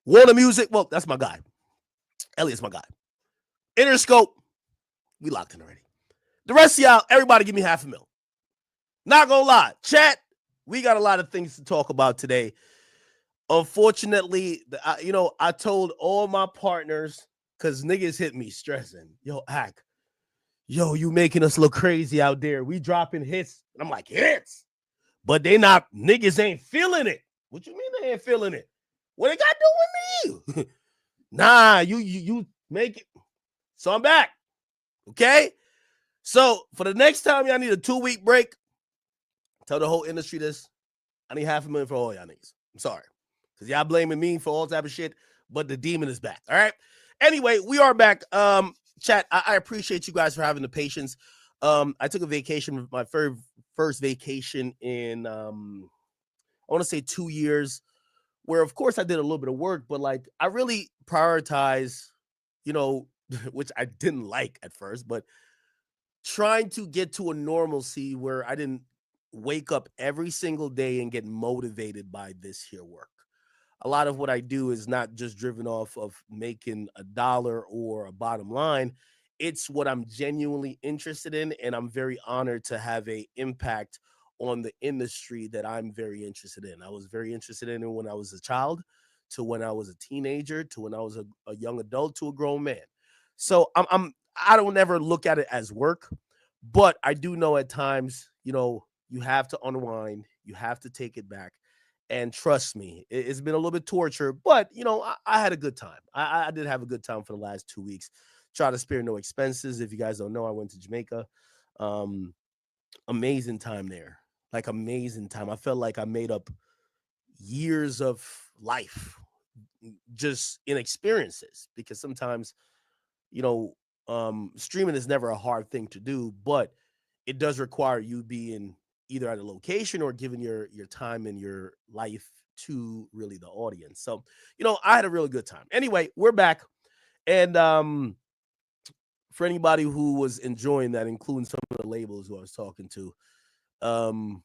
Warner Music, well, that's my guy. Elliot's my guy. Interscope, we locked in already. The rest of y'all, everybody give me $500,000. Not gonna lie, chat, we got a lot of things to talk about today. Unfortunately, I told all my partners, because niggas hit me stressing. Yo, Ak, yo, you making us look crazy out there. We dropping hits. And I'm like, hits? But niggas ain't feeling it. What you mean they ain't feeling it? What they got to do with me? Nah, you make it. So I'm back. Okay? So for the next time y'all need a 2-week break, tell the whole industry this. I need $500,000 for all y'all niggas. I'm sorry. Because y'all blaming me for all type of shit, but the demon is back. All right? Anyway, we are back. Chat, I appreciate you guys for having the patience. I took a vacation, my first vacation in, I want to say 2 years, where, of course, I did a little bit of work, but, like, I really prioritize, which I didn't like at first, but trying to get to a normalcy where I didn't wake up every single day and get motivated by this here work. A lot of what I do is not just driven off of making a dollar or a bottom line. It's what I'm genuinely interested in, and I'm very honored to have a impact on the industry that I'm very interested in. I was very interested in it when I was a child, to when I was a teenager, to when I was a young adult, to a grown man. So I don't ever look at it as work, but I do know at times, you have to unwind, you have to take it back. And trust me, it's been a little bit torture, but I had a good time. I did have a good time for the last 2 weeks. Try to spare no expenses. If you guys don't know, I went to Jamaica. Um, Amazing time there. Like, amazing time. I felt like I made up years of life just in experiences, because sometimes, you know, streaming is never a hard thing to do, but it does require you being either at a location or giving your time and your life to really the audience. So, I had a really good time. Anyway, we're back. And for anybody who was enjoying that, including some of the labels who I was talking to, um,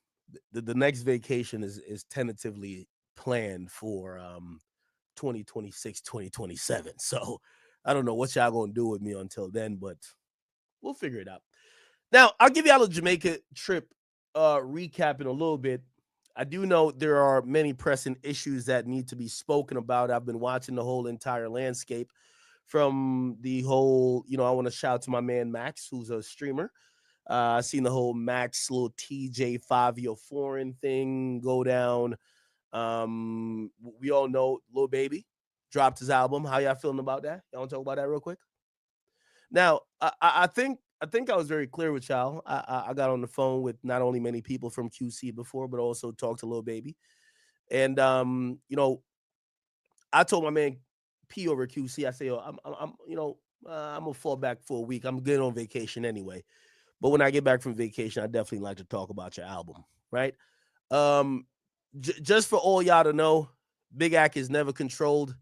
the next vacation is tentatively planned for 2026, 2027. So I don't know what y'all gonna do with me until then, but we'll figure it out. Now, I'll give y'all a Jamaica trip recap in a little bit. I do know there are many pressing issues that need to be spoken about. I've been watching the whole entire landscape from the whole, I want to shout to my man Max, who's a streamer. I seen the whole Max little TJ 5-year foreign thing go down. We all know Lil Baby dropped his album. How y'all feeling about that? Y'all want to talk about that real quick? Now, I think I was very clear with y'all. I got on the phone with not only many people from QC before, but also talked to Lil Baby. And I told my man P over QC, I say, yo, I'm gonna fall back for a week. I'm good on vacation anyway. But when I get back from vacation, I definitely like to talk about your album, right? Um, just for all y'all to know, Big Ack is never controlled,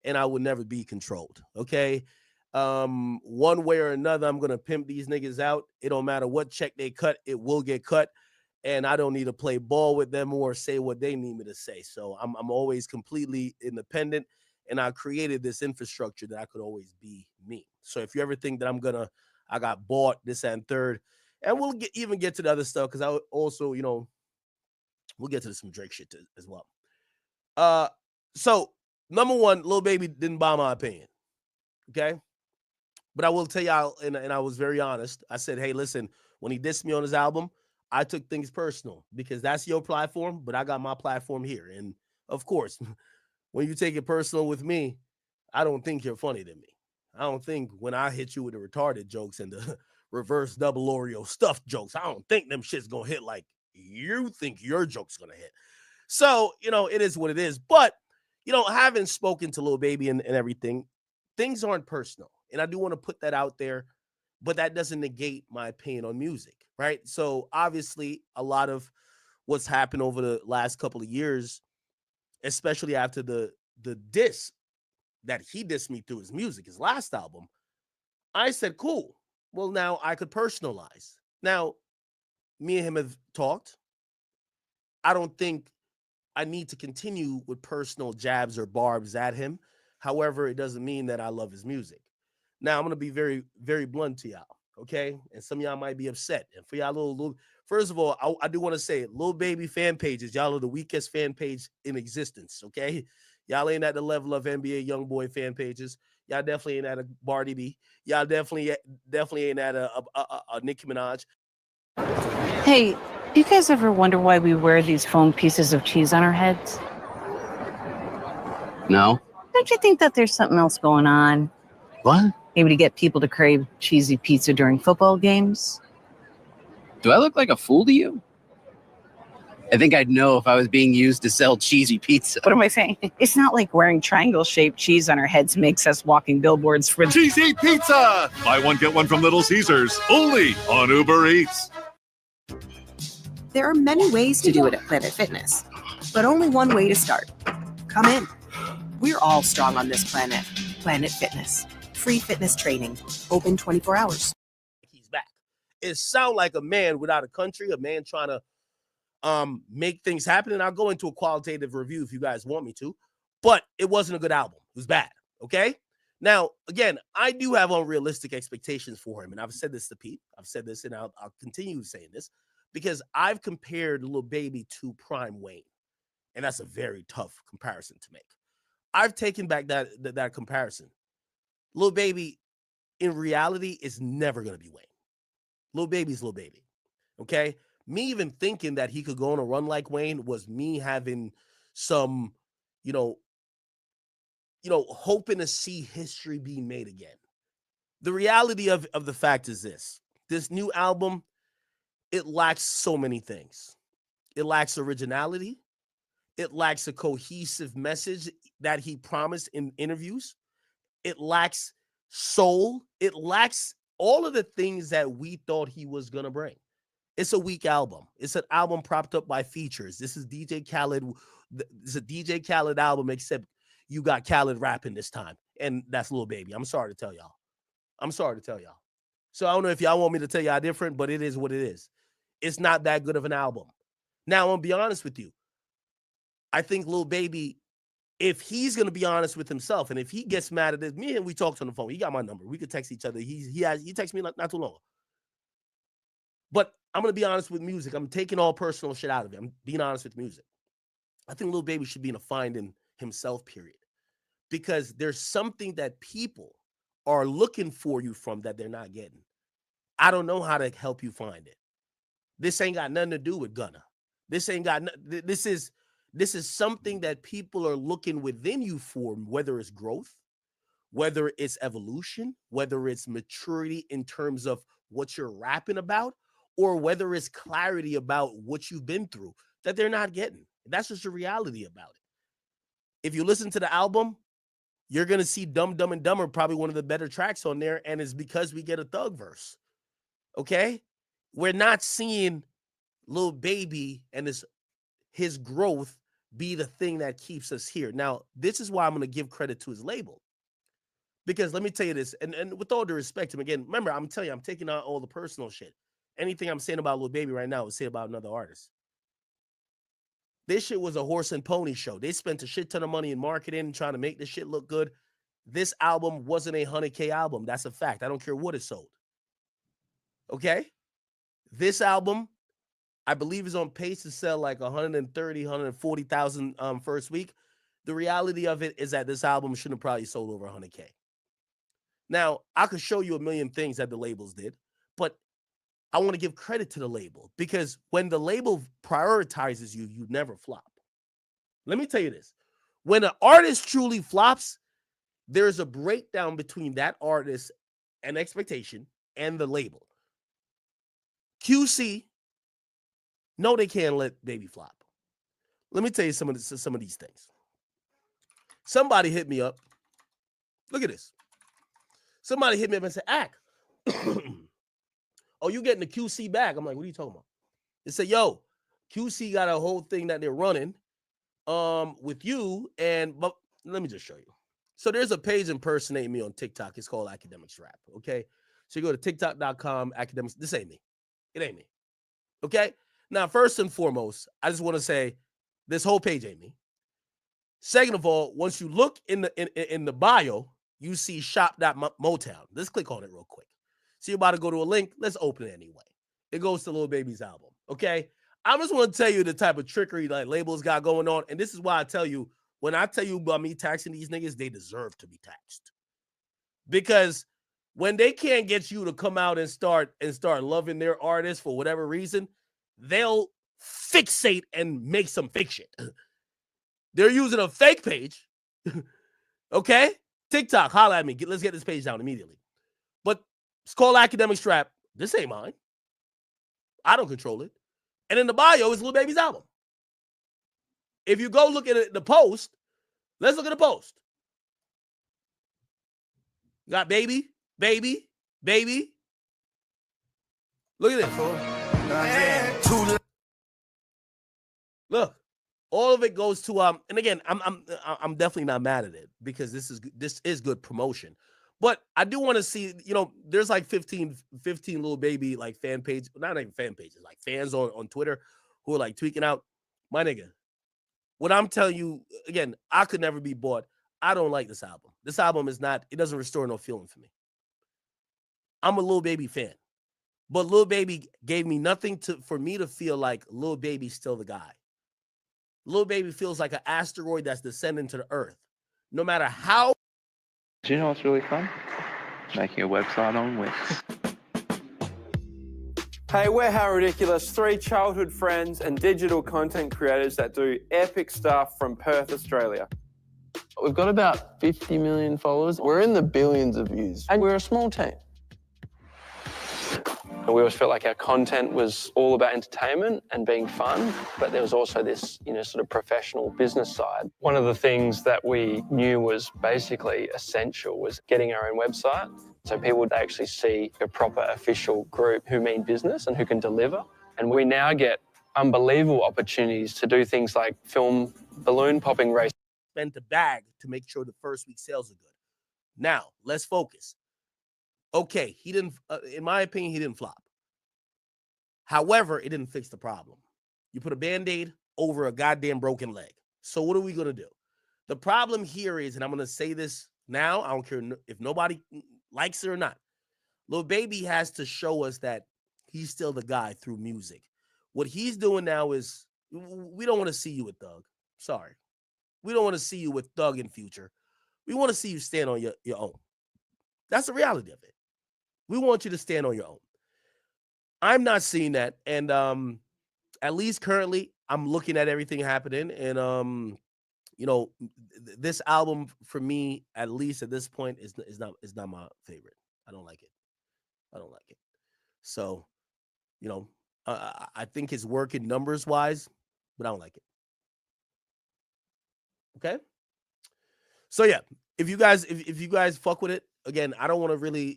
and I will never be controlled. Okay. One way or another, I'm gonna pimp these niggas out. It don't matter what check they cut, it will get cut. And I don't need to play ball with them or say what they need me to say. So I'm always completely independent. And I created this infrastructure that I could always be me. So if you ever think that I got bought, this and third, and we'll even get to the other stuff, because I also, we'll get to some Drake shit as well. So number one, Lil Baby didn't buy my opinion. Okay. But I will tell y'all, and I was very honest. I said, hey, listen, when he dissed me on his album, I took things personal, because that's your platform, but I got my platform here. And of course, when you take it personal with me, I don't think you're funny to me. I don't think when I hit you with the retarded jokes and the reverse double Oreo stuffed jokes, I don't think them shit's gonna hit like you think your joke's gonna hit. So, it is what it is. But, having spoken to Lil Baby and everything, things aren't personal. And I do want to put that out there, but that doesn't negate my opinion on music, right? So obviously, a lot of what's happened over the last couple of years, especially after the diss that he dissed me through his music, his last album, I said, cool. Well, now I could personalize. Now, me and him have talked. I don't think I need to continue with personal jabs or barbs at him. However, it doesn't mean that I love his music. Now, I'm going to be very, very blunt to y'all, okay? And some of y'all might be upset. And for y'all, first of all, I do want to say, Lil Baby fan pages, y'all are the weakest fan page in existence, okay? Y'all ain't at the level of NBA YoungBoy fan pages. Y'all definitely ain't at a Barty B. Y'all definitely ain't at a Nicki Minaj. Hey, do you guys ever wonder why we wear these foam pieces of cheese on our heads? No. Don't you think that there's something else going on? What? Maybe to get people to crave cheesy pizza during football games? Do I look like a fool to you? I think I'd know if I was being used to sell cheesy pizza. What am I saying? It's not like wearing triangle-shaped cheese on our heads makes us walking billboards for cheesy pizza. Buy one, get one from Little Caesars. Only on Uber Eats. There are many ways to do it at Planet Fitness, but only one way to start. Come in. We're all strong on this planet. Planet Fitness. Free fitness training. Open 24 hours. He's back. It sounds like a man without a country, a man trying to make things happen. And I'll go into a qualitative review if you guys want me to. But it wasn't a good album. It was bad. Okay? Now, again, I do have unrealistic expectations for him. And I've said this to Pete. I've said this, and I'll continue saying this. Because I've compared Lil Baby to Prime Wayne. And that's a very tough comparison to make. I've taken back that comparison. Lil Baby, in reality, is never going to be Wayne. Lil Baby's Lil Baby. Okay? Me even thinking that he could go on a run like Wayne was me having some, hoping to see history being made again. The reality of the fact is this new album, it lacks so many things. It lacks originality. It lacks a cohesive message that he promised in interviews. It lacks soul. It lacks all of the things that we thought he was going to bring. It's a weak album. It's an album propped up by features. This is DJ Khaled. It's a DJ Khaled album, except you got Khaled rapping this time. And that's Lil Baby. I'm sorry to tell y'all. So I don't know if y'all want me to tell y'all different, but it is what it is. It's not that good of an album. Now, I'm going to be honest with you. I think Lil Baby, if he's going to be honest with himself, and if he gets mad at this, me and we talked on the phone. He got my number. We could text each other. He texted me not too long. But I'm going to be honest with music. I'm taking all personal shit out of it. I'm being honest with music. I think Lil Baby should be in a finding himself period. Because there's something that people are looking for you from that they're not getting. I don't know how to help you find it. This ain't got nothing to do with Gunna. This is something that people are looking within you for, whether it's growth, whether it's evolution, whether it's maturity in terms of what you're rapping about, or whether it's clarity about what you've been through that they're not getting. That's just the reality about it. If you listen to the album, you're going to see Dumb, Dumb, and Dumber, probably one of the better tracks on there, and it's because we get a Thug verse. Okay? We're not seeing Lil Baby and his growth be the thing that keeps us here. Now, this is why I'm going to give credit to his label. Because let me tell you this, and with all due respect to him, again, remember, I'm telling you, I'm taking out all the personal shit. Anything I'm saying about Lil Baby right now is say about another artist. This shit was a horse and pony show. They spent a shit ton of money in marketing trying to make this shit look good. This album wasn't a 100K album. That's a fact. I don't care what it sold. Okay? This album, I believe, is on pace to sell like 130, 140,000 first week. The reality of it is that this album shouldn't have probably sold over 100K. Now, I could show you a million things that the labels did, but I want to give credit to the label because when the label prioritizes you, you never flop. Let me tell you this. When an artist truly flops, there's a breakdown between that artist and expectation and the label. QC, no, they can't let Baby flop. Let me tell you some of these things. Somebody hit me up. Look at this. Somebody hit me up and said, Ak, oh, you getting the QC back? I'm like, what are you talking about? They said, yo, QC got a whole thing that they're running with you. But let me just show you. So there's a page impersonating me on TikTok. It's called Akademiks Rap. Okay. So you go to TikTok.com, Akademiks. This ain't me. It ain't me. Okay. Now, first and foremost, I just want to say This whole page ain't me. Second of all, once you look in the bio, you see shop.motown. Let's click on it real quick. See, you're about to go to a link. Let's open it anyway. It goes to Lil Baby's album. Okay. I just want to tell you the type of trickery like labels got going on. And this is why I tell you, when I tell you about me taxing these niggas, they deserve to be taxed. Because when they can't get you to come out and start loving their artist for whatever reason, they'll fixate and make some fake shit. They're using a fake page. Okay? TikTok, holla at me. Let's get this page down immediately. But it's called Akademiks Trap. This ain't mine. I don't control it. And in the bio is Lil Baby's album. If you go look at the post, let's look at the post. You got baby. Look at this. Look, all of it goes to and again, I'm definitely not mad at it because this is good promotion. But I do want to see, there's like 15 Lil Baby like fan pages, not even fan pages, like fans on Twitter who are like tweaking out. My nigga, what I'm telling you, again, I could never be bought. I don't like this album. This album it doesn't restore no feeling for me. I'm a Lil Baby fan. But Lil Baby gave me nothing for me to feel like Lil Baby's still the guy. Lil Baby feels like an asteroid that's descending to the earth. No matter how. Do you know what's really fun? Making a website on Wix. Hey, we're How Ridiculous, 3 childhood friends and digital content creators that do epic stuff from Perth, Australia. We've got about 50 million followers. We're in the billions of views, and we're a small team. We always felt like our content was all about entertainment and being fun, but there was also this, sort of professional business side. One of the things that we knew was basically essential was getting our own website, so people would actually see a proper official group who mean business and who can deliver. And we now get unbelievable opportunities to do things like film balloon popping races. Spent a bag to make sure the first week sales are good. Now, let's focus. Okay, he didn't, in my opinion, he didn't flop. However, it didn't fix the problem. You put a Band-Aid over a goddamn broken leg. So what are we going to do? The problem here is, and I'm going to say this now, I don't care if nobody likes it or not, Lil Baby has to show us that he's still the guy through music. What he's doing now is, we don't want to see you with Thug. Sorry. We don't want to see you with Thug in future. We want to see you stand on your own. That's the reality of it. We want you to stand on your own. I'm not seeing that. And at least currently, I'm looking at everything happening. And, this album for me, at least at this point, is not my favorite. I don't like it. So, I think it's working numbers wise, but I don't like it. Okay. So yeah, if you guys fuck with it, again, I don't want to really,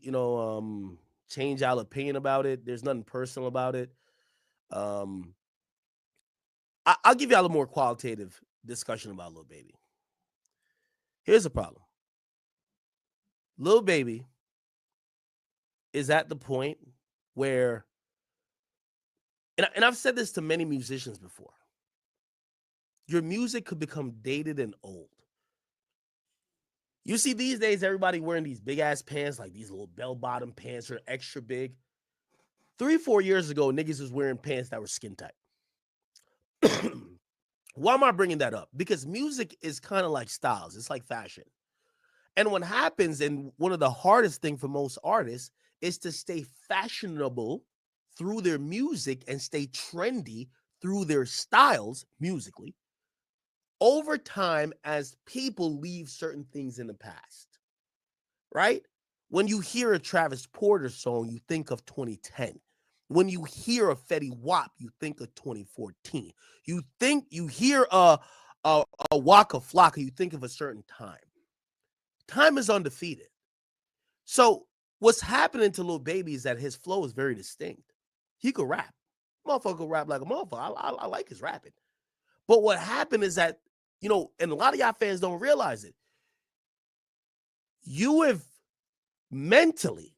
change our opinion about it. There's nothing personal about it. I'll give y'all a more qualitative discussion about Lil Baby. Here's the problem. Lil Baby is at the point where, and I've said this to many musicians before, your music could become dated and old. You see these days, everybody wearing these big ass pants, like these little bell bottom pants are extra big. 3-4 years ago, niggas was wearing pants that were skin tight. Why am I bringing that up? Because music is kind of like styles. It's like fashion. And what happens, and one of the hardest thing for most artists, is to stay fashionable through their music and stay trendy through their styles musically over time as people leave certain things in the past, right? When you hear a Travis Porter song, you think of 2010. When you hear a Fetty Wap, you think of 2014. You hear a Waka Flocka, you think of a certain time. Time is undefeated. So what's happening to Lil Baby is that his flow is very distinct. He could rap. Motherfucker could rap like a motherfucker. I like his rapping. But what happened is that, and a lot of y'all fans don't realize it. You have mentally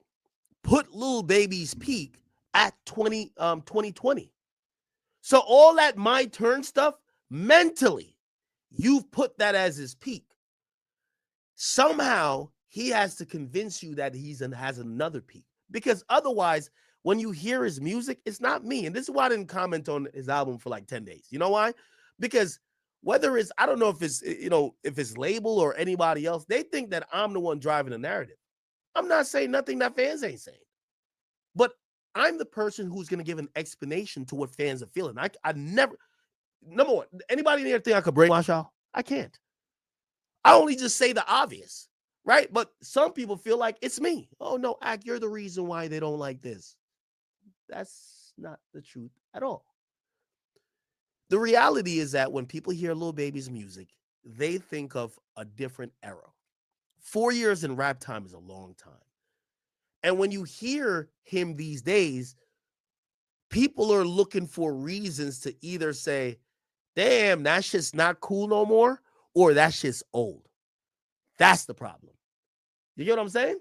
put Lil Baby's peak at 2020. So all that My Turn stuff Mentally, you've put that as his peak. Somehow he has to convince you that has another peak, because otherwise, when you hear his music, it's not me. And this is why I didn't comment on his album for like 10 days. You know why? Because whether it's, I don't know if it's, if it's label or anybody else, they think that I'm the one driving the narrative. I'm not saying nothing that fans ain't saying, but I'm the person who's going to give an explanation to what fans are feeling. I never, number one, anybody in here think I could brainwash y'all? I can't. I only just say the obvious, right? But some people feel like it's me. Oh no, Ak, you're the reason why they don't like this. That's not the truth at all. The reality is that when people hear Lil Baby's music, they think of a different era. 4 years in rap time is a long time. And when you hear him these days, people are looking for reasons to either say, damn, that shit's not cool no more, or that shit's old. That's the problem. You get what I'm saying?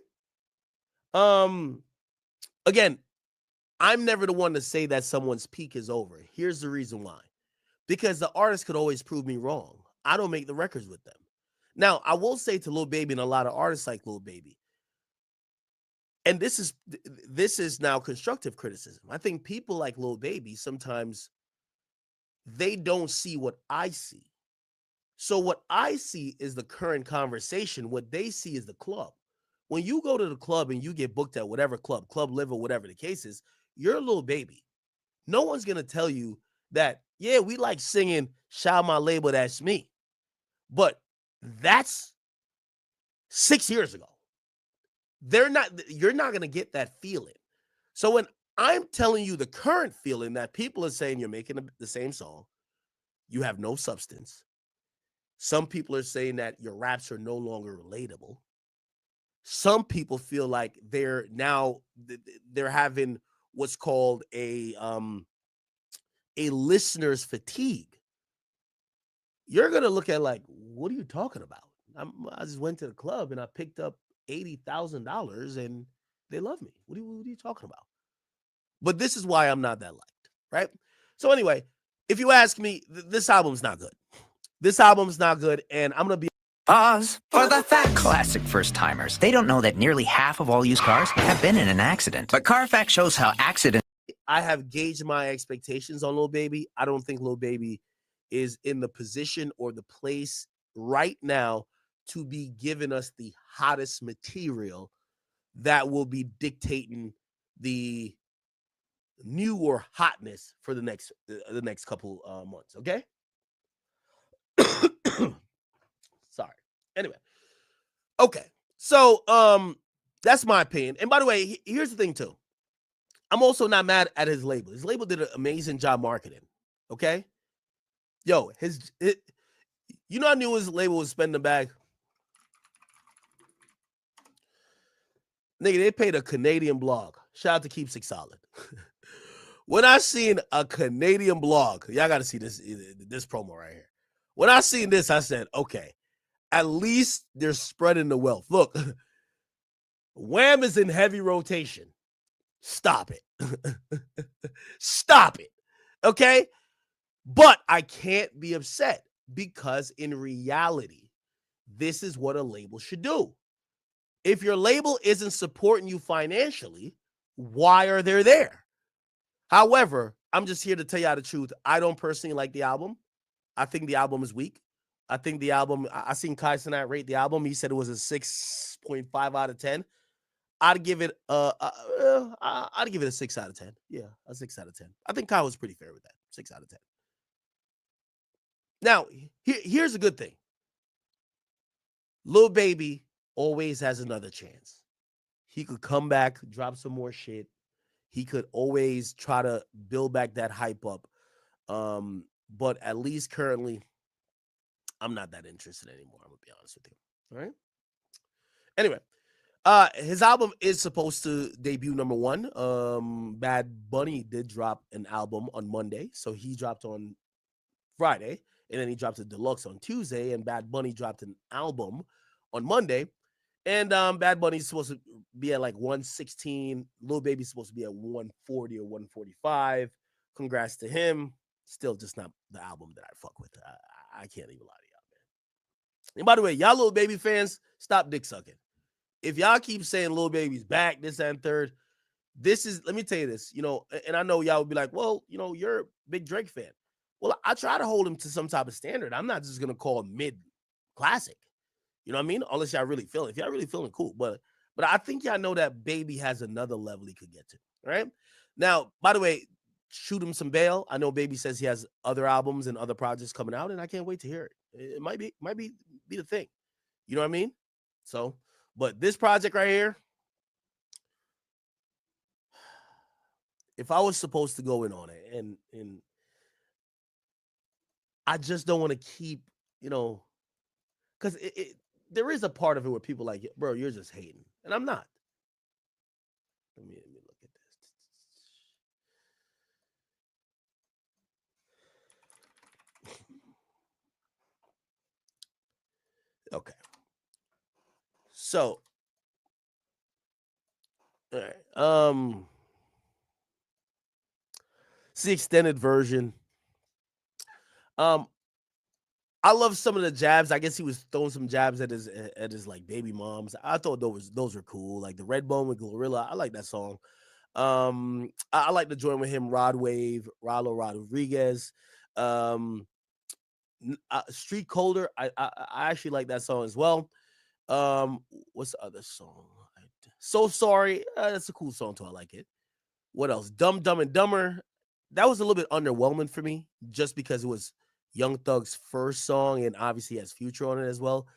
Again, I'm never the one to say that someone's peak is over. Here's the reason why. Because the artist could always prove me wrong. I don't make the records with them. Now, I will say to Lil Baby and a lot of artists like Lil Baby, and this is now constructive criticism. I think people like Lil Baby, sometimes they don't see what I see. So what I see is the current conversation. What they see is the club. When you go to the club and you get booked at whatever club, Club Live or whatever the case is, you're a Lil Baby. No one's going to tell you that, yeah, we like singing Shout My Label, That's Me. But that's 6 years ago. You're not going to get that feeling. So when I'm telling you the current feeling that people are saying you're making the same song, you have no substance. Some people are saying that your raps are no longer relatable. Some people feel like they're having what's called a listener's fatigue. You're gonna look at like, what are you talking about? I just went to the club and I picked up $80,000 and they love me. What are you talking about? But this is why I'm not that liked, right? So anyway, if you ask me, this album's not good. This album's not good, and I'm gonna be. Pause for the facts. Classic first-timers. They don't know that nearly half of all used cars have been in an accident. But Carfax shows how accidents... I have gauged my expectations on Lil Baby. I don't think Lil Baby is in the position or the place right now to be giving us the hottest material that will be dictating the new or hotness for the next couple months. Okay. Sorry. Anyway. Okay. So that's my opinion. And by the way, here's the thing too. I'm also not mad at his label. His label did an amazing job marketing. Okay. Yo, you know, I knew his label was spending the bag. Nigga, they paid a Canadian blog. Shout out to Keep Six Solid. When I seen a Canadian blog, y'all got to see this promo right here. When I seen this, I said, okay, at least they're spreading the wealth. Look, Wham is in heavy rotation. Stop it. Stop it. Okay? But I can't be upset because in reality, this is what a label should do. If your label isn't supporting you financially, why are they there? However, I'm just here to tell you the truth. I don't personally like the album. I think the album is weak. I think the album, I seen Kai Cenat rate the album. He said it was a 6.5 out of 10. I'd give it I'd give it a 6 out of 10. Yeah, a 6 out of 10. I think Kai was pretty fair with that. 6 out of 10. Now, here's a good thing. Lil Baby always has another chance. He could come back, drop some more shit. He could always try to build back that hype up. But at least currently, I'm not that interested anymore. I'm gonna be honest with you. All right. Anyway, his album is supposed to debut number 1. Bad Bunny did drop an album on Monday, so he dropped on Friday, and then he dropped a deluxe on Tuesday, and Bad Bunny dropped an album on Monday. And Bad Bunny's supposed to be at like 116. Lil Baby's supposed to be at 140 or 145. Congrats to him. Still just not the album that I fuck with. I can't even lie to y'all, man. And by the way, y'all Lil Baby fans, stop dick sucking. If y'all keep saying Lil Baby's back, this and third, this is, let me tell you this, and I know y'all would be like, well, you're a big Drake fan. Well, I try to hold him to some type of standard. I'm not just going to call mid classic. You know what I mean? Unless y'all really feel it. If y'all really feeling cool. But I think y'all know that Baby has another level he could get to. Right? Now, by the way, shoot him some bail. I know Baby says he has other albums and other projects coming out, and I can't wait to hear it. It might be the thing. You know what I mean? So, but this project right here, if I was supposed to go in on it, and I just don't want to keep, because there is a part of it where people like, bro, you're just hating, and I'm not. Let me look at this. Okay. So, all right. It's the extended version. I love some of the jabs. I guess he was throwing some jabs at his like baby moms. I thought those were cool. Like the Redbone with Glorilla. I like that song. I like to join with him, Rod Wave, Ralo Rodriguez. Street Colder. I actually like that song as well. What's the other song? So Sorry. That's a cool song too. I like it. What else? Dumb and Dumber. That was a little bit underwhelming for me, just because it was Young Thug's first song, and obviously has Future on it as well.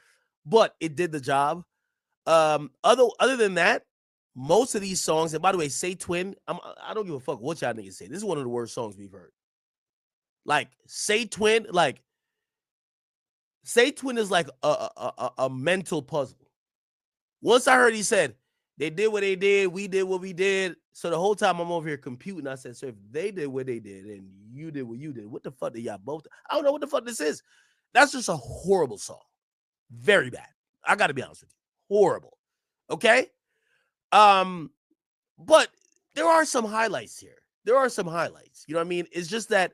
But it did the job. Other than that, most of these songs, and by the way, Say Twin, I don't give a fuck what y'all niggas say. This is one of the worst songs we've heard. Like Say Twin, Say Twin is like a mental puzzle. Once I heard he said, they did what they did, we did what we did. So the whole time I'm over here computing, I said, so if they did what they did and you did what you did, what the fuck did y'all both? I don't know what the fuck this is. That's just a horrible song. Very bad. I got to be honest with you. Horrible. Okay? But there are some highlights here. There are some highlights. You know what I mean? It's just that,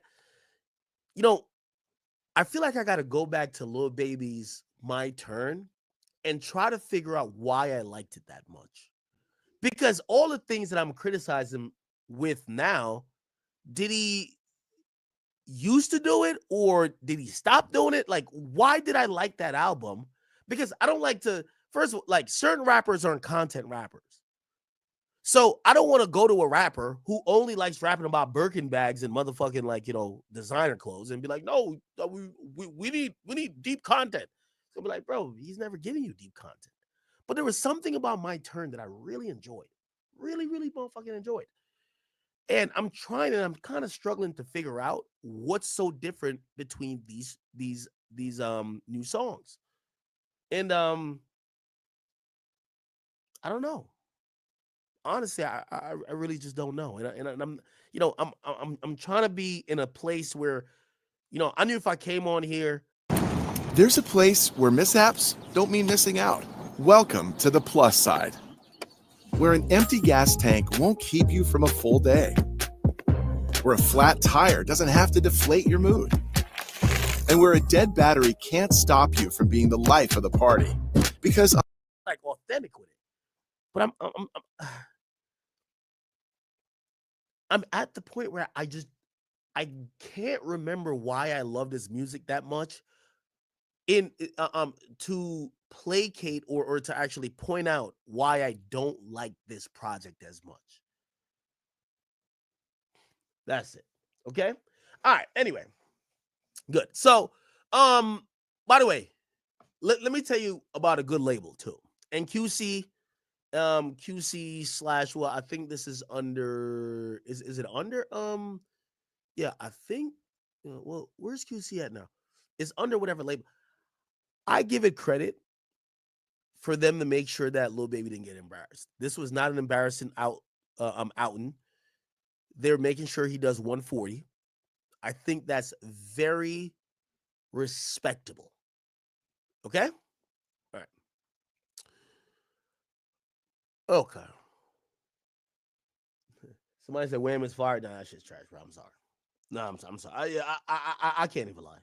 I feel like I got to go back to Lil Baby's My Turn and try to figure out why I liked it that much. Because all the things that I'm criticizing with now, did he used to do it or did he stop doing it? Like, why did I like that album? Because I don't like to, first of all, like certain rappers aren't content rappers. So I don't want to go to a rapper who only likes rapping about Birkin bags and motherfucking designer clothes and be like, no, we need deep content. So I'll be like, bro, he's never giving you deep content. But there was something about My Turn that I really enjoyed. Really, really motherfucking enjoyed. And I'm kind of struggling to figure out what's so different between these new songs. And I don't know. Honestly, I really just don't know. And I'm trying to be in a place where, I knew if I came on here. There's a place where mishaps don't mean missing out. Welcome to the plus side, where an empty gas tank won't keep you from a full day, where a flat tire doesn't have to deflate your mood, and where a dead battery can't stop you from being the life of the party. Because like authentic with it. But I'm at the point where I can't remember why I love this music that much to placate or to actually point out why I don't like this project as much. That's it. Okay? All right. Anyway. Good. So, by the way, let me tell you about a good label too. And QC / well, I think this is under is it under yeah, I think well, where's QC at now? It's under whatever label. I give it credit for them to make sure that Lil Baby didn't get embarrassed. This was not an embarrassing outing. They're making sure he does 140. I think that's very respectable. Okay? All right. Okay. Somebody said Wham is fired. Nah, that shit's trash, bro. I'm sorry. No, I'm sorry. I can't even lie.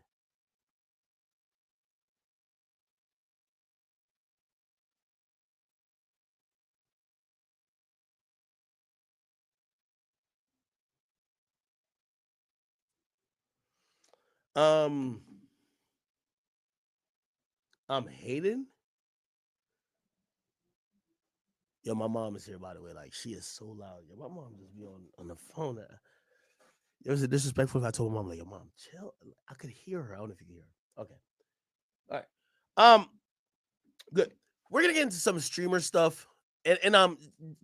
Um, I'm hating. Yo, my mom is here, by the way. Like, she is so loud. Yo, my mom just be on the phone. It was disrespectful if I told my mom, like, yo, mom, chill. I could hear her. I don't know if you can hear her. Okay. All right. Good. We're gonna get into some streamer stuff. And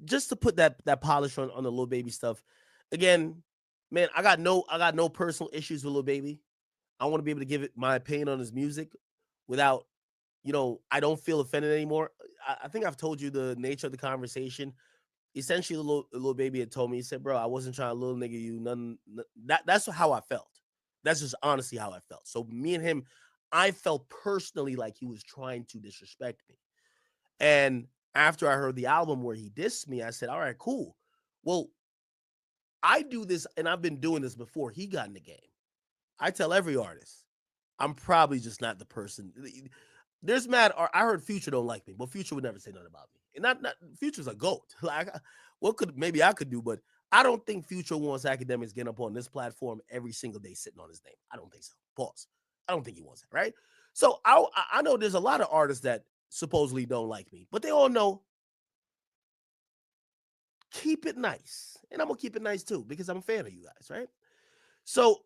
just to put that polish on the little baby stuff. Again, man, I got no personal issues with little baby. I want to be able to give it my opinion on his music without, I don't feel offended anymore. I think I've told you the nature of the conversation. Essentially, the little baby had told me, he said, bro, I wasn't trying to little nigga you, that's how I felt. That's just honestly how I felt. So me and him, I felt personally like he was trying to disrespect me. And after I heard the album where he dissed me, I said, all right, cool. Well, I do this, and I've been doing this before he got in the game. I tell every artist, I'm probably just not the person. There's mad. I heard Future don't like me, but Future would never say nothing about me. And not Future's a goat. Like, what could maybe I could do, but I don't think Future wants Akademiks getting up on this platform every single day sitting on his name. I don't think so. Pause. I don't think he wants that, right? So I know there's a lot of artists that supposedly don't like me, but they all know keep it nice. And I'm gonna keep it nice too, because I'm a fan of you guys, right? So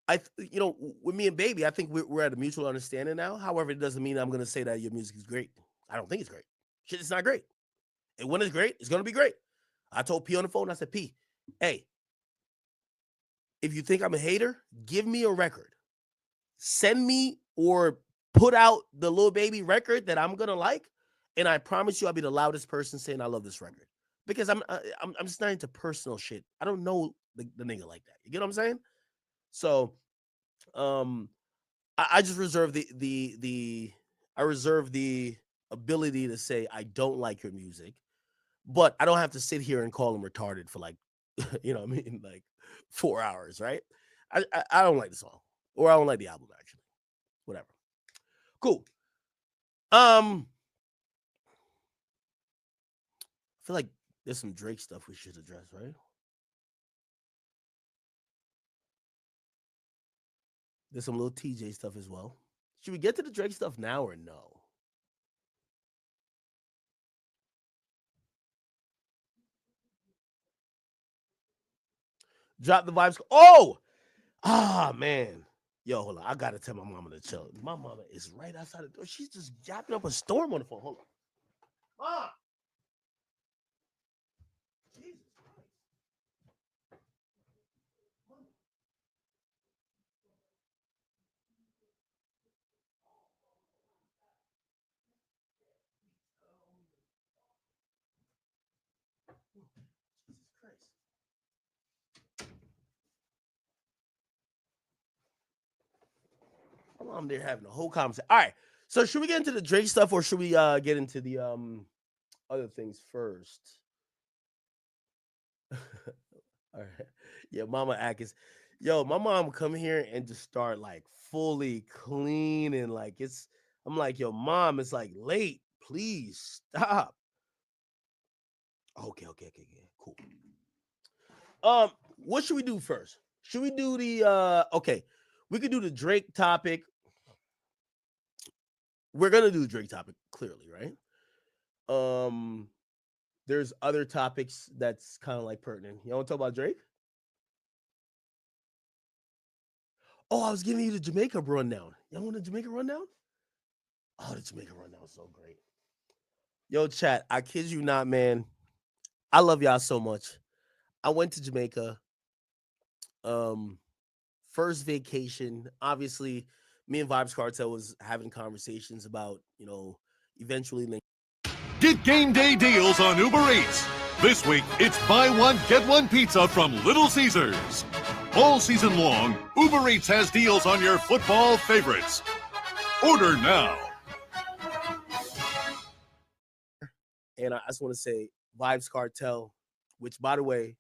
with me and Baby, I think we're at a mutual understanding now. However, it doesn't mean I'm gonna say that your music is great. I don't think it's great. Shit, it's not great. And when it's great, it's gonna be great. I told P on the phone, I said, P, hey, if you think I'm a hater, give me a record. Send me or put out the Lil Baby record that I'm gonna like, and I promise you I'll be the loudest person saying I love this record. Because I'm just not into personal shit. I don't know the nigga like that. You get what I'm saying? So I just reserve the ability to say I don't like your music, but I don't have to sit here and call him retarded for like, what I mean, like 4 hours, right? I don't like the song, or I don't like the album actually. Whatever. Cool. I feel like there's some Drake stuff we should address, right? There's some little TJ stuff as well. Should we get to the Drake stuff now or no? Drop the vibes. Oh! Man. Yo, hold on. I gotta tell my mama to chill. My mama is right outside the door. She's just yapping up a storm on the phone. Hold on. Mom! Jesus Christ. Jesus Christ. My mom there having a whole conversation. All right. So should we get into the Drake stuff, or should we get into the other things first? All right. Yeah, Mama Atkins. Yo, my mom come here and just start like fully cleaning. Like I'm like, yo, mom, it's like late. Please stop. Okay, cool. What should we do first? Should we do the okay? We could do the Drake topic. We're gonna do the Drake topic, clearly, right? There's other topics that's kind of like pertinent. You want to talk about Drake? Oh, I was giving you the Jamaica rundown. Y'all want the Jamaica rundown? Oh, the Jamaica rundown was so great. Yo, chat, I kid you not, man. I love y'all so much. I went to Jamaica. First vacation. Obviously, me and Vibes Cartel was having conversations about, eventually. Get game day deals on Uber Eats. This week, it's buy one, get one pizza from Little Caesars. All season long, Uber Eats has deals on your football favorites. Order now. And I just want to say, Vibes Cartel, which, by the way,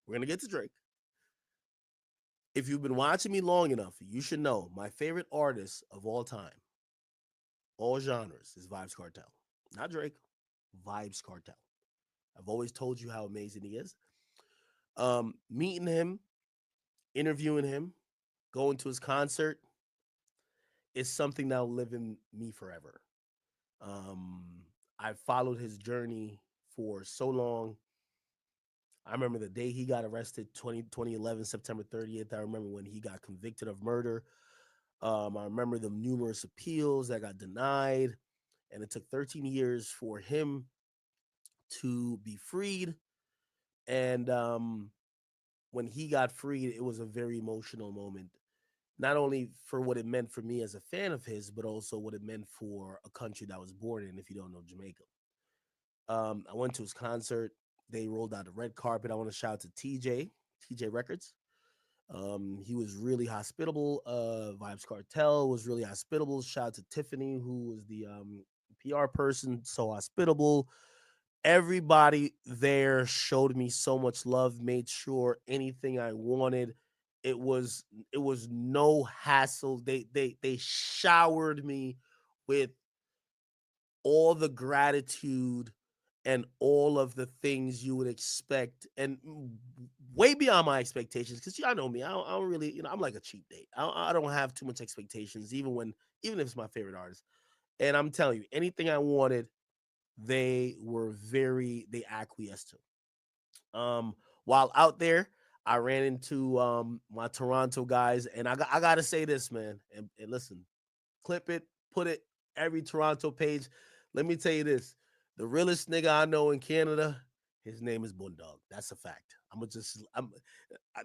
we're going to get to Drake. if you've been watching me long enough, you should know my favorite artist of all time, all genres, is Vibes Cartel. Not Drake, Vibes Cartel. I've always told you how amazing he is. Meeting him, interviewing him, going to his concert is something that'll live in me forever. Um, I followed his journey for so long. I remember the day he got arrested, 2011, September 30th. I remember when he got convicted of murder. I remember the numerous appeals that got denied, and it took 13 years for him to be freed. And when he got freed, it was a very emotional moment, not only for what it meant for me as a fan of his, but also what it meant for a country that I was born in, if you don't know Jamaica. I went to his concert. They rolled out the red carpet. I want to shout out to TJ Records. He was really hospitable. Vibes Cartel was really hospitable. Shout out to Tiffany, who was the PR person, so hospitable. Everybody there showed me so much love, made sure anything I wanted. It was no hassle. They showered me with all the gratitude and all of the things you would expect, and way beyond my expectations. Because y'all know me, I don't really, I'm like a cheap date. I don't have too much expectations, even if it's my favorite artist. And I'm telling you, anything I wanted, they acquiesced to. While out there, I ran into my Toronto guys, and I gotta say this, man, and listen, clip it, put it every Toronto page. Let me tell you this: the realest nigga I know in Canada, his name is Bundog. That's a fact.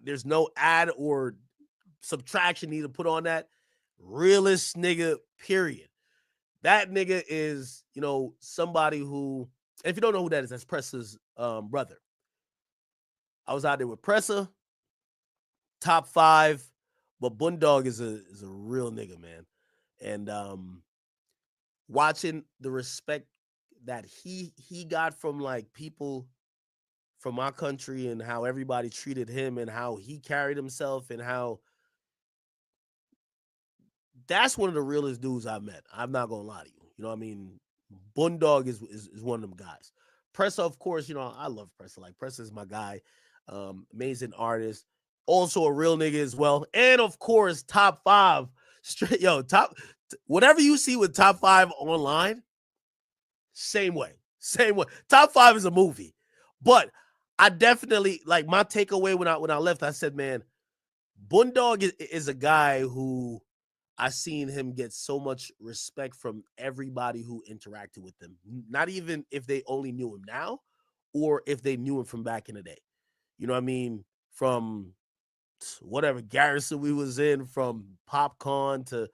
There's no add or subtraction need to put on that. Realest nigga, period. That nigga is, somebody who, if you don't know who that is, that's Pressa's brother. I was out there with Pressa, top 5, but Bundog is a real nigga, man. And watching the respect that he got from like people from my country, and how everybody treated him, and how he carried himself, and how that's one of the realest dudes I've met. I'm not gonna lie to you. You know what I mean? Bundog is one of them guys. Pressa, of course, I love Pressa. Like, Pressa is my guy. Amazing artist. Also a real nigga as well. And of course, top 5. Straight, whatever you see with top 5 online, same way. Top 5 is a movie. But I definitely, like, my takeaway when I left, I said, man, Bundog is a guy who I seen him get so much respect from everybody who interacted with him. Not even if they only knew him now, or if they knew him from back in the day. You know what I mean? From whatever garrison we was in, from Popcorn to,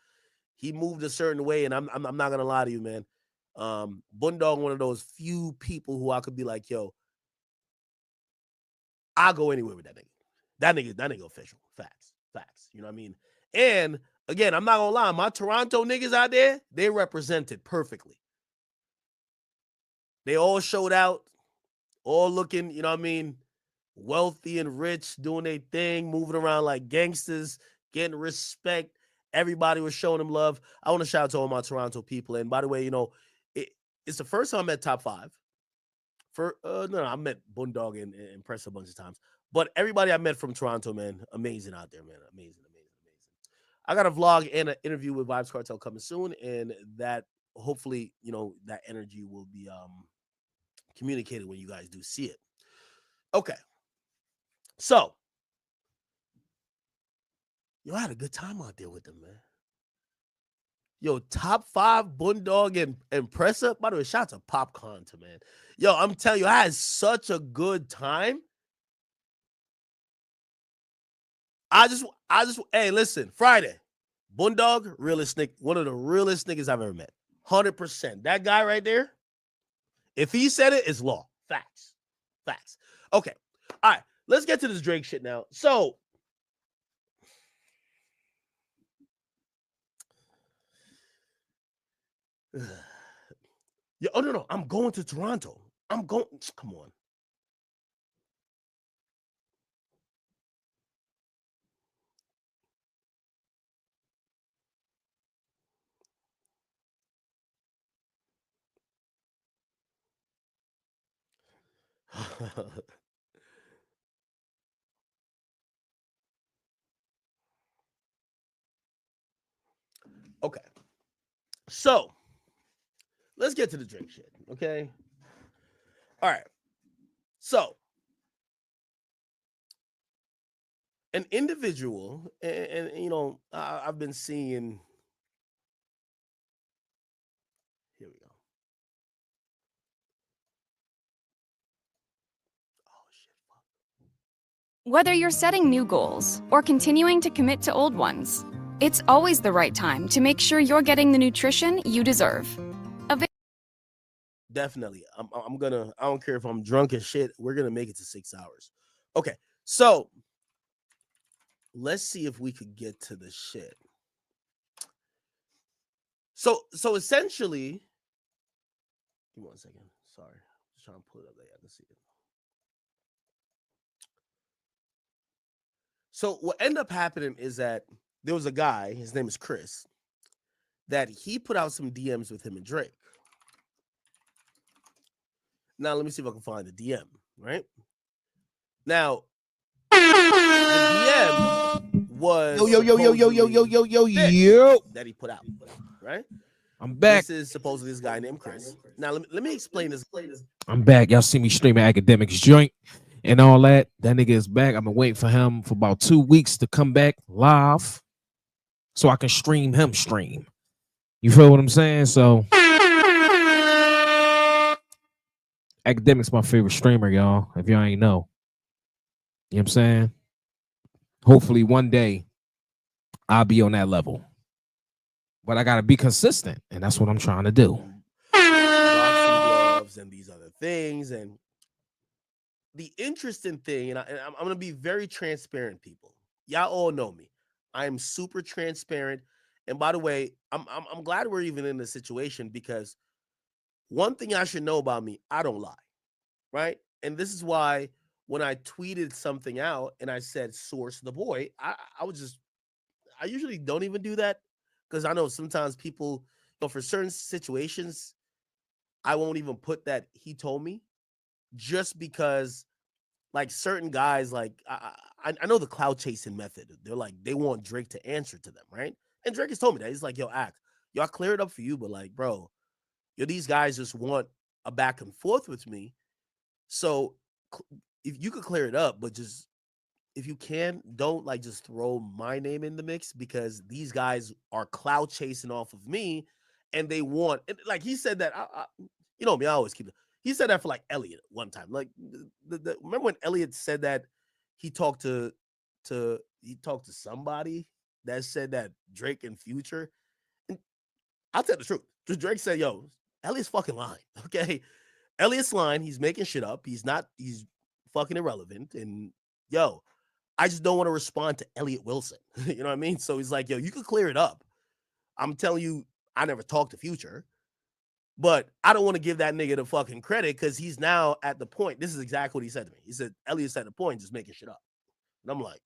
he moved a certain way, and I'm not gonna lie to you, man. Bundog, one of those few people who I could be like, yo, I'll go anywhere with that nigga. That nigga official. Facts. You know what I mean? And again, I'm not gonna lie, my Toronto niggas out there, they represented perfectly. They all showed out, all looking, you know what I mean, wealthy and rich, doing their thing, moving around like gangsters, getting respect. Everybody was showing them love. I want to shout out to all my Toronto people. And by the way, it's the first time I met top 5. I met Bundog and Press a bunch of times. But everybody I met from Toronto, man, amazing out there, man. Amazing. I got a vlog and an interview with Vibes Cartel coming soon, and that hopefully, that energy will be communicated when you guys do see it. Okay. So, I had a good time out there with them, man. Yo, top 5 Bundog and Press Up. By the way, shout out to Popcorn, man. Yo, I'm telling you, I had such a good time. Hey, listen, Friday, Bundog, realest nigga, one of the realest niggas I've ever met. 100%. That guy right there, if he said it, it's law. Facts. Okay. All right, let's get to this Drake shit now. So, yeah, no, I'm going to Toronto. Come on. Okay. So let's get to the Drake shit. Okay. All right. So an individual, and you know, I've been seeing. Here we go. Oh shit. Whether you're setting new goals or continuing to commit to old ones, it's always the right time to make sure you're getting the nutrition you deserve. Definitely. I'm gonna. I don't care if I'm drunk as shit. We're gonna make it to 6 hours. Okay. So let's see if we could get to the shit. So essentially, give me 1 second. Sorry, just trying to pull it up there. I can see it. So what ended up happening is that there was a guy. His name is Chris. That he put out some DMs with him and Drake. Now let me see if I can find the DM. Right now, the DM was yo that he put out. Right. I'm back. This is supposedly this guy named Chris. Now let me explain this. I'm back. Y'all see me streaming Academics joint and all that. That nigga is back. I've been waiting for him for about 2 weeks to come back live so I can stream him stream. You feel what I'm saying? So Academics my favorite streamer, y'all. If y'all ain't know. You know what I'm saying? Hopefully one day I'll be on that level. But I gotta be consistent, and that's what I'm trying to do. Boxing gloves and these other things, and the interesting thing, and I'm gonna be very transparent, people. Y'all all know me. I am super transparent, and by the way, I'm glad we're even in this situation because one thing I should know about me, I don't lie, right? And this is why when I tweeted something out and I said source the boy, I usually don't even do that. Because I know sometimes people, for certain situations, I won't even put that he told me, just because, like certain guys, like I know the cloud chasing method. They're like they want Drake to answer to them, right? And Drake has told me that he's like, yo, I clear it up for you, but like, bro, these guys just want a back and forth with me. So if you could clear it up, but just if you can, don't like just throw my name in the mix because these guys are cloud chasing off of me, and they want, and like he said that. You know me, I always keep it. He said that for like Elliot one time. Like, remember when Elliot said that he talked to somebody that said that Drake and Future. And I'll tell the truth. Drake said, "Yo, Elliot's fucking lying." Okay, Elliot's lying. He's making shit up. He's fucking irrelevant. And yo, I just don't want to respond to Elliot Wilson. You know what I mean? So he's like, yo, you could clear it up. I'm telling you, I never talked to Future, but I don't want to give that nigga the fucking credit because he's now at the point. This is exactly what he said to me. He said, Elliot's at the point, just making shit up. And I'm like,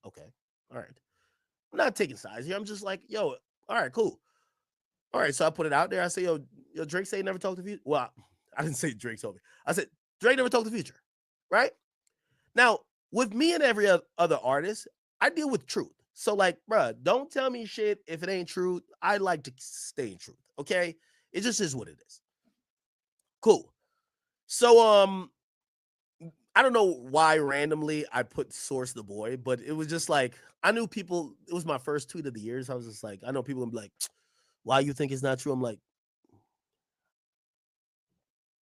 okay, all right. I'm not taking sides here. I'm just like, yo, all right, cool. All right, so I put it out there. I say, yo, Drake say he never talked to Future. Well, I didn't say Drake told me. I said, Drake never talked to Future, right? Now, with me and every other artist, I deal with truth. So, like, bruh, don't tell me shit if it ain't true. I like to stay in truth, okay? It just is what it is. Cool. So, I don't know why randomly I put source the boy, but it was just like, I knew people, it was my first tweet of the year. So I was just like, I know people would be like, why you think it's not true? I'm like,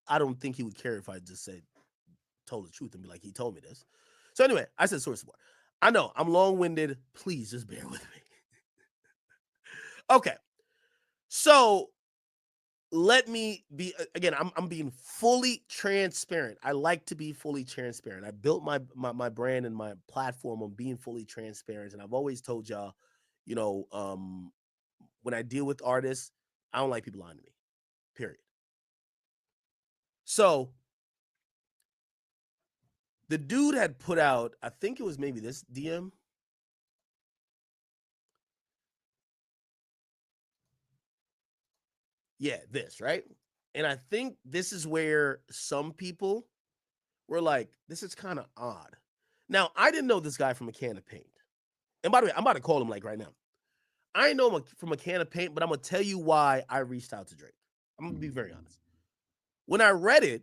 I don't think he would care if I just told the truth and be like, he told me this. So anyway, I said source the boy. I know I'm long-winded. Please just bear with me. Okay. So let me be, again, I'm being fully transparent. I like to be fully transparent. I built my brand and my platform on being fully transparent. And I've always told y'all, you know, when I deal with artists, I don't like people lying to me, period. So the dude had put out, I think it was maybe this DM. Yeah, this, right? And I think this is where some people were like, this is kind of odd. Now, I didn't know this guy from a can of paint. And by the way, I'm about to call him like right now. I know him from a can of paint, but I'm going to tell you why I reached out to Drake. I'm going to be very honest. When I read it,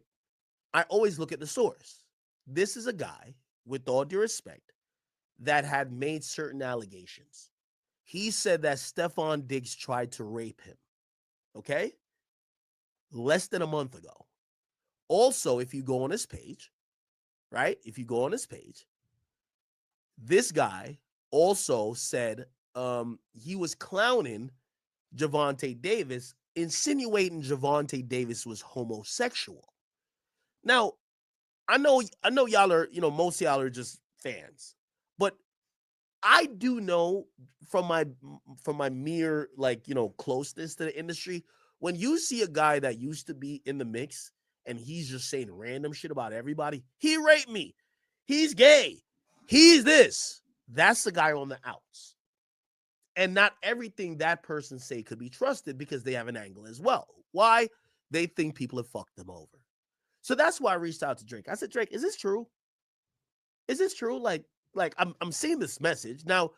I always look at the source. This is a guy, with all due respect, that had made certain allegations. He said that Stephon Diggs tried to rape him. Okay? Less than a month ago. Also, if you go on his page, right? If you go on his page, this guy also said he was clowning Javonte Davis, insinuating Javonte Davis was homosexual. Now, I know y'all are, most of y'all are just fans, but I do know from my mere closeness to the industry, when you see a guy that used to be in the mix and he's just saying random shit about everybody, he raped me, he's gay, he's this, that's the guy on the outs. And not everything that person say could be trusted because they have an angle as well. Why? They think people have fucked them over. So that's why I reached out to Drake. I said, Drake, is this true? Is this true? Like I'm seeing this message. Now,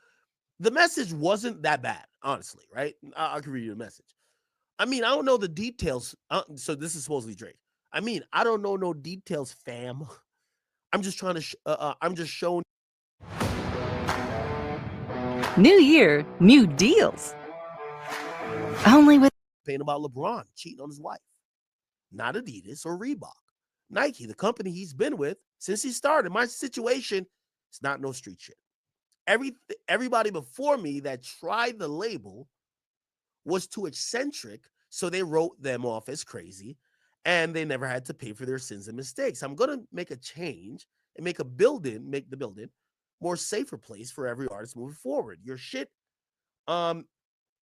the message wasn't that bad, honestly, right? I can read you the message. I mean, I don't know the details. So this is supposedly Drake. I mean, I don't know no details, fam. I'm just trying to, I'm just showing. New year, new deals. Only with Pain about LeBron cheating on his wife. Not Adidas or Reebok. Nike, the company he's been with since he started. My situation, it's not no street shit. Everybody before me that tried the label was too eccentric, so they wrote them off as crazy, and they never had to pay for their sins and mistakes. I'm gonna make a change and make the building more safer place for every artist moving forward. Your shit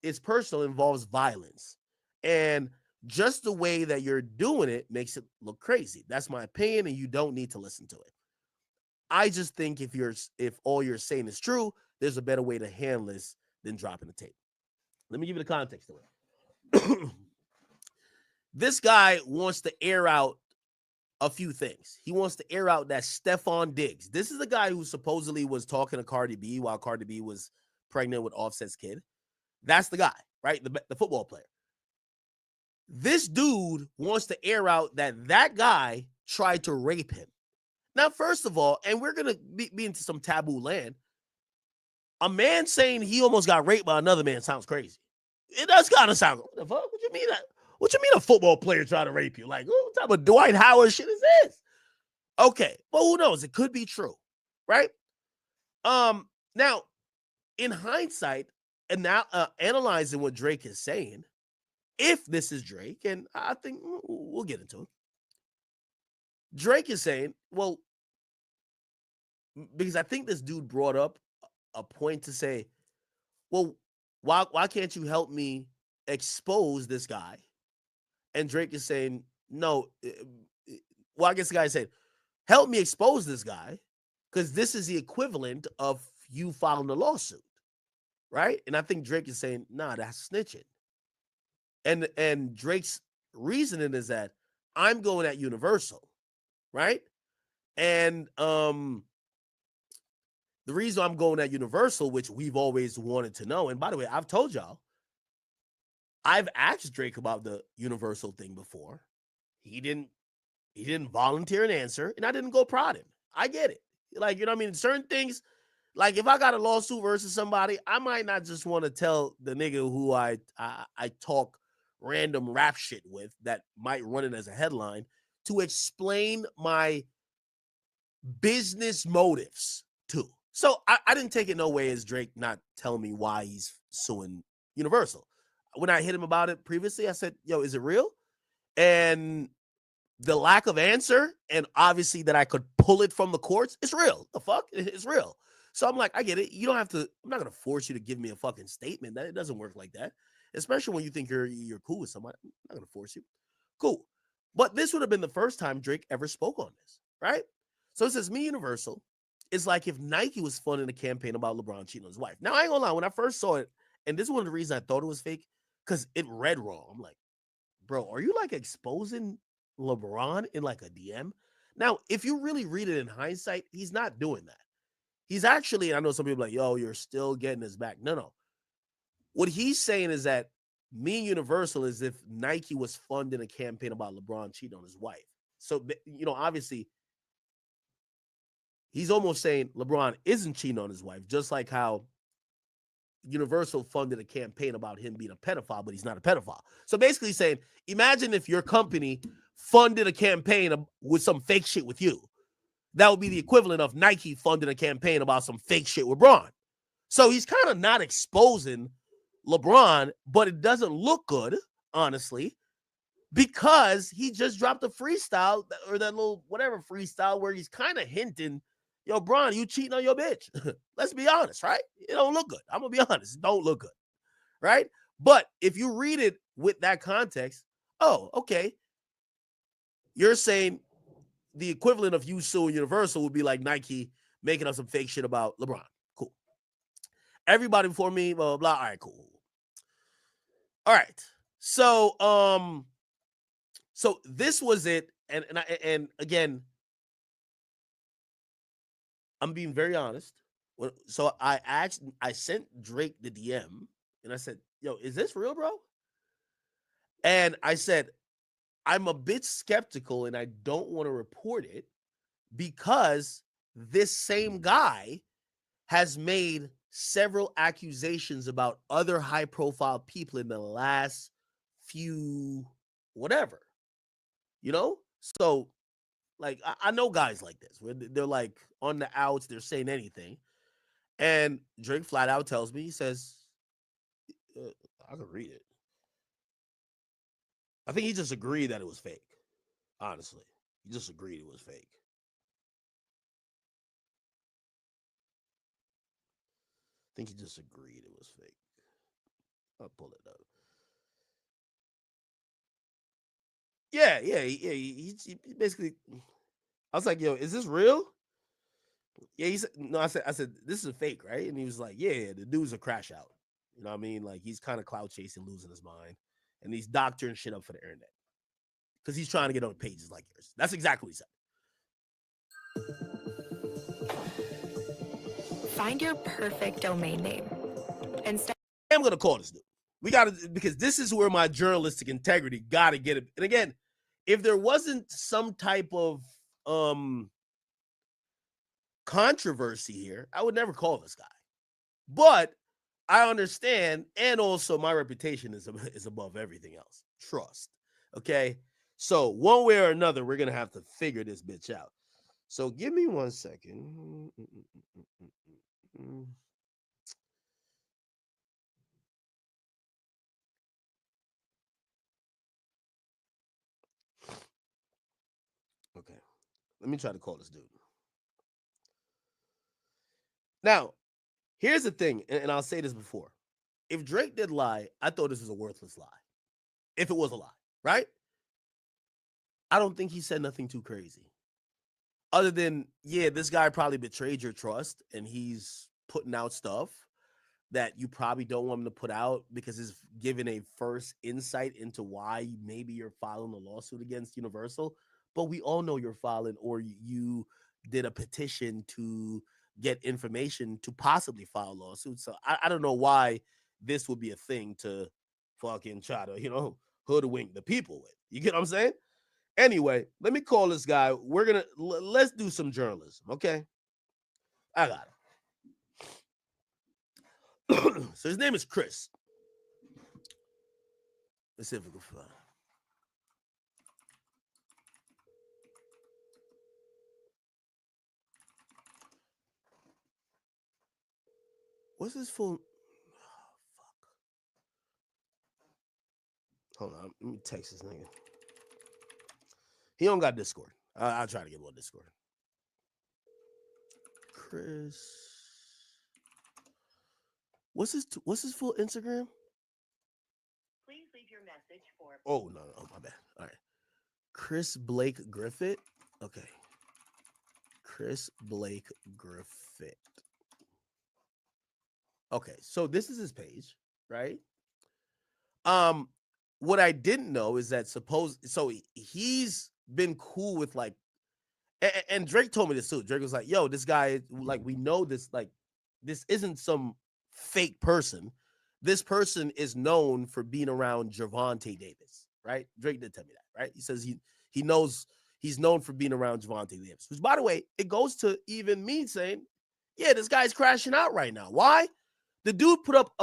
is personal, involves violence, and just the way that you're doing it makes it look crazy. That's my opinion, and you don't need to listen to it. I just think if all you're saying is true, there's a better way to handle this than dropping the tape. Let me give you the context to it. This guy wants to air out a few things. He wants to air out that Stephon Diggs. This is the guy who supposedly was talking to Cardi B while Cardi B was pregnant with Offset's kid. That's the guy, right? The football player. This dude wants to air out that guy tried to rape him. Now, first of all, and we're going to be into some taboo land, a man saying he almost got raped by another man sounds crazy. It does kind of sound, what the fuck? What you mean a football player trying to rape you? Like, what type of Dwight Howard shit is this? Okay, but who knows? It could be true, right? Now, in hindsight, and now analyzing what Drake is saying, if this is Drake, and I think we'll get into it, Drake is saying, well, because I think this dude brought up a point to say, well, why can't you help me expose this guy? And Drake is saying, no. Well, I guess the guy said, help me expose this guy, because this is the equivalent of you filing a lawsuit, right? And I think Drake is saying, nah, that's snitching. And Drake's reasoning is that I'm going at Universal, right? And the reason I'm going at Universal, which we've always wanted to know, and by the way, I've told y'all, I've asked Drake about the Universal thing before. He didn't volunteer an answer, and I didn't go prod him. I get it. Like, you know what I mean? Certain things, like if I got a lawsuit versus somebody, I might not just want to tell the nigga who I talk random rap shit with that might run it as a headline to explain my business motives too. So I didn't take it no way as Drake not telling me why he's suing Universal. When I hit him about it previously, I said, yo, is it real? And the lack of answer, and obviously that I could pull it from the courts, it's real. The fuck? It's real. So I'm like, I get it. You don't have to, I'm not going to force you to give me a fucking statement. That it doesn't work like that. Especially when you think you're cool with somebody. I'm not going to force you. Cool. But this would have been the first time Drake ever spoke on this, right? So it says, me, Universal, is like if Nike was funding a campaign about LeBron cheating on his wife. Now, I ain't gonna lie, when I first saw it, and this is one of the reasons I thought it was fake, because it read wrong. I'm like, bro, are you like exposing LeBron in like a DM? Now, if you really read it in hindsight, he's not doing that. He's actually, I know some people are like, yo, you're still getting his back. No. What he's saying is that me and Universal is if Nike was funding a campaign about LeBron cheating on his wife. So, obviously, he's almost saying LeBron isn't cheating on his wife, just like how Universal funded a campaign about him being a pedophile, but he's not a pedophile. So basically saying, imagine if your company funded a campaign with some fake shit with you. That would be the equivalent of Nike funding a campaign about some fake shit with LeBron. So he's kind of not exposing LeBron, but it doesn't look good, honestly, because he just dropped a freestyle or that little whatever freestyle where he's kind of hinting, yo, Bron, you cheating on your bitch. Let's be honest, right? It don't look good. I'm going to be honest. It don't look good, right? But if you read it with that context, oh, okay. You're saying the equivalent of you suing Universal would be like Nike making up some fake shit about LeBron. Cool. Everybody before me, blah, blah, blah. All right, cool. All right. So, so this was it. And again, I'm being very honest. So I sent Drake the DM and I said, yo, is this real, bro? And I said, I'm a bit skeptical and I don't want to report it because this same guy has made several accusations about other high profile people in the last few whatever, So like, I know guys like this where they're like on the outs, they're saying anything. And Drake flat out tells me, he says, I can read it. I think he just agreed that it was fake. Honestly, he just agreed it was fake. I think he just agreed it was fake. I'll pull it up. Yeah. He basically, I was like, yo, is this real? Yeah, he said, no, I said, this is a fake, right? And he was like, yeah, the dude's a crash out. You know what I mean? Like, he's kind of cloud chasing, losing his mind. And he's doctoring shit up for the internet. Because he's trying to get on pages like yours. That's exactly what he said. Find your perfect domain name. And I'm going to call this dude. We got to, because this is where my journalistic integrity got to get it. And again, if there wasn't some type of controversy here, I would never call this guy. But I understand, and also my reputation is above everything else. Trust. Okay? So one way or another, we're going to have to figure this bitch out. So give me 1 second. Okay. Let me try to call this dude. Now, here's the thing, and I'll say this before. If Drake did lie, I thought this was a worthless lie. If it was a lie, right? I don't think he said nothing too crazy. Other than, yeah, this guy probably betrayed your trust and he's putting out stuff that you probably don't want him to put out because it's giving a first insight into why maybe you're filing a lawsuit against Universal. But we all know you're filing, or you did a petition to get information to possibly file a lawsuit. So I don't know why this would be a thing to fucking try to, hoodwink the people with. You get what I'm saying? Anyway, let me call this guy. Let's do some journalism, okay? I got him. So his name is Chris. Let's see if we can find him. What's his full? Oh, fuck. Hold on. Let me text this nigga. He don't got Discord. I'll try to get him on Discord. Chris. What's his full Instagram? Please leave your message for. Oh no, my bad. All right. Chris Blake Griffith. Okay. Chris Blake Griffith. Okay, so this is his page, right? What I didn't know is that he's been cool with like And Drake told me this too. Drake was like, yo, this guy, like, we know this, like, this isn't some fake person. This person is known for being around Javonte Davis, right? Drake did tell me that, right? He says he knows he's known for being around Javonte Davis, which, by the way, it goes to even me saying, yeah, this guy's crashing out right now. Why? The dude put up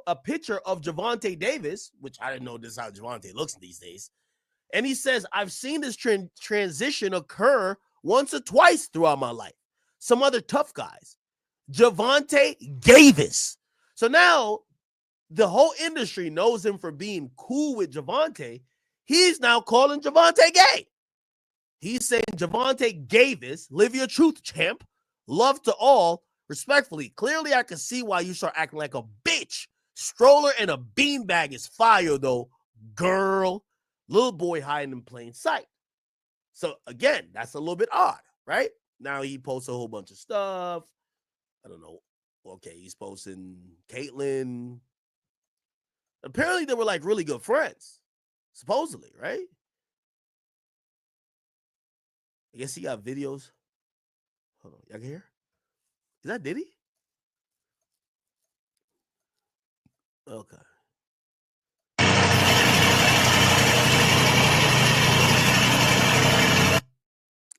a picture of Javonte Davis, which I didn't know this is how Javonte looks these days. And he says, I've seen this transition occur once or twice throughout my life. Some other tough guys. Javonte Davis. So now the whole industry knows him for being cool with Javonte. He's now calling Javonte gay. He's saying, Javonte Davis, live your truth, champ. Love to all. Respectfully, clearly I can see why you start acting like a bitch. Stroller and a beanbag is fire, though, girl. Little boy hiding in plain sight. So, again, that's a little bit odd, right? Now he posts a whole bunch of stuff. I don't know. Okay, he's posting Caitlyn. Apparently, they were like really good friends, supposedly, right? I guess he got videos. Hold on, y'all can hear? Is that Diddy? Okay.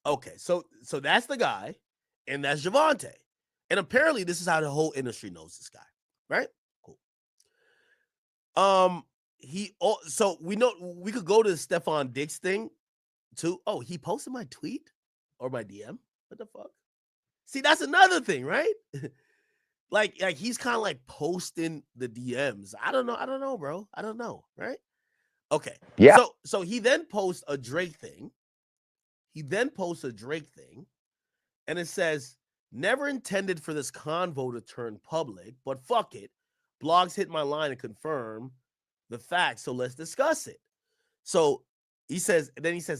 Okay, so that's the guy, and that's Javonte. And apparently this is how the whole industry knows this guy, right? Cool. So we know we could go to the Stephon Diggs thing too. Oh, he posted my tweet or my DM. What the fuck? See, that's another thing, right? like he's kind of like posting the DMs. I don't know, bro. I don't know, right? Okay. Yeah. So he then posts a Drake thing. And it says, never intended for this convo to turn public, but fuck it. Blogs hit my line and confirm the facts, so let's discuss it. So he says,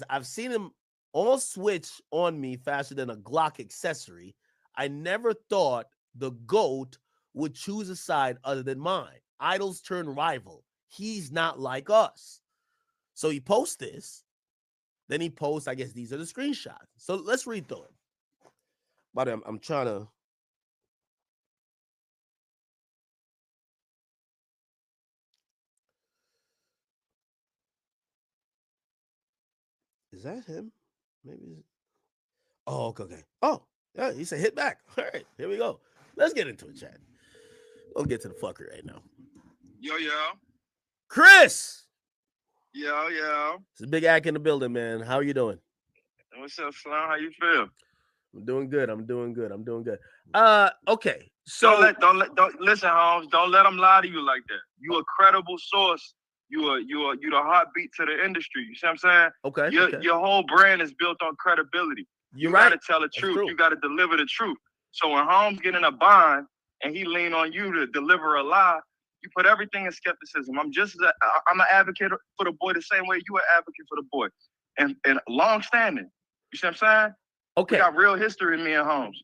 I've seen him all switch on me faster than a Glock accessory. I never thought the GOAT would choose a side other than mine. Idols turn rival. He's not like us. So he posts this. Then he posts, I guess these are the screenshots. So let's read through it. But I'm trying to. Is that him? Maybe. Oh, okay. Oh, yeah, he said hit back. All right, here we go. Let's get into it, chat. We'll get to the fucker right now. Yo. Chris! Yo. It's a big act in the building, man. How are you doing? What's up, Slum? How you feel? I'm doing good. Okay. So don't listen, Holmes. Don't let them lie to you like that. You a credible source. You the heartbeat to the industry. You see what I'm saying? Okay. Your whole brand is built on credibility. You right. gotta tell the truth. You gotta deliver the truth. So when Holmes get in a bind and he lean on you to deliver a lie, you put everything in skepticism. I'm an advocate for the boy the same way you an advocate for the boy, and long standing. You see what I'm saying? Okay. We got real history in me and Holmes.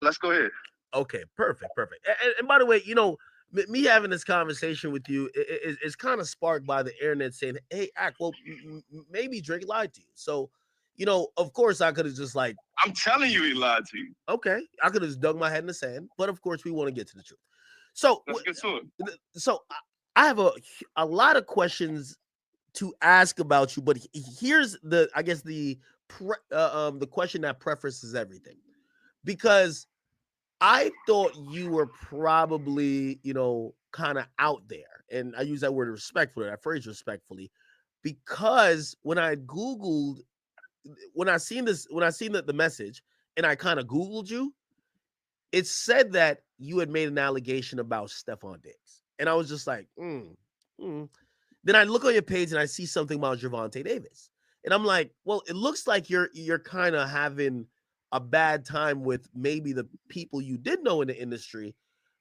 Let's go ahead. Okay, perfect. And by the way, me having this conversation with you is kind of sparked by the internet saying, hey, maybe Drake lied to you. So, of course I could have just like. I'm telling you he lied to you. Okay. I could have just dug my head in the sand, but of course we want to get to the truth. So let's get to it. So I have a lot of questions to ask about you, but here's the question that prefaces everything, because I thought you were probably, kind of out there, and I use that word respectfully, that phrase respectfully, because when I seen the message and I kind of Googled you, it said that you had made an allegation about Stephon Diggs. And I was just like, Then I look on your page and I see something about Javonte Davis. And I'm like, well, it looks like you're kind of having a bad time with maybe the people you did know in the industry.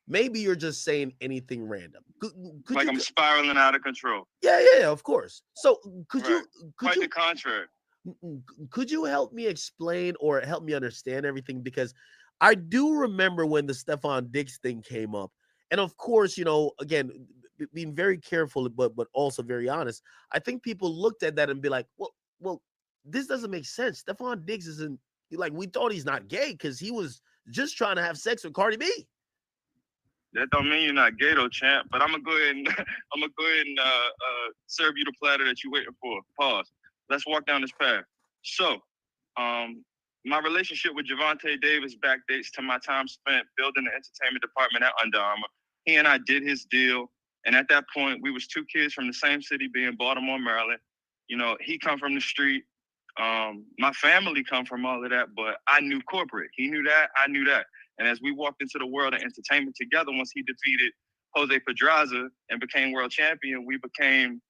Maybe you're just saying anything random. Could I'm spiraling out of control. Yeah, of course. So could you quite the contrary. Could you help me explain or help me understand everything? Because I do remember when the Stephon Diggs thing came up. And of course, again, being very careful, but also very honest. I think people looked at that and be like, well, this doesn't make sense. Stephon Diggs isn't like, we thought he's not gay because he was just trying to have sex with Cardi B. That don't mean you're not gay though, champ. But I'm gonna go ahead and serve you the platter that you're waiting for. Pause. Let's walk down this path. So, my relationship with Javonte Davis backdates to my time spent building the entertainment department at Under Armour. He and I did his deal, and at that point, we was two kids from the same city, being Baltimore, Maryland. You know, he come from the street. My family come from all of that, but I knew corporate. He knew that. I knew that. And as we walked into the world of entertainment together, once he defeated Jose Pedraza and became world champion, we became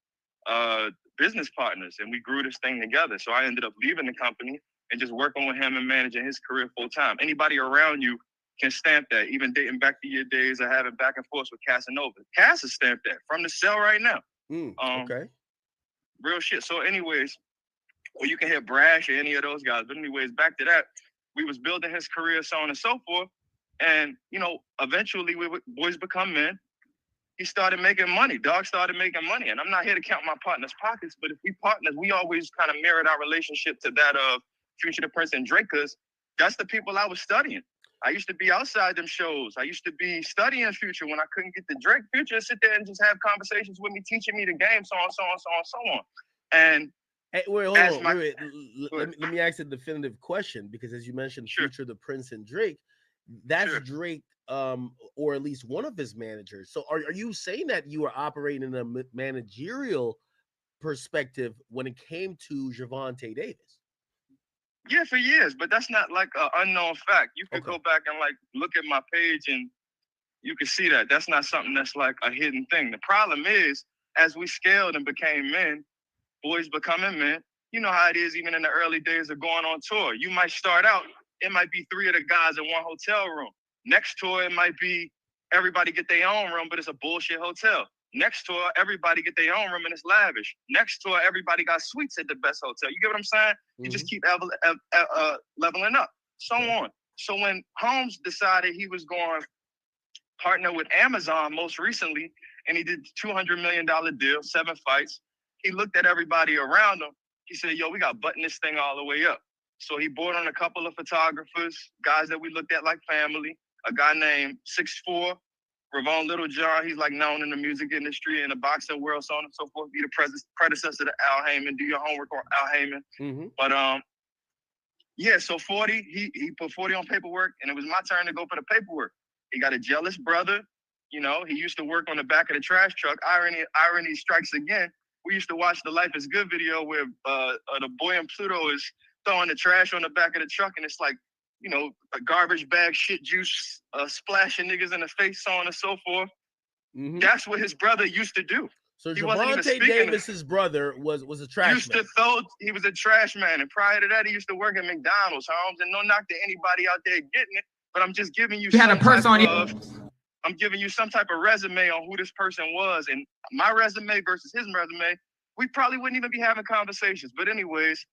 business partners, and we grew this thing together. So I ended up leaving the company and just working with him and managing his career full time. Anybody around you can stamp that, even dating back to your days of having back and forth with Casanova. Cass has stamped that from the cell right now. Okay. Real shit. So anyways, or you can hear Brash or any of those guys. But anyways, back to that, we was building his career, so on and so forth. And, you know, eventually boys become men. He started making money. Dog started making money. And I'm not here to count my partner's pockets, but if we partners, we always kind of mirrored our relationship to that of Future the Prince and Drake, because that's the people I was studying. I used to be outside them shows. I used to be studying Future when I couldn't get the Drake. Future sit there and just have conversations with me, teaching me the game, so on, so on, so on, so on. And hey, wait, hold on. Wait. Let me ask a definitive question, because as you mentioned, Future the Prince and Drake, that's Drake, or at least one of his managers. So are you saying that you were operating in a managerial perspective when it came to Javonte Davis? Yeah, for years, but that's not like an unknown fact. You could go back and like look at my page and you can see that. That's not something that's like a hidden thing. The problem is, as we scaled and became men, boys becoming men, you know how it is even in the early days of going on tour. You might start out, it might be 3 of the guys in one hotel room. Next tour, it might be everybody get their own room, but it's a bullshit hotel. Next tour, everybody get their own room and it's lavish. Next tour, everybody got suites at the best hotel. You get what I'm saying? You just keep leveling up, so on. So when Holmes decided he was going to partner with Amazon most recently, and he did the $200 million deal, 7 fights, he looked at everybody around him. He said, yo, we got to button this thing all the way up. So he brought on a couple of photographers, guys that we looked at like family, a guy named 6'4", Ravon Littlejohn. He's like known in the music industry and the boxing world, so on and so forth. Be the predecessor to Al Heyman. Do your homework on Al Heyman. But yeah, so 40, he put 40 on paperwork, and it was my turn to go for the paperwork. He got a jealous brother. You know, he used to work on the back of the trash truck. Irony strikes again. We used to watch the Life is Good video where the boy in Pluto is throwing the trash on the back of the truck, and it's like, you know, a garbage bag, shit juice, splashing niggas in the face, so on and so forth. That's what his brother used to do. So Javonte Davis's brother was a trash man. He was a trash man, and prior to that, he used to work at McDonald's, Holmes. And no knock to anybody out there getting it, but I'm just giving you. You had a purse on you. I'm giving you some type of resume on who this person was, and my resume versus his resume, we probably wouldn't even be having conversations. But anyways,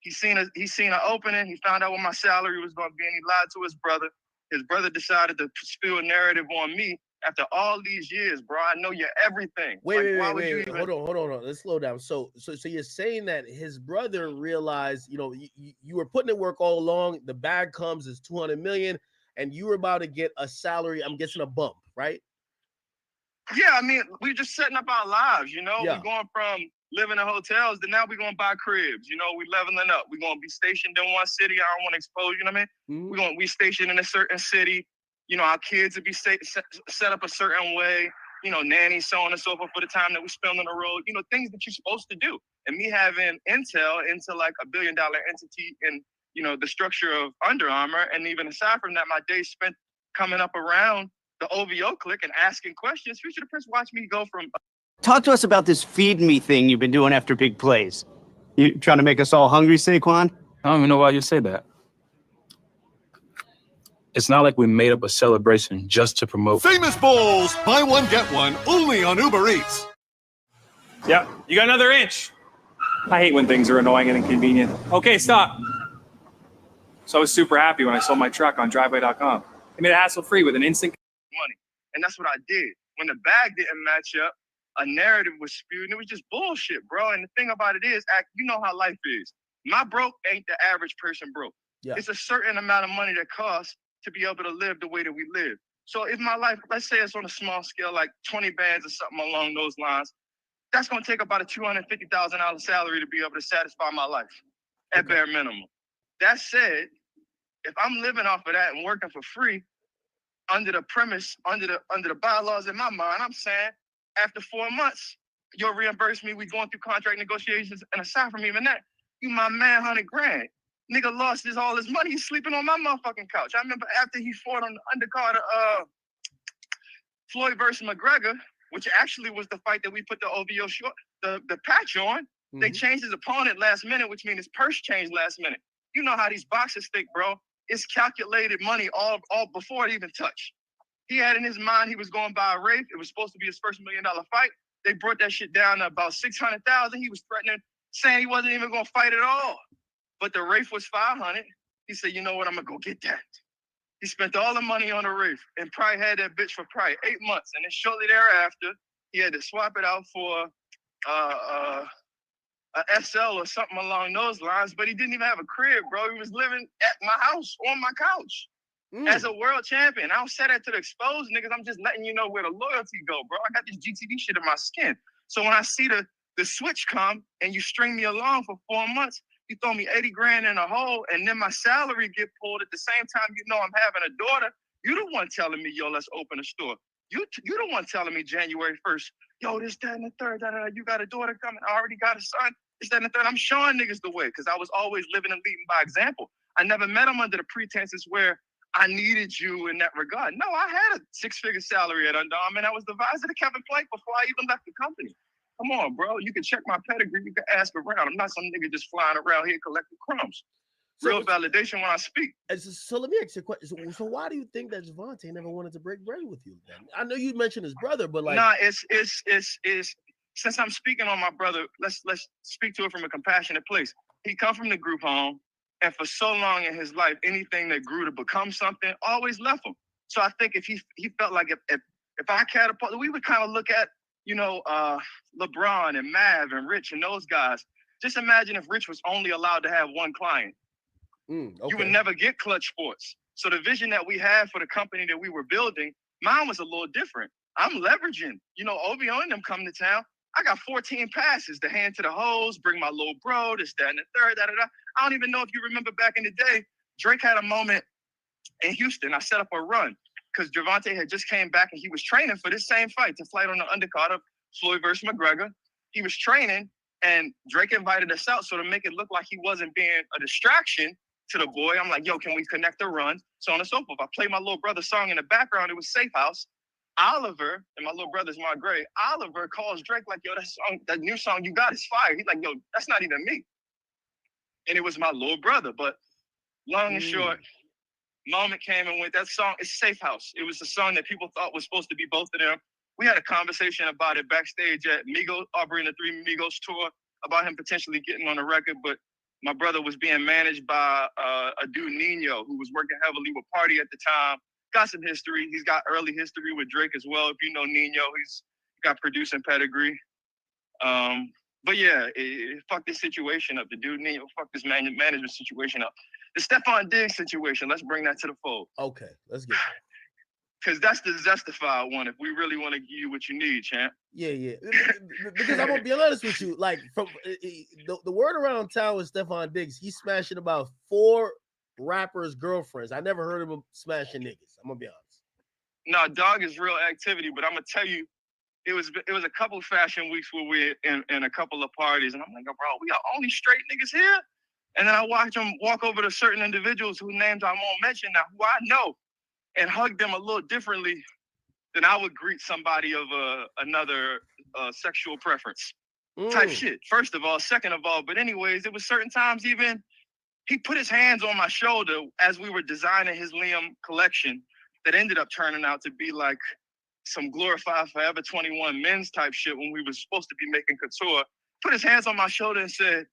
He's seen an opening. He found out what my salary was going to be, and he lied to his brother. His brother decided to spill a narrative on me. After all these years, bro, I know you're everything. Wait. Hold on. Let's slow down. So you're saying that his brother realized, you know, you were putting in work all along. The bag comes is $200 million, and you were about to get a salary. I'm guessing a bump, right? Yeah, I mean, we're just setting up our lives. You know, we're going from living in hotels, then now we're going to buy cribs. You know, we're leveling up. We're going to be stationed in one city. I don't want to expose, you know what I mean? We stationed in a certain city. You know, our kids would be set up a certain way. You know, nannies, so on and so forth for the time that we spend on the road. You know, things that you're supposed to do. And me having intel into like $1 billion entity in, you know, the structure of Under Armour. And even aside from that, my days spent coming up around the OVO clique and asking questions. Future the Prince watched me go from... Talk to us about this feed me thing you've been doing after big plays. You trying to make us all hungry, Saquon? I don't even know why you say that. It's not like we made up a celebration just to promote. Famous Bowls, buy one, get one, only on Uber Eats. Yeah, you got another inch. I hate when things are annoying and inconvenient. Okay, stop. So I was super happy when I sold my truck on driveway.com. I made it hassle-free with an instant money. And that's what I did. when the bag didn't match up, a narrative was spewed, and it was just bullshit, bro. And the thing about it is, you know how life is. My broke ain't the average person broke. Yeah. It's a certain amount of money that costs to be able to live the way that we live. So if my life, let's say it's on a small scale, like 20 bands or something along those lines, that's going to take about a $250,000 salary to be able to satisfy my life at bare minimum. That said, if I'm living off of that and working for free, under the premise, under the bylaws in my mind, I'm saying after 4 months, you'll reimburse me. We going through contract negotiations, and aside from even that, you my man, $100,000. Nigga lost all his money. He's sleeping on my motherfucking couch. I remember after he fought on the undercard of Floyd versus McGregor, which actually was the fight that we put the OVO short, the patch on. They changed his opponent last minute, which means his purse changed last minute. You know how these boxers think, bro. It's calculated money all before it even touched. He had in his mind he was going by a rape. It was supposed to be his first $1 million fight. They brought that shit down to about 600,000. He was threatening, saying he wasn't even gonna fight at all. But the rafe was 500. He said, you know what, I'm gonna go get that. He spent all the money on the rafe and probably had that bitch for probably 8 months. And then shortly thereafter, he had to swap it out for a SL or something along those lines. But he didn't even have a crib, bro. He was living at my house on my couch as a world champion. I don't say that to the exposed niggas. I'm just letting you know where the loyalty go, bro. I got this GTV shit in my skin. So when I see the switch come and you string me along for 4 months, you throw me 80 grand in a hole, and then my salary get pulled at the same time. You know I'm having a daughter. You the one telling me, yo, let's open a store. You the one telling me January 1st, yo, this, that, and the third, you got a daughter coming. I already got a son. This, that, and the third. I'm showing niggas the way because I was always living and leading by example. I never met him under the pretenses where I needed you in that regard. No, I had a 6-figure salary at Under Armour, and I was the advisor to Kevin Plank before I even left the company. Come on, bro. You can check my pedigree. You can ask around. I'm not some nigga just flying around here collecting crumbs. Real validation when I speak. So let me ask you a question. So why do you think that Javante never wanted to break bread with you then? I know you mentioned his brother, but like, nah, it's since I'm speaking on my brother, let's speak to it from a compassionate place. He come from the group home, and for so long in his life, anything that grew to become something always left him. So I think if he felt like if I catapult, we would kind of look at, you know, LeBron and Mav and Rich and those guys. Just imagine if Rich was only allowed to have one client. You would never get Clutch Sports. So the vision that we had for the company that we were building, mine was a little different. I'm leveraging, you know, OVO and them come to town. I got 14 passes to hand to the hoes, bring my little bro, this, that, and the third, da-da-da. I don't even know if you remember back in the day, Drake had a moment in Houston. I set up a run because Javante had just came back and he was training for this same fight to fight on the undercard of Floyd versus McGregor. He was training and Drake invited us out. So to make it look like he wasn't being a distraction to the boy, I'm like, yo, can we connect the run? So on and so forth. I played my little brother's song in the background. It was Safe House. Oliver, and my little brother's my Gray, Oliver calls Drake like, yo, that new song you got is fire. He's like, yo, that's not even me. And it was my little brother. But long and short, moment came and went. That song is Safe House. It was a song that people thought was supposed to be both of them. We had a conversation about it backstage at Migos, Aubrey and the Three Migos tour, about him potentially getting on the record. But my brother was being managed by a dude, Nino, who was working heavily with Party at the time. Got some history. He's got early history with Drake as well. If you know Nino, he's got producing pedigree. But yeah, fuck this situation up. The dude Nino, fuck this management situation up. The Stephon Diggs situation, let's bring that to the fold. Okay, let's get it. Because that's the justified one if we really want to give you what you need, champ. Yeah. Because I'm gonna be honest with you, like from the word around town with Stephon Diggs, he's smashing about 4 rappers' girlfriends. I never heard of him smashing niggas. I'm gonna be honest. No, dog is real activity, but I'm gonna tell you, it was a couple of fashion weeks where we're in a couple of parties, and I'm like, bro, we got only straight niggas here. And then I watch him walk over to certain individuals whose names I won't mention now, who I know, and hug them a little differently than I would greet somebody of another sexual preference type shit. First of all, second of all, but anyways, it was certain times even he put his hands on my shoulder as we were designing his Liam collection that ended up turning out to be like some glorified Forever 21 men's type shit when we were supposed to be making couture. Put his hands on my shoulder and said,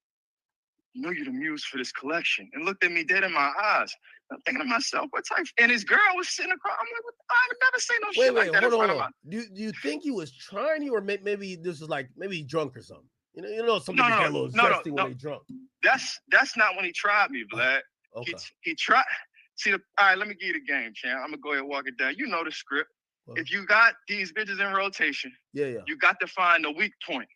you know you're the muse for this collection, and looked at me dead in my eyes. I'm thinking to myself, what type? And his girl was sitting across. I'm like, I would never say no shit like that in front of my. Do you think he was trying you, or maybe this was like maybe he drunk or something? You know, some niggas get a little zesty when they drunk. That's not when he tried me, Vlad. Okay. He tried. See, all right, let me give you the game, champ. I'm gonna go ahead and walk it down. You know the script. If you got these bitches in rotation, you got to find the weak point.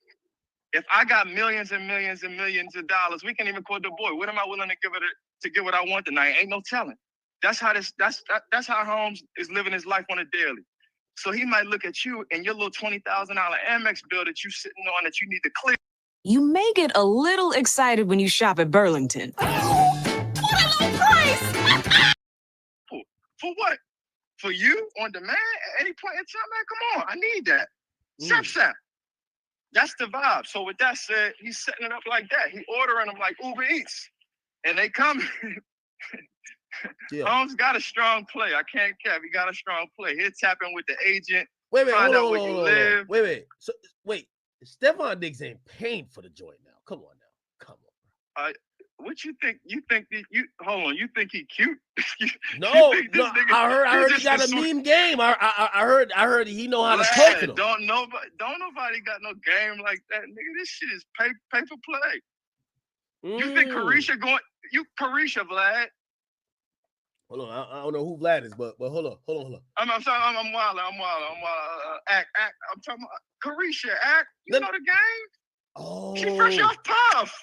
If I got millions and millions and millions of dollars, we can't even quote the boy. What am I willing to give it to get what I want tonight? Ain't no telling. That's how how Holmes is living his life on a daily. So he might look at you and your little $20,000 Amex bill that you sitting on that you need to clear. You may get a little excited when you shop at Burlington. For what? For you on demand at any point in time, man? Come on, I need that. Sap. That's the vibe. So with that said, he's setting it up like that. He ordering them like Uber Eats, and they come. Holmes got a strong play. I can't cap. He got a strong play. He'll tap in with the agent. Wait, find out where you live. Wait. So wait, Stephon Diggs ain't paying for the joint now. Come on now. Come on. What you think? You think that you hold on? You think he cute? No. I heard he got a meme game. I heard he know how to talk to them. Don't nobody got no game like that, nigga. This shit is pay for play. You think Carisha Carisha Vlad? Hold on, I don't know who Vlad is, but hold on. I'm wild. Act. I'm talking about Carisha. Act. You know the game? Oh, she fresh off Puff.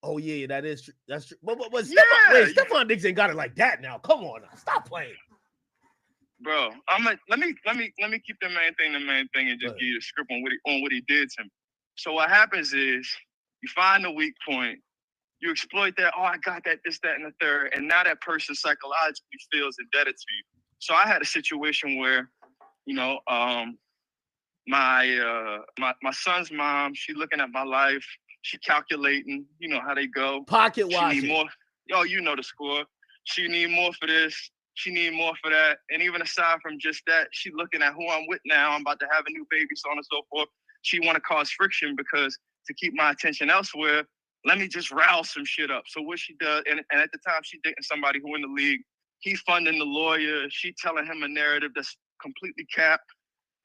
Oh yeah, that is true. That's true. But Stephon Diggs ain't got it like that now. Come on, now. Stop playing, bro. Let me keep the main thing, and just give you the script on what he did to me. So what happens is you find the weak point, you exploit that. Oh, I got that, this, that, and the third, and now that person psychologically feels indebted to you. So I had a situation where, my son's mom, she looking at my life. She calculating, you know how they go. Pocket watching. She need more. Yo, you know the score. She need more for this. She need more for that. And even aside from just that, she looking at who I'm with now. I'm about to have a new baby, so on and so forth. She want to cause friction because to keep my attention elsewhere, let me just rouse some shit up. So what she does, and at the time she dating somebody who in the league, he funding the lawyer. She telling him a narrative that's completely capped.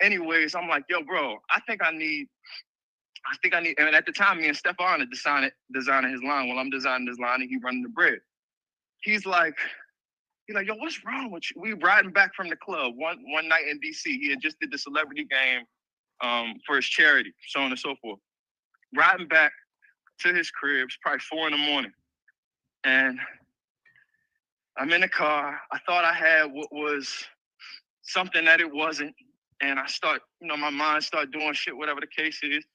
Anyways, I'm like, yo, bro, I think I need, and at the time, me and Stephon are designing his line. While I'm designing his line and he running the bread. He's like, yo, what's wrong with you? We riding back from the club one night in DC. He had just did the celebrity game for his charity, so on and so forth. Riding back to his crib, it's probably 4 a.m. And I'm in the car. I thought I had what was something that it wasn't. And I start, my mind start doing shit, whatever the case is.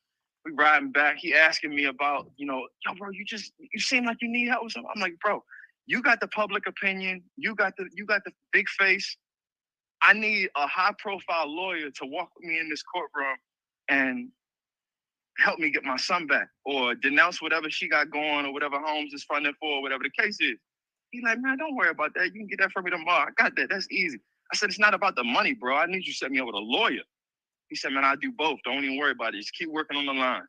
We riding back. He asking me about, yo, bro, you seem like you need help with something. I'm like, bro, you got the public opinion. You got the big face. I need a high profile lawyer to walk with me in this courtroom and help me get my son back or denounce whatever she got going or whatever Holmes is funding for, or whatever the case is. He's like, man, don't worry about that. You can get that for me tomorrow. I got that. That's easy. I said, it's not about the money, bro. I need you to set me up with a lawyer. He said, man, I'll do both. Don't even worry about it. Just keep working on the line.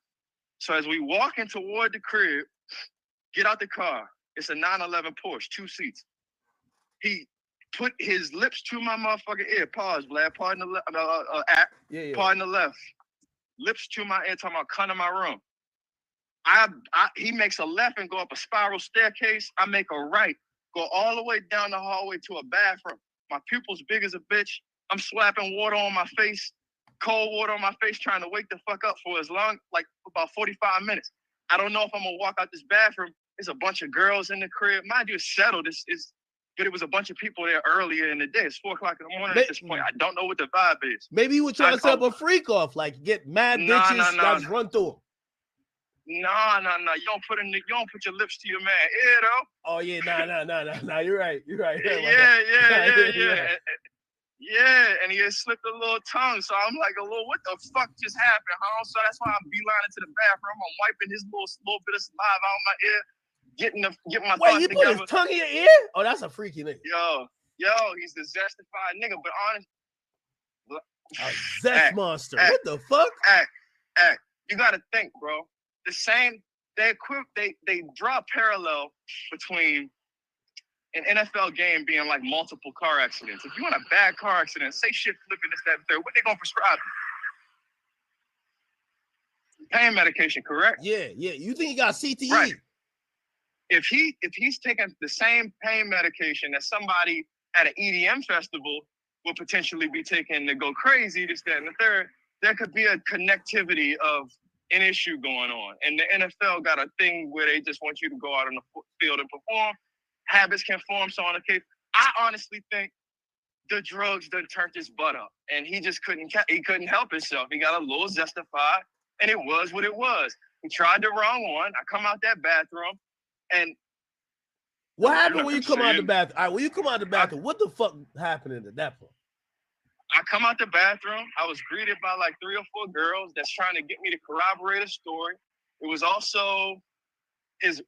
So as we walking toward the crib, get out the car. It's a 911 Porsche, 2 seats. He put his lips to my motherfucking ear. Pause, Vlad. Pardon the left. Pardon the left. Lips to my ear, talking about come to my room. He makes a left and go up a spiral staircase. I make a right, go all the way down the hallway to a bathroom. My pupils big as a bitch. I'm slapping water on my face, cold water on my face, trying to wake the fuck up for as long, like about 45 minutes. I don't know if I'm gonna walk out this bathroom. There's a bunch of girls in the crib. Mind you, it's settled. But it was a bunch of people there earlier in the day. It's 4 o'clock in the morning at this point. I don't know what the vibe is. Maybe you were trying to set up a freak off, like get mad bitches that's run through them. No. You don't put your lips to your man ear though. Oh yeah, no. You're right. Yeah, and he had slipped a little tongue. So I'm like, what the fuck just happened, huh? So that's why I'm beelining to the bathroom. I'm wiping his little bit of saliva out my ear, getting my thoughts together. Wait, you put his tongue in your ear? Oh, that's a freaky nigga. Yo, he's the zestified nigga. But honest, a zest monster. What the fuck? Act. You gotta think, bro. The same. They draw a parallel between an NFL game being like multiple car accidents. If you in a bad car accident, say shit flipping this, that, and third, what they gonna prescribe you? Pain medication, correct? Yeah. You think he got CTE? Right. If he's taking the same pain medication that somebody at an EDM festival will potentially be taking to go crazy, this, that, and the third, there could be a connectivity of an issue going on. And the NFL got a thing where they just want you to go out on the field and perform. Habits can form, so on and so forth. I honestly think the drugs done turned his butt up, and he just couldn't help himself. He got a little zestified, and it was what it was. He tried the wrong one. I come out that bathroom, and what happened when you come out the bathroom? All right, when you come out the bathroom, what the fuck happened at that point? I come out the bathroom. I was greeted by like 3 or 4 girls that's trying to get me to corroborate a story. It was also his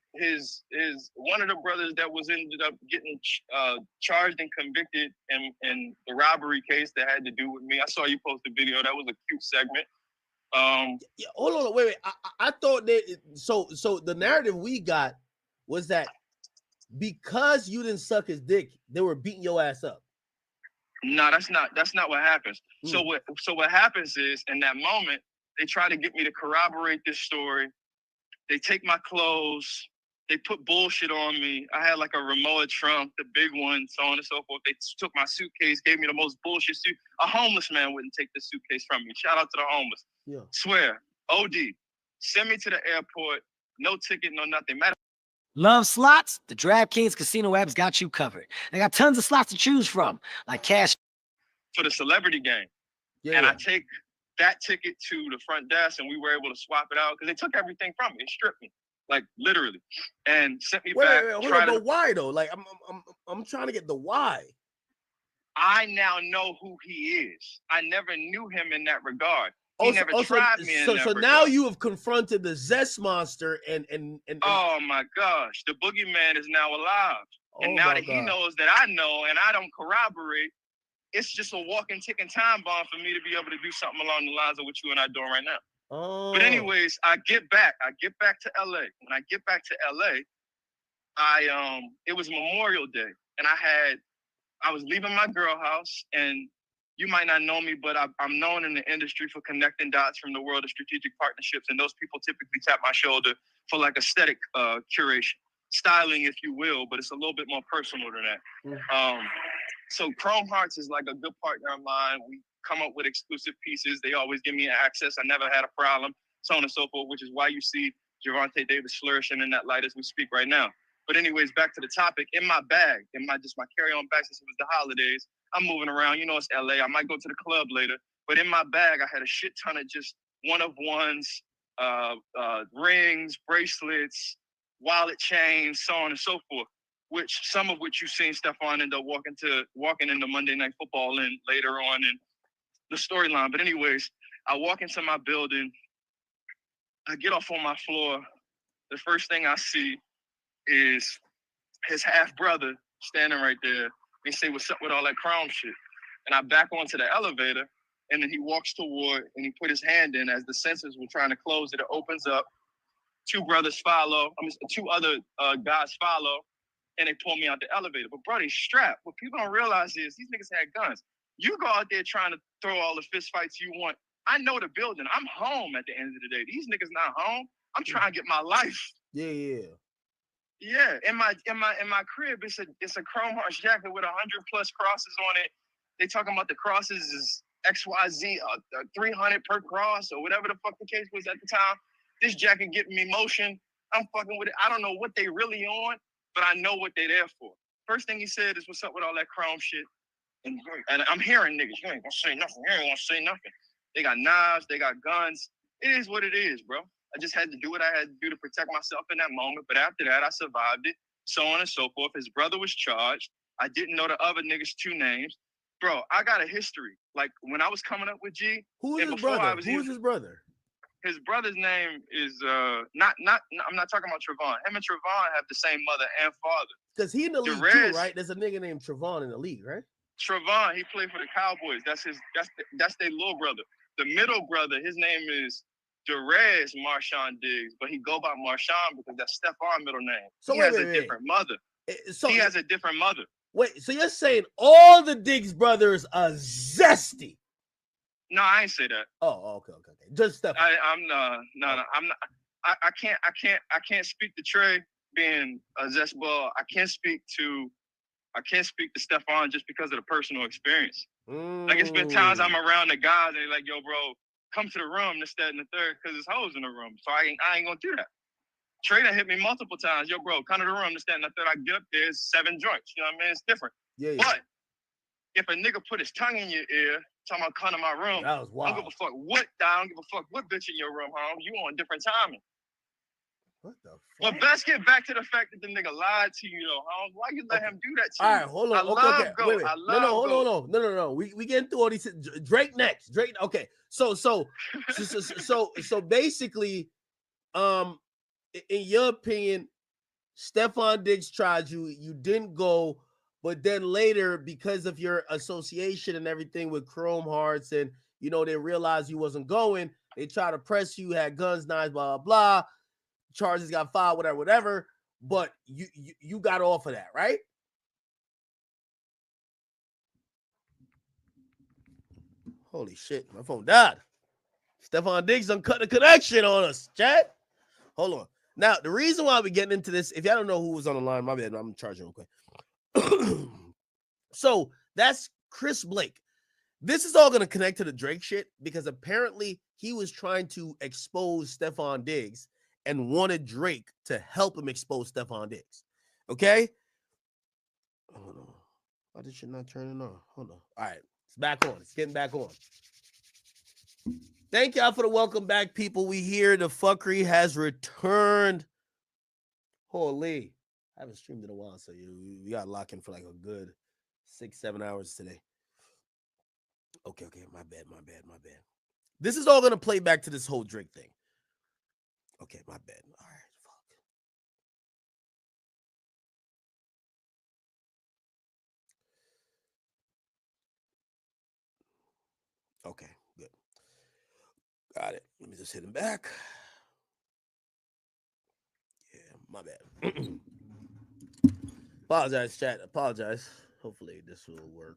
one of the brothers that was ended up getting charged and convicted in the robbery case that had to do with me. I saw you post a video. That was a cute segment. Yeah, hold on, wait. I thought that so the narrative we got was that because you didn't suck his dick, they were beating your ass up. No, that's not what happens. So what happens is in that moment, they try to get me to corroborate this story. They take my clothes, they put bullshit on me. I had like a Ramoa trunk, the big one, so on and so forth. They took my suitcase, gave me the most bullshit suit. A homeless man wouldn't take the suitcase from me. Shout out to the homeless. Yeah. Swear, OD. Send me to the airport, no ticket, no nothing. Love slots? The DraftKings casino app's got you covered. They got tons of slots to choose from, like cash for the celebrity game. And I take that ticket to the front desk, and we were able to swap it out because they took everything from me. They stripped me, like literally, and sent me back. But why though? Like I'm trying to get the why. I now know who he is. I never knew him in that regard. He never tried me in that regard. Now you have confronted the Zest monster and oh my gosh, the boogeyman is now alive. And now that he knows that I know and I don't corroborate, it's just a walking, ticking time bomb for me to be able to do something along the lines of what you and I are doing right now. Oh. But anyways, I get back to LA. When I get back to LA, it was Memorial Day, and I was leaving my girl house, and you might not know me, but I'm known in the industry for connecting dots from the world of strategic partnerships, and those people typically tap my shoulder for like aesthetic curation, styling, if you will, but it's a little bit more personal than that. So Chrome Hearts is like a good partner of mine. We come up with exclusive pieces. They always give me access. I never had a problem, so on and so forth, which is why you see Gervonta Davis flourishing in that light as we speak right now. But anyways, back to the topic. In my bag, in my carry-on bag, since it was the holidays, I'm moving around. You know, it's LA. I might go to the club later. But in my bag, I had a shit ton of just one-of-ones, rings, bracelets, wallet chains, so on and so forth. Some of which you've seen Stephon end up walking into Monday Night Football in later on in the storyline. But anyways, I walk into my building. I get off on my floor. The first thing I see is his half brother standing right there. They say, "What's up with all that crown shit?" And I back onto the elevator, and then he walks toward, and he put his hand in as the sensors were trying to close it. It opens up. 2 brothers follow. 2 other guys follow, and they pull me out the elevator. But bro, they strapped. What people don't realize is these niggas had guns. You go out there trying to throw all the fist fights you want. I know the building. I'm home at the end of the day. These niggas not home. I'm trying to get my life. Yeah. Yeah, in my crib, it's a Chrome Hearts jacket with 100+ crosses on it. They talking about the crosses is XYZ, 300 per cross or whatever the fuck the case was at the time. This jacket giving me motion. I'm fucking with it. I don't know what they really on, but I know what they there for. First thing he said is, "What's up with all that Chrome shit?" And I'm hearing niggas, "You ain't gonna say nothing. You ain't gonna say nothing." They got knives. They got guns. It is what it is, bro. I just had to do what I had to do to protect myself in that moment. But after that, I survived it, so on and so forth. His brother was charged. I didn't know the other niggas' 2 names. Bro, I got a history. Like, when I was coming up with G. Who is his brother? Who is his brother? His brother's name is, I'm not talking about Trevon. Him and Trevon have the same mother and father. Because he in the league too, right? There's a nigga named Trevon in the league, right? Trevon, he played for the Cowboys. That's their little brother. The middle brother, his name is Derez Marshawn Diggs, but he go by Marshawn because that's Stephon's middle name. So he has a different mother. So he has a different mother. Wait, so you're saying all the Diggs brothers are zesty? No, I ain't say that. Oh, okay. Just Stephon. I'm no. I'm not. I can't speak to Trey being a zest ball. I can't speak to Stephon just because of the personal experience. Like, it's been times I'm around the guys and they're like, yo, bro, come to the room, this, that, and the third, because there's hoes in the room. So I ain't gonna do that. Trey done hit me multiple times. Yo, bro, come to the room, this, that, and the third. I get up there, it's 7 joints. You know what I mean? It's different. Yeah. But if a nigga put his tongue in your ear, talking about come to my room, that was wild. I don't give a fuck what. I don't give a fuck what bitch in your room, home. You on different timing. What the fuck? But let's get back to the fact that the nigga lied to you, though, home. Why you let him do that to you? All right, hold on. I love Okay. Goat. Wait. I love Goat. No. We getting through all these. Drake next. Drake. Okay. So basically, in your opinion, Stephon Diggs tried you. You didn't go, but then later, because of your association and everything with Chrome Hearts, and they realized you wasn't going. They tried to press you. Had guns, knives, blah blah blah. Charges got filed, whatever. But you got off of that, right? Holy shit, my phone died. Stephon Diggs done cut the connection on us, chat. Hold on. Now, the reason why we're getting into this, if y'all don't know who was on the line, my bad, I'm charging real quick. So that's Chris Blake. This is all going to connect to the Drake shit because apparently he was trying to expose Stephon Diggs and wanted Drake to help him expose Stephon Diggs. Okay? Hold on. Why did shit not turn it on? Hold on. All right. It's back on. It's getting back on. Thank y'all for the welcome back, people. We hear the fuckery has returned. Holy. I haven't streamed in a while, so we got locked in for like a good 6-7 hours today. Okay. My bad. This is all going to play back to this whole Drake thing. Okay, my bad. All right, fuck. Okay, good. Got it. Let me just hit him back. Yeah, my bad. Apologize, chat. Apologize. Hopefully this will work.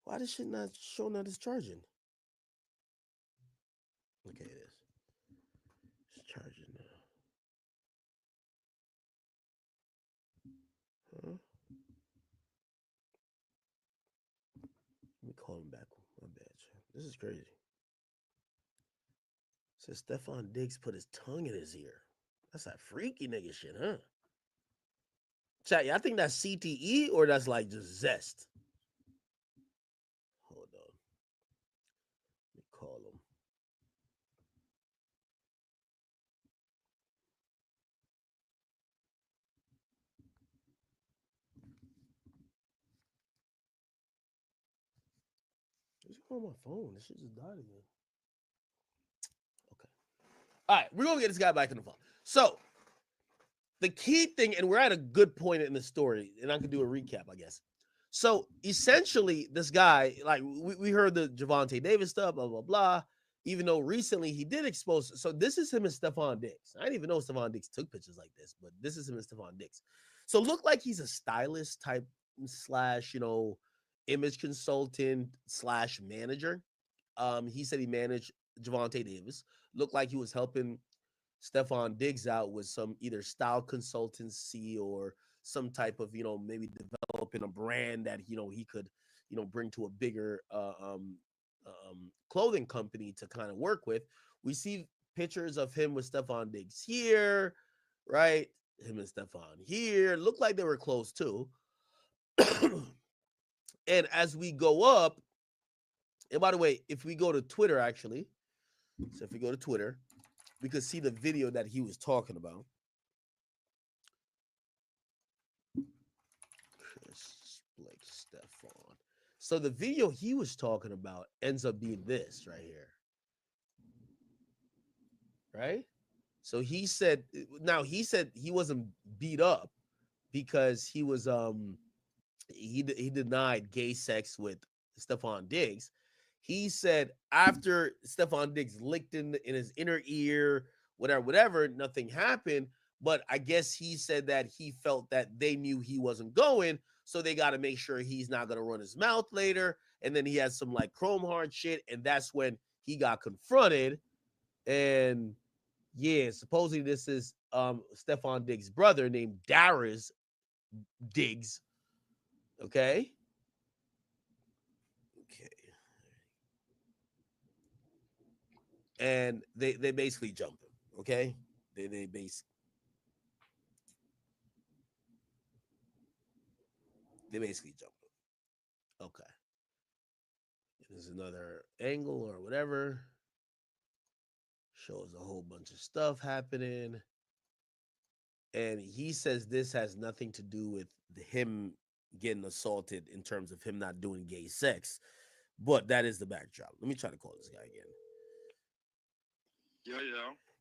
Why does shit not showing that it's charging? Okay, it is. It's charging now. Huh? Let me call him back. My bad, chat. This is crazy. Says Stephon Diggs put his tongue in his ear. That's that freaky nigga shit, huh? Chat, y'all think that's CTE or that's like just zest? Hold on. Let me call him. What's going on my phone? This shit just died again. Okay. All right, we're gonna get this guy back in the phone. So the key thing, and we're at a good point in the story, and I can do a recap, I guess. So essentially, this guy, like we heard the Javonte Davis stuff, blah blah blah. Even though recently he did expose, so this is him and Stephon Diggs. I didn't even know Stephon Diggs took pictures like this, but this is him and Stephon Diggs. So look like he's a stylist type slash, image consultant slash manager. He said he managed Javonte Davis. Looked like he was helping Stephon Diggs out with some either style consultancy or some type of, maybe developing a brand that, he could, bring to a bigger clothing company to kind of work with. We see pictures of him with Stephon Diggs here, right? Him and Stephon here. Looked like they were close too. And as we go up, and by the way, if we go to Twitter, actually, so if we go to Twitter, we could see the video that he was talking about. Chris Blake Stephon. So the video he was talking about ends up being this right here. Right? So he said he wasn't beat up because he was he denied gay sex with Stephon Diggs. He said after Stephon Diggs licked in his inner ear, whatever, nothing happened. but I guess he said that he felt that they knew he wasn't going, so they got to make sure he's not going to run his mouth later. And then he had some like chrome heart shit, and that's when he got confronted. And yeah, supposedly this is Stephon Diggs' brother named Darius Diggs. Okay. And they basically jumped him. Okay. They basically jumped him. Okay. There's another angle or whatever. Shows a whole bunch of stuff happening. And he says this has nothing to do with him getting assaulted in terms of him not doing gay sex. But that is the backdrop. Let me try to call this guy again.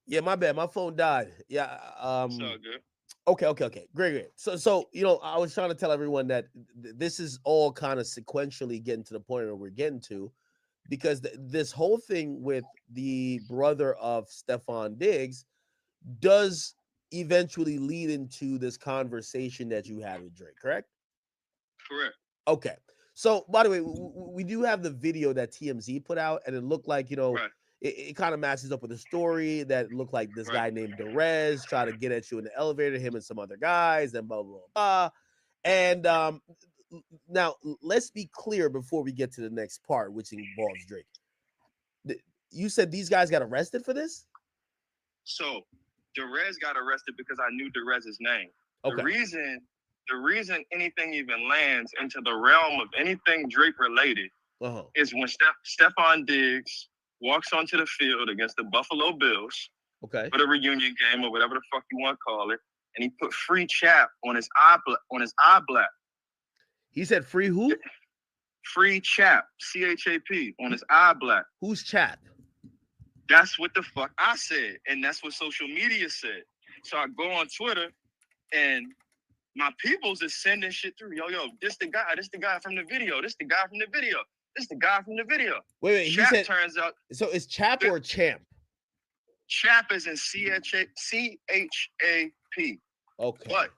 Yeah, my bad. My phone died. Yeah. It's all good. Okay. Great. So I was trying to tell everyone that this is all kind of sequentially getting to the point where we're getting to, because this whole thing with the brother of Stephon Diggs does eventually lead into this conversation that you had with Drake, correct? Correct. Okay. So, by the way, we do have the video that TMZ put out, and it looked like, it kind of matches up with the story that looked like this guy named Derez tried to get at you in the elevator, him and some other guys, and blah, blah, blah. And now, let's be clear before we get to the next part, which involves Drake. You said these guys got arrested for this? So, Derez got arrested because I knew Derez's name. Okay. The reason anything even lands into the realm of anything Drake related is when Stephon Diggs walks onto the field against the Buffalo Bills for the reunion game or whatever the fuck you want to call it, and he put free chap on his eye black. He said free who? Free chap, CHAP, on his eye black. Who's chap? That's what the fuck I said, and that's what social media said. So I go on Twitter, and my peoples is sending shit through. Yo, this the guy from the video. This the guy from the video. This the guy from the video. Wait, Chap he said, turns out. So it's chap or champ? Chap is in CHAP. Okay. But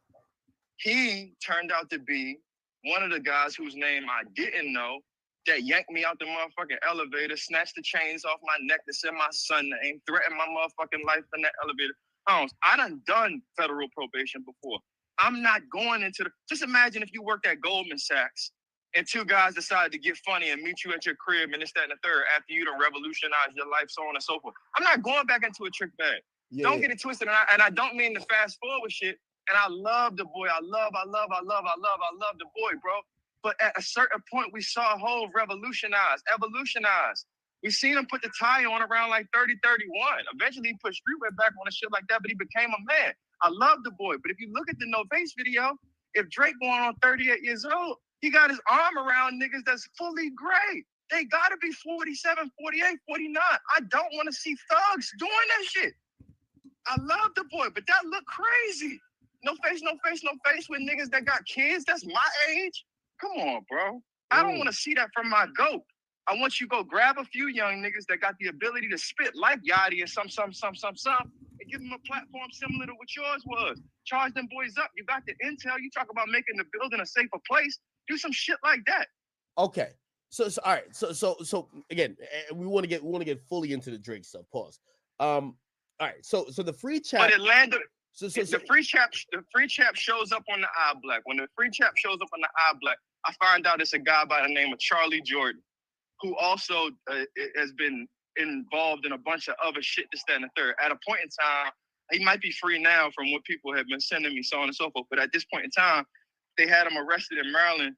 he turned out to be one of the guys whose name I didn't know that yanked me out the motherfucking elevator, snatched the chains off my neck that said my son name, threatened my motherfucking life in that elevator. I done federal probation before. I'm not going into just imagine if you worked at Goldman Sachs and two guys decided to get funny and meet you at your crib and this, that, and the third after you done revolutionized your life, so on and so forth. I'm not going back into a trick bag. Don't get it twisted. And I don't mean to fast forward shit. And I love the boy. I love the boy, bro. But at a certain point, we saw Hov evolutionize. We seen him put the tie on around like 30, 31. Eventually, he put streetwear back on and shit like that, but he became a man. I love the boy. But if you look at the No Face video, if Drake going on 38 years old, he got his arm around niggas that's fully gray. They got to be 47, 48, 49. I don't want to see thugs doing that shit. I love the boy, but that look crazy. No face with niggas that got kids. That's my age. Come on, bro. I don't want to see that from my GOAT. I want you to go grab a few young niggas that got the ability to spit like Yachty and some, and give them a platform similar to what yours was. Charge them boys up. You got the intel. You talk about making the building a safer place. Do some shit like that. Okay. So all right. So again, we want to get fully into the Drake stuff. Pause. All right. So the free chat. But it landed. The free chap shows up on the eye black. When the free chap shows up on the eye black, I find out it's a guy by the name of Charlie Jordan, who also has been involved in a bunch of other shit, this, that, and the third. At a point in time, he might be free now from what people have been sending me, so on and so forth. But at this point in time, they had him arrested in Maryland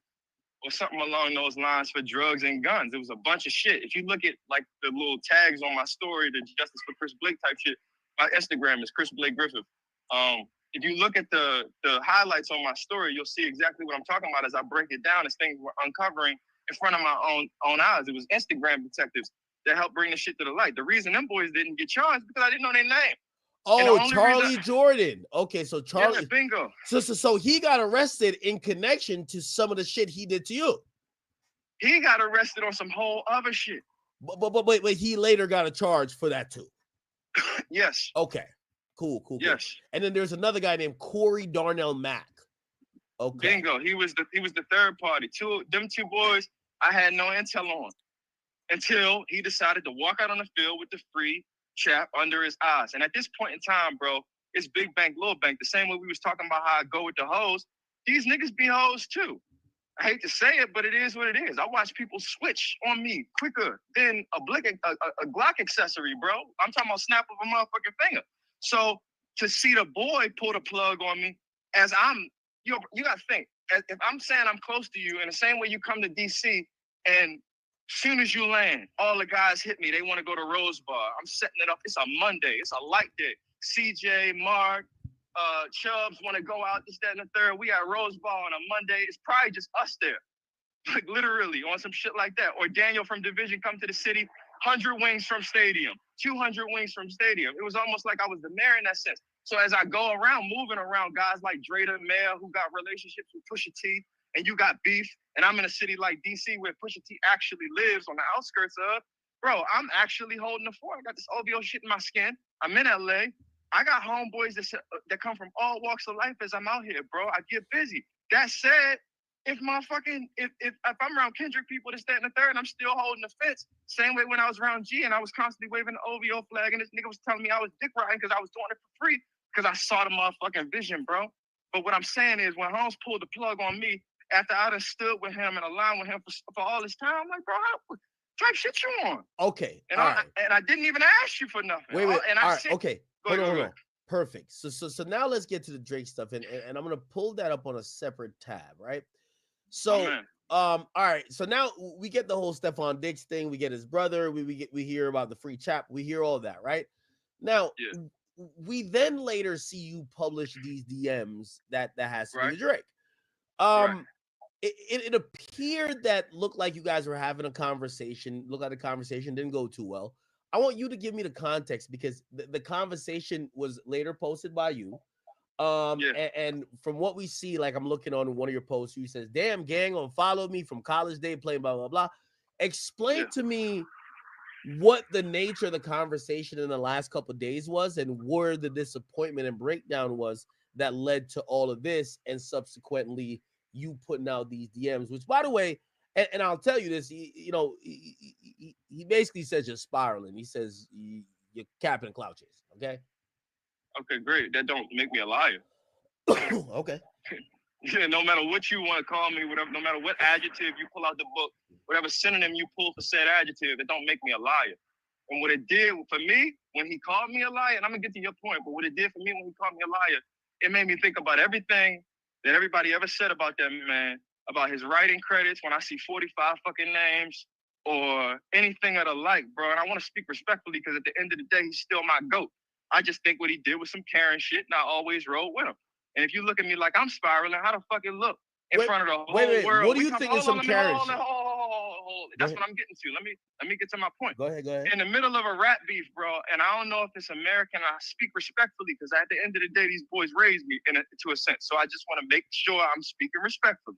or something along those lines for drugs and guns. It was a bunch of shit. If you look at like the little tags on my story, the Justice for Chris Blake type shit, my Instagram is Chris Blake Griffith. If you look at the highlights on my story, you'll see exactly what I'm talking about as I break it down as things were uncovering in front of my own eyes. It was Instagram detectives that helped bring the shit to the light. The reason them boys didn't get charged because I didn't know their name. Oh, Charlie Jordan. Okay, so Charlie. Yeah, bingo. So he got arrested in connection to some of the shit he did to you. He got arrested on some whole other shit. But he later got a charge for that too. Yes. Okay. Cool. Yes. And then there's another guy named Corey Darnell Mack. Okay. Bingo. He was the third party. Them two boys I had no intel on until he decided to walk out on the field with the free chap under his eyes. And at this point in time, bro, it's big bank, little bank. The same way we was talking about how I go with the hoes. These niggas be hoes too. I hate to say it, but it is what it is. I watch people switch on me quicker than a Glock accessory, bro. I'm talking about snap of a motherfucking finger. So to see the boy pull the plug on me as you got to think, if I'm saying I'm close to you in the same way you come to DC and soon as you land, all the guys hit me. They want to go to Rose Bar. I'm setting it up. It's a Monday. It's a light day. CJ, Mark, Chubbs want to go out, this, that, and the third. We at Rose Bar on a Monday. It's probably just us there. Like literally on some shit like that. Or Daniel from Division come to the city, 100 wings from stadium, 200 wings from stadium. It was almost like I was the mayor in that sense. So as I go around, moving around guys like Drayda, Mayor, who got relationships with Pusha T, and you got beef, and I'm in a city like DC where Pusha T actually lives on the outskirts of, bro, I'm actually holding the fort. I got this OVO shit in my skin. I'm in LA. I got homeboys that come from all walks of life as I'm out here, bro. I get busy. That said, if I'm around Kendrick people, this, that, and the third, I'm still holding the fence. Same way when I was around G and I was constantly waving the OVO flag, and this nigga was telling me I was dick riding because I was doing it for free because I saw the motherfucking vision, bro. But what I'm saying is when Holmes pulled the plug on me after I done stood with him and aligned with him for all this time, I'm like, bro, what type shit you on? Okay. And I didn't even ask you for nothing. Wait. And All I right. said, Okay. Hold on. Perfect. So now let's get to the Drake stuff, and I'm gonna pull that up on a separate tab, right? So all right. So now we get the whole Stephon Diggs thing. We get his brother. We hear about the free chap. We hear all that, right? Now we then later see you publish these DMs that has to do with Drake. It appeared that looked like you guys were having a conversation. Looked like the conversation didn't go too well. I want you to give me the context because the conversation was later posted by you. And from what we see, like I'm looking on one of your posts, you says, "Damn gang unfollowed me from college day playing blah blah blah." Explain to me what the nature of the conversation in the last couple of days was, and where the disappointment and breakdown was that led to all of this, and subsequently you putting out these DMs. Which, by the way, and I'll tell you this, he basically says you're spiraling. He says you're capping and clout chasing. Okay. Okay, great. That don't make me a liar. Okay. Yeah, no matter what you want to call me, whatever, no matter what adjective you pull out the book, whatever synonym you pull for said adjective, it don't make me a liar. And what it did for me when he called me a liar, and I'm gonna get to your point, but what it did for me when he called me a liar, it made me think about everything that everybody ever said about that man, about his writing credits. When I see 45 fucking names or anything of the like, bro, and I want to speak respectfully because at the end of the day, he's still my GOAT. I just think what he did was some Karen shit, and I always rode with him. And if you look at me like I'm spiraling, how the fuck it look in front of the whole world? What do you think is some Karen shit? That's what I'm getting to. Let me get to my point. Go ahead. In the middle of a rap beef, bro, and I don't know if it's American. I speak respectfully because at the end of the day, these boys raised me to a sense. So I just want to make sure I'm speaking respectfully,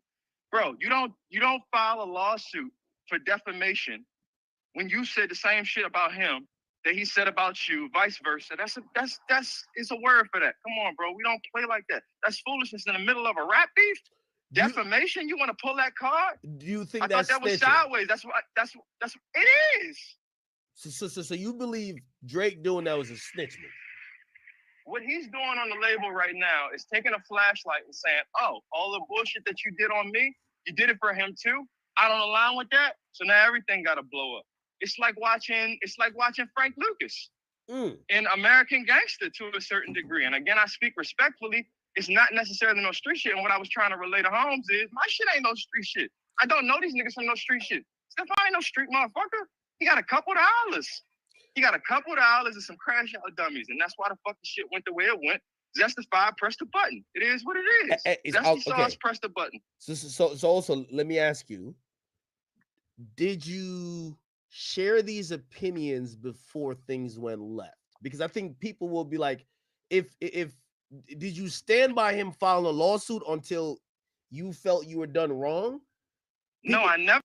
bro. You don't file a lawsuit for defamation when you said the same shit about him that he said about you, vice versa. That's it's a word for that. Come on, bro. We don't play like that. That's foolishness in the middle of a rap beef. Defamation? You want to pull that card? Do you think I thought that was sideways? That's it is. So you believe Drake doing that was a snitch move? What he's doing on the label right now is taking a flashlight and saying, "Oh, all the bullshit that you did on me, you did it for him too. I don't align with that, so now everything got to blow up." It's like watching Frank Lucas in American Gangster to a certain degree. And again, I speak respectfully. It's not necessarily no street shit. And what I was trying to relay to Holmes is my shit ain't no street shit. I don't know these niggas from no street shit. Stephon ain't no street motherfucker. He got a couple dollars. He got a couple dollars and some crash out dummies. And that's why the fucking shit went the way it went. Justified, press the button. It is what it is. Zesty sauce, press the button. So also, let me ask you, did you share these opinions before things went left? Because I think people will be like, if did you stand by him filing a lawsuit until you felt you were done wrong? No, I never.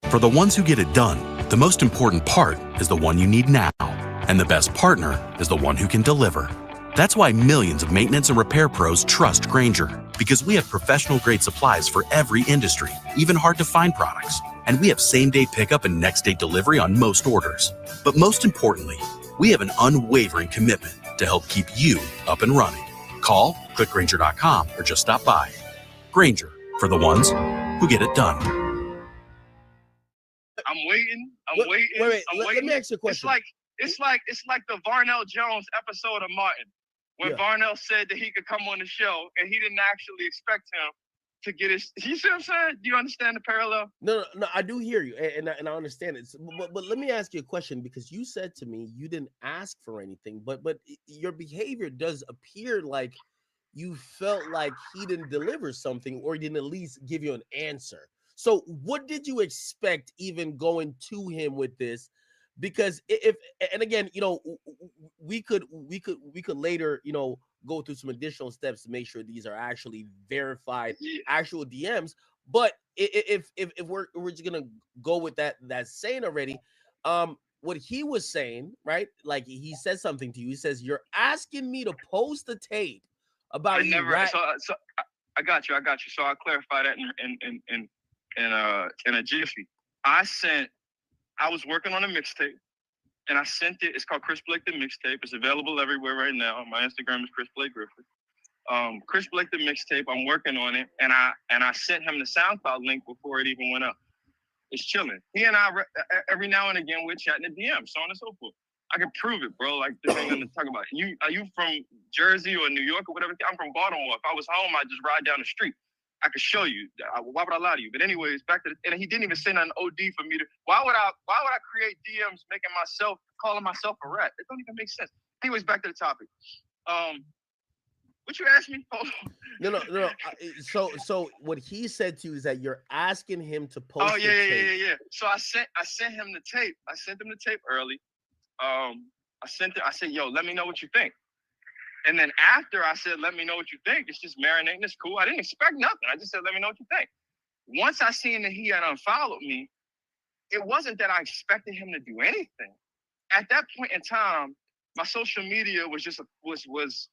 For the ones who get it done, the most important part is the one you need now. And the best partner is the one who can deliver. That's why millions of maintenance and repair pros trust Grainger, because we have professional-grade supplies for every industry, even hard-to-find products. And we have same-day pickup and next-day delivery on most orders. But most importantly, we have an unwavering commitment to help keep you up and running. Call, click Grainger.com, or just stop by. Grainger, for the ones who get it done. I'm waiting. Wait, let me ask you a question. It's like the Varnell Jones episode of Martin, when Varnell said that he could come on the show and he didn't actually expect him to get his. You see what I'm saying? Do you understand the parallel? No, I do hear you, and I understand it. But let me ask you a question, because you said to me you didn't ask for anything, but your behavior does appear like you felt like he didn't deliver something, or he didn't at least give you an answer. So what did you expect even going to him with this? Because if, and again, we could later, go through some additional steps to make sure these are actually verified actual DMs. But if we're just gonna go with that saying already, what he was saying, right? Like, he said something to you. He says, "You're asking me to post the tape about you." So I got you. So I'll clarify that in a jiffy. I was working on a mixtape, and I sent it. It's called Chris Blake the Mixtape. It's available everywhere right now. My Instagram is Chris Blake Griffith. Chris Blake the Mixtape. I'm working on it, and I sent him the SoundCloud link before it even went up. It's chilling. He and I every now and again we're chatting in DM, so on and so forth. I can prove it, bro. Like, this ain't nothing to talk about. Are you from Jersey or New York or whatever? I'm from Baltimore. If I was home, I'd just ride down the street. I could show you. Why would I lie to you? But anyways, back to and he didn't even send an OD for me to. Why would I create DMs calling myself a rat? It don't even make sense. Anyways, back to the topic. What you asked me? No. So what he said to you is that you're asking him to post. Oh yeah. So I sent him the tape. I sent him the tape early. I said, "Yo, let me know what you think." And then after I said, "Let me know what you think," it's just marinating. It's cool. I didn't expect nothing. I just said, "Let me know what you think." Once I seen that he had unfollowed me, it wasn't that I expected him to do anything. At that point in time, my social media was just was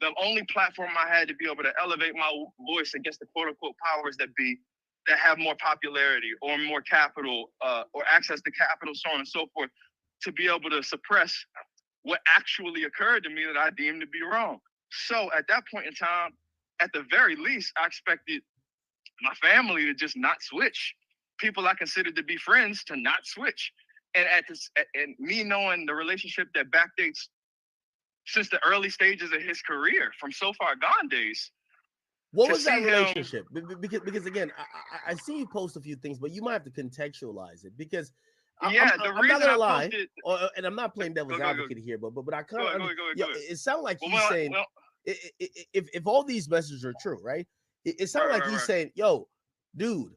the only platform I had to be able to elevate my voice against the quote unquote powers that be, that have more popularity or more capital or access to capital, so on and so forth, to be able to suppress what actually occurred to me that I deemed to be wrong. So at that point in time, at the very least, I expected my family to just not switch. People I considered to be friends to not switch. And and me knowing the relationship that backdates since the early stages of his career, from So Far Gone days. What was that relationship? Because again, I see you post a few things, but you might have to contextualize it, because I'm not gonna lie, and I'm not playing devil's advocate here, but I kind of it sounds like he's saying, if all these messages are true, right? It sounds like he's saying, "Yo, dude,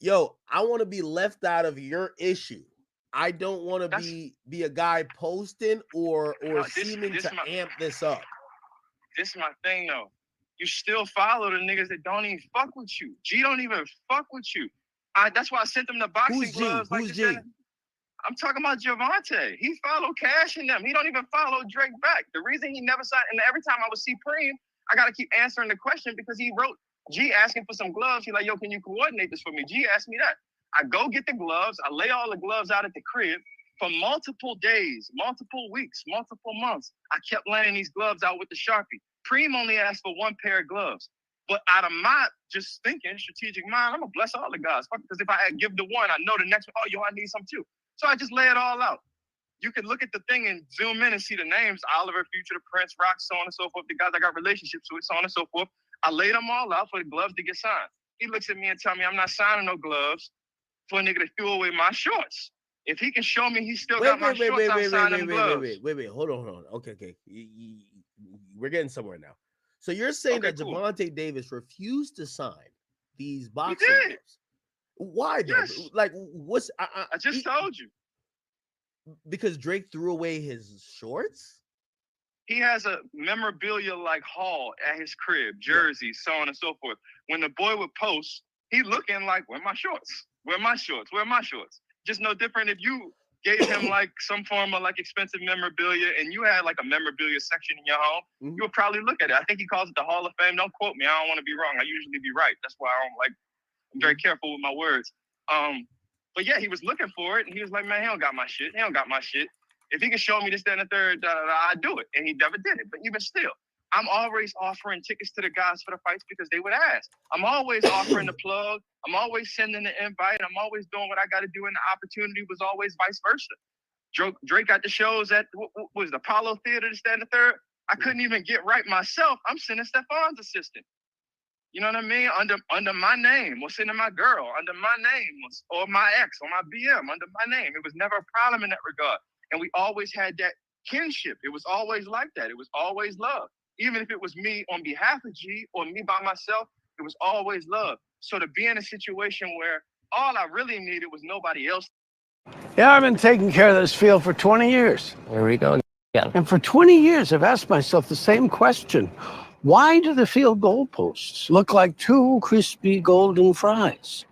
I want to be left out of your issue. I don't want to be a guy posting or seeming to amp this up." This is my thing though. You still follow the niggas that don't even fuck with you. G don't even fuck with you. That's why I sent them the boxing gloves. Who's G? I'm talking about Javante. He followed Cash and them. He don't even follow Drake back. The reason he never signed, and every time I would see Preem, I gotta keep answering the question, because he wrote G asking for some gloves. He's like, "Yo, can you coordinate this for me?" G asked me that. I go get the gloves. I lay all the gloves out at the crib for multiple days, multiple weeks, multiple months. I kept laying these gloves out with the Sharpie. Preem only asked for one pair of gloves. But out of my just thinking, strategic mind, I'm going to bless all the guys. Because if I give the one, I know the next one, oh, yo, I need some too. So I just lay it all out. You can look at the thing and zoom in and see the names: Oliver, Future, the Prince, Rock, so on and so forth. The guys I got relationships with, so on and so forth. I laid them all out for the gloves to get signed. He looks at me and tells me I'm not signing no gloves for a nigga that threw away my shorts. If he can show me he still got my shorts, I'm signing gloves. Wait. Hold on. Okay. We're getting somewhere now. So you're saying that Javante Davis refused to sign these boxing gloves? Why though? Yes. Like, what's I just told you. Because Drake threw away his shorts? He has a memorabilia like haul at his crib, jerseys, so on and so forth. When the boy would post, he looking like, "Where my shorts? Where my shorts? Where my shorts?" Just no different if you gave him like some form of like expensive memorabilia, and you had like a memorabilia section in your home, you would probably look at it. I think he calls it the Hall of Fame. Don't quote me. I don't want to be wrong. I usually be right. That's why I'm very careful with my words. But yeah, he was looking for it, and he was like, man, he don't got my shit. He don't got my shit. If he can show me this, that, and the third, I'd do it. And he never did it. But even still, I'm always offering tickets to the guys for the fights because they would ask. I'm always offering the plug. I'm always sending the invite. I'm always doing what I got to do, and the opportunity was always vice versa. Drake got the shows at, what was the Apollo Theater, this, that, and the third. I couldn't even get right myself. I'm sending Stefan's assistant. You know what I mean? Under my name, or sending my girl under my name, or my ex, or my BM under my name. It was never a problem in that regard. And we always had that kinship. It was always like that. It was always love. Even if it was me on behalf of G or me by myself, it was always love. So to be in a situation where all I really needed was nobody else. Yeah, I've been taking care of this field for 20 years. Here we go again. And for 20 years, I've asked myself the same question. Why do the field goalposts look like two crispy golden fries?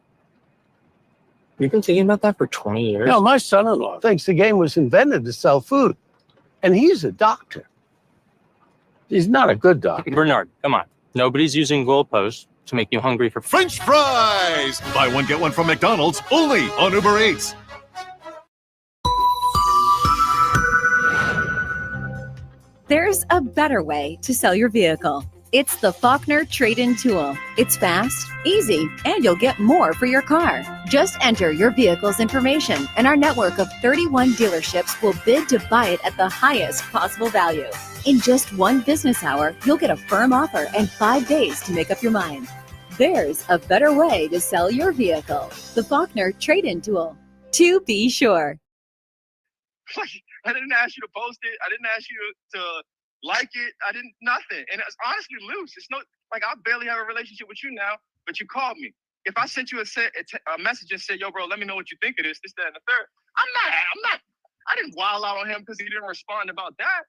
You've been thinking about that for 20 years? You know, my son-in-law thinks the game was invented to sell food. And he's a doctor. He's not a good doctor. Bernard, come on. Nobody's using goalposts to make you hungry for French fries! Buy one, get one from McDonald's, only on Uber Eats. There's a better way to sell your vehicle. It's the Faulkner Trade-In Tool. It's fast, easy, and you'll get more for your car. Just enter your vehicle's information, and our network of 31 dealerships will bid to buy it at the highest possible value. In just one business hour, you'll get a firm offer and 5 days to make up your mind. There's a better way to sell your vehicle. The Faulkner Trade-In Tool. To be sure. I didn't ask you to post it. I didn't ask you to like it. I didn't, nothing. And it's honestly loose. It's no, like, I barely have a relationship with you now, but you called me. If I sent you a message and said, yo, bro, let me know what you think of this, that, and the third, I didn't wild out on him because he didn't respond about that.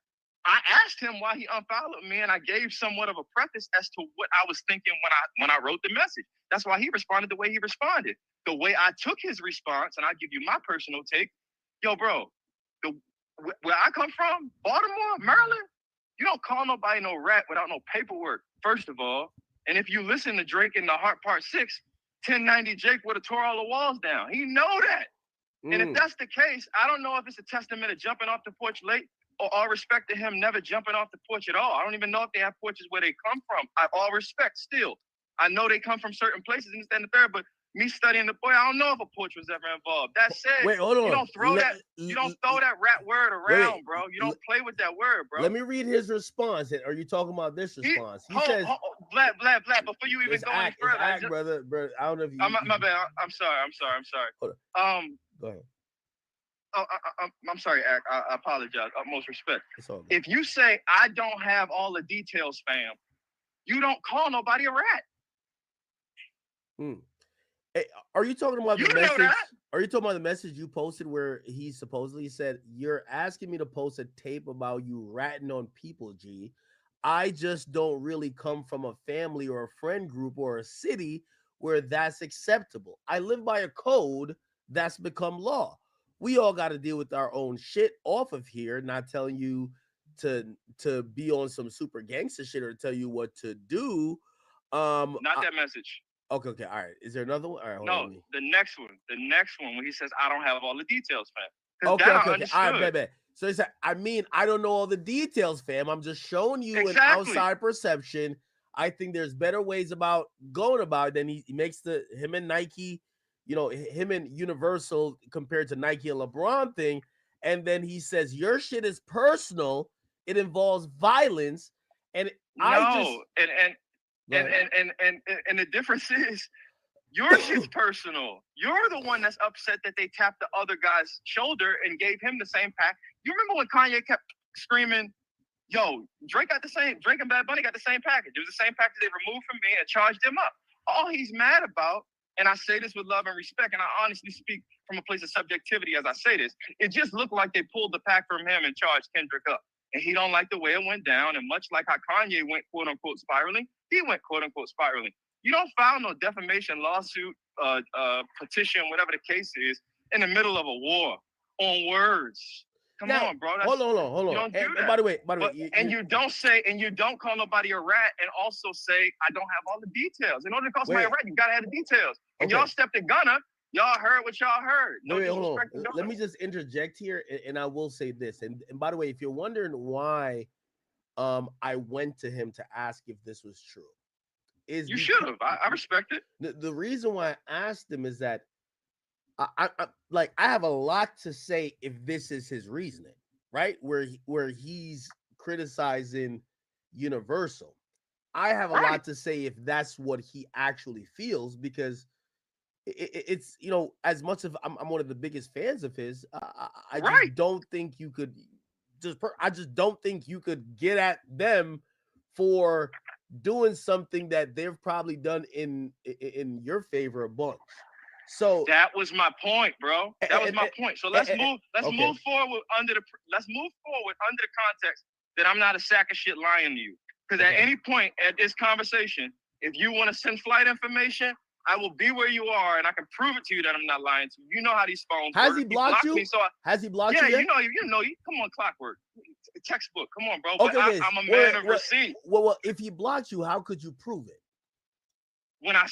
I asked him why he unfollowed me, and I gave somewhat of a preface as to what I was thinking when I wrote the message. That's why he responded the way he responded. The way I took his response, and I'll give you my personal take, yo, bro, where I come from, Baltimore, Maryland, you don't call nobody no rat without no paperwork, first of all. And if you listen to Drake in the Heart Part 6, 1090 Jake would have tore all the walls down. He know that. And if that's the case, I don't know if it's a testament of jumping off the porch late or all respect to him never jumping off the porch at all. I don't even know if they have porches where they come from. I all respect still. I know they come from certain places and this, that, and the third, but me studying the boy, I don't know if a porch was ever involved. That said, wait, hold on. You don't throw that rat word around, bro. You don't play with that word, bro. Let me read his response. Are you talking about this response? He says, blah. Before you even go any further, brother. I don't know if you. My bad. I'm sorry. Hold on. Go ahead. I'm sorry, Ak. I apologize. Utmost respect. If you say I don't have all the details, fam, you don't call nobody a rat. Hey, are you talking about the message? Are you talking about the message you posted where he supposedly said, you're asking me to post a tape about you ratting on people, G? I just don't really come from a family or a friend group or a city where that's acceptable. I live by a code that's become law. We all got to deal with our own shit off of here, not telling you to be on some super gangster shit or tell you what to do. Not that message. Okay, all right. Is there another one? All right, no, the next one when he says I don't have all the details, fam. Okay. All right, bet. So he said, I don't know all the details, fam. I'm just showing you an outside perception. I think there's better ways about going about it. Then he makes him and Nike, him and Universal compared to Nike and LeBron thing. And then he says, your shit is personal. It involves violence. And And the difference is your shit's personal. You're the one that's upset that they tapped the other guy's shoulder and gave him the same pack. You remember when Kanye kept screaming, yo, Drake and Bad Bunny got the same package. It was the same package they removed from me and charged him up. All he's mad about, and I say this with love and respect, and I honestly speak from a place of subjectivity as I say this, it just looked like they pulled the pack from him and charged Kendrick up. And he don't like the way it went down. And much like how Kanye went, quote unquote, spiraling, he went, quote unquote, spiraling. You don't file no defamation lawsuit, petition, whatever the case is, in the middle of a war. on words. Come Now, on, bro. hold on. You don't do And that. by the way, you don't call nobody a rat and also say I don't have all the details. In order to call somebody a rat, you gotta have the details. And y'all stepped the gun up. Y'all heard what y'all heard. No hold disrespect on. to Let me just interject here, and I will say this. And by the way, if you're wondering why I went to him to ask if this was true, you should have. I respect it. The reason why I asked him is that I have a lot to say if this is his reasoning, right? Where he's criticizing Universal. I have a lot to say if that's what he actually feels, because it's as much as I'm one of the biggest fans of his, I just don't think you could I just don't think you could get at them for doing something that they've probably done in your favor a bunch. So that was my point, bro. That was my point. So let's move forward under the context that I'm not a sack of shit lying to you. Because at any point at this conversation, if you want to send flight information, I will be where you are, and I can prove it to you that I'm not lying to you. You know how these phones work. Has he blocked you? Me, so Has he blocked you? Yeah, yet? you know. Come on, clockwork. Textbook. Come on, bro. Okay, but I'm a man of receipt. Well, if he blocked you, how could you prove it? When I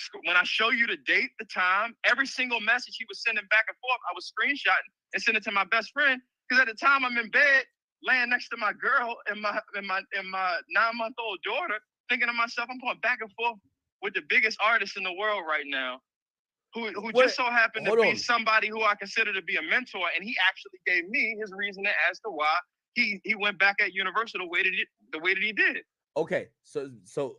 show you the date, the time, every single message he was sending back and forth, I was screenshotting and sending it to my best friend. Because at the time I'm in bed, laying next to my girl and my 9-month-old daughter, thinking to myself, I'm going back and forth with the biggest artist in the world right now, who just so happened to be somebody who I consider to be a mentor, and he actually gave me his reasoning as to why he went back at Universal the way that he did. Okay, so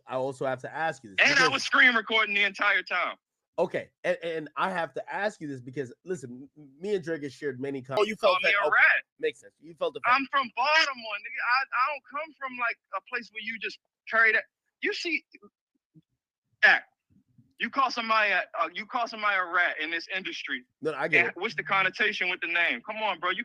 I also have to ask you this. And I was screen recording the entire time. Okay, and I have to ask you this because, listen, me and Drake have shared many comments. Oh, you called me a rat. Makes sense. You felt the I'm from Baltimore, nigga. I don't come from like a place where you just carry that. You see, you call somebody a rat in this industry. No, I get it. What's the connotation with the name? Come on, bro. Your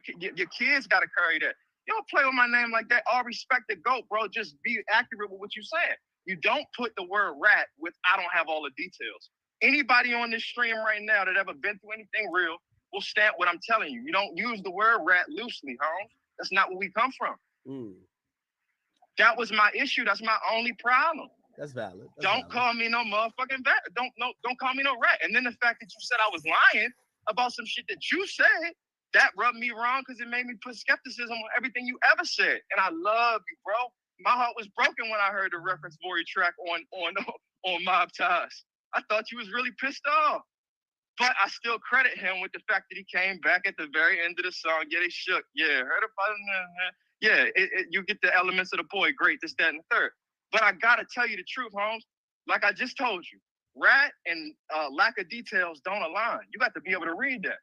kids got to carry that. You don't play with my name like that. All respect the GOAT, bro. Just be accurate with what you're saying. You don't put the word rat with I don't have all the details. Anybody on this stream right now that ever been through anything real will stamp what I'm telling you. You don't use the word rat loosely, Holmes. That's not where we come from. That was my issue. That's my only problem. That's valid. Don't call me no motherfucking rat. Don't call me no rat. And then the fact that you said I was lying about some shit that you said, that rubbed me wrong because it made me put skepticism on everything you ever said. And I love you, bro. My heart was broken when I heard the reference Vori track on Mob Ties. I thought you was really pissed off. But I still credit him with the fact that he came back at the very end of the song. Yeah, they shook. Yeah, heard about it. Yeah, you get the elements of the boy. Great, this, that, and the third. But I got to tell you the truth, Holmes. Like I just told you, rat and lack of details don't align. You got to be able to read that.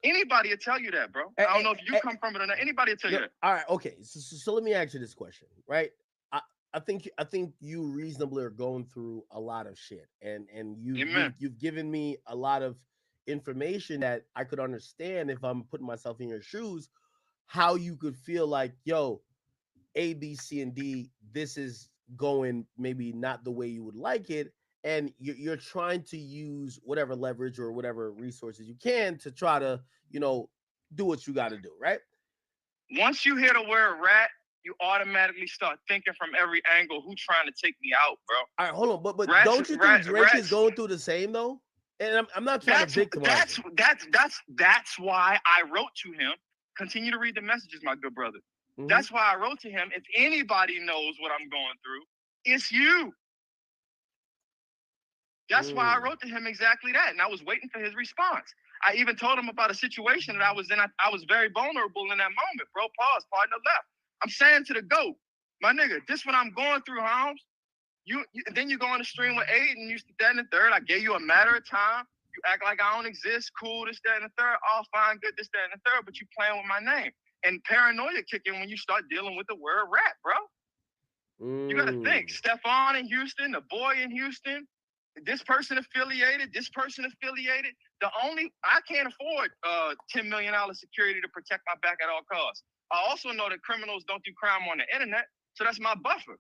Anybody will tell you that, bro. I don't know if you come from it or not. Anybody will tell you that. All right, okay. So let me ask you this question, right? I think you reasonably are going through a lot of shit, and you've given me a lot of information that I could understand if I'm putting myself in your shoes, how you could feel like, yo, A, B, C, and D, this is going maybe not the way you would like it, and you're trying to use whatever leverage or whatever resources you can to try to, do what you got to do, right? Once you hear the word rat, you automatically start thinking from every angle, who's trying to take me out, bro? All right, hold on, but don't you think Drake is going through the same though? And I'm not trying to victimize him. That's why I wrote to him. Continue to read the messages, my good brother. Mm-hmm. That's why I wrote to him. If anybody knows what I'm going through, it's you. That's why I wrote to him exactly that. And I was waiting for his response. I even told him about a situation that I was in. I was very vulnerable in that moment, bro. Pause, partner left. I'm saying to the GOAT, my nigga, this what I'm going through, Holmes. Then you go on the stream with Aiden, you that and the third. I gave you a matter of time. You act like I don't exist. Cool, this, that, and the third. All fine, good, this, that, and the third. But you playing with my name. And paranoia kick in when you start dealing with the word rat, bro. You got to think. Stephon in Houston, the boy in Houston, this person affiliated, I can't afford $10 million security to protect my back at all costs. I also know that criminals don't do crime on the internet, so that's my buffer.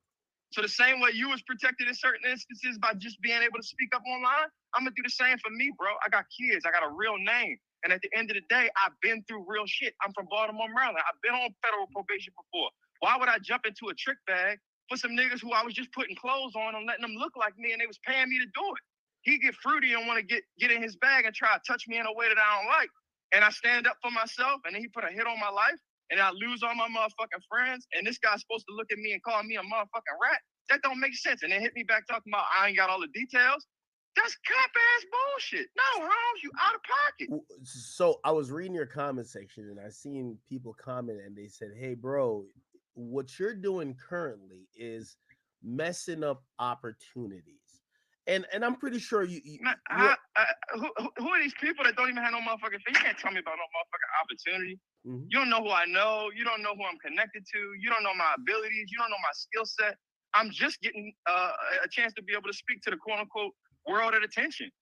So the same way you was protected in certain instances by just being able to speak up online, I'm gonna do the same for me, bro. I got kids, I got a real name, And at the end of the day, I've been through real shit. I'm from Baltimore, Maryland. I've been on federal probation before. Why would I jump into a trick bag for some niggas who I was just putting clothes on and letting them look like me and they was paying me to do it? He get fruity and want to get in his bag and try to touch me in a way that I don't like. And I stand up for myself, and then he put a hit on my life, and I lose all my motherfucking friends, and this guy's supposed to look at me and call me a motherfucking rat? That don't make sense. And then hit me back talking about I ain't got all the details. That's cop-ass bullshit. No, Holmes, you out of pocket. So I was reading your comment section, and I seen people comment, and they said, hey, bro, what you're doing currently is messing up opportunities. And I'm pretty sure you who are these people that don't even have no motherfucking fee? You can't tell me about no motherfucking opportunity. Mm-hmm. You don't know who I know. You don't know who I'm connected to. You don't know my abilities. You don't know my skill set. I'm just getting a chance to be able to speak to the quote unquote world at attention.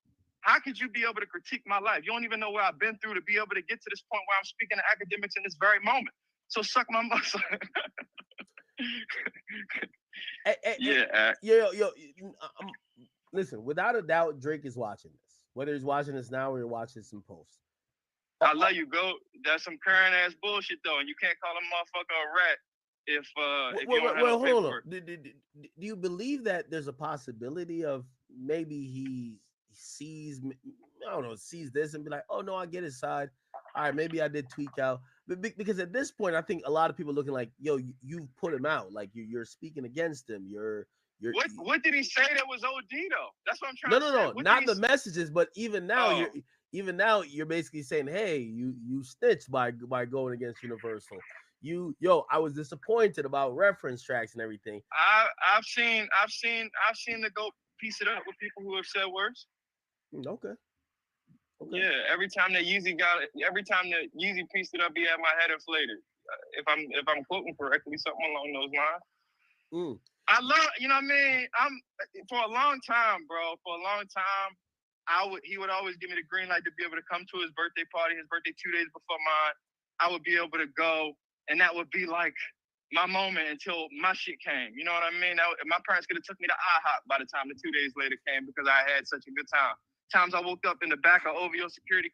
How could you be able to critique my life? You don't even know where I've been through to be able to get to this point where I'm speaking to academics in this very moment. So suck my muscle. Listen, without a doubt, Drake is watching this. Whether he's watching this now or you're watching some posts. I love you, GOAT. That's some current ass bullshit though, and you can't call a motherfucker a rat if you don't have no paperwork. Do you believe that there's a possibility of maybe he sees, I don't know, sees this and be like, oh no, I get his side. All right, maybe I did tweak out, but because at this point, I think a lot of people looking like, yo, you've put him out, like you're speaking against him. What did he say that was OD though? That's what I'm trying to say. No, not the messages, but even now you're basically saying, hey, you snitched by going against Universal. I was disappointed about reference tracks and everything. I've seen the GOAT piece it up with people who have said worse. Okay. Yeah, every time that Yeezy pieced it up, he had my head inflated. If I'm quoting correctly, something along those lines. I love, you know what I mean? For a long time, bro. For a long time, he would always give me the green light to be able to come to his birthday party. His birthday 2 days before mine. I would be able to go, and that would be like my moment until my shit came. You know what I mean? My parents could have took me to IHOP by the time the 2 days later came because I had such a good time. Times I woke up in the back of OVO security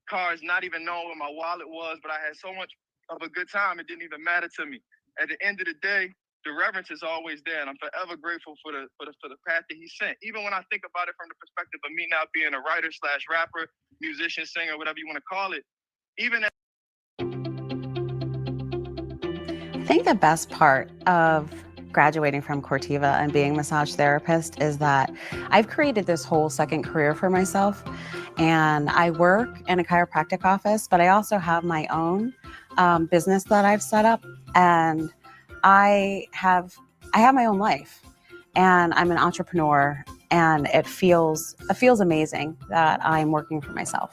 cars, not even knowing where my wallet was, but I had so much of a good time, it didn't even matter to me. At the end of the day, the reverence is always there, and I'm forever grateful for the path that he sent. Even when I think about it from the perspective of me now being a writer / rapper, musician, singer, whatever you want to call it, even I think the best part of graduating from Cortiva and being a massage therapist is that I've created this whole second career for myself, and I work in a chiropractic office, but I also have my own business that I've set up, and I have my own life, and I'm an entrepreneur, and it feels amazing that I'm working for myself.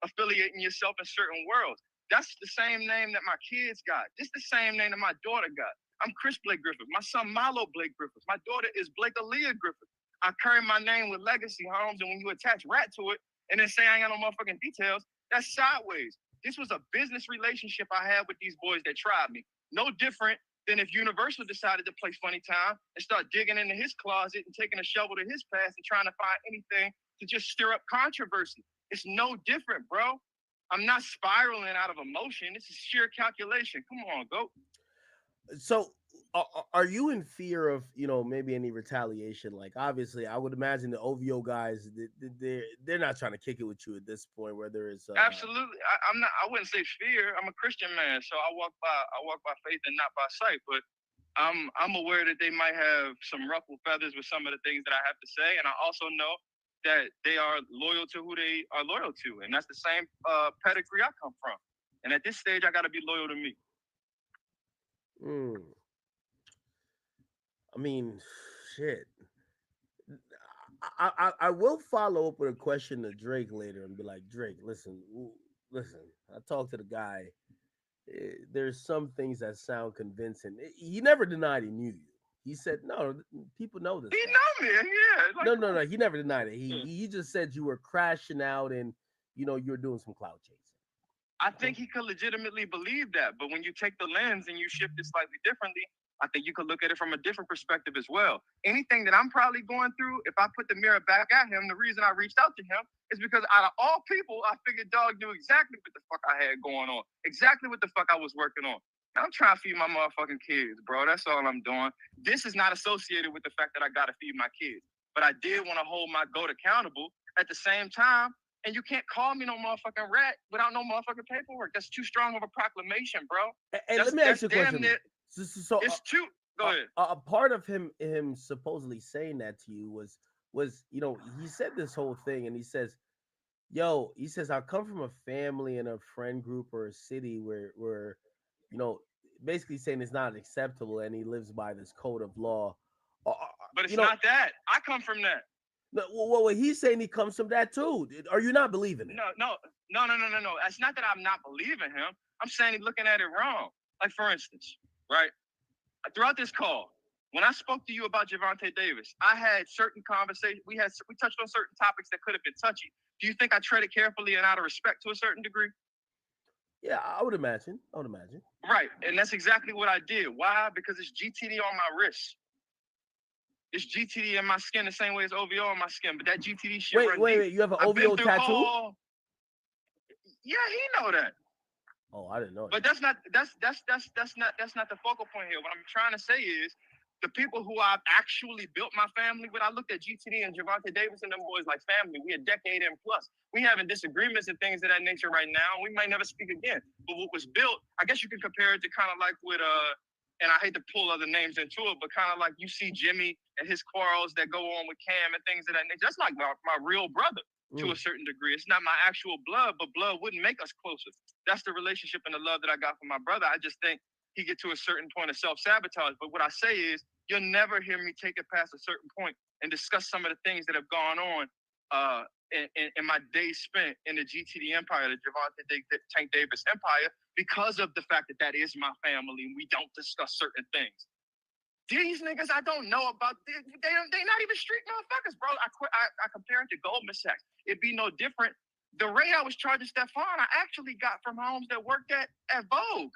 Affiliating yourself in certain worlds. That's the same name that my kids got. This the same name that my daughter got. I'm Chris Blake Griffith. My son Milo Blake Griffith. My daughter is Blake Aaliyah Griffith. I carry my name with legacy, Holmes, and when you attach rat to it and then say I ain't got no motherfucking details, that's sideways. This was a business relationship I had with these boys that tried me. No different than if Universal decided to play Funny Time and start digging into his closet and taking a shovel to his past and trying to find anything to just stir up controversy. It's no different, bro. I'm not spiraling out of emotion. This is sheer calculation. Come on, GOAT. So are you in fear of, maybe any retaliation? Like, obviously, I would imagine the OVO guys, they're not trying to kick it with you at this point, whether it's absolutely. I wouldn't say fear. I'm a Christian man, so I walk by faith and not by sight. But I'm aware that they might have some ruffled feathers with some of the things that I have to say, and I also know that they are loyal to who they are loyal to, and that's the same pedigree I come from. And at this stage, I got to be loyal to me. I mean, shit. I will follow up with a question to Drake later and be like, Drake, listen. I talked to the guy. There's some things that sound convincing. He never denied he knew you. He said, no, people know this. He know me, yeah. Like, no. He never denied it. He just said you were crashing out and, you were doing some cloud chasing. I think he could legitimately believe that. But when you take the lens and you shift it slightly differently, I think you could look at it from a different perspective as well. Anything that I'm probably going through, if I put the mirror back at him, the reason I reached out to him is because out of all people, I figured dog knew exactly what the fuck I had going on, exactly what the fuck I was working on. I'm trying to feed my motherfucking kids, bro. That's all I'm doing. This is not associated with the fact that I got to feed my kids. But I did want to hold my goat accountable at the same time. And you can't call me no motherfucking rat without no motherfucking paperwork. That's too strong of a proclamation, bro. Hey, let me ask you a question. So it's too. Go ahead. A part of him supposedly saying that to you was he said this whole thing, and he says, I come from a family and a friend group or a city where basically saying it's not acceptable, and he lives by this code of law. But it's not that. I come from that. No, well, he's saying he comes from that too. Are you not believing it? No. It's not that I'm not believing him. I'm saying he's looking at it wrong. Like, for instance, right? Throughout this call, when I spoke to you about Gervonta Davis, I had certain conversations. We touched on certain topics that could have been touchy. Do you think I treaded carefully and out of respect to a certain degree? Yeah, I would imagine. Right, and that's exactly what I did. Why? Because it's GTD on my wrist. It's GTD in my skin the same way as OVO on my skin, but that GTD shit. Wait, you have an OVO tattoo? Yeah, he know that. Oh, I didn't know. But that's not the focal point here. What I'm trying to say is the people who I've actually built my family with. I looked at GTD and Gervonta Davis and them boys like family. We a decade and plus. We having disagreements and things of that nature right now. We might never speak again. But what was built, I guess you could compare it to kind of like with and I hate to pull other names into it, but kind of like you see Jimmy and his quarrels that go on with Cam and things of that nature. That's like my real brother to a certain degree. It's not my actual blood, but blood wouldn't make us closer. That's the relationship and the love that I got from my brother. I just think he get to a certain point of self-sabotage. But what I say is you'll never hear me take it past a certain point and discuss some of the things that have gone on in my days spent in the GTD empire, the Gervonta Tank Davis empire, because of the fact that is my family and we don't discuss certain things. These niggas I don't know about, they not even street motherfuckers, bro. I compare it to gold mishaps. It'd be no different. The rate I was charging Stefan, I actually got from homes that worked at Vogue.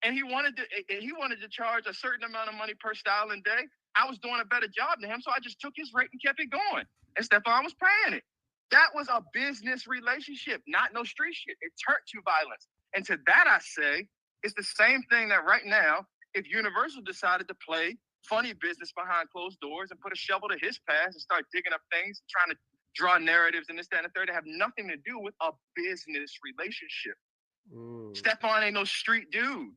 And he wanted to charge a certain amount of money per style and day. I was doing a better job than him, so I just took his rate and kept it going. And Stefan was paying it. That was a business relationship, not no street shit. It turned to violence. And to that I say, it's the same thing that right now, if Universal decided to play funny business behind closed doors and put a shovel to his past and start digging up things, trying to draw narratives and this, that, and the third that have nothing to do with a business relationship. Stefan ain't no street dude.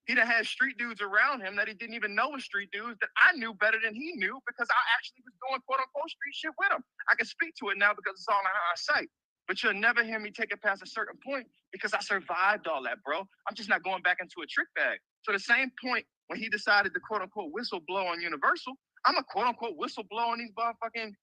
He done had street dudes around him that he didn't even know was street dudes that I knew better than he knew because I actually was doing quote unquote street shit with him. I can speak to it now because it's all in our sight. But you'll never hear me take it past a certain point because I survived all that, bro. I'm just not going back into a trick bag. So the same point when he decided to quote unquote whistle blow on Universal, I'm a quote unquote whistle blow on these motherfucking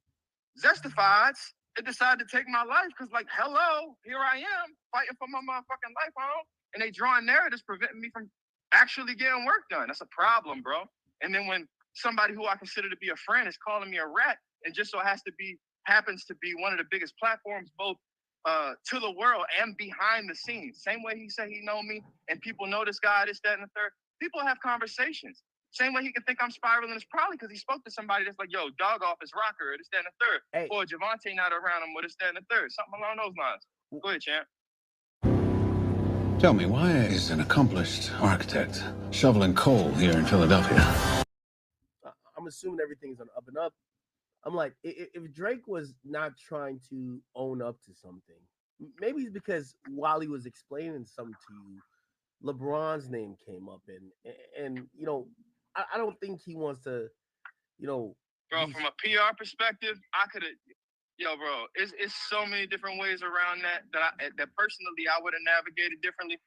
Zestifieds that decided to take my life because like, hello, here I am fighting for my motherfucking life, home. And they drawing narratives preventing me from actually getting work done. That's a problem, bro. And then when somebody who I consider to be a friend is calling me a rat and just so happens to be one of the biggest platforms, both to the world and behind the scenes. Same way he said he know me and people know this guy, this, that, and the third. People have conversations. Same way he can think I'm spiraling is probably because he spoke to somebody that's like, yo, dog off his rocker, or this, that, and the third. Hey. Or Gervonta not around him, or this, that, and the third. Something along those lines. Go ahead, champ. Tell me, why is an accomplished architect shoveling coal here in Philadelphia? I'm assuming everything's on up and up. I'm like, if Drake was not trying to own up to something, maybe it's because while he was explaining something to you, LeBron's name came up, and you know, I don't think he wants to, you know. Bro, from a PR perspective, bro, it's so many different ways around that personally I would have navigated differently.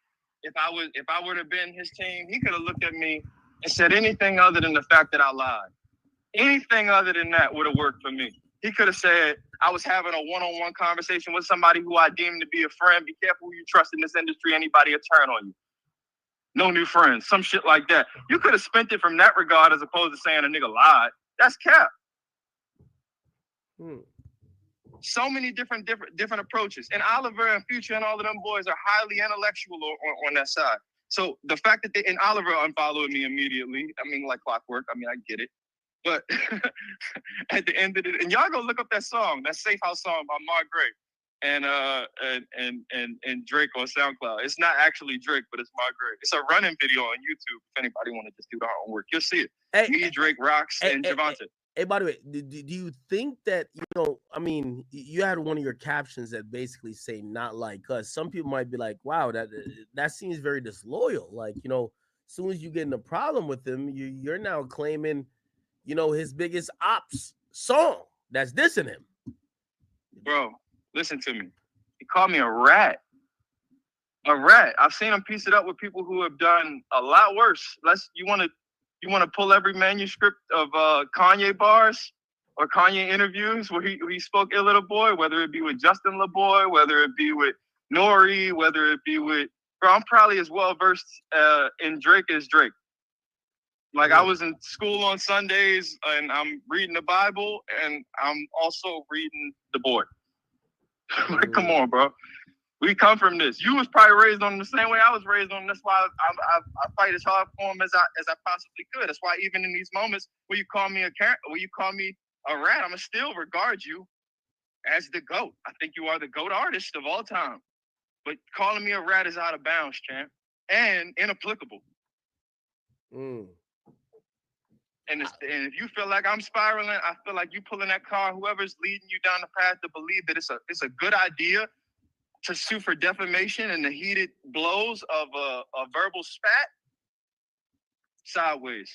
If I would have been his team, he could have looked at me and said anything other than the fact that I lied. Anything other than that would have worked for me. He could have said I was having a one-on-one conversation with somebody who I deemed to be a friend. Be careful who you trust in this industry. Anybody will turn on you. No new friends. Some shit like that. You could have spent it from that regard as opposed to saying a nigga lied. That's cap. So many different approaches. And Oliver and Future and all of them boys are highly intellectual on that side. So the fact that and Oliver unfollowed me immediately, I mean, like clockwork. I mean, I get it. But at the end of it, and y'all go look up that song, that Safe House song by Mark Gray and Drake on SoundCloud. It's not actually Drake, but it's Mark Gray. It's a running video on YouTube. If anybody want to just do their homework, you'll see it. Me, Drake, Rocks, and Javante. Hey, by the way, do you think that, I mean, you had one of your captions that basically say "not like us." Some people might be like, "Wow, that seems very disloyal." Like, as soon as you get in a problem with him, you're now claiming, his biggest ops song that's dissing him. Bro, listen to me. He called me a rat. A rat. I've seen him piece it up with people who have done a lot worse. You want to pull every manuscript of Kanye bars or Kanye interviews where he spoke ill of the boy, whether it be with Justin LeBoy, whether it be with Nori, whether it be with, bro, I'm probably as well versed in Drake as Drake. Like, I was in school on Sundays and I'm reading the Bible and I'm also reading the boy. Like, come on, bro. We come from this. You was probably raised on the same way I was raised on. That's why I fight as hard for him as I possibly could. That's why even in these moments where you call me a rat, I'ma still regard you as the GOAT. I think you are the GOAT artist of all time. But calling me a rat is out of bounds, champ, and inapplicable. And if you feel like I'm spiraling, I feel like you pulling that car, whoever's leading you down the path to believe that it's a good idea to sue for defamation and the heated blows of a verbal spat. Sideways.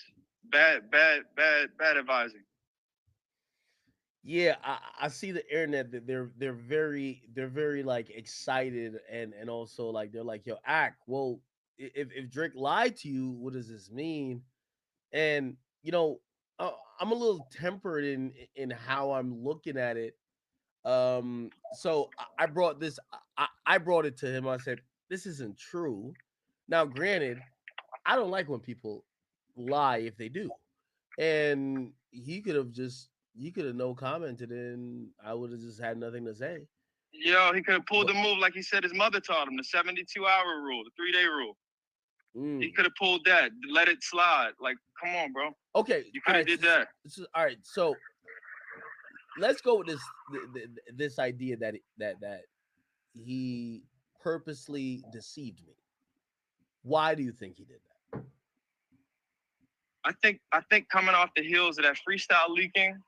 Bad advising. Yeah, I see the internet that they're very like excited and also like they're like, yo, well, if Drake lied to you, what does this mean? And I'm a little tempered in how I'm looking at it. So I brought this. I brought it to him. I said, "This isn't true." Now, granted, I don't like when people lie if they do, and he could have no commented, and I would have just had nothing to say. Yo, he could have pulled the move like he said his mother taught him, the 72-hour rule, the 3-day rule. He could have pulled that, let it slide. Like, come on, bro. Okay, you could have did that. All right, so let's go with this idea that he purposely deceived me. Why do you think he did that? I think coming off the heels of that freestyle leaking,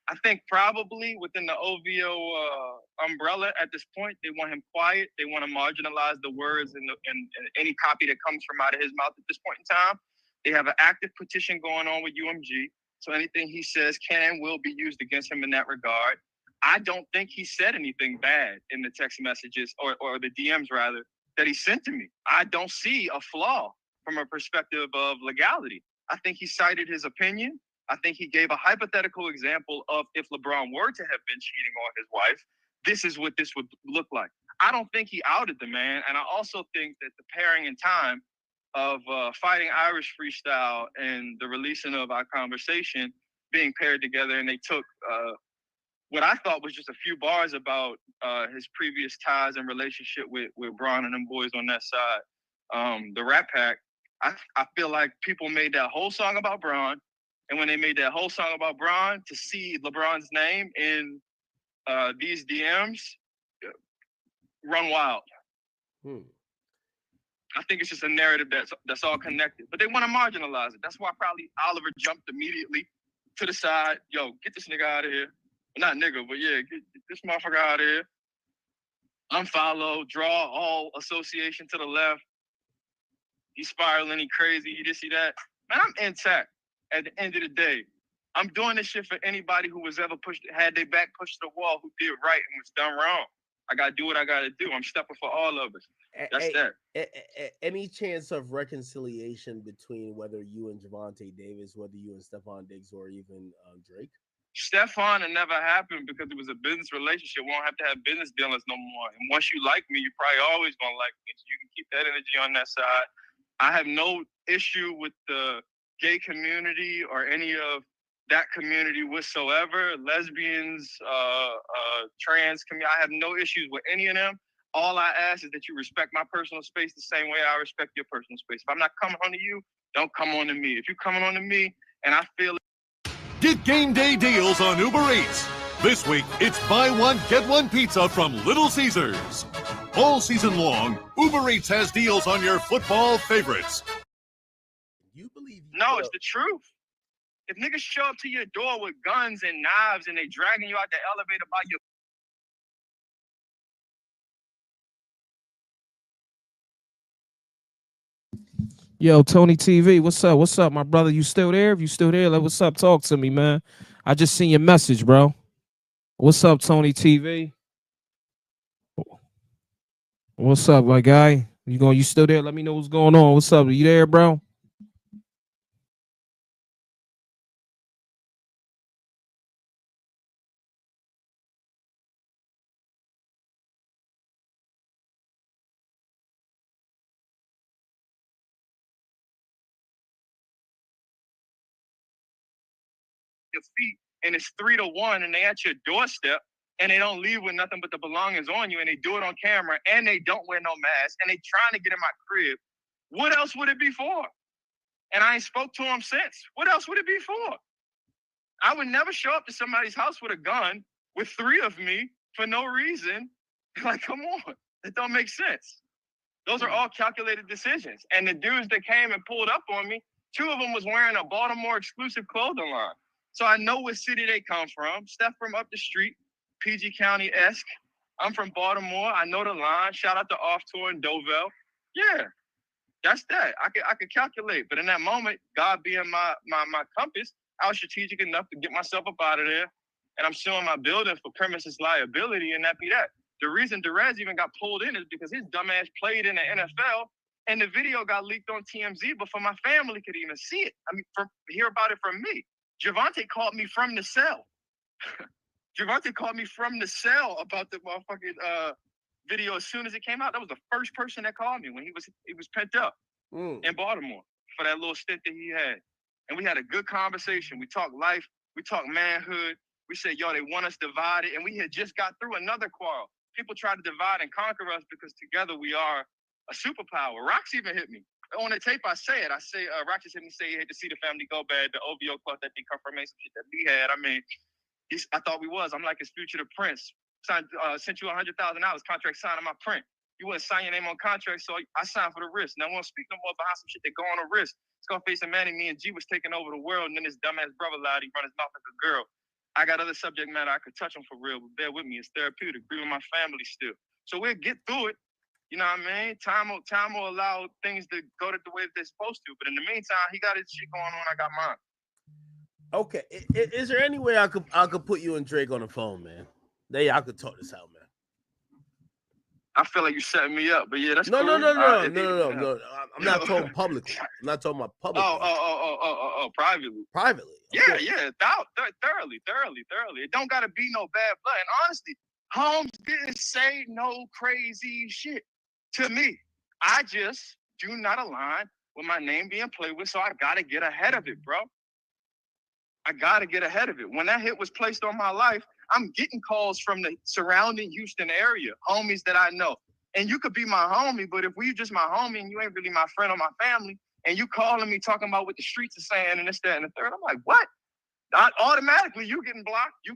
I think probably within the OVO umbrella at this point, they want him quiet. They want to marginalize the words and any copy that comes from out of his mouth at this point in time. They have an active petition going on with UMG. So anything he says can and will be used against him in that regard. I don't think he said anything bad in the text messages or the DMs rather that he sent to me. I don't see a flaw from a perspective of legality. I think he cited his opinion. I think he gave a hypothetical example of if LeBron were to have been cheating on his wife, this is what this would look like. I don't think he outed the man. And I also think that the pairing in time of Fighting Irish Freestyle and the releasing of Our Conversation being paired together, and they took what I thought was just a few bars about his previous ties and relationship with Bron and them boys on that side. The Rat Pack, I feel like people made that whole song about Bron, and when they made that whole song about Bron, to see LeBron's name in these DMs, run wild. I think it's just a narrative that's all connected, but they want to marginalize it. That's why probably Oliver jumped immediately to the side. Yo, get this nigga out of here. Well, not nigga, but yeah, get this motherfucker out of here. Unfollow, draw all association to the left. He's spiraling, he crazy, he this, he that. Man, I'm intact at the end of the day. I'm doing this shit for anybody who was ever had their back pushed to the wall, who did right and was done wrong. I got to do what I got to do. I'm stepping for all of us. That's that. Any chance of reconciliation between whether you and Javante Davis, whether you and Stephon Diggs, or even Drake? Stephon, it never happened because it was a business relationship. We don't have to have business dealings no more. And once you like me, you're probably always going to like me. So you can keep that energy on that side. I have no issue with the gay community or any of that community whatsoever. Lesbians, trans community, I have no issues with any of them. All I ask is that you respect my personal space the same way I respect your personal space. If I'm not coming on to you, don't come on to me. If you're coming on to me and I feel Get game day deals on Uber Eats. This week, it's buy one, get one pizza from Little Caesars. All season long, Uber Eats has deals on your football favorites. You believe No, it's the truth. If niggas show up to your door with guns and knives and they dragging you out the elevator by your Yo, Tony TV, what's up? What's up, my brother? You still there? If you still there, like, what's up? Talk to me, man. I just seen your message, bro. What's up, Tony TV? What's up, my guy? You still there? Let me know what's going on. What's up? Are you there, bro? feet and it's 3-1 and they at your doorstep and they don't leave with nothing but the belongings on you and they do it on camera and they don't wear no mask and they trying to get in my crib, what else would it be for? And I ain't spoke to them since. What else would it be for? I would never show up to somebody's house with a gun with 3 of me for no reason. Like, come on, it don't make sense. Those are all calculated decisions. And the dudes that came and pulled up on me, 2 of them was wearing a Baltimore exclusive clothing line. So I know what city they come from. Steph from up the street, PG County-esque. I'm from Baltimore. I know the line. Shout out to Off Tour and Dovell. Yeah, that's that. I could calculate. But in that moment, God being my compass, I was strategic enough to get myself up out of there. And I'm suing my building for premises liability, and that be that. The reason Derez even got pulled in is because his dumbass played in the NFL, and the video got leaked on TMZ before my family could even see it. I mean, hear about it from me. Javante called me from the cell. Javante called me from the cell about the motherfucking video as soon as it came out. That was the first person that called me when he was pent up in Baltimore for that little stint that he had. And we had a good conversation. We talked life. We talked manhood. We said, yo, they want us divided. And we had just got through another quarrel. People try to divide and conquer us because together we are a superpower. Rox even hit me. On the tape, I say, Rox just hit me say he hate to see the family go bad. The OVO club that they confirmation shit that we had. I mean, I thought we was. I'm like his future prince. Sent you $100,000 contract signed on my print. You wouldn't sign your name on contract, so I signed for the wrist. Now, I won't speak no more behind some shit that go on the wrist. Scarface and Manny, me and G was taking over the world, and then his dumbass brother lied. He run his mouth like a girl. I got other subject matter I could touch on for real, but bear with me. It's therapeutic. Be with my family still. So we'll get through it. You know what I mean? Time will allow things to go the way they're supposed to. But in the meantime, he got his shit going on. I got mine. Okay. Is there any way I could put you and Drake on the phone, man? I could talk this out, man. I feel like you're setting me up, but yeah, that's no, cool. No. I'm not talking publicly. I'm not talking about publicly. Oh, privately. Privately. Okay. Yeah. Thoroughly. It don't gotta be no bad blood. And honestly, Holmes didn't say no crazy shit to me. I just do not align with my name being played with, so I gotta get ahead of it, bro. I gotta get ahead of it. When that hit was placed on my life, I'm getting calls from the surrounding Houston area, homies that I know. And you could be my homie, but if we just my homie and you ain't really my friend or my family, and you calling me talking about what the streets are saying and this, that, and the third, I'm like, what? Automatically, you getting blocked. I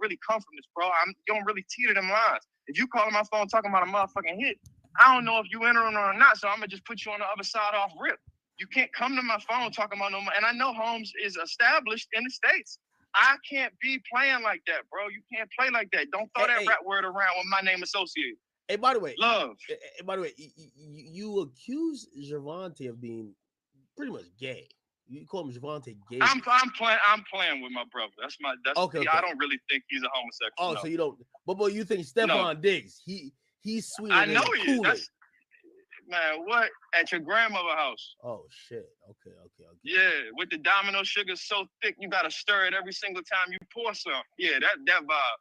really come from this, bro. You don't really teeter them lines. If you calling my phone talking about a motherfucking hit, I don't know if you entering or not, so I'm going to just put you on the other side off rip. You can't come to my phone talking about no more. And I know Holmes is established in the States. I can't be playing like that, bro. You can't play like that. Don't throw that rap word around with my name associated. Hey, by the way, love. Hey, by the way, you accuse Javante of being pretty much gay. You call him Javante gay. I'm playing with my brother. That's okay. I don't really think he's a homosexual. Oh, no. So you don't. But you think Stephon Diggs? He's sweet. I know he is. Man, what? At your grandmother's house. Oh, shit. Okay. Yeah, with the domino sugar so thick, you got to stir it every single time you pour some. Yeah, that vibe.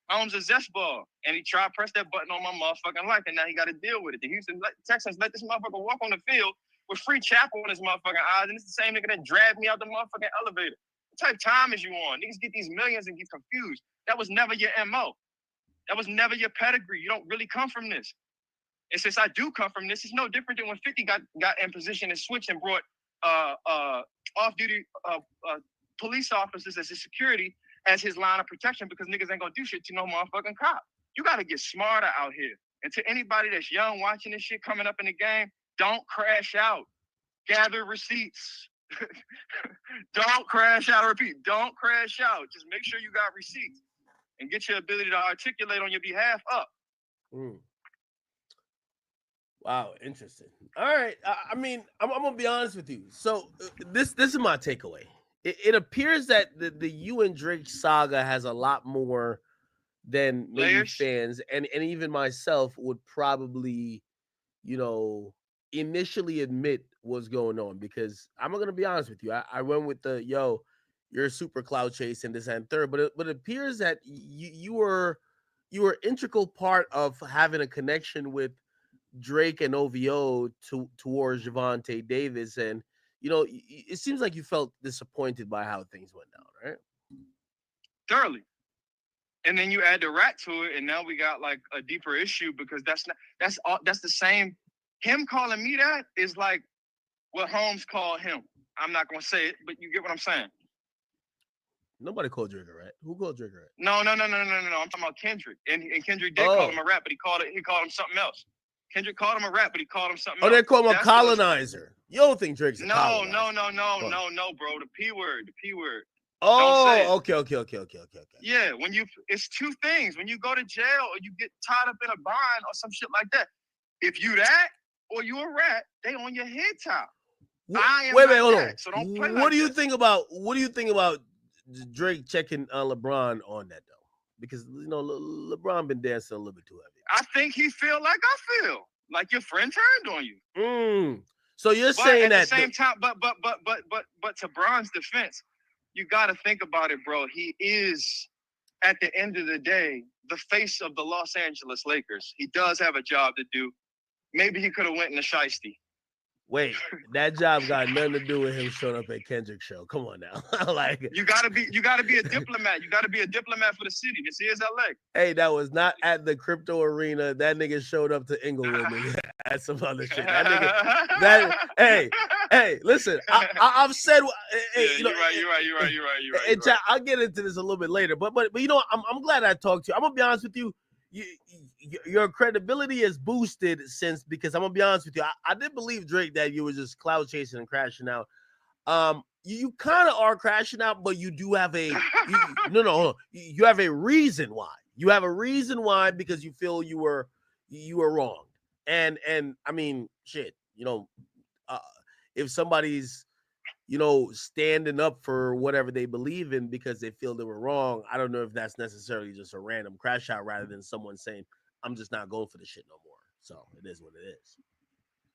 Holmes a zest ball, and he tried to press that button on my motherfucking life, and now he got to deal with it. The Houston Texans let this motherfucker walk on the field with free chapel in his motherfucking eyes, and it's the same nigga that dragged me out the motherfucking elevator. What type of time is you on? Niggas get these millions and get confused. That was never your MO. That was never your pedigree. You don't really come from this. And since I do come from this, it's no different than when 50 got in position and switched and brought off-duty police officers as his security as his line of protection because niggas ain't gonna do shit to no motherfucking cop. You gotta get smarter out here. And to anybody that's young watching this shit coming up in the game, don't crash out. Gather receipts. Don't crash out. I repeat, don't crash out. Just make sure you got receipts and get your ability to articulate on your behalf up. Wow, interesting. All right, I mean, I'm gonna be honest with you. So this is my takeaway. It appears that the you and Drake saga has a lot more than maybe Layers? fans and even myself would probably, initially admit what's going on. Because I'm gonna be honest with you, I went with the you're a super cloud chase and this and third, but it appears that you were integral part of having a connection with Drake and OVO towards Javante Davis, and it seems like you felt disappointed by how things went down, right? Thoroughly. And then you add the rat to it, and now we got like a deeper issue because that's the same. Him calling me that is like what Holmes called him. I'm not gonna say it, but you get what I'm saying. Nobody called Drake a rat. Who called Drake a rat? No. I'm talking about Kendrick. And Kendrick did call him a rat, but he called him something else. Kendrick called him a rat, but he called him something else. Oh, they call him a That's colonizer. You don't think Drake's a colonizer? No, bro. The P word. Oh, okay. Yeah, it's two things. When you go to jail or you get tied up in a bind or some shit like that, if you that or you a rat, they on your head top. Wait, hold on. So don't play what do you think about Drake checking LeBron on that though? Because LeBron been dancing a little bit too heavy. I think he feel like I feel like your friend turned on you. So you're saying at the same time, but to Bron's defense, you got to think about it, bro. He is, at the end of the day, the face of the Los Angeles Lakers. He does have a job to do. Maybe he could have went in the shiesty. Wait, that job got nothing to do with him showing up at Kendrick's show. Come on now. You gotta be a diplomat. You gotta be a diplomat for the city. This is LA. Hey, that was not at the crypto arena. That nigga showed up to Inglewood and had some other shit. Hey, listen, I've said, you're right. I'll get into this a little bit later, but I'm glad I talked to you. I'm gonna be honest with you. Your credibility is boosted because I'm gonna be honest with you. I did believe, Drake, that you were just cloud chasing and crashing out. You kind of are crashing out, but you do have you have a reason why. You have a reason why because you feel you were wrong. And I mean, shit. If somebody's standing up for whatever they believe in because they feel they were wrong, I don't know if that's necessarily just a random crash out rather than someone saying, I'm just not going for the shit no more. So it is what it is.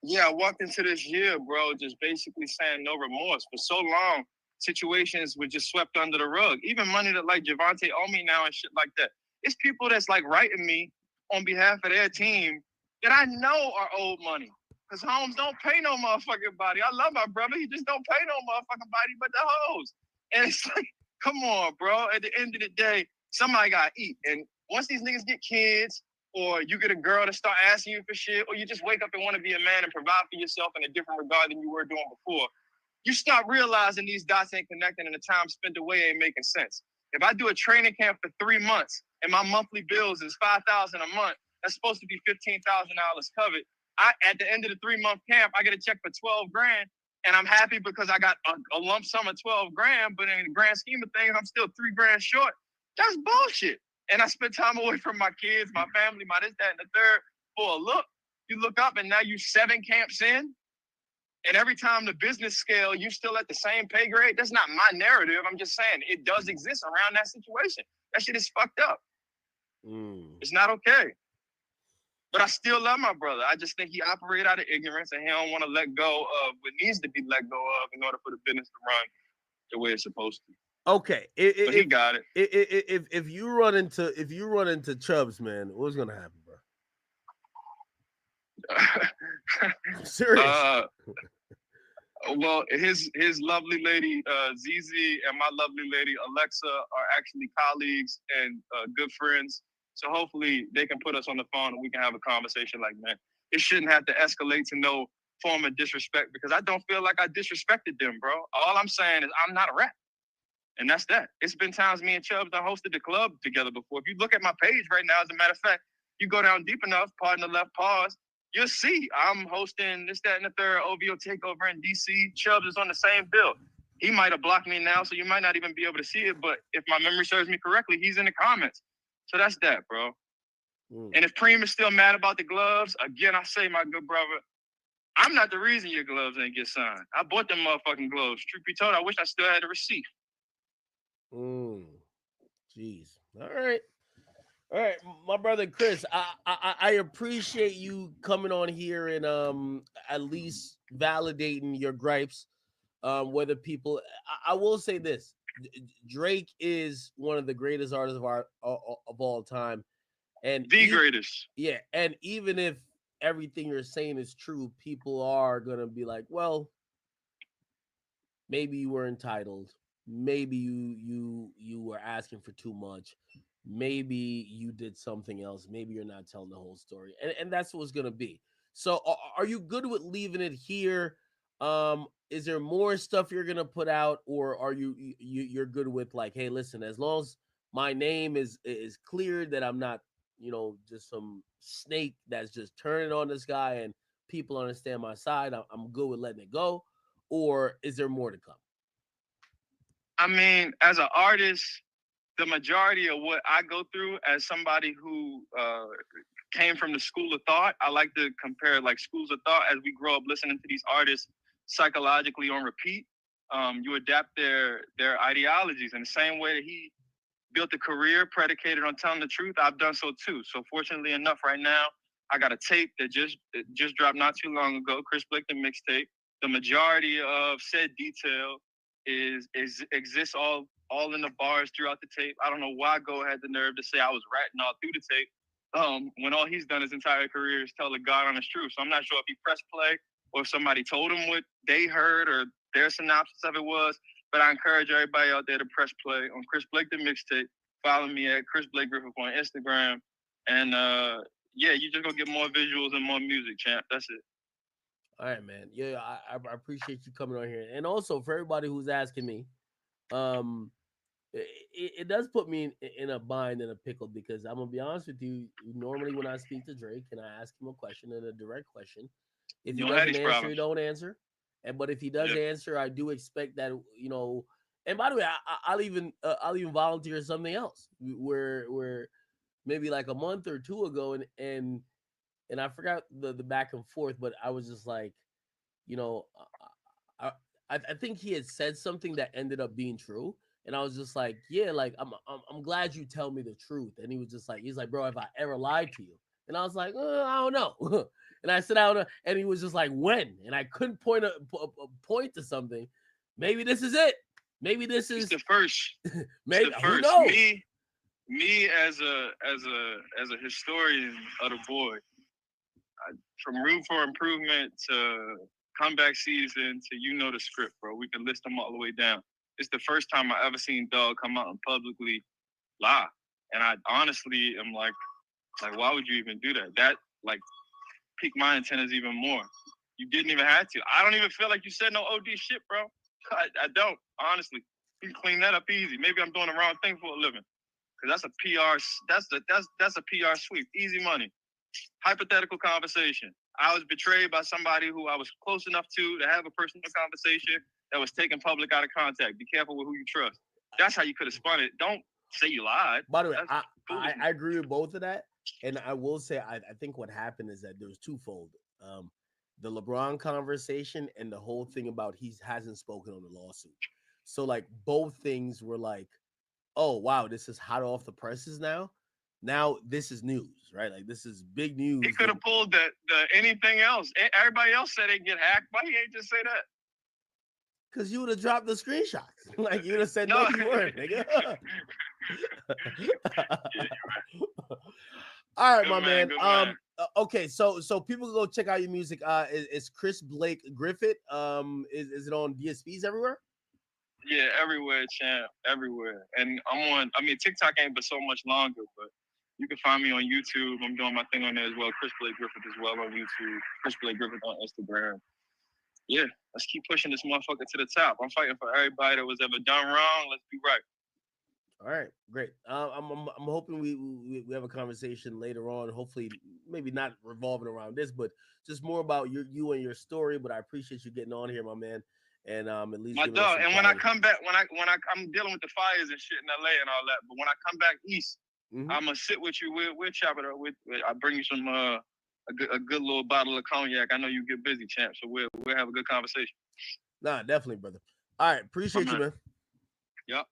Yeah, I walked into this year, bro, just basically saying no remorse. For so long, situations were just swept under the rug. Even money that like Javante owe me now and shit like that. It's people that's like writing me on behalf of their team that I know are owed money. Because Holmes don't pay no motherfucking body. I love my brother. He just don't pay no motherfucking body but the hoes. And it's like, come on, bro. At the end of the day, somebody got to eat. And once these niggas get kids, or you get a girl to start asking you for shit, or you just wake up and want to be a man and provide for yourself in a different regard than you were doing before, you start realizing these dots ain't connecting and the time spent away ain't making sense. If I do a training camp for 3 months and my monthly bills is $5,000 a month, that's supposed to be $15,000 covered. At the end of the 3-month camp, I get a check for $12,000, and I'm happy because I got a lump sum of $12,000. But in the grand scheme of things, I'm still $3,000 short. That's bullshit. And I spent time away from my kids, my family, my this, that, and the third for a look. You look up, and now you 7 camps in, and every time the business scale, you still at the same pay grade. That's not my narrative. I'm just saying it does exist around that situation. That shit is fucked up. It's not okay. But I still love my brother. I just think he operated out of ignorance and he don't want to let go of what needs to be let go of in order for the business to run the way it's supposed to. Okay. But he got it. If you run into Chubbs, man, what's gonna happen, bro? Serious. Well, his lovely lady Zizi and my lovely lady Alexa are actually colleagues and good friends. So hopefully they can put us on the phone and we can have a conversation like, man, it shouldn't have to escalate to no form of disrespect because I don't feel like I disrespected them, bro. All I'm saying is I'm not a rap. And that's that. It's been times me and Chubbs done hosted the club together before. If you look at my page right now, as a matter of fact, you go down deep enough, pardon the left pause, you'll see I'm hosting this, that, and the third OVO takeover in DC. Chubbs is on the same bill. He might have blocked me now, so you might not even be able to see it. But if my memory serves me correctly, he's in the comments. So that's that, bro. And if Preem is still mad about the gloves, again, I say, my good brother, I'm not the reason your gloves ain't get signed. I bought them motherfucking gloves. Truth be told, I wish I still had the receipt. Jeez. All right. All right, my brother Chris, I appreciate you coming on here and at least validating your gripes. Whether people, I will say this: Drake is one of the greatest artists of all time, and the greatest. Yeah, and even if everything you're saying is true, people are gonna be like, well, maybe you were entitled, maybe you were asking for too much, maybe you did something else, maybe you're not telling the whole story, and that's what's gonna be. So are you good with leaving it here? Is there more stuff you're gonna put out, or are you're good with like, hey, listen, as long as my name is cleared, that I'm not, just some snake that's just turning on this guy and people understand my side, I'm good with letting it go? Or is there more to come? I mean, as an artist, the majority of what I go through as somebody who came from the school of thought, I like to compare like schools of thought as we grow up listening to these artists psychologically on repeat. You adapt their ideologies in the same way that he built a career predicated on telling the truth. I've done so too. So fortunately enough, right now, I got a tape that just dropped not too long ago, Chris Blake the mixtape. The majority of said detail exists all in the bars throughout the tape. I don't know why Go had the nerve to say I was ratting all through the tape, when all he's done his entire career is tell the God honest truth. So I'm not sure if he pressed play or if somebody told him what they heard or their synopsis of it was. But I encourage everybody out there to press play on Chris Blake the mixtape. Follow me at Chris Blake Griffith on Instagram, and yeah, you just gonna get more visuals and more music, champ. That's it. All right, man. Yeah, I appreciate you coming on here, and also for everybody who's asking me, it does put me in a bind and a pickle because I'm gonna be honest with you. Normally, when I speak to Drake and I ask him a question and a direct question, if he doesn't answer, he don't answer. But if he does answer, I do expect that, And by the way, I'll even volunteer something else where maybe like a month or two ago, and I forgot the back and forth, but I was just like, I think he had said something that ended up being true, and I was just like, yeah, like I'm glad you tell me the truth. And he was just like, he's like, bro, if I ever lied to you, and I was like, I don't know. And I said, I don't know. And he was just like, when? And I couldn't point to something. Maybe this is it. Maybe this is the first. Maybe the who first. knows? Me as a historian of the boy, from Room for Improvement to Comeback Season to the script, bro. We can list them all the way down. It's the first time I ever seen Dog come out and publicly lie, and I honestly am like, why would you even do that? That like piqued my antennas even more. You didn't even have to. I don't even feel like you said no OD shit, bro. I don't, honestly. You can clean that up easy. Maybe I'm doing the wrong thing for a living. Because that's a PR, that's a PR sweep. Easy money. Hypothetical conversation. I was betrayed by somebody who I was close enough to have a personal conversation that was taken public out of contact. Be careful with who you trust. That's how you could have spun it. Don't say you lied. By the way, I agree with both of that. And I will say, I think what happened is that there was twofold. The LeBron conversation and the whole thing about he hasn't spoken on the lawsuit. So like both things were like, oh, wow, this is hot off the presses now. Now this is news, right? Like this is big news. He could have pulled the anything else. Everybody else said it get hacked. Why he ain't just say that? Because you would have dropped the screenshots. Like you would have said, no, you weren't, nigga. All right, my man. Okay, so people can go check out your music. Is Chris Blake Griffith? Is it on DSPs everywhere? Yeah, everywhere, champ, everywhere. And I'm on. I mean, TikTok ain't but so much longer, but You can find me on YouTube. I'm doing my thing on there as well. Chris Blake Griffith as well on YouTube. Chris Blake Griffith on Instagram. Yeah, let's keep pushing this motherfucker to the top. I'm fighting for everybody that was ever done wrong. Let's be right. All right, great. I'm hoping we have a conversation later on. Hopefully, maybe not revolving around this, but just more about you and your story. But I appreciate you getting on here, my man, and at least My giving us dog. some And when I clarity. come back, I'm dealing with the fires and shit in LA and all that. But when I come back east, I'm gonna sit with you. We'll chop it up. I'll bring you some a good little bottle of cognac. I know you get busy, champ. So we'll have a good conversation. Nah, definitely, brother. All right, appreciate you, man. Yep.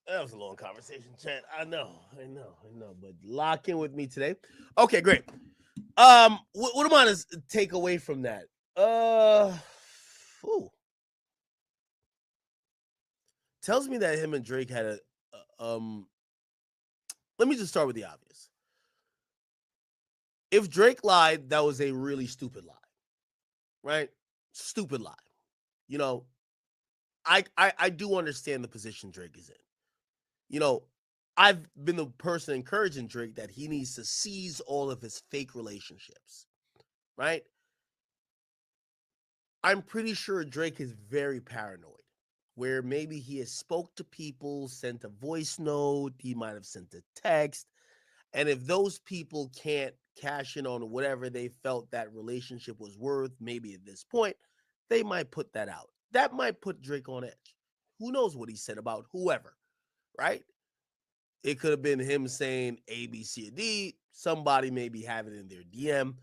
That was a long conversation, chat. I know, but lock in with me today. Okay, great. What am I to take away from that? Tells me that him and Drake had a let me just start with the obvious. If Drake lied, that was a really stupid lie, right? Stupid lie. You know, I do understand the position Drake is in. You know, I've been the person encouraging Drake that he needs to seize all of his fake relationships, right? I'm pretty sure Drake is very paranoid, where maybe he has spoke to people, sent a voice note, he might have sent a text, and if those people can't cash in on whatever they felt that relationship was worth, maybe at this point, they might put that out. That might put Drake on edge. Who knows what he said about whoever, right? It could have been him saying A, B, C, or D. Somebody maybe have it in their DM.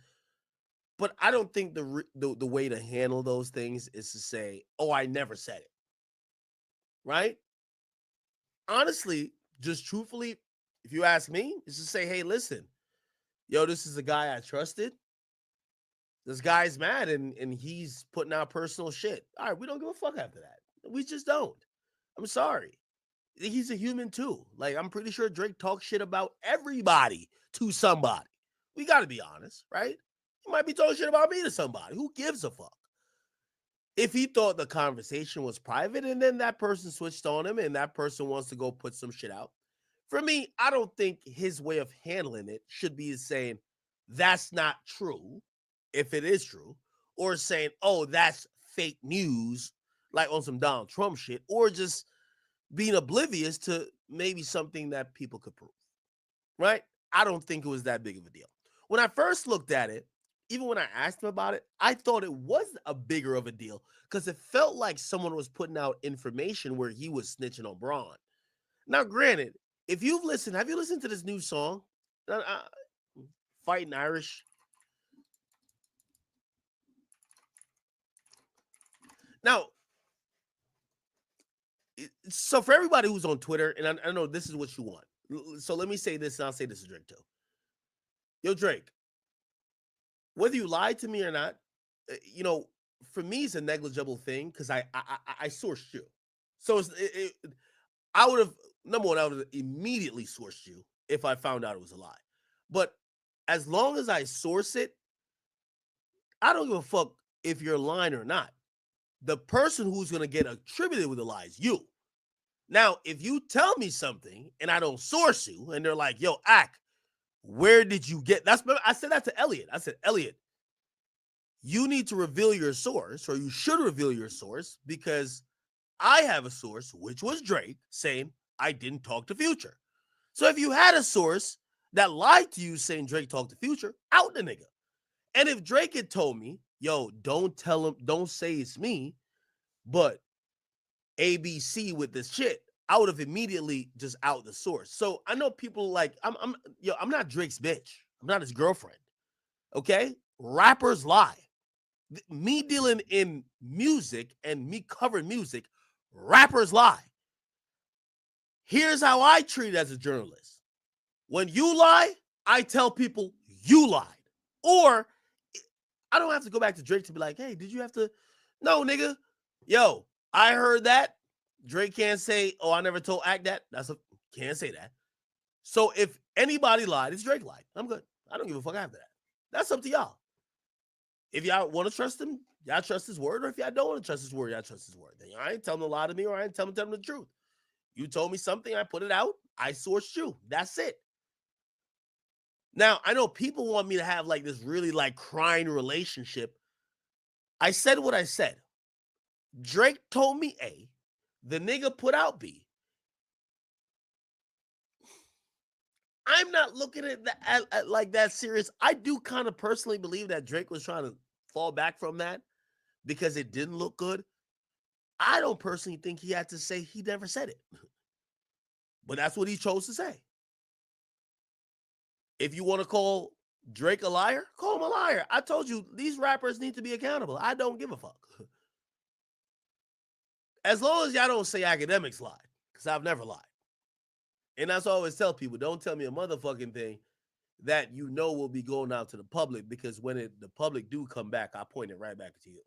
But I don't think the way to handle those things is to say, oh, I never said it. Right? Honestly, just truthfully, if you ask me, it's to say, hey, listen, yo, this is a guy I trusted. This guy's mad and he's putting out personal shit. All right, we don't give a fuck after that. We just don't. I'm sorry. He's a human too. Like, I'm pretty sure Drake talks shit about everybody to somebody. We got to be honest, right? He might be talking shit about me to somebody. Who gives a fuck? If he thought the conversation was private and then that person switched on him and that person wants to go put some shit out, for me, I don't think his way of handling it should be saying, that's not true, if it is true, or saying, oh, that's fake news, like on some Donald Trump shit, or just being oblivious to maybe something that people could prove, right? I don't think it was that big of a deal. When I first looked at it, even when I asked him about it, I thought it was a bigger of a deal because it felt like someone was putting out information where he was snitching on Braun. Now, granted, if you've listened, have you listened to this new song, Fighting Irish? Now, so for everybody who's on Twitter, and I know this is what you want. So let me say this, and I'll say this to Drake too. Yo, Drake, whether you lied to me or not, you know, for me, it's a negligible thing because I sourced you. So I would have, number one, I would have immediately sourced you if I found out it was a lie. But as long as I source it, I don't give a fuck if you're lying or not. The person who's going to get attributed with the lie is you. Now, if you tell me something and I don't source you and they're like, yo, Ak, where did you get that's I said that to Elliot. I said, Elliot, you need to reveal your source, or you should reveal your source, because I have a source, which was Drake, saying I didn't talk to Future. So if you had a source that lied to you saying Drake talked to Future, out the nigga. And if Drake had told me, yo, don't tell him, don't say it's me, but ABC with this shit, I would have immediately just out the source. So I know people like, I'm not Drake's bitch. I'm not his girlfriend. Okay? Rappers lie. Me dealing in music and me covering music, rappers lie. Here's how I treat it as a journalist. When you lie, I tell people you lied. Or I don't have to go back to Drake to be like, hey, did you have to? No, nigga. Yo, I heard that. Drake can't say, oh, I never told Ak that. Can't say that. So if anybody lied, it's Drake lied. I'm good. I don't give a fuck after that. That's up to y'all. If y'all want to trust him, y'all trust his word. Or if y'all don't want to trust his word, y'all trust his word. Then I ain't telling him to lie to me, or I ain't telling him the truth. You told me something, I put it out. I sourced you. That's it. Now, I know people want me to have like this really like crying relationship. I said what I said. Drake told me A. The nigga put out B. I'm not looking at that at like that serious. I do kind of personally believe that Drake was trying to fall back from that because it didn't look good. I don't personally think he had to say he never said it. But that's what he chose to say. If you want to call Drake a liar, call him a liar. I told you these rappers need to be accountable. I don't give a fuck. As long as y'all don't say Akademiks lied, because I've never lied. And that's what I always tell people, don't tell me a motherfucking thing that you know will be going out to the public, because when the public do come back, I point it right back to you.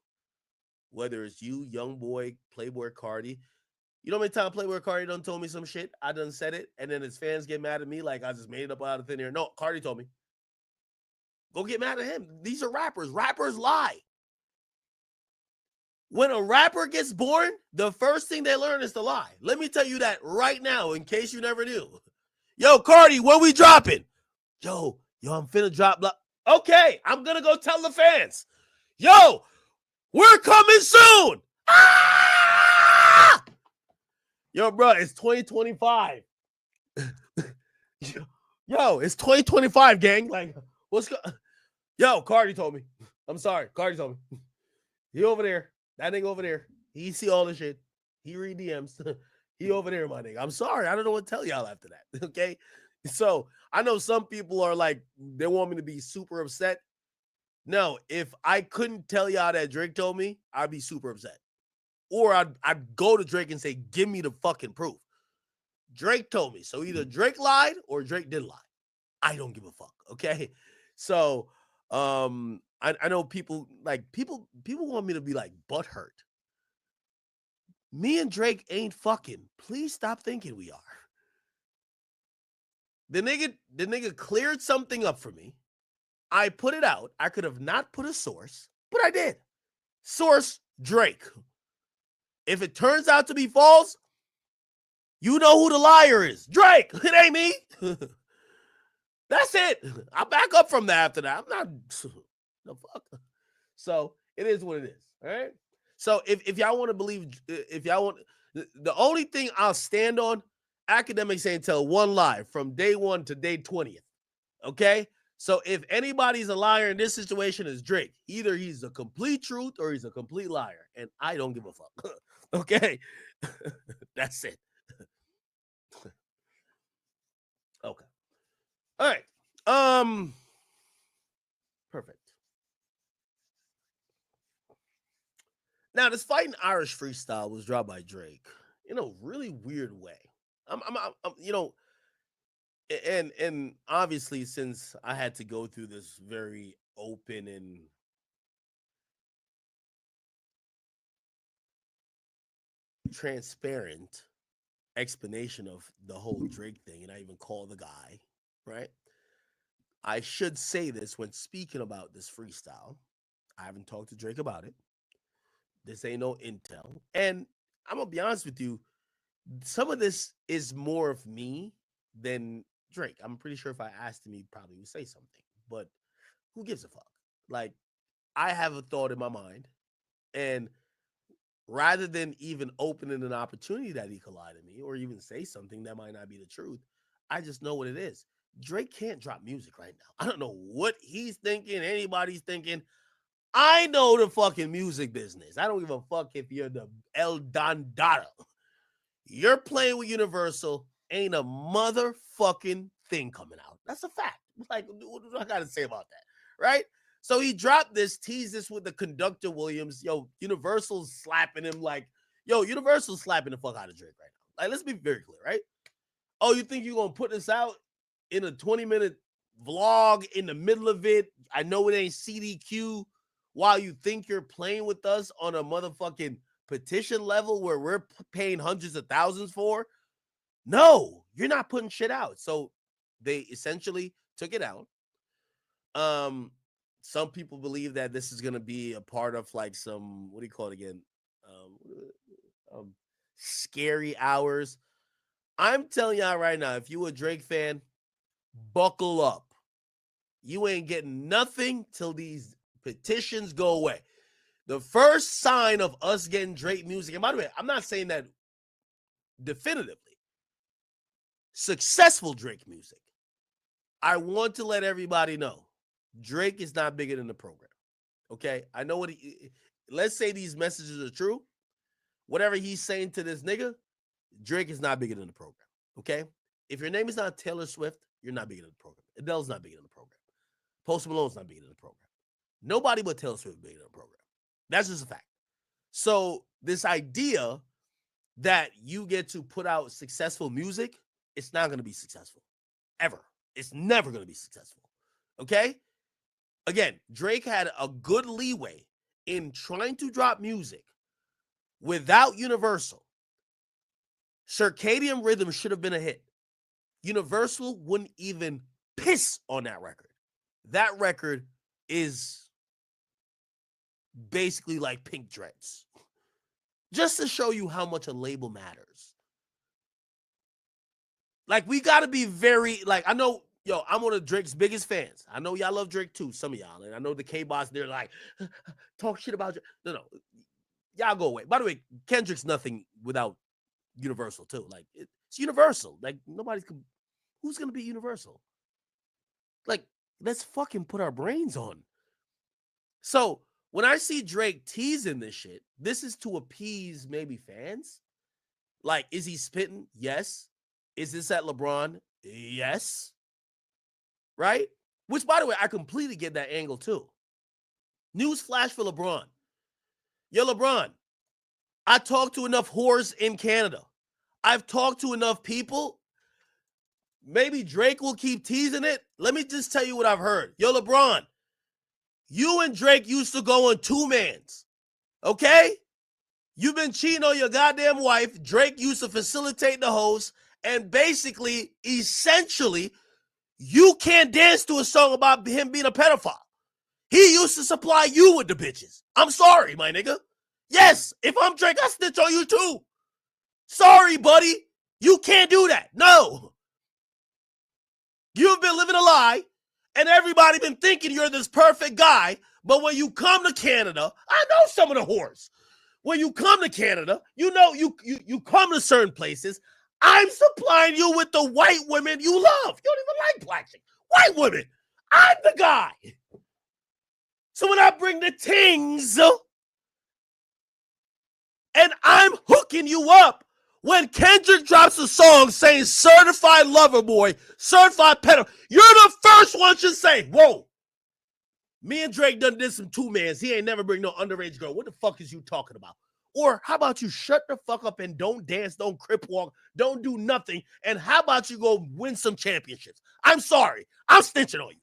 Whether it's you, young boy, Playboy Cardi. You know how many times Playboy Cardi done told me some shit? I done said it, and then his fans get mad at me like I just made it up out of thin air. No, Cardi told me. Go get mad at him. These are rappers. Rappers lie. When a rapper gets born, the first thing they learn is to lie. Let me tell you that right now, in case you never knew. Yo, Cardi, when we dropping? Yo, I'm finna drop. Okay, I'm gonna go tell the fans. Yo, we're coming soon. Ah! Yo, bro, it's 2025. Yo, it's 2025, gang. Like, what's go? Yo, Cardi told me. I'm sorry, Cardi told me. He over there. That nigga over there. He see all the shit. He read DMs. He over there, my nigga. I'm sorry. I don't know what to tell y'all after that. Okay. So I know some people are like, they want me to be super upset. No, if I couldn't tell y'all that Drake told me, I'd be super upset. Or I'd go to Drake and say, give me the fucking proof. Drake told me. So either Drake lied or Drake did lie. I don't give a fuck. Okay. So I know people want me to be like butthurt. Me and Drake ain't fucking. Please stop thinking we are. The nigga cleared something up for me. I put it out. I could have not put a source, but I did. Source Drake. If it turns out to be false, you know who the liar is. Drake. It ain't me. That's it. I back up from that after that. I'm not the fuck. So it is what it is. All right. So if y'all want to believe, if y'all want, the only thing I'll stand on, Akademiks ain't tell one lie from day 1 to day 20th. Okay. So if anybody's a liar in this situation, is Drake. Either he's a complete truth or he's a complete liar, and I don't give a fuck. Okay. That's it. Okay. All right. Perfect. Now, this Fighting Irish freestyle was dropped by Drake in a really weird way. I'm you know, and obviously, since I had to go through this very open and transparent explanation of the whole Drake thing, and I even call the guy, right? I should say this when speaking about this freestyle. I haven't talked to Drake about it. This ain't no intel. And I'm gonna be honest with you, some of this is more of me than Drake. I'm pretty sure if I asked him, he probably would say something. But who gives a fuck? Like, I have a thought in my mind, and rather than even opening an opportunity that he could lie to me or even say something that might not be the truth, I just know what it is. Drake can't drop music right now. I don't know what he's thinking, anybody's thinking. I know the fucking music business. I don't give a fuck if you're the El Don Dada. You're playing with Universal, ain't a motherfucking thing coming out. That's a fact. Like, what do I got to say about that? Right? So he dropped this, teased this with the conductor Williams. Yo, Universal's slapping him like, yo, Universal's slapping the fuck out of Drake right now. Like, let's be very clear, right? Oh, you think you're going to put this out in a 20-minute vlog in the middle of it? I know it ain't CDQ while you think you're playing with us on a motherfucking petition level where we're paying hundreds of thousands for. No, you're not putting shit out. So they essentially took it out. Some people believe that this is going to be a part of like some, what do you call it again? Scary hours. I'm telling y'all right now, if you a Drake fan, buckle up. You ain't getting nothing till these petitions go away. The first sign of us getting Drake music, and by the way, I'm not saying that definitively, successful Drake music. I want to let everybody know Drake is not bigger than the program. Okay? I know what let's say these messages are true. Whatever he's saying to this nigga, Drake is not bigger than the program. Okay? If your name is not Taylor Swift, you're not bigger than the program. Adele's not bigger than the program. Post Malone's not bigger than the program. Nobody but Taylor Swift is bigger than the program. That's just a fact. So this idea that you get to put out successful music, it's not going to be successful. Ever. It's never going to be successful. Okay? Again, Drake had a good leeway in trying to drop music without Universal. Circadian Rhythm should have been a hit. Universal wouldn't even piss on that record. That record is basically like Pink Dreads. Just to show you how much a label matters. Like, we got to be very, like, I know, yo, I'm one of Drake's biggest fans. I know y'all love Drake too, some of y'all. And I know the K-Boss, they're like, talk shit about Drake. No. Y'all go away. By the way, Kendrick's nothing without Universal too. Like, it's Universal. Like, who's going to be Universal? Like, let's fucking put our brains on. So, when I see Drake teasing this shit, this is to appease maybe fans. Like, is he spitting? Yes. Is this at LeBron? Yes. Right? Which, by the way, I completely get that angle too. News flash for LeBron. Yo, LeBron, I talked to enough whores in Canada. I've talked to enough people. Maybe Drake will keep teasing it. Let me just tell you what I've heard. Yo, LeBron, you and Drake used to go on two-mans, okay? You've been cheating on your goddamn wife. Drake used to facilitate the host, and basically, essentially, you can't dance to a song about him being a pedophile. He used to supply you with the bitches. I'm sorry, my nigga. Yes, if I'm Drake, I snitch on you too. Sorry, buddy. You can't do that. No. You've been living a lie. And everybody been thinking you're this perfect guy, but when you come to Canada, I know some of the whores. When you come to Canada, you know you come to certain places. I'm supplying you with the white women you love. You don't even like black chicks. White women. I'm the guy. So when I bring the tings, and I'm hooking you up, when Kendrick drops a song saying certified lover boy, certified pedo, you're the first one to say, whoa, me and Drake done did some two-mans. He ain't never bring no underage girl. What the fuck is you talking about? Or how about you shut the fuck up and don't dance, don't crip walk, don't do nothing, and how about you go win some championships? I'm sorry. I'm snitching on you.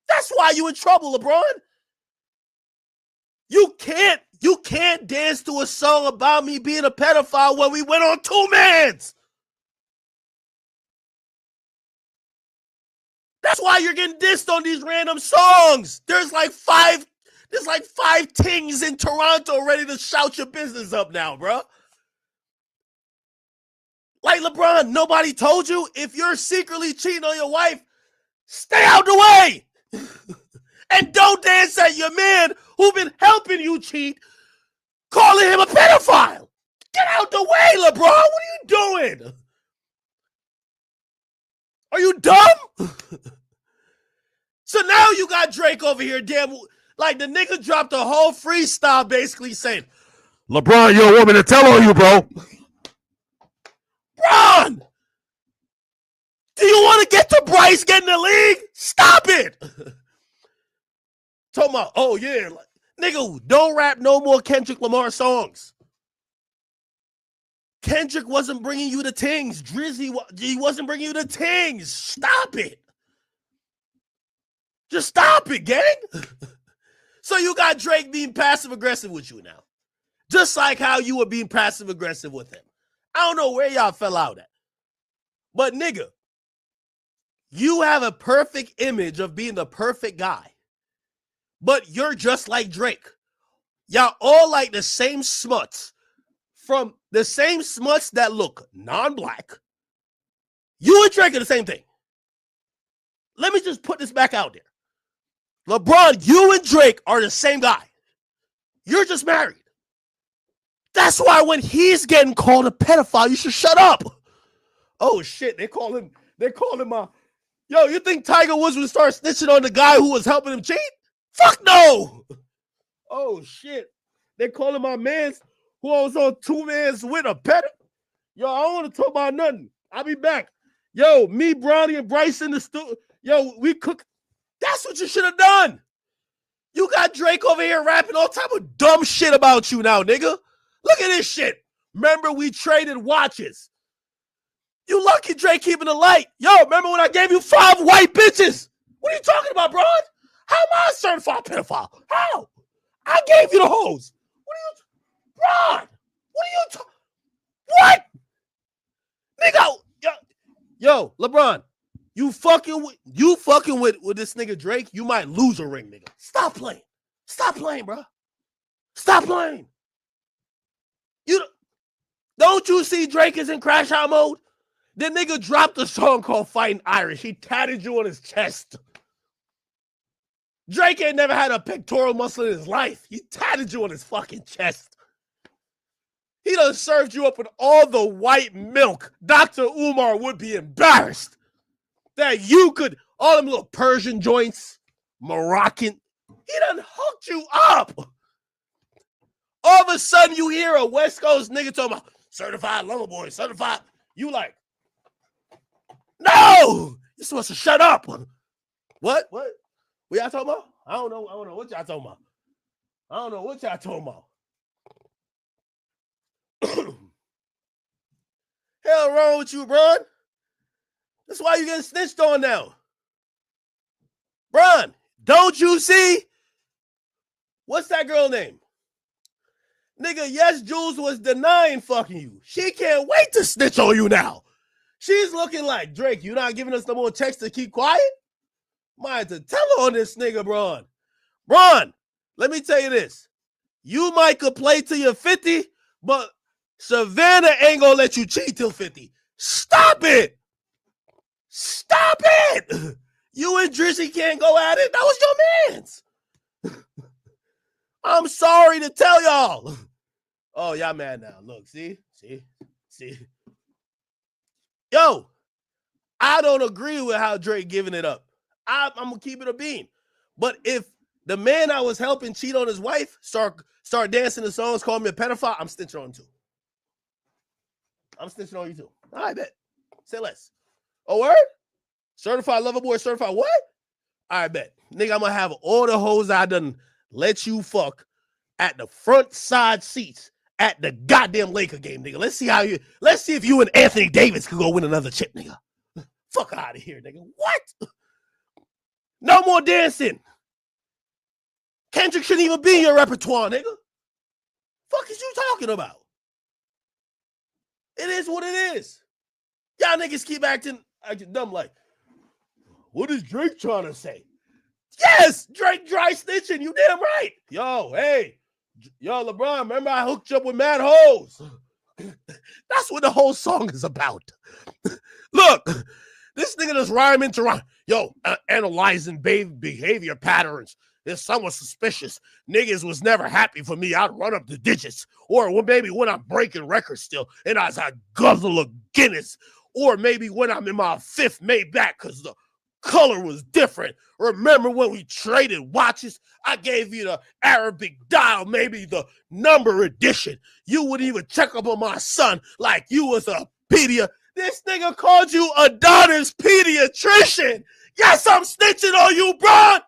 That's why you in trouble, LeBron. You can't dance to a song about me being a pedophile when we went on two-mans. That's why you're getting dissed on these random songs. There's like five tings in Toronto ready to shout your business up now, bro. Like, LeBron, nobody told you if you're secretly cheating on your wife, stay out the way. And don't dance at your man who been helping you cheat, calling him a pedophile. Get out the way, LeBron. What are you doing? Are you dumb? So now you got Drake over here, damn, like the nigga dropped a whole freestyle basically saying, LeBron, you're a woman to tell on you, bro. Bron! Do you want to get to Bryce getting the league? Stop it! Talking about, oh yeah, like, nigga, don't rap no more Kendrick Lamar songs. Kendrick wasn't bringing you the tings. Drizzy, he wasn't bringing you the tings. Stop it. Just stop it, gang. So you got Drake being passive-aggressive with you now. Just like how you were being passive-aggressive with him. I don't know where y'all fell out at. But nigga, you have a perfect image of being the perfect guy. But you're just like Drake. Y'all all like the same smuts. From the same smuts that look non-black, You and Drake are the same thing. Let me just put this back out there. LeBron, you and Drake are the same guy. You're just married. That's why when he's getting called a pedophile, you should shut up. Oh shit, they call him yo, you think Tiger Woods would start snitching on the guy who was helping him cheat? Fuck no. Oh shit. They call him my mans who was on 2 mans with a pedo. Yo, I don't want to talk about nothing. I'll be back. Yo, me, Brownie, and Bryce in the studio. Yo, we cook. That's what you should have done. You got Drake over here rapping all type of dumb shit about you now, nigga. Look at this shit. Remember we traded watches. You lucky Drake keeping the light. Yo, remember when I gave you 5 white bitches? What are you talking about, bro? How am I a certified pedophile? How? I gave you the hoes. What are you, Bron? What are you talking? What? Nigga, yo, LeBron, you fucking with this nigga Drake, you might lose a ring, nigga. Stop playing. Stop playing, bro. Stop playing. Don't you see Drake is in crash out mode? The nigga dropped a song called Fighting Irish. He tatted you on his chest. Drake ain't never had a pectoral muscle in his life. He tatted you on his fucking chest. He done served you up with all the white milk. Dr. Umar would be embarrassed that you could, all them little Persian joints, Moroccan. He done hooked you up. All of a sudden you hear a West Coast nigga talking about certified lover boy, certified. You like, no, you're supposed to shut up. What? What y'all talking about? I don't know what y'all talking about. I don't know what y'all talking about. Hell wrong with you, Bron? That's why you getting snitched on now. Bron, don't you see? What's that girl name? Nigga, yes, Jules was denying fucking you. She can't wait to snitch on you now. She's looking like, Drake, you not giving us no more checks to keep quiet? Might to tell on this nigga, Bron. Bron, let me tell you this. You might could play till you're 50, but Savannah ain't gonna let you cheat till 50. Stop it! Stop it! You and Drizzy can't go at it. That was your man's. I'm sorry to tell y'all. Oh, y'all mad now. Look, see? Yo, I don't agree with how Drake giving it up. I'm gonna keep it a bean. But if the man I was helping cheat on his wife start dancing the songs, call me a pedophile, I'm snitching on him too. I'm snitching on you too. I bet. Say less. Oh, word? Certified lover boy, certified what? I bet. Nigga, I'm gonna have all the hoes I done let you fuck at the front side seats at the goddamn Laker game, nigga. Let's see if you and Anthony Davis could go win another chip, nigga. Fuck out of here, nigga. What? No more dancing. Kendrick shouldn't even be in your repertoire, nigga. Fuck is you talking about? It is what it is. Y'all niggas keep acting dumb like, what is Drake trying to say? Yes, Drake dry snitching. You damn right. Yo, hey. Yo, LeBron, remember I hooked you up with mad hoes. That's what the whole song is about. Look, this nigga just rhyme into rhyme. Yo, analyzing behavior patterns. It's somewhat suspicious. Niggas was never happy for me. I'd run up the digits. Or maybe when I'm breaking records still and as I guzzle a Guinness. Or maybe when I'm in my 5th Maybach because the color was different. Remember when we traded watches? I gave you the Arabic dial, maybe the number edition. You wouldn't even check up on my son like you was a pedia. This nigga called you Adonis pediatrician. Yes, I'm snitching on you, bro.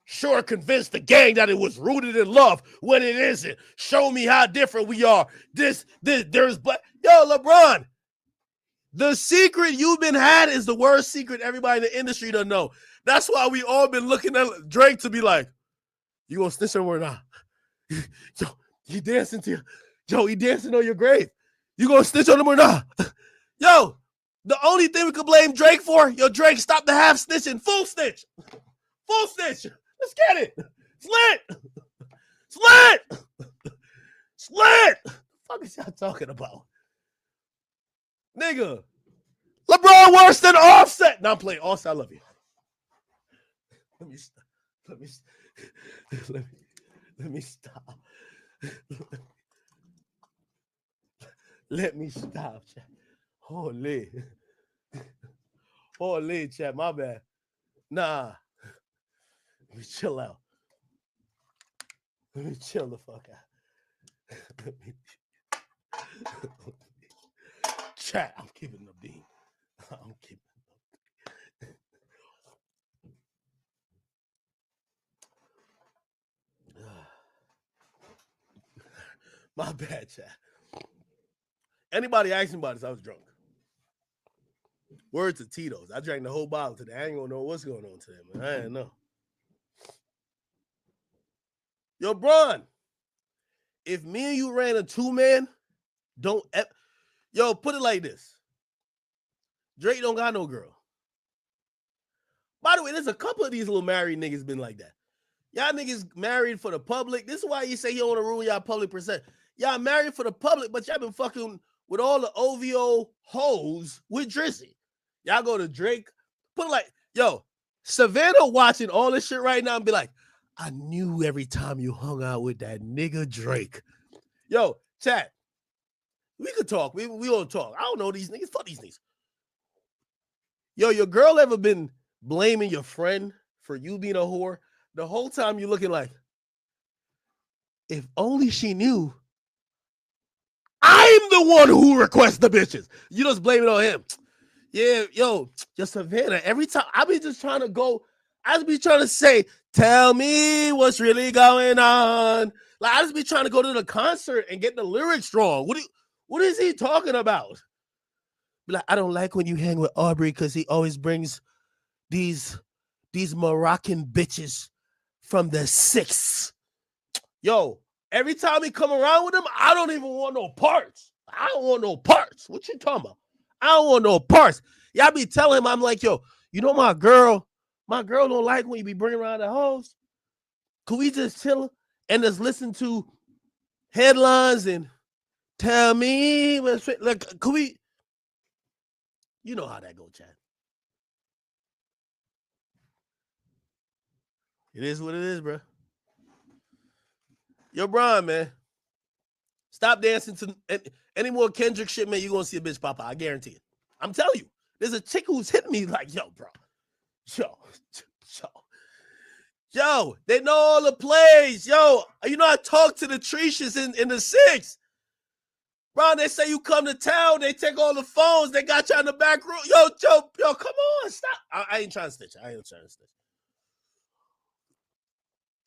Sure convinced the gang that it was rooted in love when it isn't. Show me how different we are. There's but yo, LeBron. The secret you've been had is the worst secret everybody in the industry doesn't know. That's why we all been looking at Drake to be like, you gonna snitch on him or not? Yo, he dancing on your grave. You gonna snitch on him or not? Yo, the only thing we could blame Drake for, Drake, stop the half snitching. Full snitch. Full snitch. Let's get it. Slit. What the fuck is y'all talking about? Nigga. LeBron worse than Offset. Now I'm playing Offset. I love you. Let me stop. Let me stop. Let me stop, chat. Holy, chat. My bad. Nah. Let me chill out. Let me chill the fuck out. Chat, I'm keeping the beam. I'm keeping my bad, chat. Anybody asking about this, I was drunk. Words to Tito's. I drank the whole bottle today. I ain't gonna know what's going on today, man. I didn't know. Yo, Bron, if me and you ran a two-man, yo, put it like this. Drake don't got no girl. By the way, there's a couple of these little married niggas been like that. Y'all niggas married for the public. This is why you say you don't want to ruin y'all public percent. Y'all married for the public, but y'all been fucking with all the OVO hoes with Drizzy. Y'all go to Drake. Put it like, yo, Savannah watching all this shit right now and be like, I knew every time you hung out with that nigga Drake. Yo, chat. We could talk. We all talk. I don't know these niggas. Fuck these niggas. Yo, your girl ever been blaming your friend for you being a whore? The whole time you're looking like, if only she knew I'm the one who requests the bitches. You just blame it on him. Yeah, yo, just Savannah. Every time I be just trying to go, I just be trying to say, tell me what's really going on. Like I just be trying to go to the concert and get the lyrics wrong. What is he talking about? Be like, I don't like when you hang with Aubrey because he always brings these Moroccan bitches from the 6th. Yo, every time he come around with them, I don't even want no parts. I don't want no parts. What you talking about? I don't want no parts. Y'all be telling him, I'm like, yo, you know my girl don't like when you be bringing around the hoes. Could we just chill and just listen to headlines and tell me what's like? Could we? You know how that go, Chad. It is what it is, bro. Yo, Brian, man. Stop dancing to any more Kendrick shit, man. You're going to see a bitch pop out. I guarantee it. I'm telling you. There's a chick who's hitting me like, yo, bro. Yo, they know all the plays. Yo, you know, I talked to the Trishas in the 6th. Bro, they say you come to town. They take all the phones. They got you in the back room. Yo, come on. Stop. I ain't trying to stitch.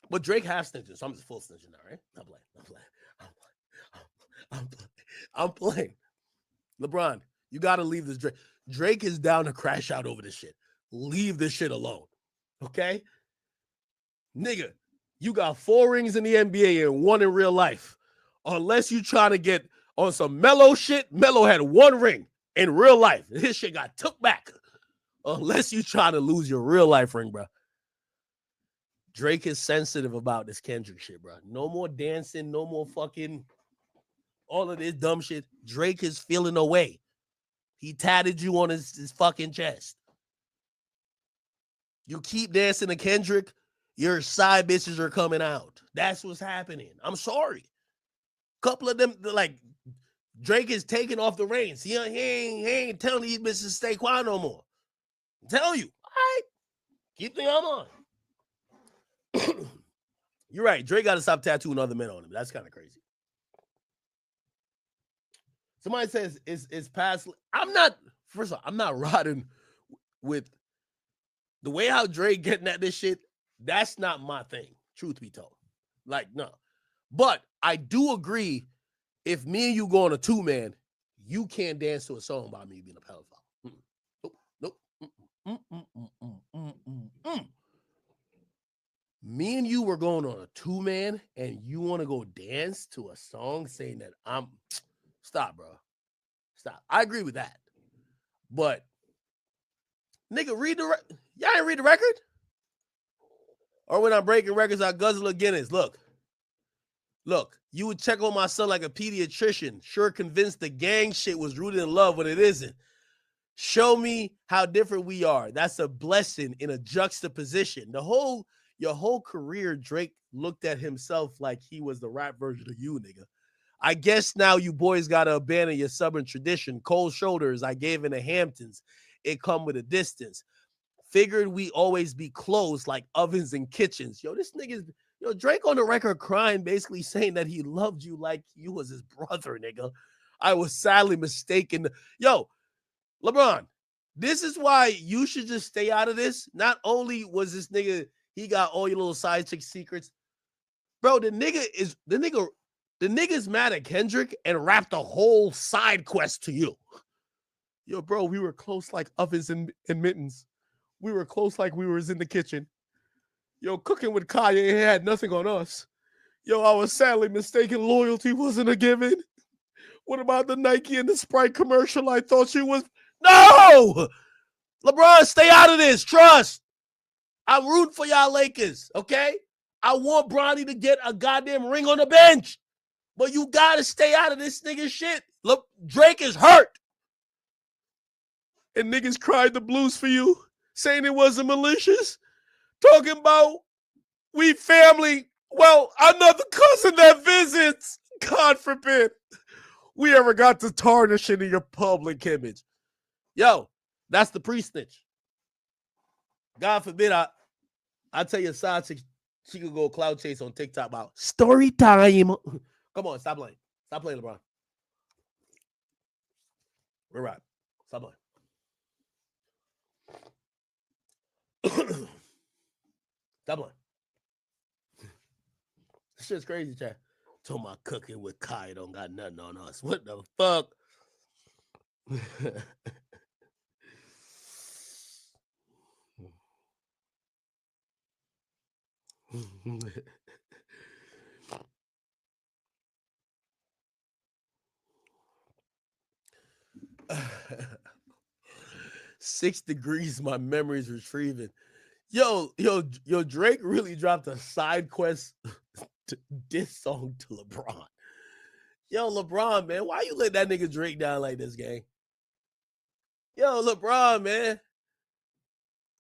But Drake half snitching, so I'm just full snitching now, right? I'm playing. LeBron, you got to leave this Drake. Drake is down to crash out over this shit. Leave this shit alone, okay? Nigga, you got 4 rings in the NBA and 1 in real life. Unless you trying to get on some Melo shit, Melo had 1 ring in real life. His shit got took back. Unless you trying to lose your real life ring, bro. Drake is sensitive about this Kendrick shit, bro. No more dancing, no more fucking all of this dumb shit. Drake is feeling away. He tatted you on his fucking chest. You keep dancing to Kendrick, your side bitches are coming out. That's what's happening. I'm sorry. A couple of them, like, Drake is taking off the reins. He ain't telling these bitches to stay quiet no more. I'm telling you. All right. Keep the arm on. You're right. Drake got to stop tattooing other men on him. That's kind of crazy. Somebody says it's past. First of all, I'm not riding with the way how Drake getting at this shit. That's not my thing, truth be told. Like, no. But I do agree, if me and you go on a 2-man, you can't dance to a song about me being a pedophile. Nope. Me and you were going on a 2-man, and you want to go dance to a song saying that I'm... Stop, bro. Stop. I agree with that. But, nigga, y'all ain't read the record? Or when I'm breaking records, I guzzle a Guinness. Look, Look, you would check on my son like a pediatrician, sure convinced the gang shit was rooted in love when it isn't. Show me how different we are. That's a blessing in a juxtaposition. Your whole career, Drake looked at himself like he was the rap version of you, nigga. I guess now you boys gotta abandon your Southern tradition. Cold shoulders I gave in the Hamptons. It come with a distance. Figured we always be close like ovens and kitchens. Yo, this nigga's Drake on the record crying, basically saying that he loved you like you was his brother, nigga. I was sadly mistaken. Yo, LeBron, this is why you should just stay out of this. Not only was this nigga, he got all your little side chick secrets. Bro, the nigga's mad at Kendrick and rapped a whole side quest to you. Yo, bro, we were close like ovens and mittens. We were close like we was in the kitchen. Yo, cooking with Kanye had nothing on us. Yo, I was sadly mistaken. Loyalty wasn't a given. What about the Nike and the Sprite commercial? I thought you was... No! LeBron, stay out of this. Trust. I'm rooting for y'all Lakers, okay? I want Bronny to get a goddamn ring on the bench. But you got to stay out of this nigga shit. Look, Drake is hurt. And niggas cried the blues for you, saying it wasn't malicious. Talking about we family. Well, another cousin that visits. God forbid we ever got to tarnish into your public image. Yo, that's the pre-snitch. God forbid I tell you a side chick, she could go cloud chase on TikTok about story time. Come on, stop playing. Stop playing, LeBron. We're right. Stop playing. Stop playing. This shit's crazy, chat. Told my cooking with Kai don't got nothing on us. What the fuck? Six degrees, my memory's retrieving. Yo, Drake really dropped a side quest diss song to LeBron. Yo, LeBron, man, why you let that nigga Drake down like this, gang? Yo, LeBron, man.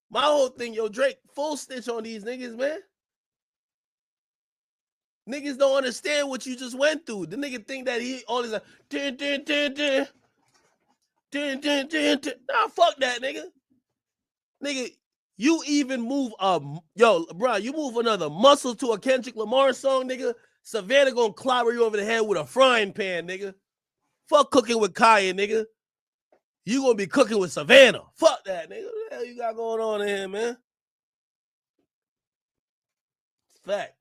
My whole thing, yo, Drake, full stitch on these niggas, man. Niggas don't understand what you just went through. The nigga think that he always like, nah, fuck that, nigga. Nigga, you even move you move another muscle to a Kendrick Lamar song, nigga. Savannah gonna clobber you over the head with a frying pan, nigga. Fuck cooking with Kaya, nigga. You gonna be cooking with Savannah. Fuck that, nigga. What the hell you got going on in here, man? It's fact.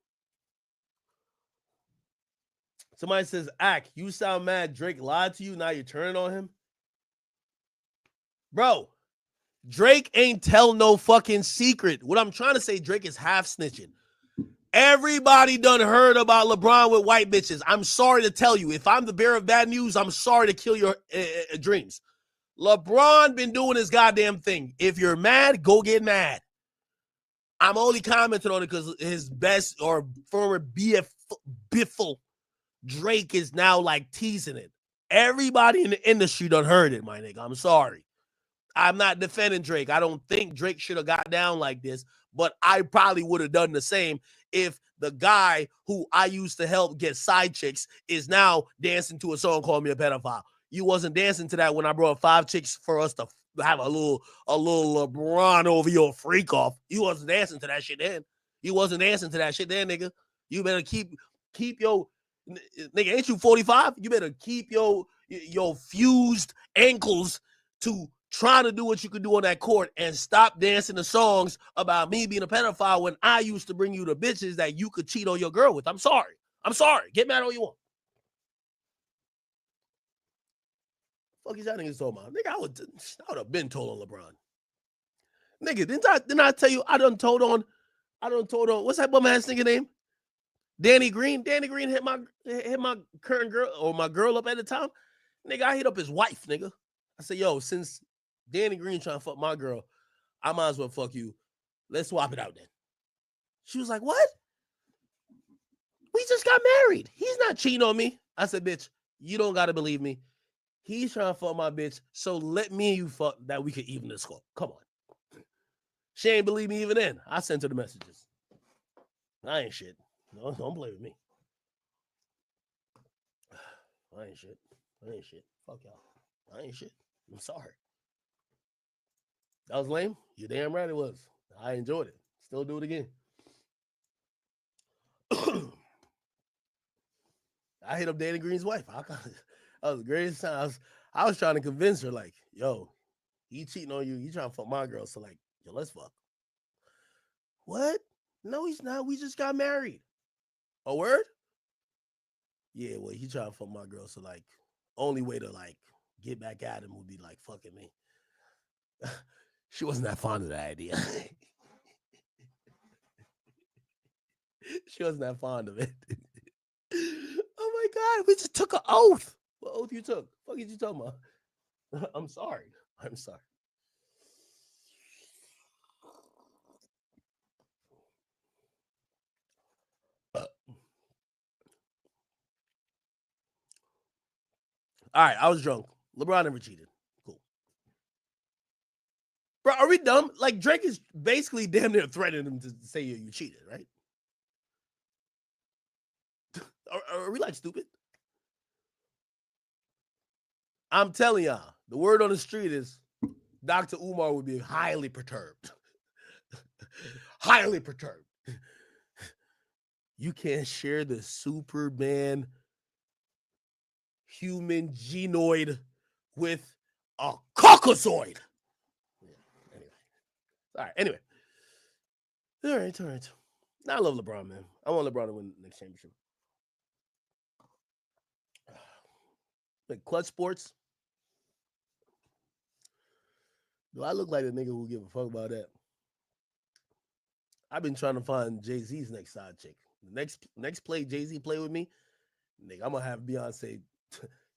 Somebody says, Ak, you sound mad Drake lied to you, now you're turning on him? Bro, Drake ain't tell no fucking secret. What I'm trying to say, Drake is half snitching. Everybody done heard about LeBron with white bitches. I'm sorry to tell you. If I'm the bearer of bad news, I'm sorry to kill your dreams. LeBron been doing his goddamn thing. If you're mad, go get mad. I'm only commenting on it because his best or former biffle Drake is now like teasing it. Everybody in the industry done heard it, my nigga. I'm sorry. I'm not defending Drake. I don't think Drake should have got down like this, but I probably would have done the same if the guy who I used to help get side chicks is now dancing to a song called Me a Pedophile. You wasn't dancing to that when I brought 5 chicks for us to have a little LeBron over your freak off. You wasn't dancing to that shit then. You wasn't dancing to that shit then, nigga. You better keep your nigga. Ain't you 45? You better keep your fused ankles to trying to do what you could do on that court and stop dancing the songs about me being a pedophile when I used to bring you the bitches that you could cheat on your girl with. I'm sorry. Get mad all you want. Fuck is that nigga talking about? Nigga, I would have been told on LeBron. Nigga, didn't I tell you I done told on, what's that bum ass nigga name? Danny Green. Danny Green hit my current girl or my girl up at the time. Nigga, I hit up his wife, nigga. I said, yo, since Danny Green trying to fuck my girl, I might as well fuck you. Let's swap it out then. She was like, what? We just got married. He's not cheating on me. I said, bitch, you don't got to believe me. He's trying to fuck my bitch. So let me and you fuck that we could even the score. Come on. She ain't believe me even then. I sent her the messages. I ain't shit. No, don't play with me. I ain't shit. I ain't shit. Fuck y'all. I ain't shit. I'm sorry. That was lame. You damn right it was. I enjoyed it. Still do it again. I hit up Danny Green's wife. That was the greatest time. I was trying to convince her, like, yo, he cheating on you. He trying to fuck my girl. So, like, yo, let's fuck. What? No, he's not. We just got married. A word? Yeah, well, he trying to fuck my girl. So, like, only way to, like, get back at him would be, like, fucking me. She wasn't that fond of that idea. She wasn't that fond of it. Oh my God, we just took an oath. What oath you took? What did you talking about? I'm sorry. I'm sorry. All right, I was drunk. LeBron never cheated. Cool. Bro, are we dumb? Like, Drake is basically damn near threatening him to say you cheated, right? Are we like stupid? I'm telling y'all, the word on the street is Dr. Umar would be highly perturbed. Highly perturbed. You can't share the Superman human genoid with a Caucasoid. Yeah, anyway. All right. I love LeBron, man. I want LeBron to win the next championship. Like clutch sports. Do I look like a nigga who give a fuck about that? I've been trying to find Jay-Z's next side chick. The next play Jay-Z play with me, nigga, I'm gonna have Beyonce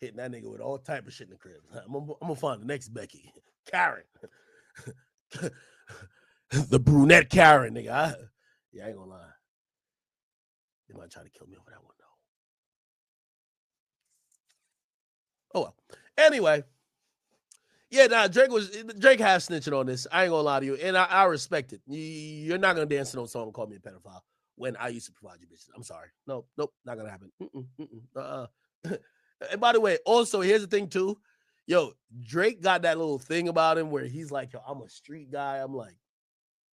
hitting that nigga with all type of shit in the crib. I'm gonna find the next Becky, Karen, the brunette Karen, nigga. I ain't gonna lie. They might try to kill me over that one though. Oh well. Anyway. Yeah, Drake has snitching on this. I ain't gonna lie to you, and I respect it. You're not gonna dance to no song and call me a pedophile when I used to provide you bitches. I'm sorry. Nope, not gonna happen. And by the way, also here's the thing too, yo, Drake got that little thing about him where he's like, yo, I'm a street guy. I'm like,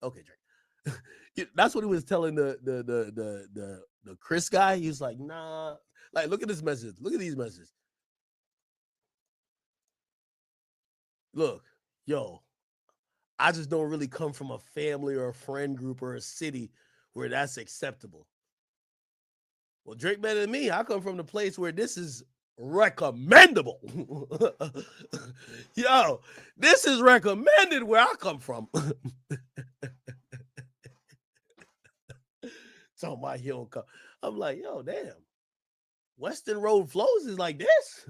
okay, Drake. That's what he was telling the Chris guy. He was like, nah. Like, look at this message. Look at these messages. Look, yo, I just don't really come from a family or a friend group or a city where that's acceptable. Well, Drake better than me. I come from the place where this is recommendable. Yo, this is recommended where I come from. So my heel come. I'm like, yo, damn. Western Road Flows is like this.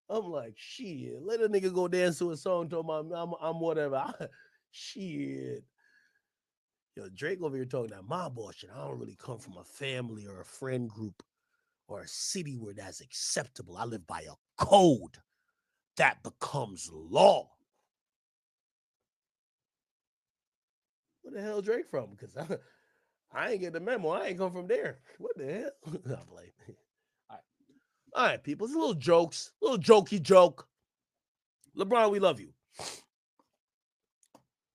I'm like, shit, let a nigga go dance to a song to I'm whatever. Shit. Yo, Drake over here talking that my bullshit. I don't really come from a family or a friend group or a city where that's acceptable. I live by a code that becomes law. Where the hell Drake from? Because I ain't get the memo. I ain't come from there. What the hell? I'm like, all right, people. It's a little jokey joke. LeBron, we love you.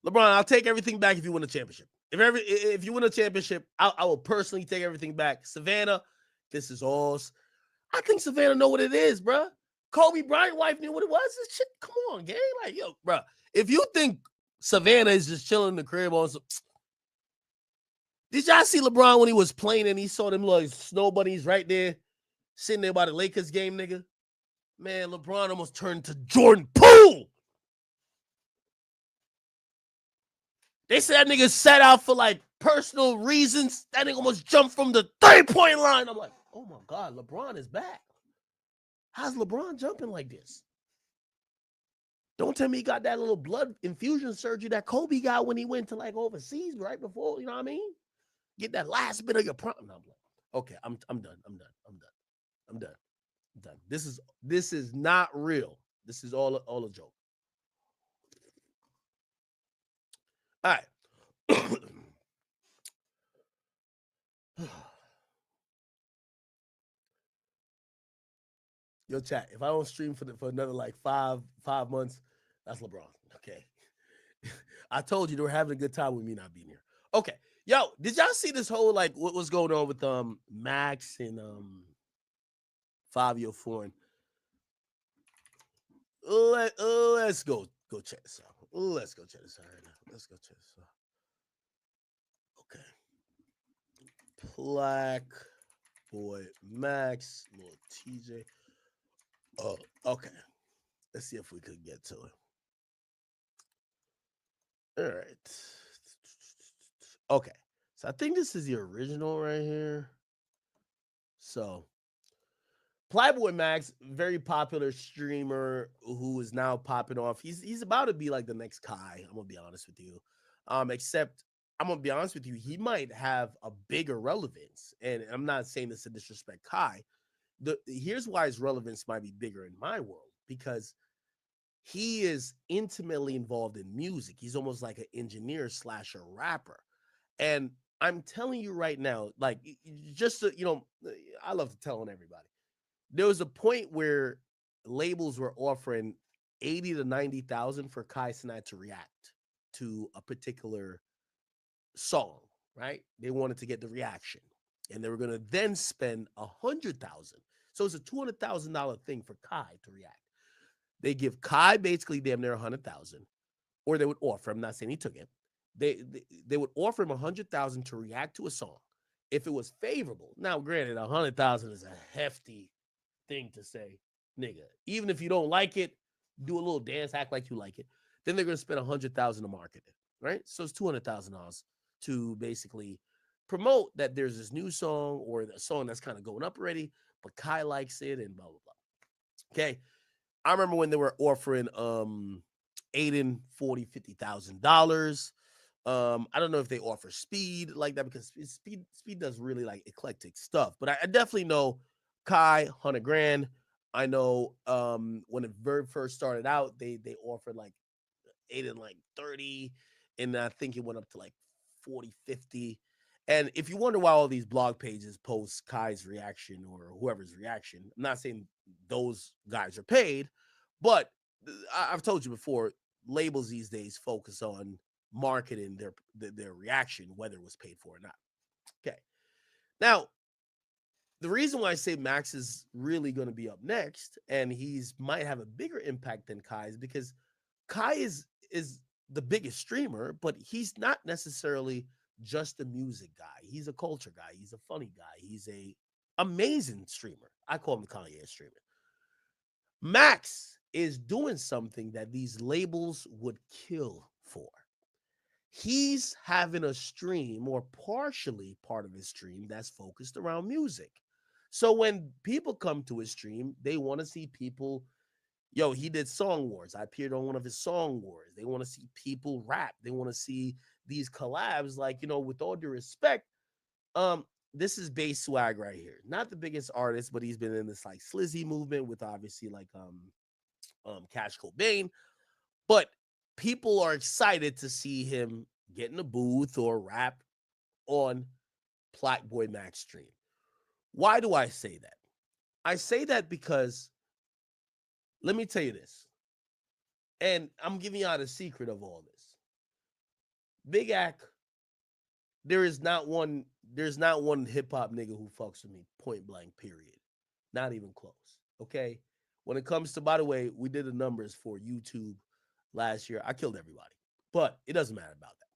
LeBron, I'll take everything back if you win a championship. If you win a championship, I will personally take everything back. Savannah, this is all. I think Savannah know what it is, bro. Kobe Bryant wife knew what it was. This shit, come on, gang. Like, yo, bro, if you think Savannah is just chilling in the crib on some. Did y'all see LeBron when he was playing and he saw them little snow bunnies right there? Sitting there by the Lakers game, nigga. Man, LeBron almost turned to Jordan Poole. They said that nigga sat out for like personal reasons. That nigga almost jumped from the 3-point line. I'm like, oh my God, LeBron is back. How's LeBron jumping like this? Don't tell me he got that little blood infusion surgery that Kobe got when he went to like overseas right before, you know what I mean? Get that last bit of your prime. No, Okay, I'm done. I'm done. I'm done. I'm done. I'm done. This is not real. This is all a joke. All right. Yo, chat. If I don't stream for another like five months, that's LeBron. Okay. I told you they were having a good time with me not being here. Okay. Yo, did y'all see this whole like what was going on with Max and Fabio Foreign? Let's go check this out. Let's go check this out right now. Let's go check this out. Okay. Black Boy Max, little TJ. Oh, okay. Let's see if we could get to it. All right. Okay. So I think this is the original right here. So Plyboy Max, very popular streamer who is now popping off. He's about to be like the next Kai. I'm gonna be honest with you. Except I'm gonna be honest with you, he might have a bigger relevance. And I'm not saying this to disrespect Kai. Here's why his relevance might be bigger in my world, because he is intimately involved in music. He's almost like an engineer slash a rapper. And I'm telling you right now, like, just to, I love to tell on everybody. There was a point where labels were offering 80 to 90,000 for Kai Cenat to react to a particular song, right? They wanted to get the reaction, and they were going to then spend 100,000. So it's a $200,000 thing for Kai to react. They give Kai basically damn near 100,000, or they would offer. I'm not saying he took it. They would offer him 100,000 to react to a song if it was favorable. Now, granted, 100,000 is a hefty thing to say, nigga. Even if you don't like it, do a little dance, act like you like it. Then they're gonna spend 100,000 to market it, right? So it's $200,000 to basically promote that there's this new song or a song that's kind of going up already, but Kai likes it and blah blah blah. Okay. I remember when they were offering Aiden $40,000-$50,000. I don't know if they offer Speed like that, because Speed does really like eclectic stuff. But I definitely know Kai, 100 grand. I know when it very first started out, they offered like Aiden like 30, and I think it went up to like 40, 50. And if you wonder why all these blog pages post Kai's reaction or whoever's reaction, I'm not saying those guys are paid, but I've told you before, labels these days focus on marketing their reaction, whether it was paid for or not. Okay. Now, the reason why I say Max is really going to be up next, and he's might have a bigger impact than Kai, is because Kai is the biggest streamer, but he's not necessarily just a music guy. He's a culture guy. He's a funny guy. He's a amazing streamer. I call him the Kanye streamer. Max is doing something that these labels would kill for. He's having a stream, or partially part of his stream, that's focused around music. So when people come to his stream, they want to see people. Yo, he did Song Wars. I appeared on one of his Song Wars. They want to see people rap. They want to see these collabs. Like, with all due respect, this is Bass Swag right here. Not the biggest artist, but he's been in this like Slizzy movement with obviously like Cash Cobain. But people are excited to see him get in a booth or rap on Black Boy Max stream. Why do I say that? I say that because, let me tell you this, and I'm giving out a secret of all this. Big Ack, there's not one hip hop nigga who fucks with me, point blank, period. Not even close. Okay. When it comes to, by the way, we did the numbers for YouTube last year. I killed everybody, but it doesn't matter about that.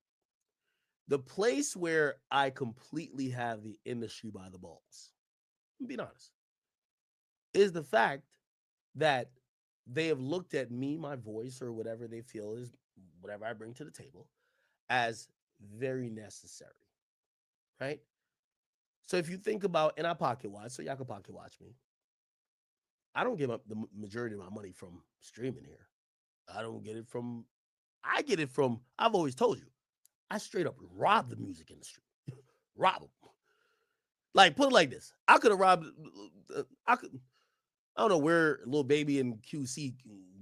The place where I completely have the industry by the balls, I'm being honest, is the fact that they have looked at me, my voice, or whatever they feel is whatever I bring to the table, as very necessary, right? So if you think about, and I pocket watch, so y'all can pocket watch me. I don't give up the majority of my money from streaming here. I don't get it from, I get it from, I've always told you, I straight up rob the music industry. Rob them. Like, put it like this. I could have robbed, I don't know where Lil Baby and QC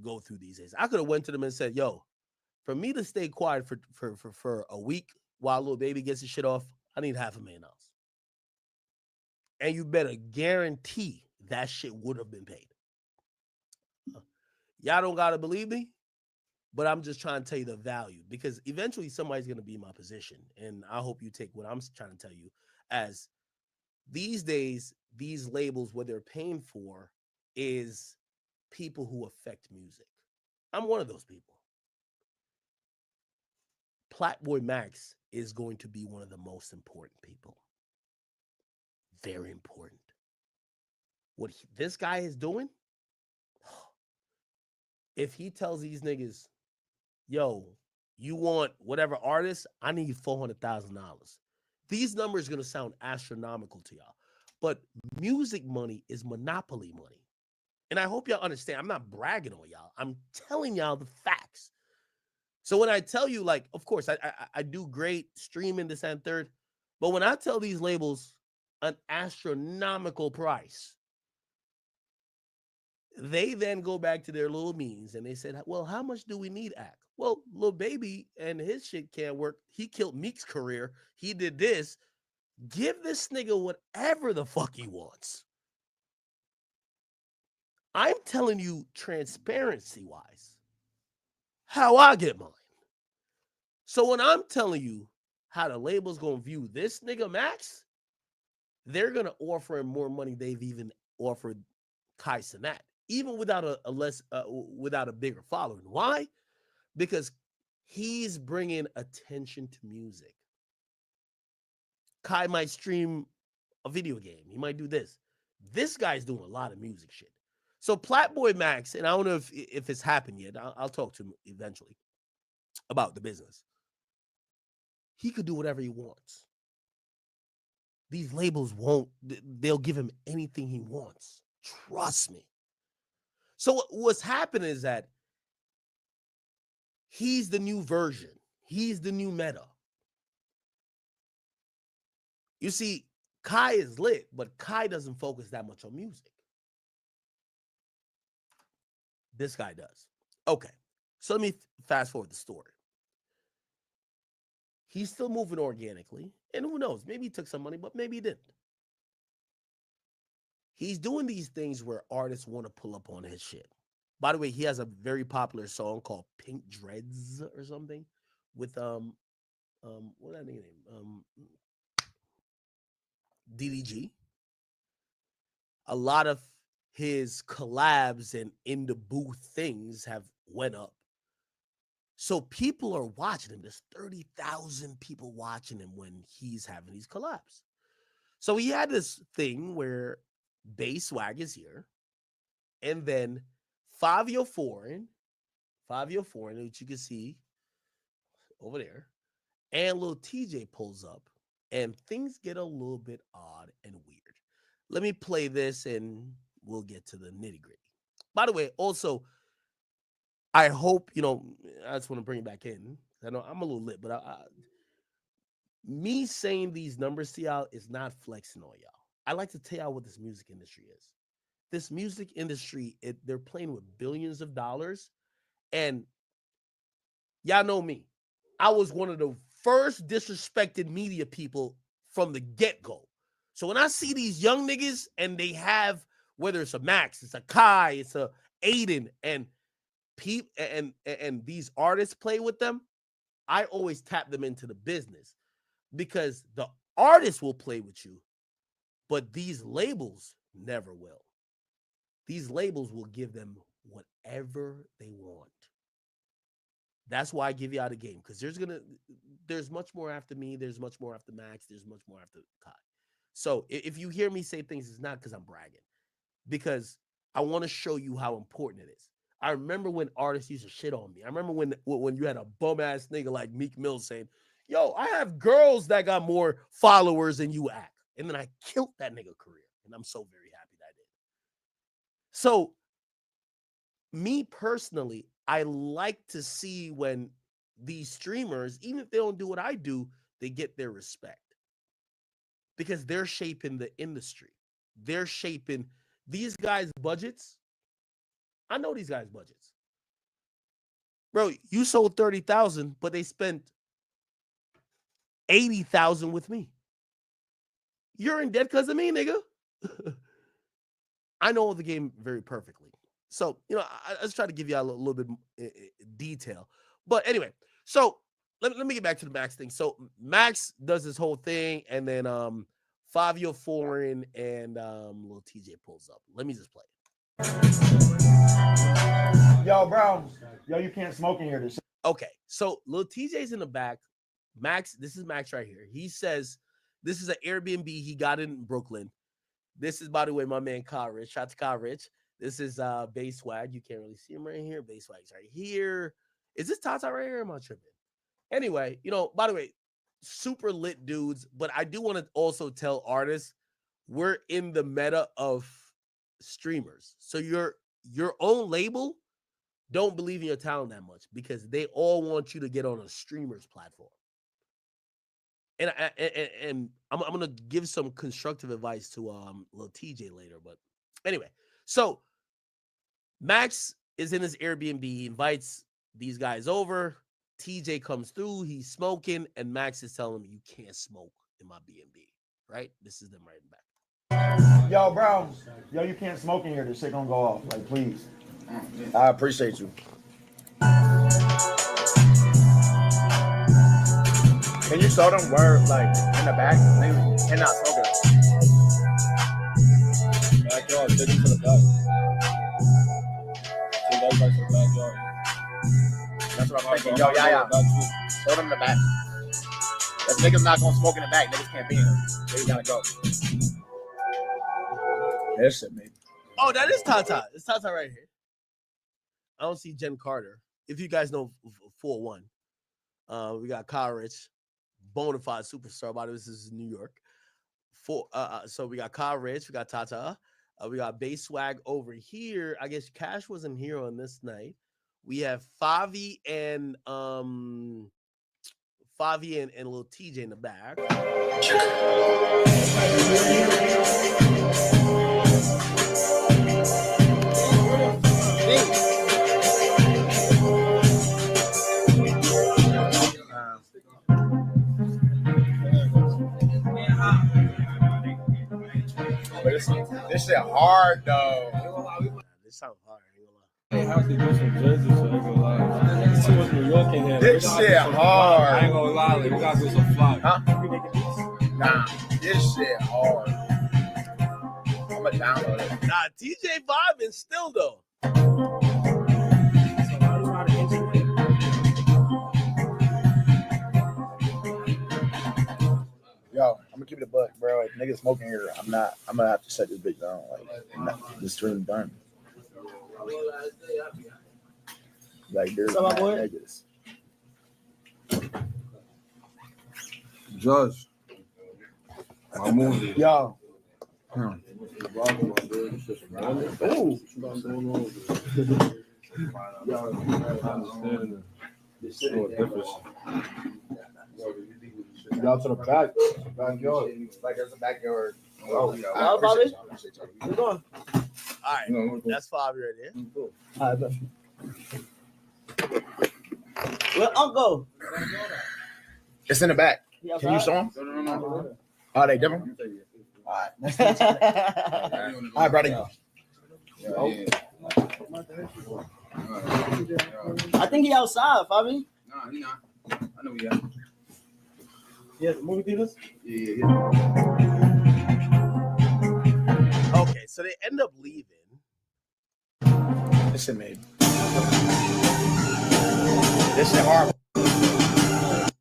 go through these days. I could have went to them and said, yo, for me to stay quiet for a week while Lil Baby gets his shit off, I need $500,000. And you better guarantee that shit would have been paid. Y'all don't got to believe me, but I'm just trying to tell you the value, because eventually somebody's going to be in my position. And I hope you take what I'm trying to tell you as these days, these labels, what they're paying for is people who affect music. I'm one of those people. Platboy Max is going to be one of the most important people. Very important. What this guy is doing, if he tells these niggas, yo, you want whatever artist, I need $400,000. These numbers are going to sound astronomical to y'all, but music money is monopoly money. And I hope y'all understand, I'm not bragging on y'all. I'm telling y'all the facts. So when I tell you, like, of course, I do great streaming this and third, but when I tell these labels an astronomical price, they then go back to their little means and they said, well, how much do we need, Act? Well, Lil Baby and his shit can't work. He killed Meek's career. He did this. Give this nigga whatever the fuck he wants. I'm telling you, transparency-wise, how I get mine. So when I'm telling you how the label's going to view this nigga Max, they're going to offer him more money they've even offered Kai Cenat, even without without a bigger following. Why? Because he's bringing attention to music. Kai might stream a video game. He might do this. This guy's doing a lot of music shit. So Platboy Max, and I don't know if it's happened yet. I'll talk to him eventually about the business. He could do whatever he wants. These labels won't. They'll give him anything he wants. Trust me. So what's happening is that he's the new version. He's the new meta. You see, Kai is lit, but Kai doesn't focus that much on music. This guy does. Okay, so let me fast forward the story. He's still moving organically, and who knows? Maybe he took some money, but maybe he didn't. He's doing these things where artists want to pull up on his shit. By the way, he has a very popular song called Pink Dreads or something with what's that name? DDG. A lot of his collabs and in the booth things have went up. So people are watching him. There's 30,000 people watching him when he's having these collabs. So he had this thing where Bass Swag is here, and then Fabio Foreign, which you can see over there, and Lil TJ pulls up, and things get a little bit odd and weird. Let me play this, and we'll get to the nitty-gritty. By the way, also, I hope, I just want to bring it back in. I know I'm a little lit, but me saying these numbers to y'all is not flexing on y'all. I like to tell y'all what this music industry is. This music industry, they're playing with billions of dollars. And y'all know me. I was one of the first disrespected media people from the get-go. So when I see these young niggas and they have, whether it's a Max, it's a Kai, it's a Aiden, and these artists play with them, I always tap them into the business, because the artists will play with you, but these labels never will. These labels will give them whatever they want. That's why I give you out a game, because there's much more after me. There's much more after Max. There's much more after Kai. So if you hear me say things, it's not because I'm bragging, because I want to show you how important it is. I remember when artists used to shit on me. I remember when you had a bum ass nigga like Meek Mill saying, yo, I have girls that got more followers than you, Act. And then I killed that nigga career. And I'm so very happy that I did. So me personally, I like to see when these streamers, even if they don't do what I do, they get their respect. because they're shaping the industry. They're shaping these guys' budgets. I know these guys' budgets. Bro, you sold 30,000, but they spent 80,000 with me. You're in debt because of me, nigga. I know the game very perfectly. So, I just try to give you a little bit detail. But anyway, so let me get back to the Max thing. So Max does this whole thing, and then Fabio Foreign and little TJ pulls up. Let me just play it. Yo, bro. Yo, you can't smoke in here. Okay, so little TJ's in the back. Max, this is Max right here. He says this is an Airbnb he got in Brooklyn. This is, by the way, my man Kyle Rich. Shout out to Kyle Rich. This is Bay Swag. You can't really see him right here. Bay Swag's right here. Is this Tata right here? Am I tripping? Anyway, by the way, super lit dudes. But I do want to also tell artists we're in the meta of streamers. So your own label don't believe in your talent that much because they all want you to get on a streamer's platform. And I'm gonna give some constructive advice to little TJ later. But anyway, so Max is in his Airbnb. He invites these guys over. TJ comes through. He's smoking, and Max is telling him, "You can't smoke in my B&B." Right? This is them right in the back. Yo, bro. Yo, you can't smoke in here. This shit gonna go off. Like, please. I appreciate you. Can you show them where, like, in the back? They cannot smoke it. Backyard, take them to the back. Take everybody to the backyard. That's what I'm thinking. Yo, yeah. Show them the back. If niggas not gonna smoke in the back, niggas can't be in them. They gotta go. That shit, man. Oh, that is Tata. It's Tata right here. I don't see Jen Carter. If you guys know 4-1, we got Kyle Rich, bona fide superstar. By the way, this is New York. So we got Kyle Rich, we got Tata, we got Bay Swag over here. I guess Cash wasn't here on this night. We have Favi and little TJ in the back. But this shit hard though. This sounds hard. They have to do some judges, so I ain't gonna lie. There's too much New York in here. This shit hard. I ain't gonna lie, we gotta do some fly. Huh? Nah, this shit hard. I'ma download it. Nah, TJ vibing still though. Yo, I'm gonna keep it a buck, bro. If niggas smoking here, I'm gonna have to shut this bitch down. Like, the stream done. Like, there's not niggas. Judge. My movie. Yo. Ooh. Y'all to the back. Backyard. Like, there's a backyard. Oh, yeah. How about it? What's going? All right, that's Favi right there. All right, where Uncle? It's in the back. Can you show him? No. Oh, they different? All right. All right, brother. I think he outside, Fabi. Nah, he not. I know he out. Yeah, the movie theaters? Yeah. Okay, so they end up leaving. This shit made. This shit horrible.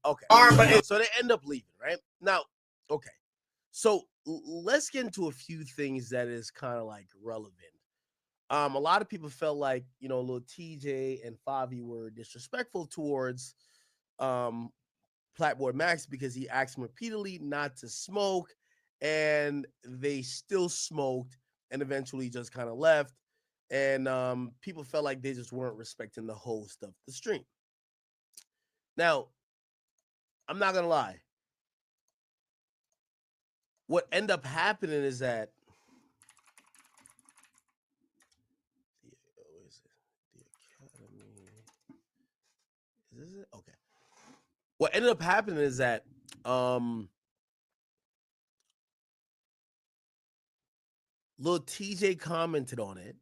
Okay. So they end up leaving, right? Now, okay. So let's get into a few things that is kind of like relevant. A lot of people felt like, little TJ and Favi were disrespectful towards Platboy Max because he asked him repeatedly not to smoke, and they still smoked and eventually just kind of left. And people felt like they just weren't respecting the host of the stream. Now, I'm not gonna lie. what ended up happening is that what is it? The Academy. Is this it? Okay. What ended up happening is that Lil TJ commented on it,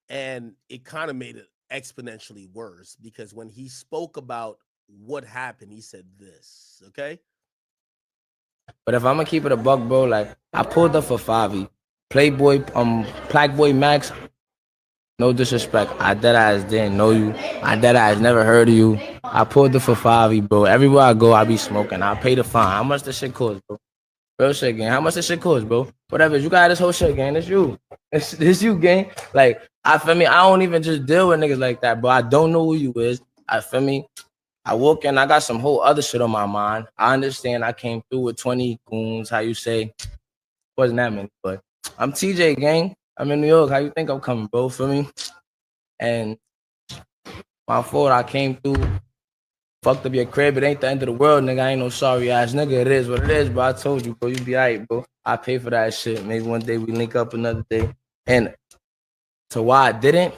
and it kind of made it exponentially worse because when he spoke about what happened, he said this, okay? But if I'm gonna keep it a buck, bro, like I pulled up for Favi, Playboy, Blackboy Max. No disrespect, I dead ass didn't know you. I dead ass never heard of you. I pulled up for Favi, bro. Everywhere I go, I be smoking. I pay the fine. How much this shit cost, bro? Real shit, gang. How much this shit cost, bro? Whatever. You got this whole shit, gang. It's you. It's you, gang. Like I feel me. I don't even just deal with niggas like that, bro. I don't know who you is. I feel me. I walk in, I got some whole other shit on my mind. I understand I came through with 20 goons, how you say. Wasn't that many, but I'm TJ, gang. I'm in New York. How you think I'm coming, bro? For me? And my fault, I came through, fucked up your crib. It ain't the end of the world, nigga. I ain't no sorry ass nigga. It is what it is, bro. I told you, bro. You be alright, bro. I pay for that shit. Maybe one day we link up another day. And so why I didn't,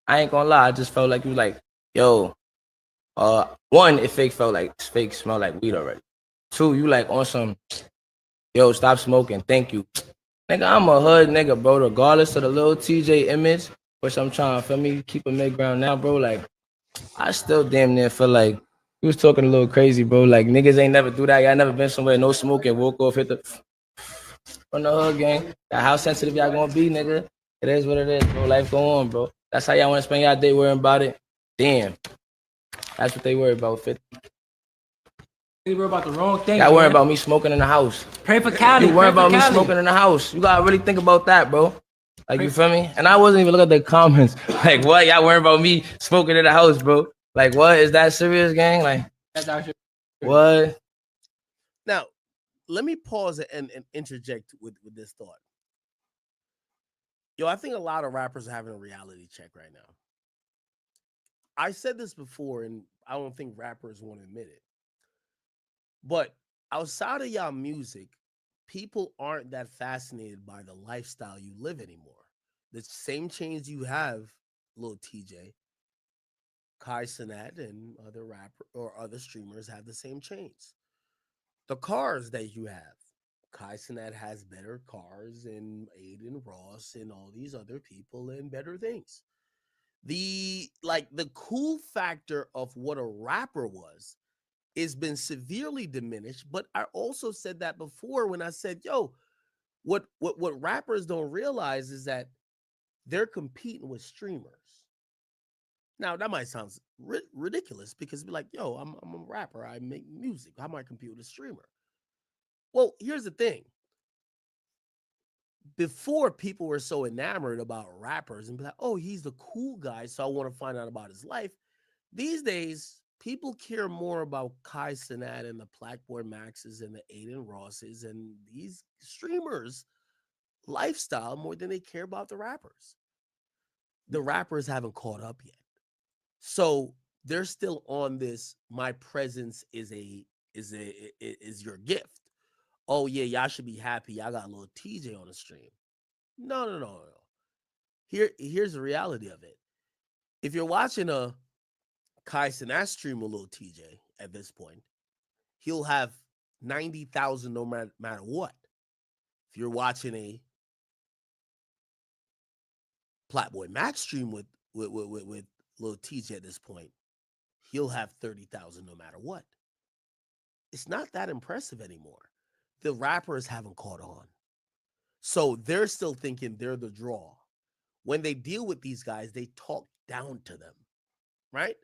I ain't gonna lie. I just felt like you like, yo, one, it felt like smelled like weed already. Two, you like on some, yo, stop smoking. Thank you. Nigga, I'm a hood nigga, bro. Regardless of the little TJ image, which I'm trying, feel me, keep a mid-ground now, bro. Like, I still damn near feel like you was talking a little crazy, bro. Like, niggas ain't never do that. Y'all never been somewhere, no smoking, woke off, hit the from the hood gang. That how sensitive y'all gonna be, nigga. It is what it is, bro. Life go on, bro. That's how y'all wanna spend y'all day worrying about it. Damn. That's what they worry about, 50. You worry about the wrong thing. Y'all worry about me smoking in the house. Pray for Cali. You worry about me smoking in the house. You gotta really think about that, bro. Like, you feel me? And I wasn't even looking at the comments. Like, what? Y'all worry about me smoking in the house, bro? Like, what? Is that serious, gang? Like, what? Now, let me pause and interject with this thought. Yo, I think a lot of rappers are having a reality check right now. I said this before, and I don't think rappers want to admit it. But outside of y'all music, people aren't that fascinated by the lifestyle you live anymore. The same chains you have, Lil TJ, Kai Cenat, and other rapper or other streamers have the same chains. The cars that you have, Kai Cenat has better cars, and Aiden Ross and all these other people and better things. The cool factor of what a rapper was has been severely diminished. But I also said that before when I said, yo, what rappers don't realize is that they're competing with streamers. Now that might sound ridiculous because it'd be like, yo, I'm a rapper, I make music, how am I compete with a streamer? Well, here's the thing. Before, people were so enamored about rappers and be like, oh, he's the cool guy, so I want to find out about his life. These days, people care more about Kai Cenat and the Blackboy Maxes and the Aiden Rosses and these streamers' lifestyle more than they care about the rappers. The rappers haven't caught up yet. So they're still on this, my presence is your gift. Oh yeah, y'all should be happy. Y'all got a little TJ on the stream. No. Here's the reality of it. If you're watching a Kai Cenat stream a little TJ at this point, he'll have 90,000 no matter what. If you're watching a Blackboy Max stream with little TJ at this point, he'll have 30,000 no matter what. It's not that impressive anymore. The rappers haven't caught on. So they're still thinking they're the draw. When they deal with these guys, they talk down to them, right?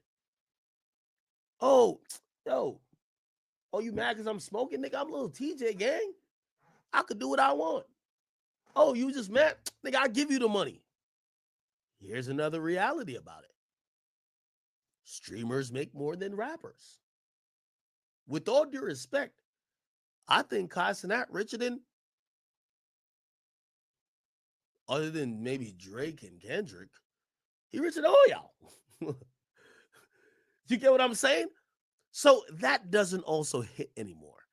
Oh, yo, you mad because I'm smoking? Nigga, I'm a little TJ, gang. I could do what I want. Oh, you just mad? Nigga, I'll give you the money. Here's another reality about it. Streamers make more than rappers. With all due respect, I think Kai Cenat richer than, other than maybe Drake and Kendrick, he richer than all y'all. You get what I'm saying? So that doesn't also hit anymore.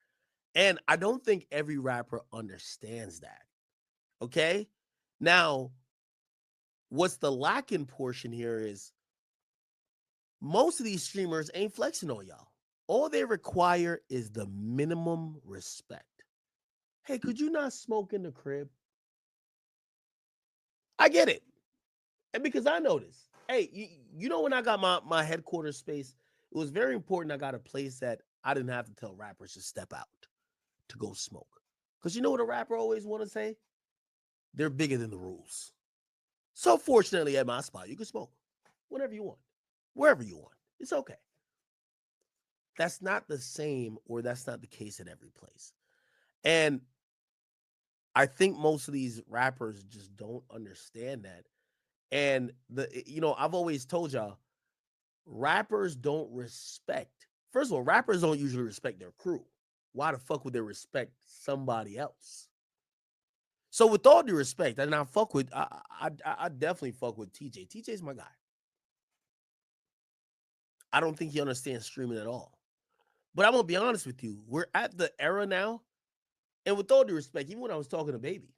And I don't think every rapper understands that. Okay? Now, what's the lacking portion here is most of these streamers ain't flexing on y'all. All they require is the minimum respect. Hey, could you not smoke in the crib? I get it. And because I know this. Hey, you know when I got my headquarters space, it was very important I got a place that I didn't have to tell rappers to step out to go smoke. Because you know what a rapper always want to say? They're bigger than the rules. So fortunately at my spot, you can smoke whenever you want, wherever you want. It's okay. That's not the same, or that's not the case at every place. And I think most of these rappers just don't understand that. And I've always told y'all, rappers don't respect. First of all, rappers don't usually respect their crew. Why the fuck would they respect somebody else? So with all due respect, and I definitely fuck with TJ. TJ's my guy. I don't think he understands streaming at all. But I'm gonna be honest with you, we're at the era now, and with all due respect, even when I was talking to Baby,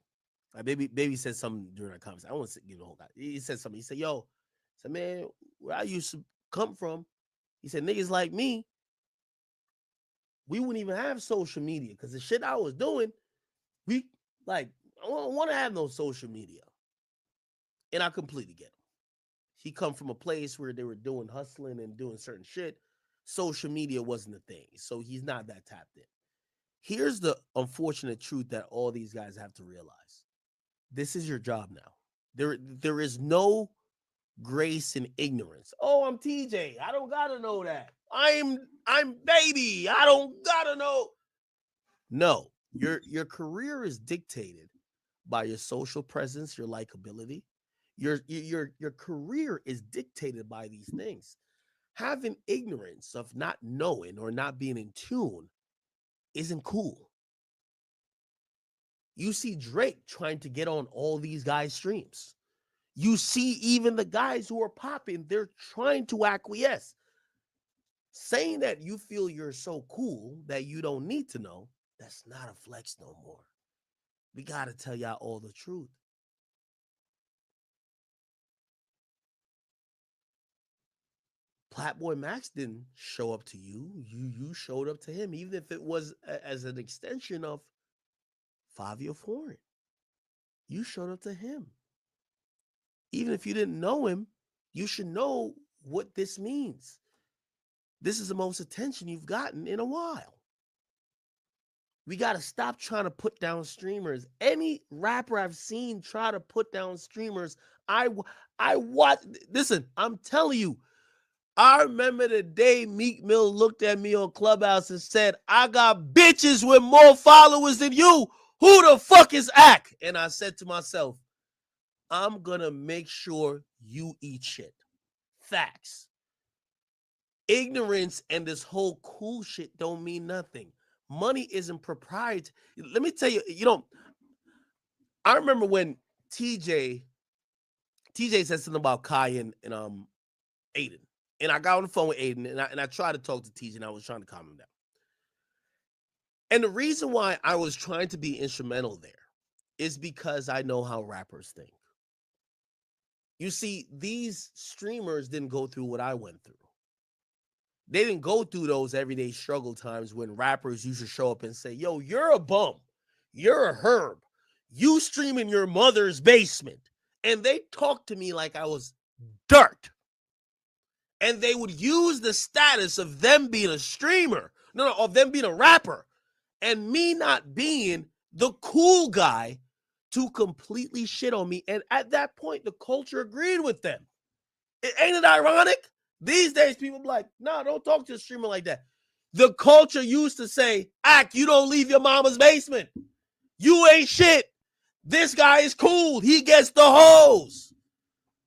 Baby said something during our conversation. I don't want to give the whole guy. He said something. He said, "Yo," I said, "Man, where I used to come from," he said, "Niggas like me, we wouldn't even have social media because the shit I was doing, I don't want to have no social media." And I completely get him. He come from a place where they were doing hustling and doing certain shit. Social media wasn't a thing, so he's not that tapped in. Here's the unfortunate truth that all these guys have to realize. This is your job now. There is no grace in ignorance. Oh, I'm TJ. I don't gotta know that. I'm Baby. I don't gotta know. No, your career is dictated by your social presence, your likability. Your career is dictated by these things. Having ignorance of not knowing or not being in tune isn't cool. You see Drake trying to get on all these guys' streams. You see even the guys who are popping, they're trying to acquiesce. Saying that you feel you're so cool that you don't need to know, that's not a flex no more. We got to tell y'all all the truth. Platboy Max didn't show up to you. You showed up to him, even if it was as an extension of Fabio Foreign. You showed up to him. Even if you didn't know him, you should know what this means. This is the most attention you've gotten in a while. We got to stop trying to put down streamers. Any rapper I've seen try to put down streamers, I watch. Listen, I'm telling you, I remember the day Meek Mill looked at me on Clubhouse and said, "I got bitches with more followers than you. Who the fuck is Ak?" And I said to myself, I'm going to make sure you eat shit. Facts. Ignorance and this whole cool shit don't mean nothing. Money isn't proprietary. Let me tell you, I remember when TJ said something about Kai and Aiden. And I got on the phone with Aiden, and I tried to talk to TJ, and I was trying to calm him down. And the reason why I was trying to be instrumental there is because I know how rappers think. You see, these streamers didn't go through what I went through. They didn't go through those everyday struggle times when rappers used to show up and say, "Yo, you're a bum. You're a herb. You stream in your mother's basement." And they talked to me like I was dirt. And they would use the status of them being a streamer, of them being a rapper, and me not being the cool guy to completely shit on me. And at that point, the culture agreed with them. Ain't it ironic? These days, people be like, "Nah, don't talk to a streamer like that." The culture used to say, "Ak, you don't leave your mama's basement. You ain't shit. This guy is cool. He gets the hoes."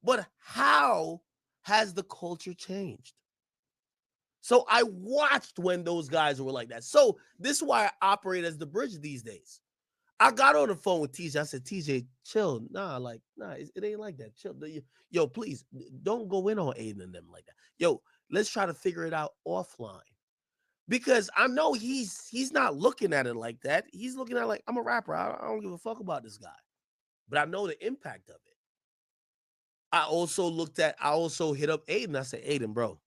But how has the culture changed? So I watched when those guys were like that. So this is why I operate as the bridge these days. I got on the phone with TJ. I said, "TJ, chill. Nah, it ain't like that. Chill. Yo, please, don't go in on Aiden and them like that. Yo, let's try to figure it out offline." Because I know he's not looking at it like that. He's looking at it like, I'm a rapper. I don't give a fuck about this guy. But I know the impact of it. I also hit up Aiden. I said, Aiden, bro,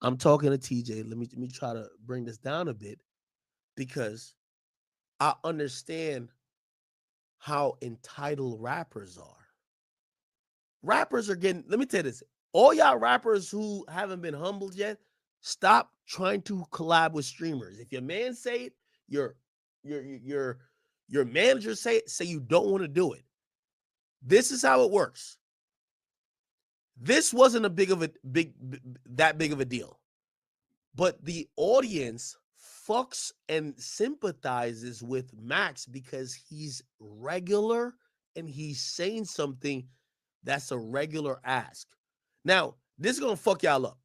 I'm talking to TJ. Let me try to bring this down a bit because I understand how entitled rappers are. Rappers are getting, let me tell you this. All y'all rappers who haven't been humbled yet, stop trying to collab with streamers. If your man say it, your manager say it, say you don't want to do it. This is how it works. This wasn't that big of a deal. But the audience fucks and sympathizes with Max because he's regular and he's saying something that's a regular ask. Now, this is going to fuck y'all up.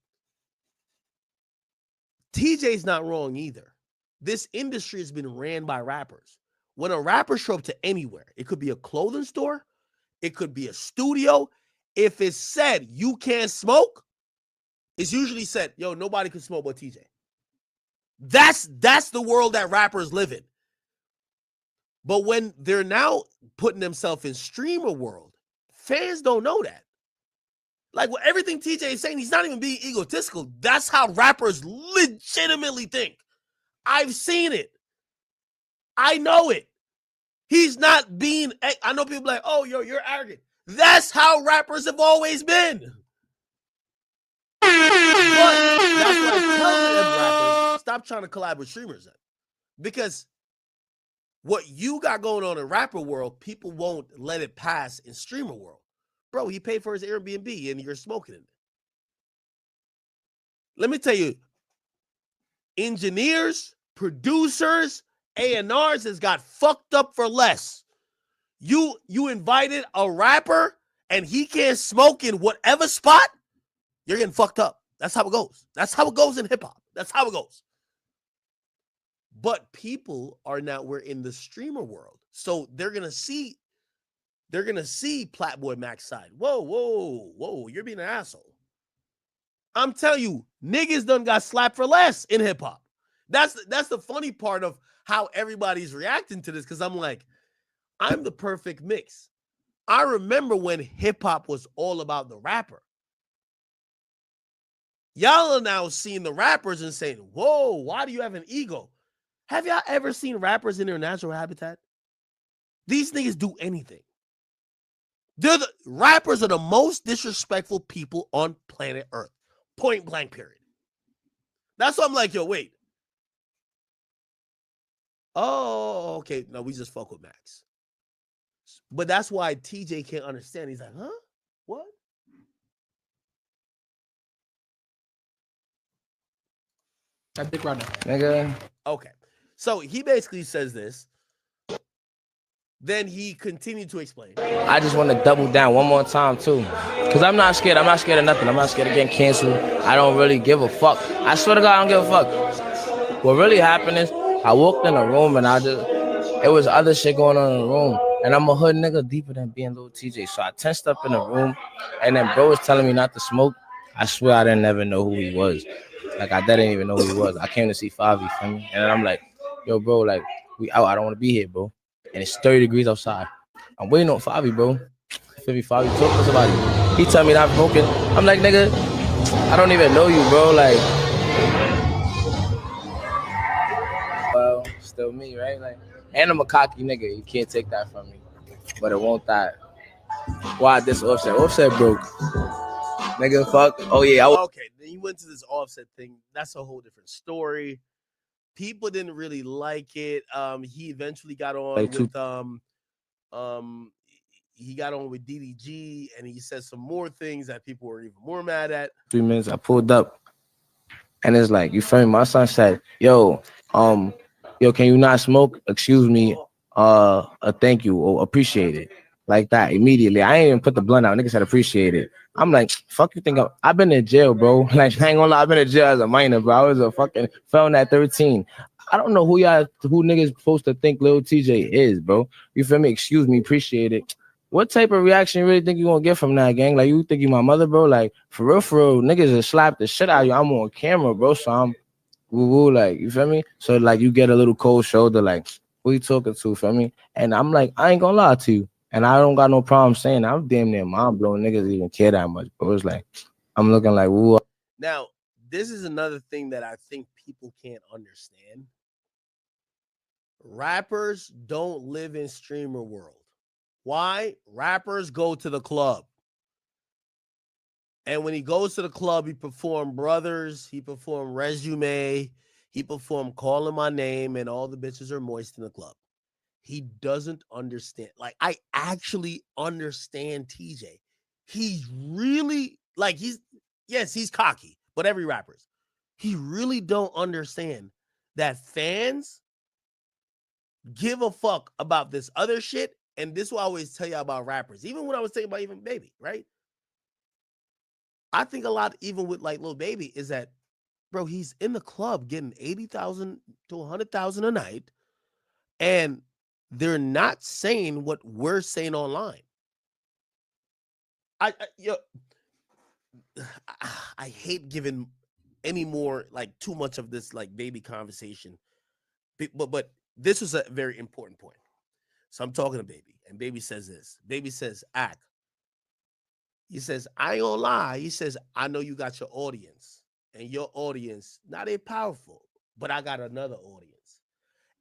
TJ's not wrong either. This industry has been ran by rappers. When a rapper show up to anywhere, it could be a clothing store, it could be a studio. If it's said you can't smoke, it's usually said, yo, nobody can smoke but TJ. That's the world that rappers live in. But when they're now putting themselves in streamer world, fans don't know that. Like, with everything TJ is saying, he's not even being egotistical. That's how rappers legitimately think. I've seen it. I know it. He's not being, I know people like, oh, you're arrogant. That's how rappers have always been. But that's why I tell them rappers, stop trying to collab with streamers then. Because what you got going on in rapper world, people won't let it pass in streamer world. Bro, he paid for his Airbnb and you're smoking it. Let me tell you, engineers, producers, A&Rs has got fucked up for less. You invited a rapper and he can't smoke in whatever spot, you're getting fucked up. That's how it goes. That's how it goes in hip hop. That's how it goes. But people are now, we're in the streamer world. So they're going to see Platboy Max side. Whoa, you're being an asshole. I'm telling you, niggas done got slapped for less in hip hop. That's the funny part of how everybody's reacting to this, because I'm like, I'm the perfect mix. I remember when hip hop was all about the rapper. Y'all are now seeing the rappers and saying, whoa, why do you have an ego? Have y'all ever seen rappers in their natural habitat? These niggas do anything. Rappers are the most disrespectful people on planet Earth. Point blank, period. That's why I'm like, yo, wait. Oh, okay. No, we just fuck with Max. But that's why TJ can't understand. He's like, huh? What? That dick right now. Nigga. Okay. So he basically says this. Then he continued to explain. I just want to double down one more time, too. Because I'm not scared. I'm not scared of nothing. I'm not scared of getting canceled. I don't really give a fuck. I swear to God, I don't give a fuck. What really happened is I walked in a room and it was other shit going on in the room. And I'm a hood nigga deeper than being little TJ. So I tensed up in the room. And then bro was telling me not to smoke. I swear I didn't ever know who he was. Like, I didn't even know who he was. I came to see Favi, feel me? And then I'm like, yo, bro, like, we out. I don't want to be here, bro. And it's 30 degrees outside. I'm waiting on Favi, bro. Feel me, Favi talking to somebody. He tell me not smoking. I'm like, nigga, I don't even know you, bro. Like, well, still me, right? Like, and I'm a cocky nigga. You can't take that from me. But it won't that. Why this Offset? Offset broke. Nigga, fuck. Oh, yeah. Okay, then he went to this Offset thing. That's a whole different story. People didn't really like it. He eventually got on with he got on with DDG, and he said some more things that people were even more mad at. 3 minutes, I pulled up, and it's like, you feel me? My son said, yo, can you not smoke? Excuse me, thank you, or appreciate it. Like that, immediately. I ain't even put the blunt out. Nigga said appreciate it. I'm like, fuck you think I've been in jail, bro. Like, I ain't gonna lie, I've been in jail as a minor, bro. I was a fucking felon at 13. I don't know who niggas supposed to think Lil TJ is, bro. You feel me? Excuse me, appreciate it. What type of reaction you really think you gonna get from that, gang? Like, you think you my mother, bro? Like, for real, niggas have slapped the shit out of you. I'm on camera, bro, so I'm woo woo, like, you feel me? So like you get a little cold shoulder, like, who you talking to, feel me? And I'm like, I ain't gonna lie to you. And I don't got no problem saying that. I'm damn near mind blown. Niggas even care that much. But it's like, I'm looking like, woo. Now, this is another thing that I think people can't understand. Rappers don't live in streamer world. Why? Rappers go to the club. And when he goes to the club, he perform Brothers, he perform Resume, he perform Calling My Name, and All the Bitches Are Moist in the club. He doesn't understand. Like, I actually understand TJ. He's really, like, he's cocky, but every rapper's. He really don't understand that fans give a fuck about this other shit. And this is what I always tell you about rappers. Even when I was thinking about even Baby, right? I think a lot, even with like Lil Baby, is that, bro, he's in the club getting 80,000 to 100,000 a night, and they're not saying what we're saying online. I hate giving any more, like, too much of this like Baby conversation, but this is a very important point. So I'm talking to Baby, and Baby says this. Baby says, Ak. He says, I ain't gonna lie. He says, I know you got your audience, and your audience, not they powerful, but I got another audience.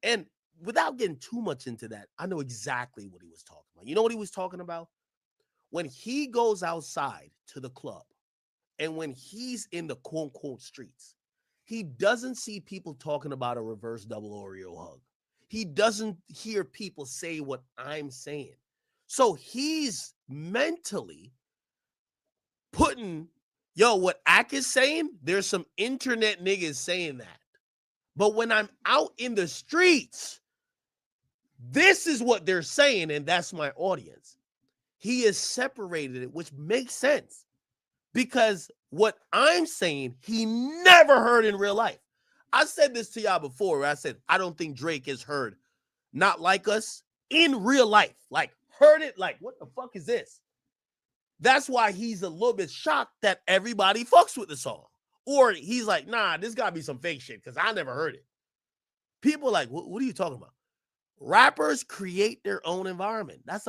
And without getting too much into that, I know exactly what he was talking about. You know what he was talking about? When he goes outside to the club, and when he's in the quote unquote streets, he doesn't see people talking about a reverse double Oreo hug. He doesn't hear people say what I'm saying. So he's mentally putting, what Ak is saying, there's some internet niggas saying that. But when I'm out in the streets, this is what they're saying, and that's my audience. He has separated it, which makes sense, because what I'm saying, he never heard in real life. I said this to y'all before, where I said, I don't think Drake has heard Not Like Us in real life. Like, heard it, like, what the fuck is this? That's why he's a little bit shocked that everybody fucks with the song. Or he's like, nah, this gotta be some fake shit, because I never heard it. People are like, what are you talking about? Rappers create their own environment. That's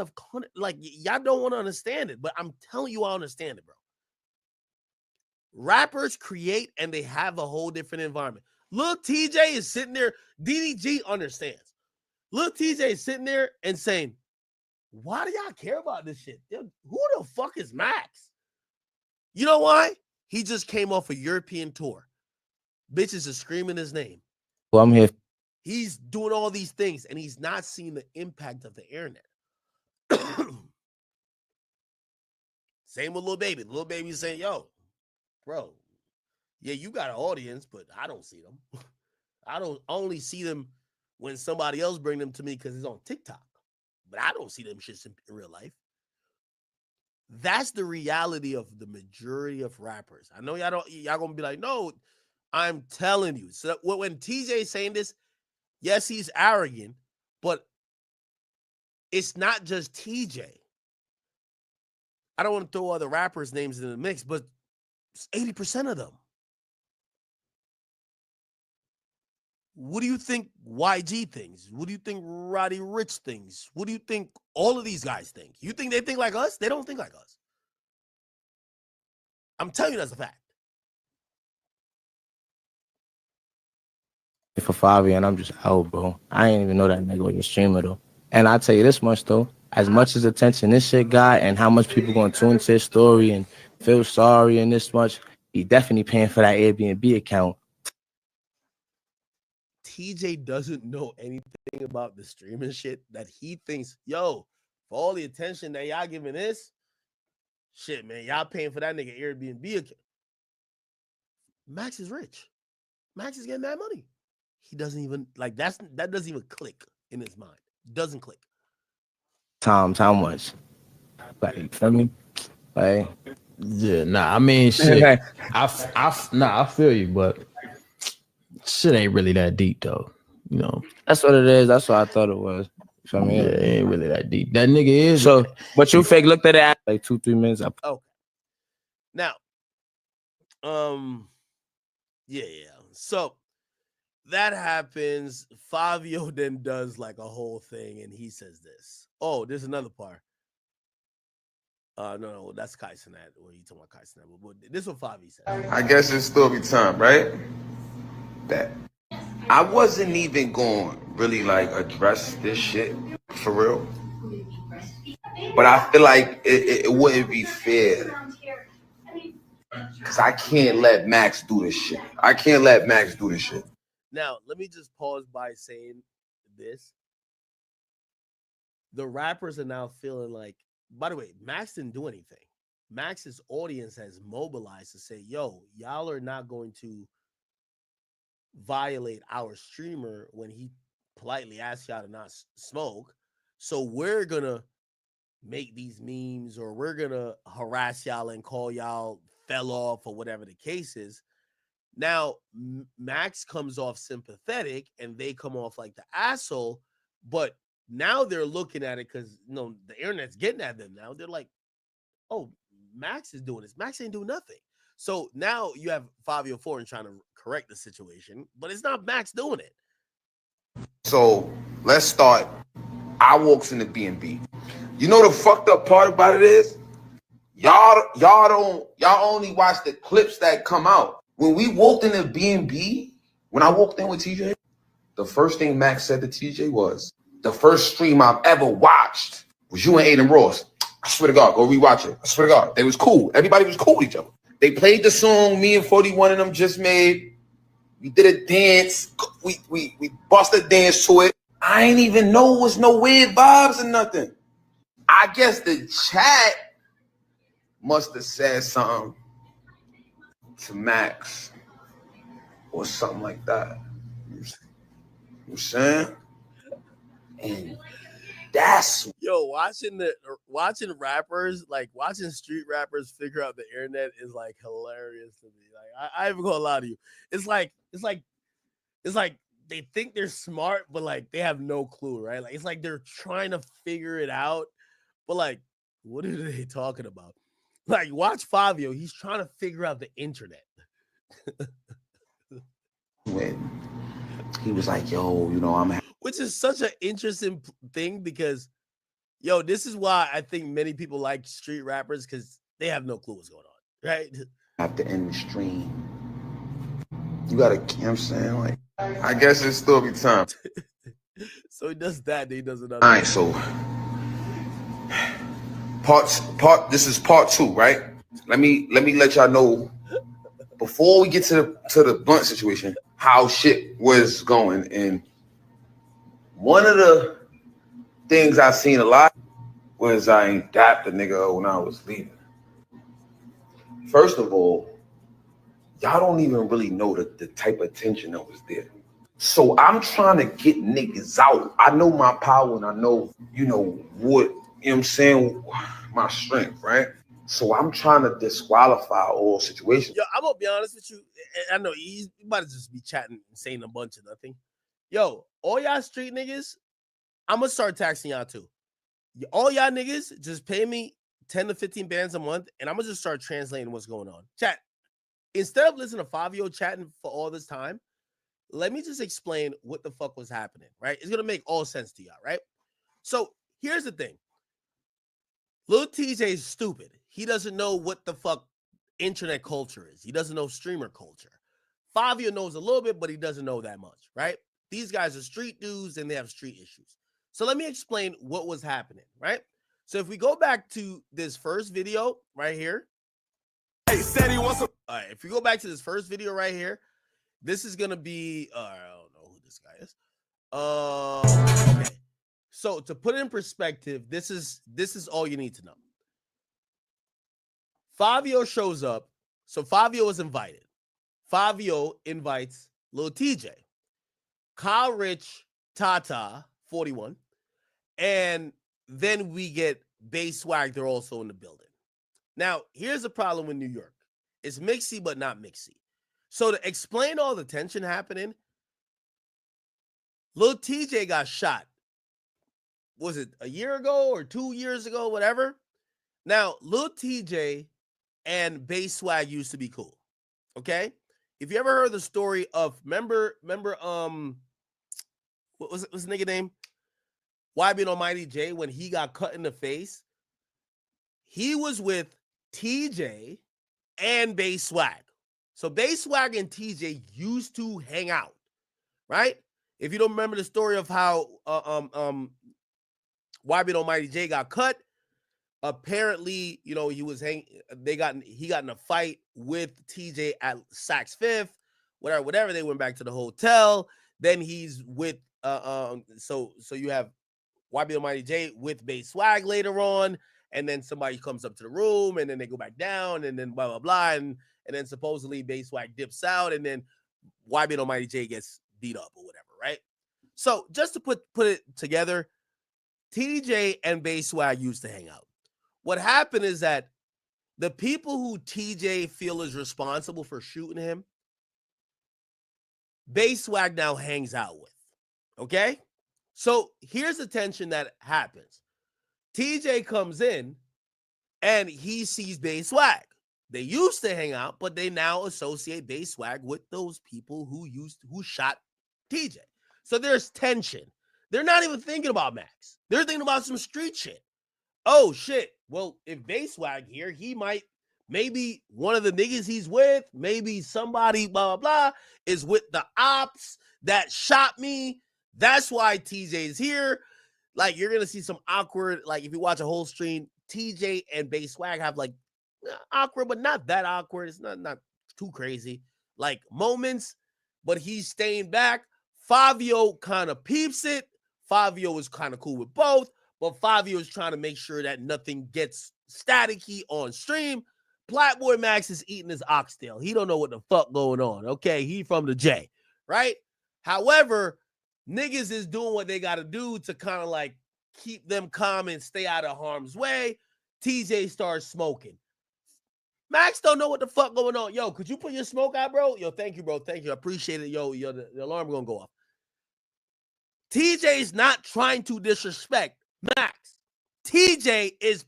like, y'all don't want to understand it, but I'm telling you, I understand it, bro. Rappers create, and they have a whole different environment. Lil TJ is sitting there. DDG understands. Lil TJ is sitting there and saying, why do y'all care about this shit? Who the fuck is Max? You know why? He just came off a European tour. Bitches are screaming his name. Well, I'm here. He's doing all these things, and he's not seeing the impact of the internet. Same with Lil Baby. Lil Baby's saying, yo, bro, yeah, you got an audience, but I don't see them. I don't only see them when somebody else bring them to me because it's on TikTok. But I don't see them shits in real life. That's the reality of the majority of rappers. I know y'all gonna be like, no, I'm telling you. So when TJ's saying this, yes, he's arrogant, but it's not just TJ. I don't want to throw other rappers' names in the mix, but 80% of them. What do you think YG thinks? What do you think Roddy Rich thinks? What do you think all of these guys think? You think they think like us? They don't think like us. I'm telling you that's a fact. For Favi, and I'm just out, bro. I ain't even know that nigga was a streamer, though. And I tell you this much, though. As much as attention this shit got, and how much people gonna tune to his story and feel sorry and this much, he definitely paying for that Airbnb account. TJ doesn't know anything about the streaming shit, that he thinks, yo, for all the attention that y'all giving this, shit, man, y'all paying for that nigga Airbnb account. Max is rich. Max is getting that money. He doesn't even, like, that doesn't even click in his mind. Doesn't click. Times how much? Like, you feel me? Like, yeah, nah, I mean, shit. I feel you, but shit ain't really that deep, though. You know, that's what it is. That's what I thought it was. So, I mean, yeah, it ain't really that deep. That nigga is. So, but you fake looked at it like 2-3 minutes up. Okay. Now, yeah. So that happens. Fabio then does like a whole thing, and he says this. Oh, there's another part. No, that's Kai Cenat. What are you talking about, Kai Cenat? But this is what Favi said. I guess it's still be time, right? That I wasn't even going to really like address this shit for real, but I feel like it wouldn't be fair because I can't let Max do this shit. Now, let me just pause by saying this. The rappers are now feeling like, by the way, Max didn't do anything. Max's audience has mobilized to say, yo, y'all are not going to violate our streamer when he politely asks y'all to not smoke. So we're going to make these memes, or we're going to harass y'all and call y'all fell off or whatever the case is. Now, Max comes off sympathetic and they come off like the asshole, but now they're looking at it because, you know, the internet's getting at them now. They're like, oh, Max is doing this. Max ain't doing nothing. So now you have Fabio Foreign trying to correct the situation, but it's not Max doing it. So let's start. I walks in the B&B. You know the fucked up part about it is y'all only watch the clips that come out. When we walked in the B&B, when I walked in with TJ, the first thing Max said to TJ was, the first stream I've ever watched was you and Aiden Ross. I swear to God, go rewatch it. I swear to God, they was cool. Everybody was cool with each other. They played the song me and 41 of them just made. We did a dance. We busted a dance to it. I ain't even know it was no weird vibes or nothing. I guess the chat must have said something to Max or something like that. You know what I'm saying? And that's watching rappers, like watching street rappers figure out the internet is like hilarious to me. Like I ain't even gonna lie to you. It's like they think they're smart, but like they have no clue, right? Like it's like they're trying to figure it out, but like, what are they talking about? Like, watch Fabio, he's trying to figure out the internet. when he was like, yo, you know, Which is such an interesting thing because, yo, this is why I think many people like street rappers because they have no clue what's going on, right? Have to end the stream. You gotta, you know what I'm saying? Like, I guess it still be time. So he does that, then he does another. All right, so this is part 2, right? Let me let y'all know before we get to the blunt situation how shit was going. And one of the things I seen a lot was I ain't dapped the nigga when I was leaving. First of all, y'all don't even really know the type of tension that was there. So I'm trying to get niggas out. I know my power and I know, you know, what, you know what I'm saying, my strength, right? So I'm trying to disqualify all situations. Yo, I'm gonna be honest with you. I know you might just be chatting and saying a bunch of nothing. Yo, all y'all street niggas, I'm gonna start taxing y'all too. All y'all niggas, just pay me 10 to 15 bands a month, and I'm gonna just start translating what's going on. Chat. Instead of listening to Fabio chatting for all this time, let me just explain what the fuck was happening, right? It's gonna make all sense to y'all, right? So here's the thing. Lil TJ is stupid. He doesn't know what the fuck internet culture is. He doesn't know streamer culture. Fabio knows a little bit, but he doesn't know that much, right? These guys are street dudes and they have street issues. So let me explain what was happening, right? So if we go back to this first video right here. Hey, said he wants to. All right, if we go back to this first video right here, this is gonna be. I don't know who this guy is. Okay. So to put it in perspective, this is all you need to know. Fabio shows up. So Fabio is invited. Fabio invites Lil TJ, Kyle Rich, Tata, 41, and then we get Bay Swag. They're also in the building. Now, here's the problem with New York. It's mixy, but not mixy. So to explain all the tension happening, Lil TJ got shot. Was it a year ago or 2 years ago, whatever? Now, Lil TJ and Bay Swag used to be cool, okay? if you ever heard the story of remember what's the nigga name? YB Almighty J, when he got cut in the face, he was with TJ and Bay Swag. So Bay Swag and TJ used to hang out, right? If you don't remember the story of how YB Almighty J got cut, apparently, you know, he got in a fight with TJ at Saks Fifth, whatever. They went back to the hotel. Then he's with so you have YB Almighty J with Bay Swag later on, and then somebody comes up to the room, and then they go back down, and then blah blah blah, and then supposedly Bay Swag dips out, and then YB Almighty J gets beat up or whatever, right? So just to put it together, TJ and Bay Swag used to hang out. What happened is that the people who TJ feel is responsible for shooting him, Bay Swag now hangs out with. Okay? So here's the tension that happens. TJ comes in and he sees Bay Swag. They used to hang out, but they now associate Bay Swag with those people who shot TJ. So there's tension. They're not even thinking about Max. They're thinking about some street shit. Oh shit. Well, if Bay Swag here, maybe one of the niggas he's with, maybe somebody blah blah blah is with the ops that shot me. That's why TJ is here. Like, you're gonna see some awkward, like if you watch a whole stream, TJ and Bay Swag have like awkward, but not that awkward. It's not too crazy, like moments, but he's staying back. Fabio kind of peeps it. Fabio is kind of cool with both, but Fabio is trying to make sure that nothing gets staticky on stream. Platboy Max is eating his oxtail. He don't know what the fuck going on. Okay, he from the J, right? However, niggas is doing what they got to do to kind of like keep them calm and stay out of harm's way. TJ starts smoking. Max don't know what the fuck going on. Yo, could you put your smoke out, bro? Yo, thank you, bro. Thank you. I appreciate it. Yo, the alarm gonna go off. TJ's not trying to disrespect Max. TJ is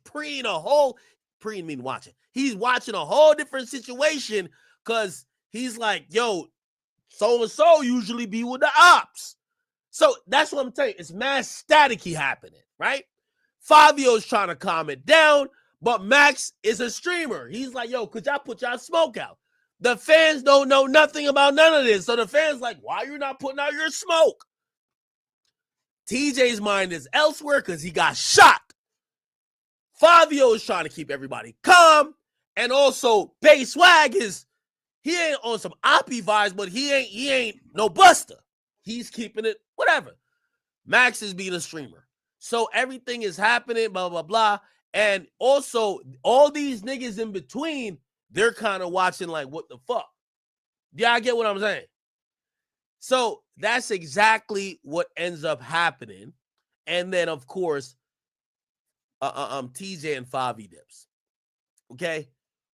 watching. He's watching a whole different situation because he's like, yo, so-and-so usually be with the ops. So that's what I'm telling you. It's mass staticky happening, right? Fabio's trying to calm it down, but Max is a streamer. He's like, yo, could y'all put y'all smoke out? The fans don't know nothing about none of this. So the fans like, why are you not putting out your smoke? TJ's mind is elsewhere because he got shot. Fabio is trying to keep everybody calm. And also, Bay Swag he ain't on some oppie vibes, but he ain't no buster. He's keeping it, whatever. Max is being a streamer. So everything is happening, blah, blah, blah. And also, all these niggas in between, they're kind of watching like, what the fuck? Yeah, I get what I'm saying. So that's exactly what ends up happening. And then, of course, TJ and Favi dips. Okay?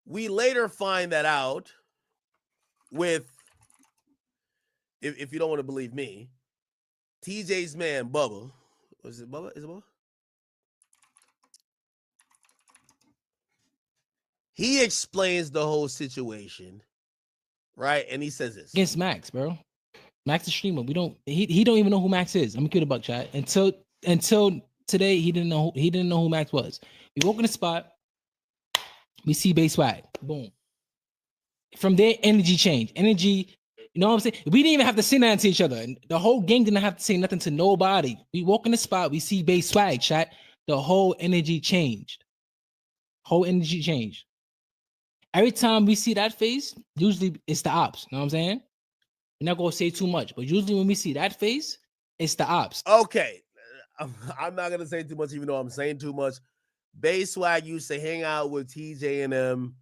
We later find that out with, if you don't want to believe me, TJ's man, Bubba. Was it Bubba? Is it Bubba? He explains the whole situation, right? And he says this. Against Max, bro. Max the streamer. He don't even know who Max is. I'm gonna keep it a buck, chat. Until today, he didn't know who Max was. We walk in the spot, we see Bay Swag. Boom. From there, energy change. Energy, you know what I'm saying? We didn't even have to say nothing to each other. The whole gang didn't have to say nothing to nobody. We walk in the spot, we see Bay Swag, chat. The whole energy changed. Every time we see that face, usually it's the ops. You know what I'm saying? We're not gonna say too much, but usually when we see that face, it's the ops. Okay. I'm not gonna say too much, even though I'm saying too much. Bay Swag used to hang out with TJ and them,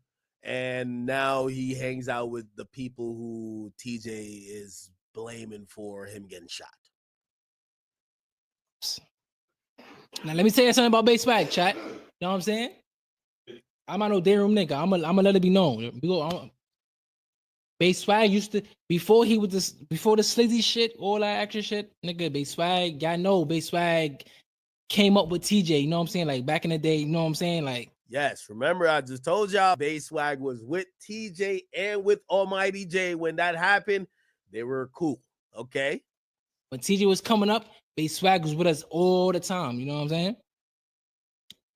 and now he hangs out with the people who TJ is blaming for him getting shot. Now let me tell you something about Bay Swag, chat. You know what I'm saying? I'm not no day room nigga. I'm gonna let it be known. Bay Swag used to, before the slizzy shit, all that extra shit, nigga, Bay Swag, y'all know Bay Swag came up with TJ, you know what I'm saying? Like back in the day, you know what I'm saying? Like, Yes, remember I just told y'all Bayswag was with TJ and with Almighty J. When that happened, they were cool, okay? When TJ was coming up, Bayswag was with us all the time. You know what I'm saying?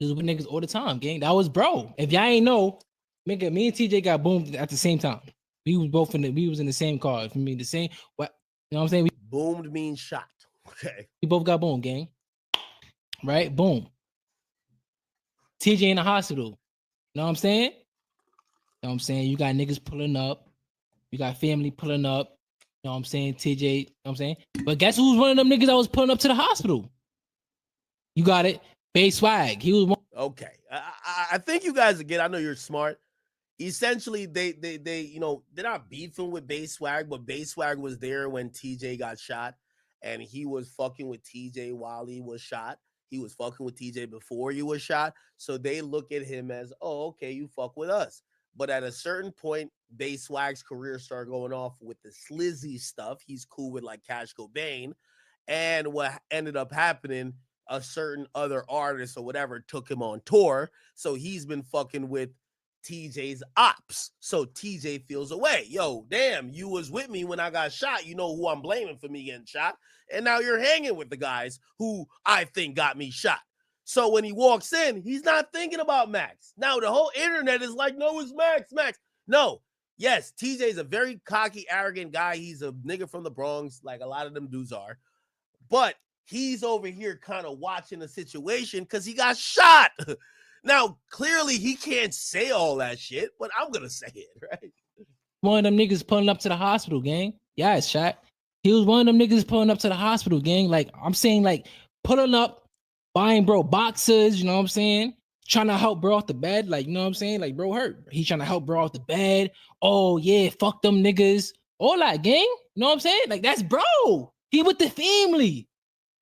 He was with niggas all the time, gang. That was bro. If y'all ain't know, nigga, me and TJ got boomed at the same time. We was in the same car. For me, the same. What you know what I'm saying? Boomed means shot. Okay. We both got boomed, gang. Right? Boom. TJ in the hospital. You know what I'm saying? You know what I'm saying? You got niggas pulling up. You got family pulling up. You know what I'm saying? TJ, you know what I'm saying? But guess who's one of them niggas that was pulling up to the hospital? You got it. Bayswag. He was one. Okay. I think you guys again, I know you're smart. Essentially, they you know, they're not beefing with Bayswag, but Bayswag was there when TJ got shot, and he was fucking with TJ while he was shot. He was fucking with TJ before he was shot. So they look at him as, oh, okay, you fuck with us. But at a certain point, Bayswag's career started going off with the slizzy stuff. He's cool with like Cash Cobain. And what ended up happening, a certain other artist or whatever took him on tour. So he's been fucking with TJ's ops. So TJ feels away. Yo, damn, you was with me when I got shot. You know who I'm blaming for me getting shot. And now you're hanging with the guys who I think got me shot. So when he walks in, he's not thinking about Max. Now the whole internet is like, no, it's Max. No. Yes, TJ's a very cocky, arrogant guy. He's a nigga from the Bronx, like a lot of them dudes are. But he's over here kind of watching the situation because he got shot. Now, clearly he can't say all that shit, but I'm going to say it, right? One of them niggas pulling up to the hospital, gang. Yeah, it's shot. He was one of them niggas pulling up to the hospital, gang. Like, I'm saying, like, pulling up, buying bro boxes, you know what I'm saying? Trying to help bro off the bed, like, you know what I'm saying? Like, bro hurt. He trying to help bro off the bed. Oh, yeah, fuck them niggas. All that, gang. You know what I'm saying? Like, that's bro. He with the family.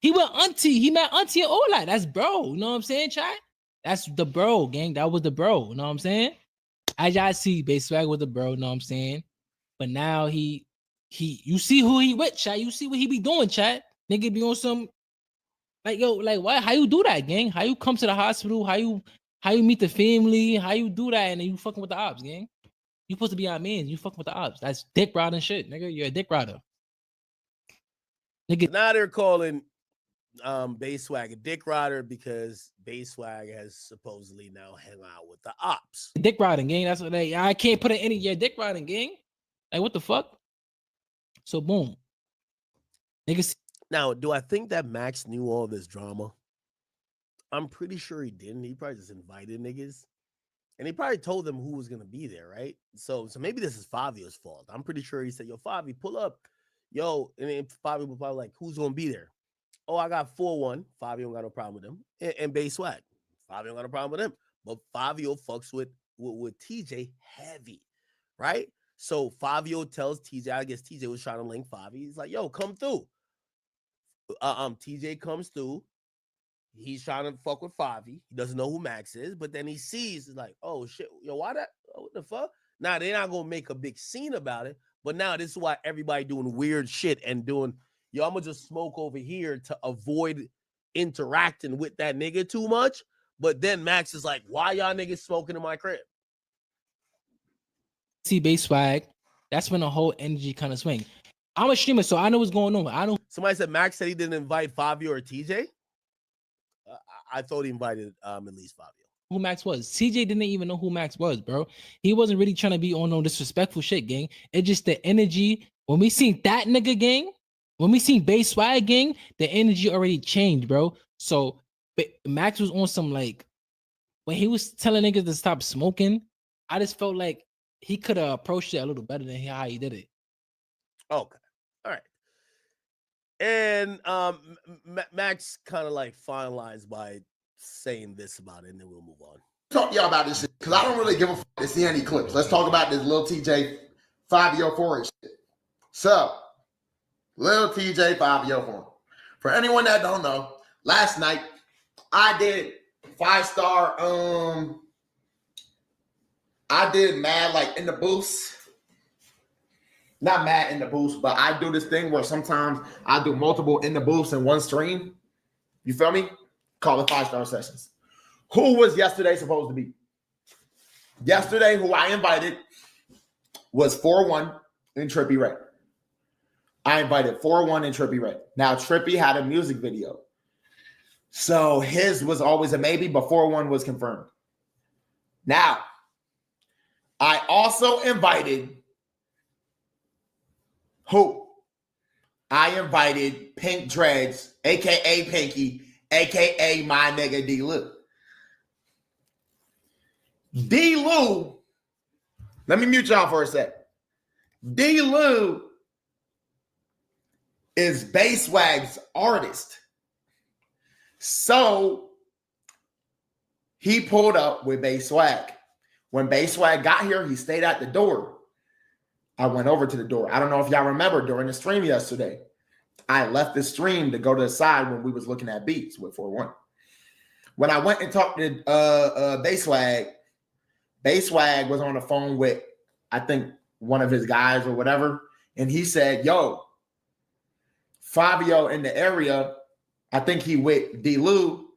He with auntie. He met auntie and all that. That's bro. You know what I'm saying, chat? That's the bro, gang. That was the bro. You know what I'm saying? As y'all see, Bayswag was the bro, you know what I'm saying? But now you see who he with, chat. You see what he be doing, chat. Nigga be on some, like, yo, like, what? How you do that, gang? How you come to the hospital? How you meet the family? How you do that and then you fucking with the ops, gang? You supposed to be our man. You fucking with the ops. That's dick riding shit, nigga. You're a dick rider. Nigga. Now they're calling Bayswag a dick rider because Bayswag has supposedly now hung out with the ops. Dick riding, gang. That's what I can't put it in any dick riding, gang. Like, what the fuck? So boom. Niggas. Now, do I think that Max knew all this drama? I'm pretty sure he didn't. He probably just invited niggas. And he probably told them who was gonna be there, right? So maybe this is Fabio's fault. I'm pretty sure he said, yo, Fabio, pull up. Yo, and then Fabio was probably like, who's gonna be there? Oh, I got 4-1. Fabio don't got no problem with him. And Bayswag. Fabio don't got no problem with him. But Fabio fucks with TJ heavy, right? So Fabio tells TJ, I guess TJ was trying to link Fabio. He's like, yo, come through. TJ comes through. He's trying to fuck with Fabio. He doesn't know who Max is, but then he sees, he's like, oh shit, yo, why that? Oh, what the fuck? Now they're not gonna make a big scene about it, but now this is why everybody doing weird shit and doing, yo, I'm gonna just smoke over here to avoid interacting with that nigga too much. But then Max is like, why y'all niggas smoking in my crib? See Bayswag, that's when the whole energy kind of swing. I'm a streamer, so I know what's going on. I know. Somebody said Max said he didn't invite Fabio or TJ. I thought he invited at least Fabio. Who Max was. TJ didn't even know who Max was, bro. He wasn't really trying to be on no disrespectful shit, gang. It's just the energy. When we seen that nigga, gang, when we seen Bayswag, gang, the energy already changed, bro. So Max was on some, like, when he was telling niggas to stop smoking, I just felt like he could have approached it a little better than how he did it. Okay. All right. And Max kind of like finalized by saying this about it, and then we'll move on. Talk to y'all about this shit because I don't really give a fuck to see any clips. Let's talk about this little TJ 504 shit. So, little TJ 504. For anyone that don't know, last night I did 5-star. I did mad like in the boost. Not mad in the boost, but I do this thing where sometimes I do multiple in the boost in one stream. You feel me? Call it 5-star sessions. Who was yesterday supposed to be? Yesterday, who I invited was 4-1 and Trippie Ray. I invited 4-1 and Trippie Ray. Now, Trippie had a music video. So his was always a maybe, but 4-1 was confirmed. Now, I also invited who? I invited Pink Dreads, a.k.a. Pinky, a.k.a. my nigga D-Lou. D-Lou, let me mute y'all for a sec. D-Lou is Basswag's artist. So he pulled up with Basswag. When Basswag got here, he stayed at the door. I went over to the door. I don't know if y'all remember during the stream yesterday, I left the stream to go to the side when we was looking at beats with 4-1. When I went and talked to Basswag, Basswag was on the phone with, I think, one of his guys or whatever. And he said, yo, Fabio in the area, I think he with D-Lou,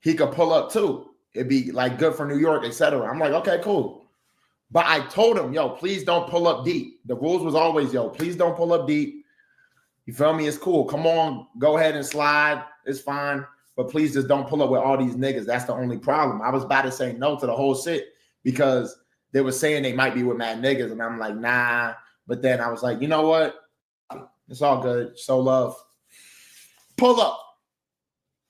he could pull up too. It'd be like good for New York, etc. I'm like, okay, cool. But I told him, yo, please don't pull up deep. The rules was always, yo, please don't pull up deep. You feel me? It's cool. Come on, go ahead and slide. It's fine. But please just don't pull up with all these niggas. That's the only problem. I was about to say no to the whole shit because they were saying they might be with mad niggas. And I'm like, nah. But then I was like, you know what? It's all good. Show love. Pull up.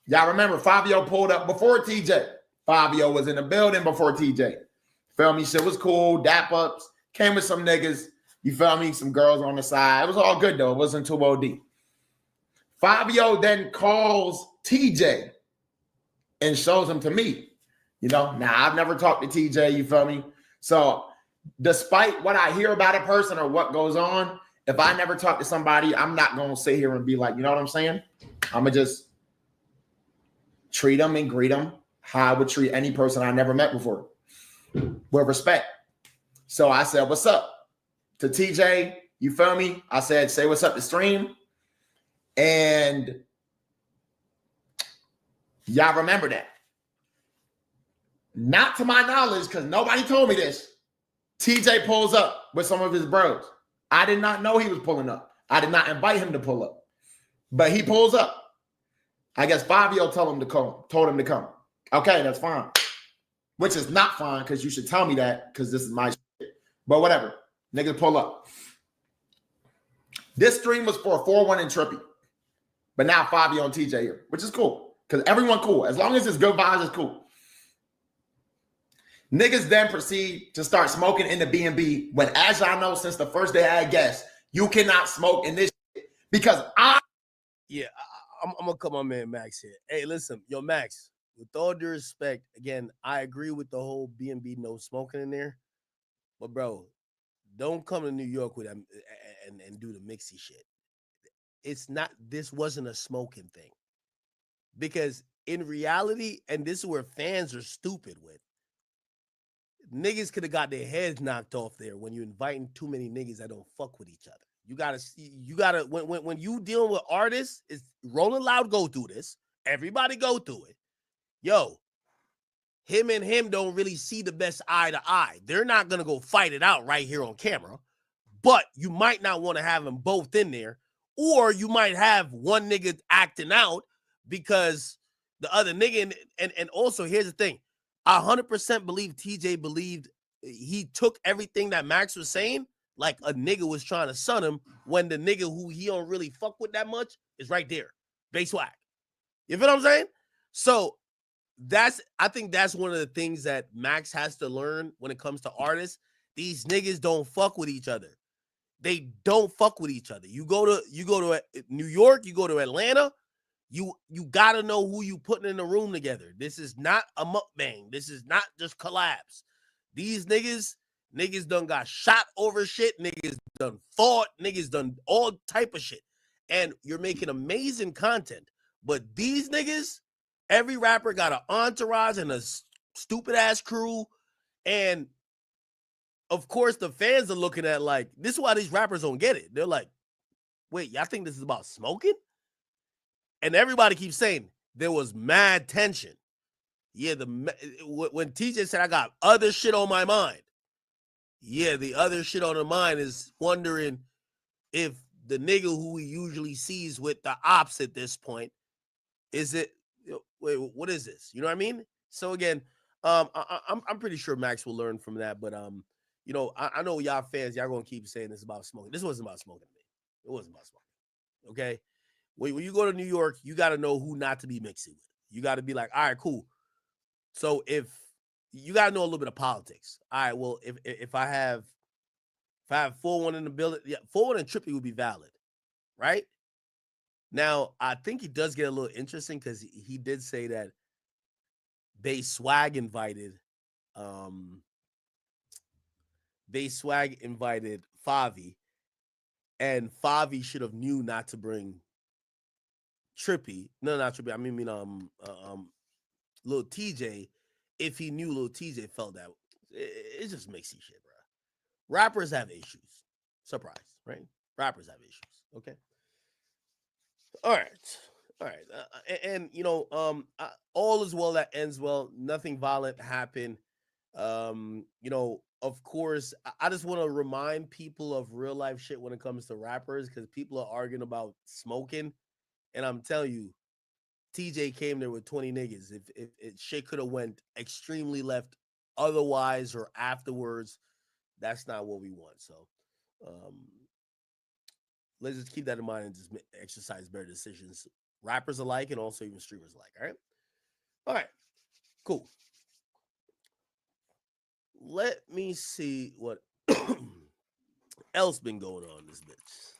Y'all remember Fabio pulled up before TJ. Fabio was in the building before TJ. Feel me? Shit was cool. Dap ups. Came with some niggas. You feel me? Some girls on the side. It was all good though. It wasn't too OD. Fabio then calls TJ and shows him to me. You know, now I've never talked to TJ. You feel me? So despite what I hear about a person or what goes on, if I never talk to somebody, I'm not going to sit here and be like, you know what I'm saying? I'm going to just treat them and greet them how I would treat any person I never met before with respect. So I said, what's up? To TJ, you feel me? I said, say what's up to stream. And y'all remember that. Not to my knowledge, because nobody told me this. TJ pulls up with some of his bros. I did not know he was pulling up. I did not invite him to pull up. But he pulls up. I guess Fabio told him to come. Okay, that's fine. Which is not fine, because you should tell me that, because this is my shit. But whatever. Niggas pull up. This stream was for 4-1 and Trippie. But now Fabio and TJ here, which is cool. Because everyone cool. As long as it's good vibes, it's cool. Niggas then proceed to start smoking in the B&B when, as y'all know, since the first day I had guests, you cannot smoke in this shit because I'm gonna come on, man, Max here. Hey, listen, yo, Max, with all due respect, again, I agree with the whole B&B no smoking in there. But, bro, don't come to New York with them and do the mixy shit. This wasn't a smoking thing. Because in reality, and this is where fans are stupid with, niggas could have got their heads knocked off there when you're inviting too many niggas that don't fuck with each other. You gotta when you dealing with artists, it's Rolling Loud go through this. Everybody go through it. Yo, him and him don't really see the best eye to eye. They're not gonna go fight it out right here on camera, but you might not want to have them both in there, or you might have one nigga acting out because the other nigga, and also here's the thing. I 100% believe TJ believed he took everything that Max was saying like a nigga was trying to son him when the nigga who he don't really fuck with that much is right there. Basswag. You feel what I'm saying? So I think that's one of the things that Max has to learn when it comes to artists. These niggas don't fuck with each other. They don't fuck with each other. You go to New York, you go to Atlanta, you gotta know who you putting in the room together. This is not a mukbang. This is not just collabs. These niggas done got shot over shit. Niggas done fought. Niggas done all type of shit. And you're making amazing content. But these niggas, every rapper got an entourage and a stupid ass crew. And of course, the fans are looking at like, this is why these rappers don't get it. They're like, wait, y'all think this is about smoking? And everybody keeps saying there was mad tension. Yeah, when TJ said I got other shit on my mind. Yeah, the other shit on her mind is wondering if the nigga who he usually sees with the ops at this point, is it, wait, what is this? You know what I mean? So again, I'm pretty sure Max will learn from that, but you know, I know y'all fans, y'all gonna keep saying this about smoking. This wasn't about smoking to me. It wasn't about smoking. Okay. When you go to New York, you got to know who not to be mixing with. You got to be like, all right, cool. So if you got to know a little bit of politics. All right, well, if I have 4-1 in the building, yeah, 4-1 and Trippy would be valid, right? Now, I think he does get a little interesting because he did say that Bay Swag invited Favi, and Favi should have knew not to bring Trippy. No, not Trippy. I mean, Lil TJ, if he knew Lil TJ felt that. It's just mixy shit, bro. Rappers have issues. Surprise, right? Rappers have issues. Okay. All right. And you know, all is well that ends well. Nothing violent happened. You know, of course, I just want to remind people of real life shit when it comes to rappers because people are arguing about smoking, and I'm telling you, TJ came there with 20 niggas. If shit could have went extremely left otherwise or afterwards, that's not what we want. So let's just keep that in mind and just exercise better decisions, rappers alike and also even streamers alike. All right, cool. Let me see what else been going on in this bitch.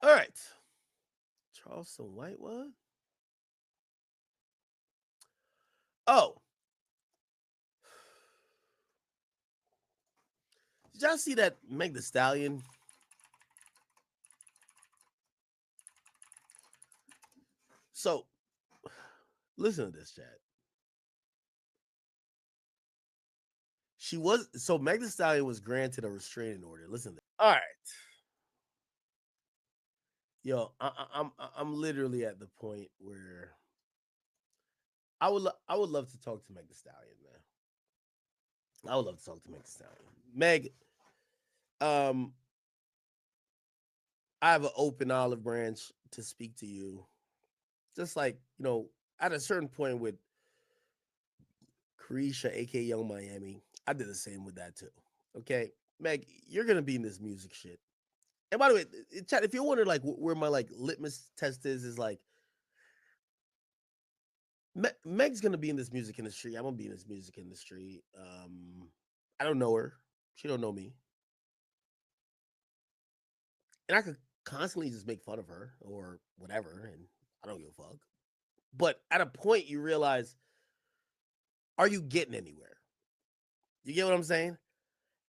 All right. Charleston White, what? Oh. Did y'all see that Meg Thee Stallion? So, listen to this, chat. Meg Thee Stallion was granted a restraining order. Listen to this. All right. Yo, I'm literally at the point where I would love to talk to Meg Thee Stallion, man. I would love to talk to Meg Thee Stallion. Meg, I have an open olive branch to speak to you. Just like, you know, at a certain point with Carisha, aka Young Miami, I did the same with that too. Okay, Meg, you're gonna be in this music shit. And by the way, chat, if you're wondering like where my like litmus test is like Meg's gonna be in this music industry. I'm gonna be in this music industry. I don't know her. She don't know me. And I could constantly just make fun of her or whatever, and I don't give a fuck. But at a point you realize, are you getting anywhere? You get what I'm saying?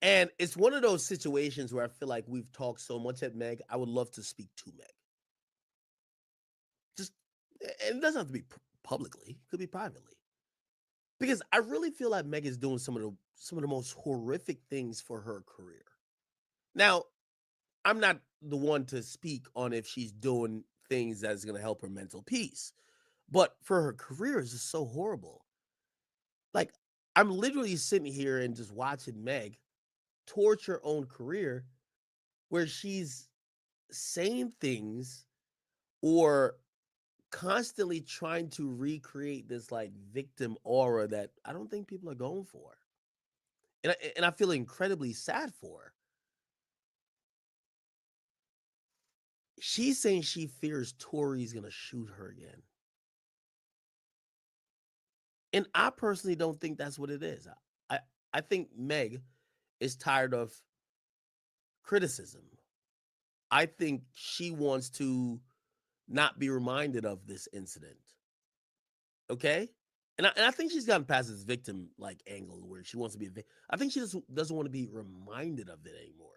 And it's one of those situations where I feel like we've talked so much at Meg. I would love to speak to Meg. And it doesn't have to be publicly; it could be privately. Because I really feel like Meg is doing some of the most horrific things for her career. Now, I'm not the one to speak on if she's doing things that's going to help her mental peace, but for her career, it's just so horrible. Like, I'm literally sitting here and just watching Meg torture her own career where she's saying things or constantly trying to recreate this like victim aura that I don't think people are going for. And I feel incredibly sad for her. She's saying she fears Tory's going to shoot her again. And I personally don't think that's what it is. I think Meg is tired of criticism. I think she wants to not be reminded of this incident. Okay? And I think she's gotten past this victim like angle where she wants to be a victim. I think she just doesn't want to be reminded of it anymore.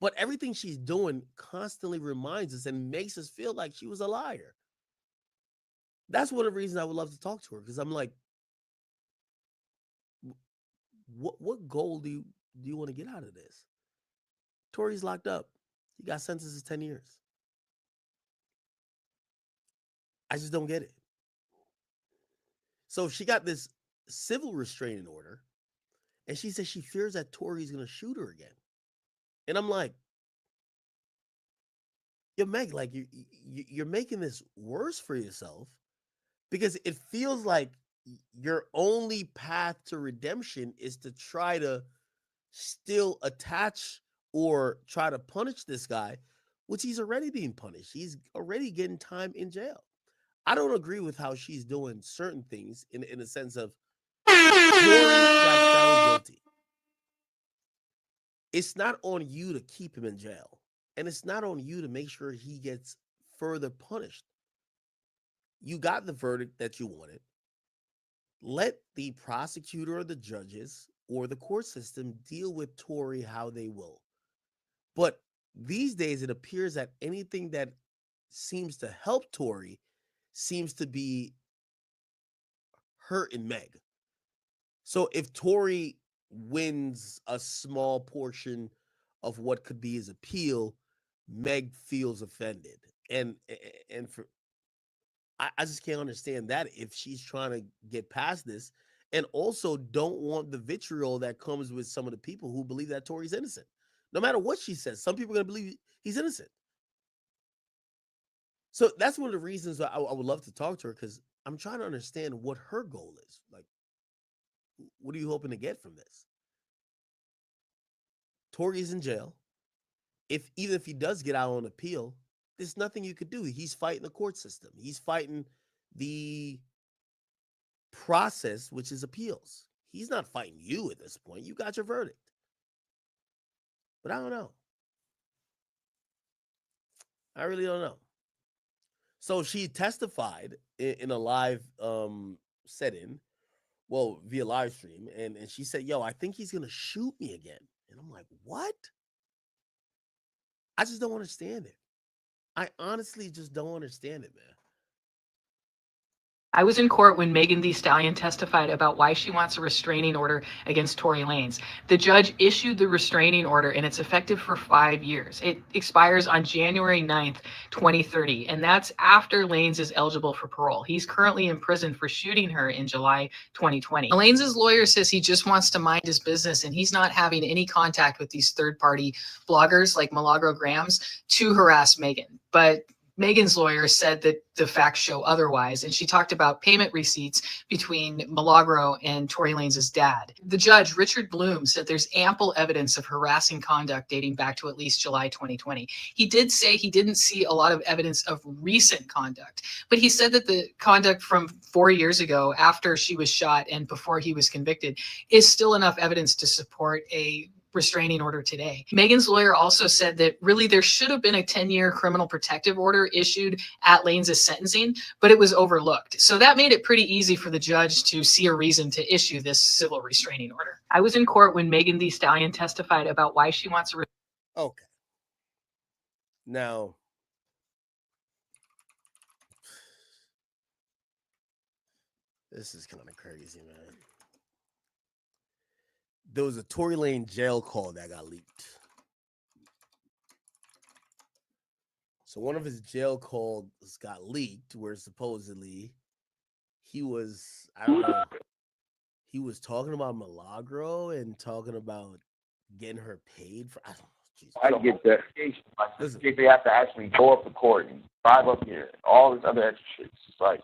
But everything she's doing constantly reminds us and makes us feel like she was a liar. That's one of the reasons I would love to talk to her, because I'm like, what goal do do you want to get out of this? Tory's locked up. He got sentenced to 10 years. I just don't get it. So she got this civil restraining order, and she says she fears that Tory's going to shoot her again. And I'm like, yo, Meg, like you're making this worse for yourself, because it feels like your only path to redemption is to try to still attach or try to punish this guy, which he's already being punished. He's already getting time in jail. I don't agree with how she's doing certain things in the sense of Tory got found guilty. It's not on you to keep him in jail, and it's not on you to make sure he gets further punished. You got the verdict that you wanted. Let the prosecutor or the judges or the court system deal with Tory how they will. But these days, it appears that anything that seems to help Tory seems to be hurting Meg. So if Tory wins a small portion of what could be his appeal, Meg feels offended. And for I just can't understand that if she's trying to get past this, and also don't want the vitriol that comes with some of the people who believe that Tory's innocent. No matter what she says, some people are going to believe he's innocent. So that's one of the reasons I would love to talk to her, because I'm trying to understand what her goal is. Like, what are you hoping to get from this? Tory's in jail. Even if he does get out on appeal, there's nothing you could do. He's fighting the court system. He's fighting the process, which is appeals. He's not fighting you at this point. You got your verdict. But I don't know. I really don't know. So she testified in a live setting, well, via live stream, and she said, yo, I think he's going to shoot me again. And I'm like, what? I just don't understand it. I honestly just don't understand it, man. I was in court when Megan Thee Stallion testified about why she wants a restraining order against Tory Lanez. The judge issued the restraining order, and it's effective for 5 years. It expires on January 9th, 2030, and that's after Lanez is eligible for parole. He's currently in prison for shooting her in July 2020. Lanez's lawyer says he just wants to mind his business, and he's not having any contact with these third-party bloggers like Milagro Grams to harass Megan. But Megan's lawyer said that the facts show otherwise, and she talked about payment receipts between Milagro and Tory Lanez's dad. The judge, Richard Bloom, said there's ample evidence of harassing conduct dating back to at least July 2020. He did say he didn't see a lot of evidence of recent conduct, but he said that the conduct from 4 years ago, after she was shot and before he was convicted, is still enough evidence to support a restraining order today. Megan's lawyer also said that really there should have been a 10-year criminal protective order issued at Lanez's sentencing, but it was overlooked. So that made it pretty easy for the judge to see a reason to issue this civil restraining order. I was in court when Megan Thee Stallion testified about why she wants a Okay. Now, this is kind of crazy, man. There was a Tory Lanez jail call that got leaked. So one of his jail calls got leaked, where supposedly he was, I don't know, he was talking about Milagro and talking about getting her paid for, I don't know. Jesus. I get that. They have to actually go up to court and drive up here, all this other extra shit. It's like,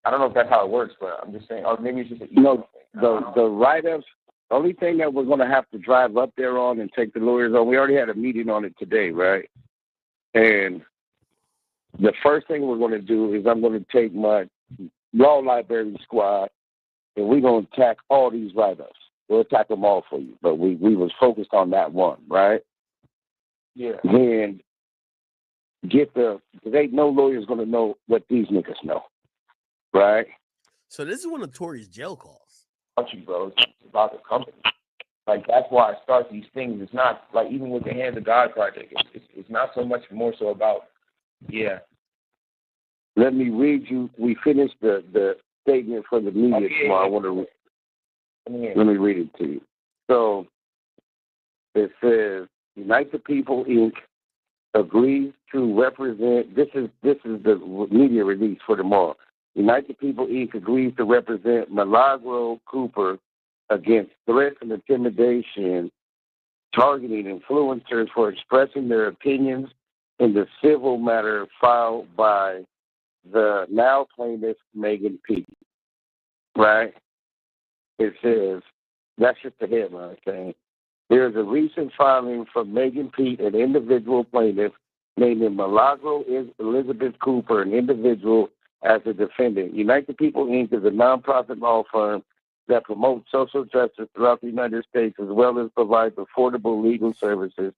I don't know if that's how it works, but I'm just saying, or maybe it's just the write-ups. The only thing that we're going to have to drive up there on and take the lawyers on, we already had a meeting on it today, right? And the first thing we're going to do is I'm going to take my law library squad, and we're going to attack all these write-ups. We'll attack them all for you, but we was focused on that one, right? Yeah. And because ain't no lawyer's going to know what these niggas know, right? So this is one of Tory's jail calls. Bro, it's about the company. Like, that's why I start these things. It's not like, even with the Hands of God project, it's not so much more so about, yeah. Let me read you. We finished the statement for the media tomorrow. I want to let me read it to you. So It says, Unite the People, Inc. agrees to represent, this is the media release for tomorrow. Unite the People, Inc. agrees to represent Milagro Cooper against threats and intimidation, targeting influencers for expressing their opinions in the civil matter filed by the now plaintiff Megan P. Right? It says, that's just the headline saying, there is a recent filing from Megan Pete, an individual plaintiff, naming Milagro Elizabeth Cooper, an individual, as a defendant. Unite the People, Inc. is a nonprofit law firm that promotes social justice throughout the United States, as well as provides affordable legal services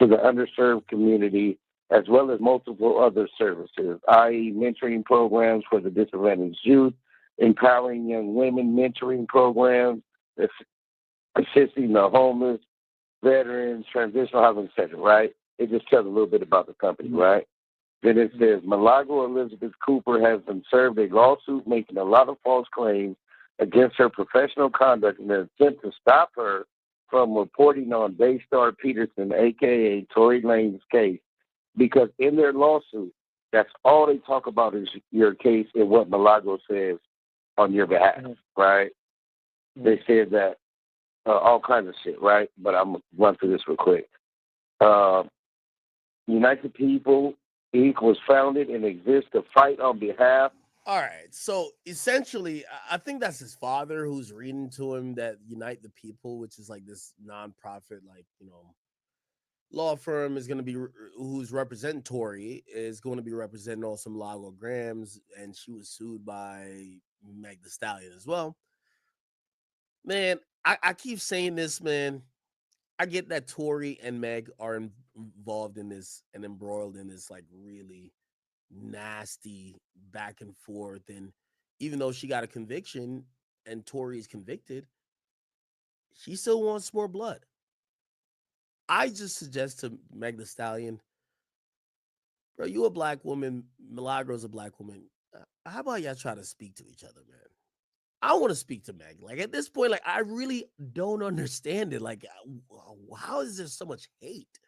to the underserved community, as well as multiple other services, i.e. mentoring programs for the disadvantaged youth, empowering young women, mentoring programs, assisting the homeless, veterans, transitional housing center, right? It just tells a little bit about the company, right? Then it says, Milagro Elizabeth Cooper has been served a lawsuit making a lot of false claims against her professional conduct in an attempt to stop her from reporting on Daystar Peterson, a.k.a. Tory Lanez case, because in their lawsuit, that's all they talk about is your case and what Milagro says on your behalf, right? They said that all kinds of shit, right? But I'm going to run through this real quick. Unite the People, Inc. was founded and exists to fight on behalf. All right. So essentially, I think that's his father who's reading to him that Unite the People, which is like this nonprofit, like, law firm is going to be, who's representing Tory, is going to be representing also Milagro Grams, and she was sued by Meg Thee Stallion as well. Man, I keep saying this, man. I get that Tory and Meg are involved in this and embroiled in this like really nasty back and forth. And even though she got a conviction and Tory is convicted, she still wants more blood. I just suggest to Meg Thee Stallion, bro, you a black woman, Milagro's a black woman. How about y'all try to speak to each other, man? I want to speak to Meg. Like at this point, like I really don't understand it. Like, how is there so much hate?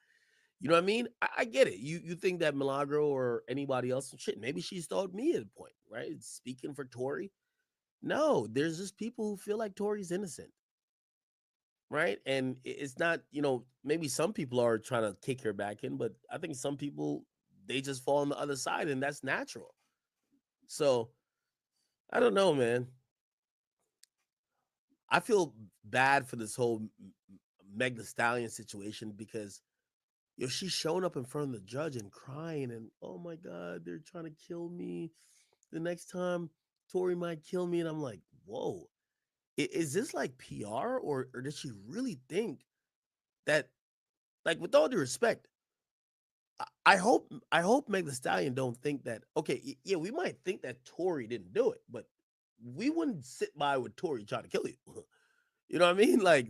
You know what I mean? I get it. You think that Milagro or anybody else, shit, maybe she's thought me at a point, right? Speaking for Tory. No, there's just people who feel like Tory's innocent, right? And it's not, maybe some people are trying to kick her back in, but I think some people, they just fall on the other side, and that's natural. So I don't know, man. I feel bad for this whole Meg Thee Stallion situation because she's showing up in front of the judge and crying and, oh my God, they're trying to kill me. The next time Tory might kill me. And I'm like, whoa, is this like PR or does she really think that, like, with all due respect, I hope Meg Thee Stallion don't think that, okay, yeah, we might think that Tory didn't do it, but we wouldn't sit by with Tory trying to kill you. You know what I mean? Like,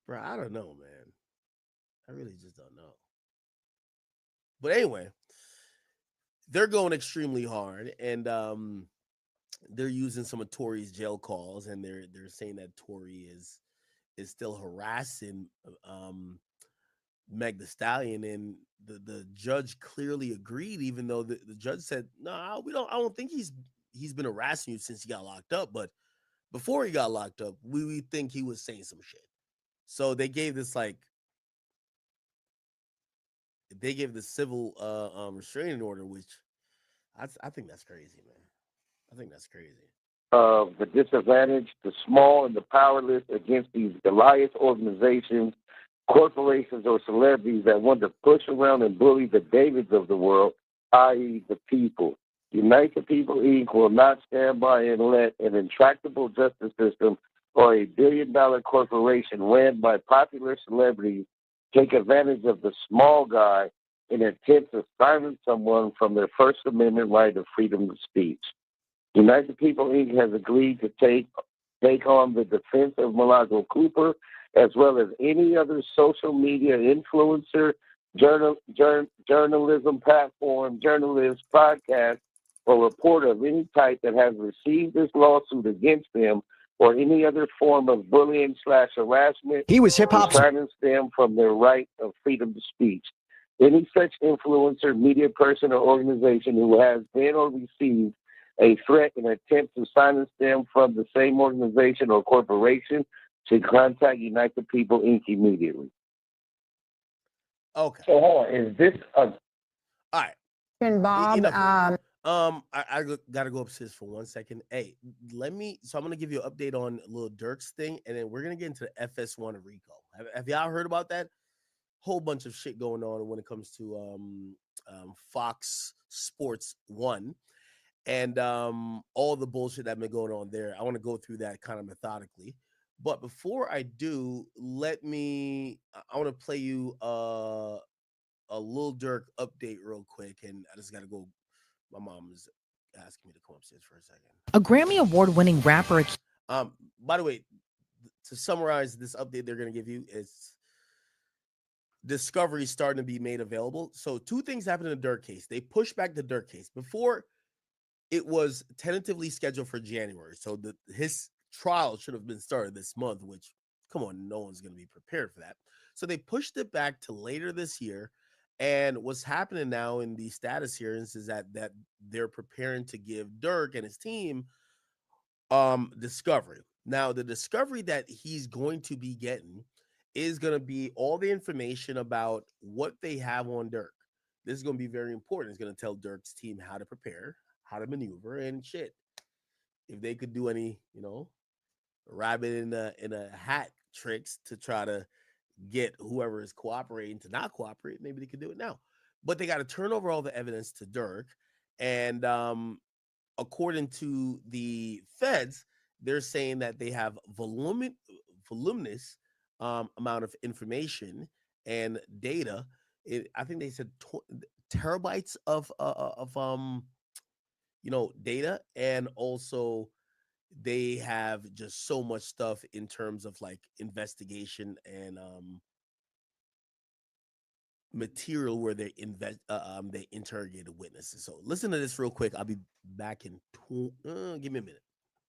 bro, I don't know, man. I really just don't know. But anyway, they're going extremely hard, and they're using some of Tory's jail calls, and they're saying that Tory is still harassing Meg Thee Stallion, and the judge clearly agreed, even though the judge said, no, I don't think he's been harassing you since he got locked up, but before he got locked up, we think he was saying some shit. So they gave this civil restraining order, which I think that's crazy, man. I think that's crazy. The disadvantaged, the small, and the powerless against these Goliath organizations, corporations, or celebrities that want to push around and bully the Davids of the world, i.e. the people. Unite the People, Inc. will not stand by and let an intractable justice system or a billion-dollar corporation ran by popular celebrities take advantage of the small guy in an attempt to silence someone from their First Amendment right of freedom of speech. Unite the People, Inc. has agreed to take on the defense of Milagro Cooper, as well as any other social media influencer, journalism platform, journalist, podcast, or reporter of any type that has received this lawsuit against them or any other form of bullying/harassment. He was hip-hop's- silence them from their right of freedom of speech. Any such influencer, media person, or organization who has been or received a threat and attempt to silence them from the same organization or corporation should contact Unite the People Inc. immediately. Okay. So hold on, is this a... All right. And Bob, I gotta go upstairs for 1 second. Hey, so I'm gonna give you an update on Lil Durk's thing, and then we're gonna get into the FS1 of Rico. Have y'all heard about that? Whole bunch of shit going on when it comes to Fox Sports 1 and all the bullshit that been going on there. I want to go through that kind of methodically. But before I do, I want to play you a Lil Durk update real quick, and I just gotta go. My mom is asking me to come upstairs for a second. A Grammy Award-winning rapper. By the way, to summarize this update they're gonna give you is discovery starting to be made available. So two things happened in the Durk case. They pushed back the Durk case. Before, it was tentatively scheduled for January. So his trial should have been started this month, which, come on, no one's going to be prepared for that. So they pushed it back to later this year. And what's happening now in the status hearings is that they're preparing to give Durk and his team discovery. Now, the discovery that he's going to be getting is going to be all the information about what they have on Durk. This is going to be very important. It's going to tell Durk's team how to prepare, how to maneuver, and shit. If they could do any, rabbit in a hat tricks to try to get whoever is cooperating to not cooperate, maybe they could do it now. But they got to turn over all the evidence to Durk. And according to the feds, they're saying that they have voluminous amount of information and data. I think they said terabytes of data, and also they have just so much stuff in terms of like investigation and material where they interrogated witnesses. So listen to this real quick. I'll be back in give me a minute.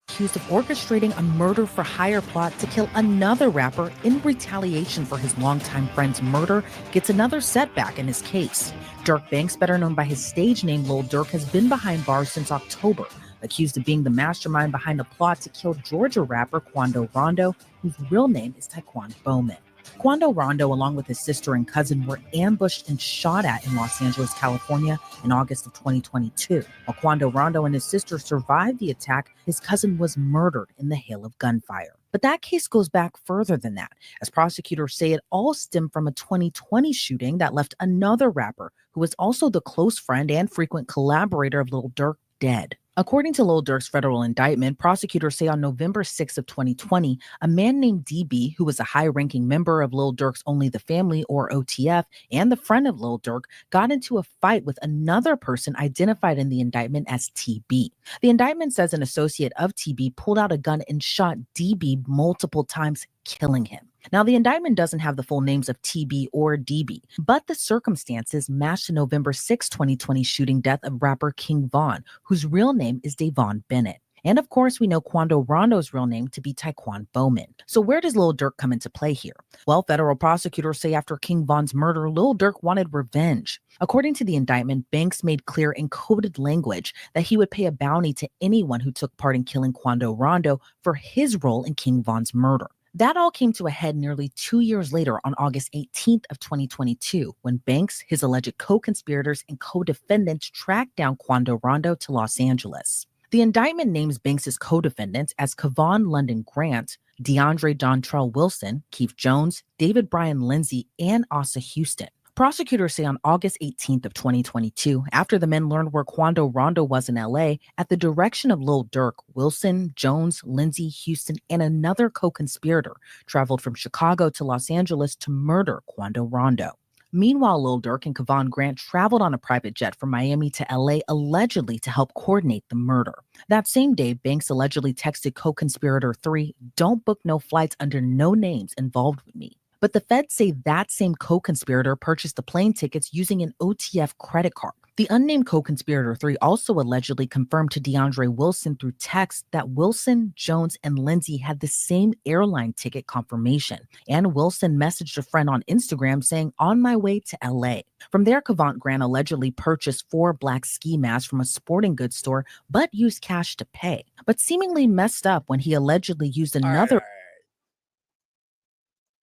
Accused of orchestrating a murder-for-hire plot to kill another rapper in retaliation for his longtime friend's murder, gets another setback in his case. Durk Banks, better known by his stage name Lil Durk, has been behind bars since October, accused of being the mastermind behind a plot to kill Georgia rapper Quando Rondo, whose real name is Taekwon Bowman. Quando Rondo, along with his sister and cousin, were ambushed and shot at in Los Angeles, California in August of 2022. While Quando Rondo and his sister survived the attack, his cousin was murdered in the hail of gunfire. But that case goes back further than that, as prosecutors say it all stemmed from a 2020 shooting that left another rapper, who was also the close friend and frequent collaborator of Lil Durk, dead. According to Lil Durk's federal indictment, prosecutors say on November 6 of 2020, a man named DB, who was a high-ranking member of Lil Durk's Only the Family, or OTF, and the friend of Lil Durk, got into a fight with another person identified in the indictment as TB. The indictment says an associate of TB pulled out a gun and shot DB multiple times, killing him. Now, the indictment doesn't have the full names of TB or DB, but the circumstances match the November 6, 2020 shooting death of rapper King Von, whose real name is Davon Bennett. And of course, we know Quando Rondo's real name to be Taekwon Bowman. So where does Lil Durk come into play here? Well, federal prosecutors say after King Von's murder, Lil Durk wanted revenge. According to the indictment, Banks made clear in coded language that he would pay a bounty to anyone who took part in killing Quando Rondo for his role in King Von's murder. That all came to a head nearly 2 years later on August 18th of 2022, when Banks, his alleged co-conspirators, and co-defendants tracked down Quando Rondo to Los Angeles. The indictment names Banks' co-defendants as Kevon London Grant, DeAndre Dontrell Wilson, Keith Jones, David Bryan Lindsay, and Asa Houston. Prosecutors say on August 18th of 2022, after the men learned where Quando Rondo was in LA, at the direction of Lil Durk, Wilson, Jones, Lindsay, Houston, and another co-conspirator traveled from Chicago to Los Angeles to murder Quando Rondo. Meanwhile, Lil Durk and Kevon Grant traveled on a private jet from Miami to LA allegedly to help coordinate the murder. That same day, Banks allegedly texted co-conspirator 3, "Don't book no flights under no names involved with me." But the feds say that same co-conspirator purchased the plane tickets using an OTF credit card. The unnamed co-conspirator 3 also allegedly confirmed to DeAndre Wilson through text that Wilson, Jones, and Lindsay had the same airline ticket confirmation. And Wilson messaged a friend on Instagram saying, "On my way to LA." From there, Cavant Grant allegedly purchased 4 black ski masks from a sporting goods store, but used cash to pay. But seemingly messed up when he allegedly used another.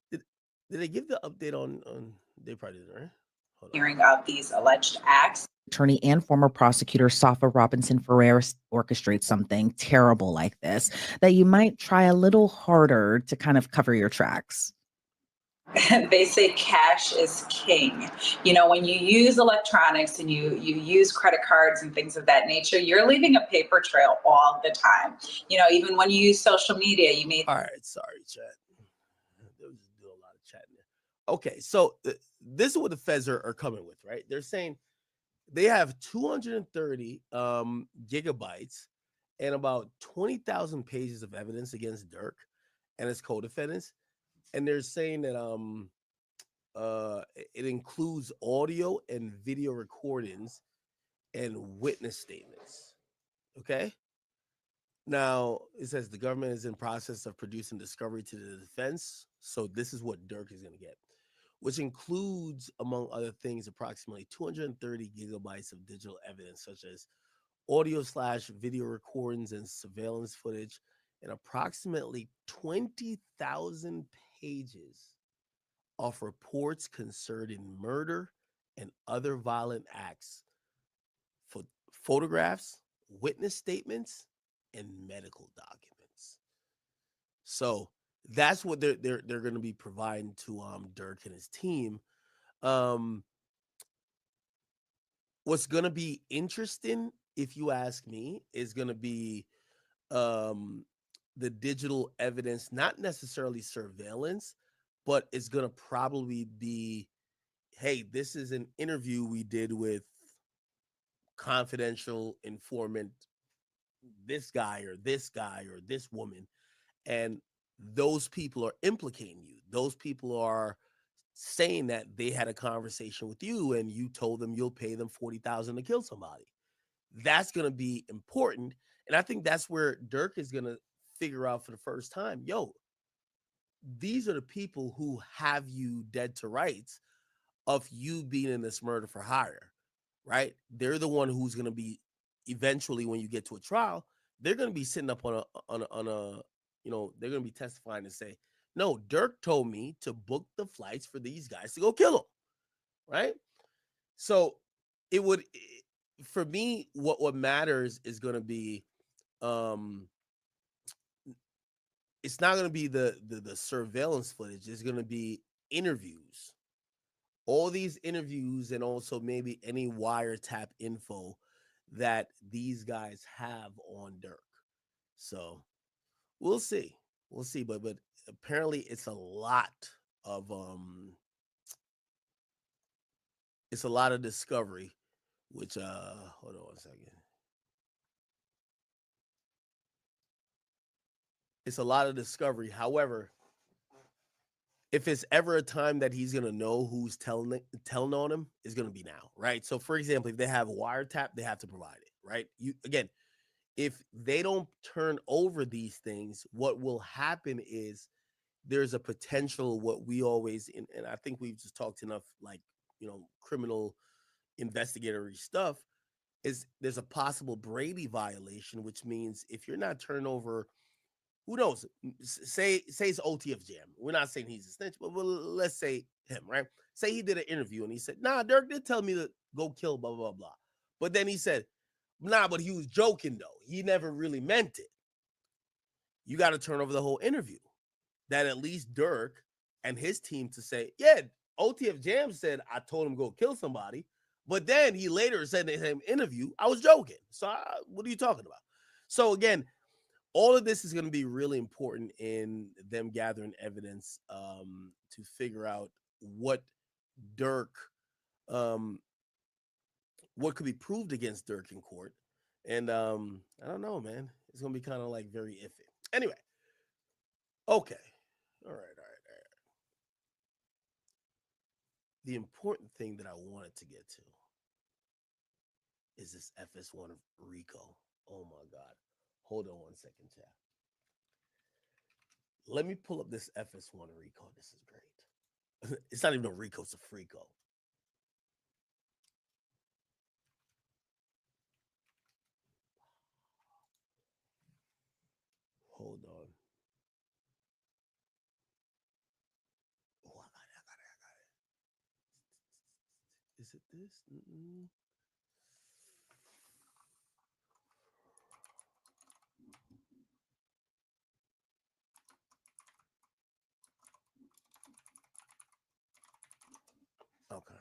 Did they give the update on they probably didn't, right? Hearing of these alleged acts. Attorney and former prosecutor Safa Robinson Ferrer orchestrates something terrible like this, that you might try a little harder to kind of cover your tracks. They say cash is king. You know, when you use electronics and you use credit cards and things of that nature, you're leaving a paper trail all the time. You know, even when you use social media, you may. All right, sorry, chat. They was just doing a lot of chatting there. Okay, so this is what the feds are coming with, right? They're saying they have 230 gigabytes and about 20,000 pages of evidence against Dirk and his co-defendants, and they're saying that it includes audio and video recordings and witness statements. Okay. Now it says the government is in process of producing discovery to the defense, so this is what Dirk is going to get, which includes, among other things, approximately 230 gigabytes of digital evidence, such as audio/video recordings and surveillance footage, and approximately 20,000 pages of reports concerning murder and other violent acts, for photographs, witness statements, and medical documents. So that's what they're going to be providing to Dirk and his team. What's going to be interesting, if you ask me, is going to be the digital evidence, not necessarily surveillance, but it's going to probably be, hey, this is an interview we did with confidential informant, this guy or this woman, and those people are implicating you. Those people are saying that they had a conversation with you and you told them you'll pay them $40,000 to kill somebody. That's going to be important. And I think that's where Dirk is going to figure out for the first time, yo, these are the people who have you dead to rights of you being in this murder for hire, right? They're the one who's going to be, eventually when you get to a trial, they're going to be sitting up on a you know, they're going to be testifying and say, no, Dirk told me to book the flights for these guys to go kill them, right? So it would, for me, what matters is going to be, it's not going to be the surveillance footage. It's going to be interviews, all these interviews, and also maybe any wiretap info that these guys have on Dirk. So we'll see. But apparently it's a lot of discovery, which hold on one second. It's a lot of discovery. However, if it's ever a time that he's gonna know who's telling on him, is gonna be now, right? So, for example, if they have a wiretap, they have to provide it, right? If they don't turn over these things, what will happen is there's a potential, what we always, and I think we've just talked enough, like, criminal investigatory stuff, is there's a possible Brady violation, which means if you're not turning over, who knows? Say it's OTF Jam. We're not saying he's a snitch, but let's say him, right? Say he did an interview and he said, "Nah, Dirk did tell me to go kill blah blah blah," but then he said, "Nah, but he was joking though. He never really meant it." You got to turn over the whole interview. That at least Dirk and his team to say, "Yeah, OTF Jam said I told him to go kill somebody," but then he later said in the same interview, "I was joking." So what are you talking about? So again, all of this is going to be really important in them gathering evidence to figure out what Dirk, what could be proved against Dirk in court. And I don't know, man. It's going to be kind of like very iffy. Anyway, okay. All right. The important thing that I wanted to get to is this FS1 Rico. Oh my God. Hold on 1 second, chat. Let me pull up this FS1 Rico. This is great. It's not even a Rico, it's a Frico. Hold on. Oh, I got it. Is it this? Mm-mm. Okay.